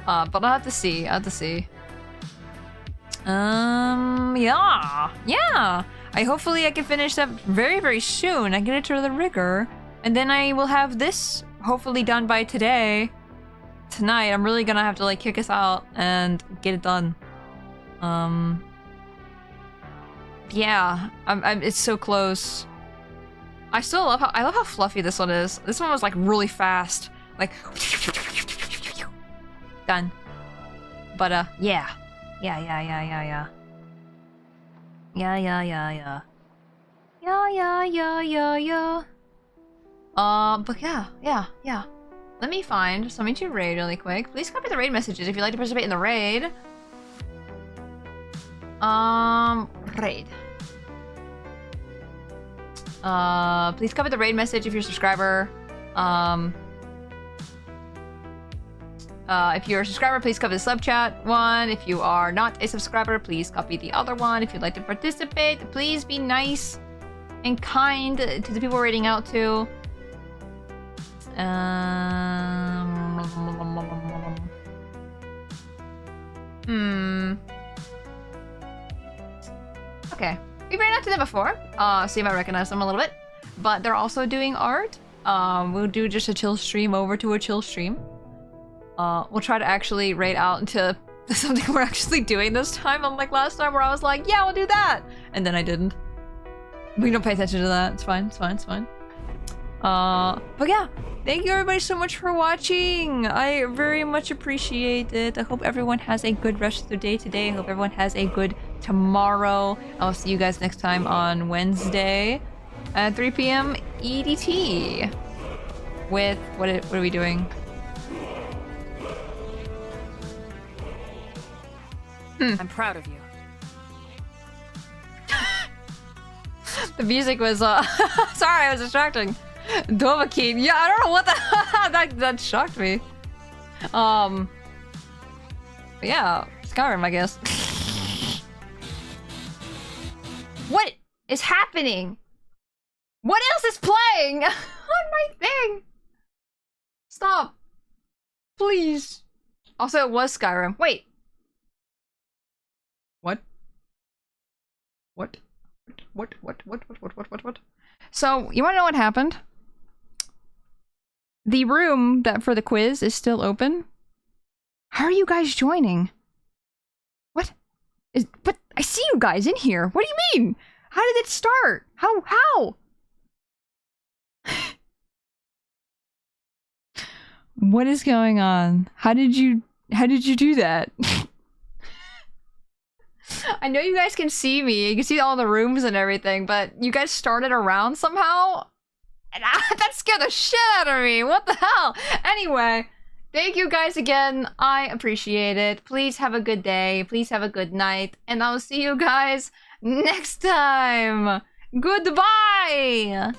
But I'll have to see. I'll have to see. Yeah. Yeah. Hopefully I can finish that very, very soon. I get it to the rigger. And then I will have this hopefully done by today. Tonight. I'm really gonna have to like kick us out and get it done. Yeah. It's so close. I still love how fluffy this one is. This one was like really fast. Like done. But yeah. Yeah. But yeah. Let me find something to raid really quick. Please copy the raid messages if you'd like to participate in the raid. Raid. Please copy the raid message if you're a subscriber. If you're a subscriber, please copy the sub chat one. If you are not a subscriber, please copy the other one. If you'd like to participate, please be nice and kind to the people we're raiding out to. Okay. We've ran out to them before, so you might recognize them a little bit. But they're also doing art. We'll do just a chill stream over to a chill stream. We'll try to actually raid out into something we're actually doing this time, unlike last time where I was like, yeah, we'll do that! And then I didn't. We don't pay attention to that. It's fine, it's fine, it's fine. But yeah, thank you everybody so much for watching. I very much appreciate it. I hope everyone has a good rest of their day today. I hope everyone has a good tomorrow. I'll see you guys next time on Wednesday at 3 p.m. EDT. With, what are we doing? I'm proud of you. The music was, sorry, I was distracting. Dovahkiin. Yeah, I don't know what the that shocked me. But yeah, Skyrim, I guess. What is happening? What else is playing on my thing? Stop. Please. Also, it was Skyrim. Wait. What? What? So, you wanna know what happened? The room that for the quiz is still open. How are you guys joining? What? But I see you guys in here. What do you mean? How did it start? How? What is going on? How did you do that? I know you guys can see me. You can see all the rooms and everything, but you guys started around somehow? And that scared the shit out of me. What the hell? Anyway, thank you guys again. I appreciate it. Please have a good day. Please have a good night. And I'll see you guys next time. Goodbye!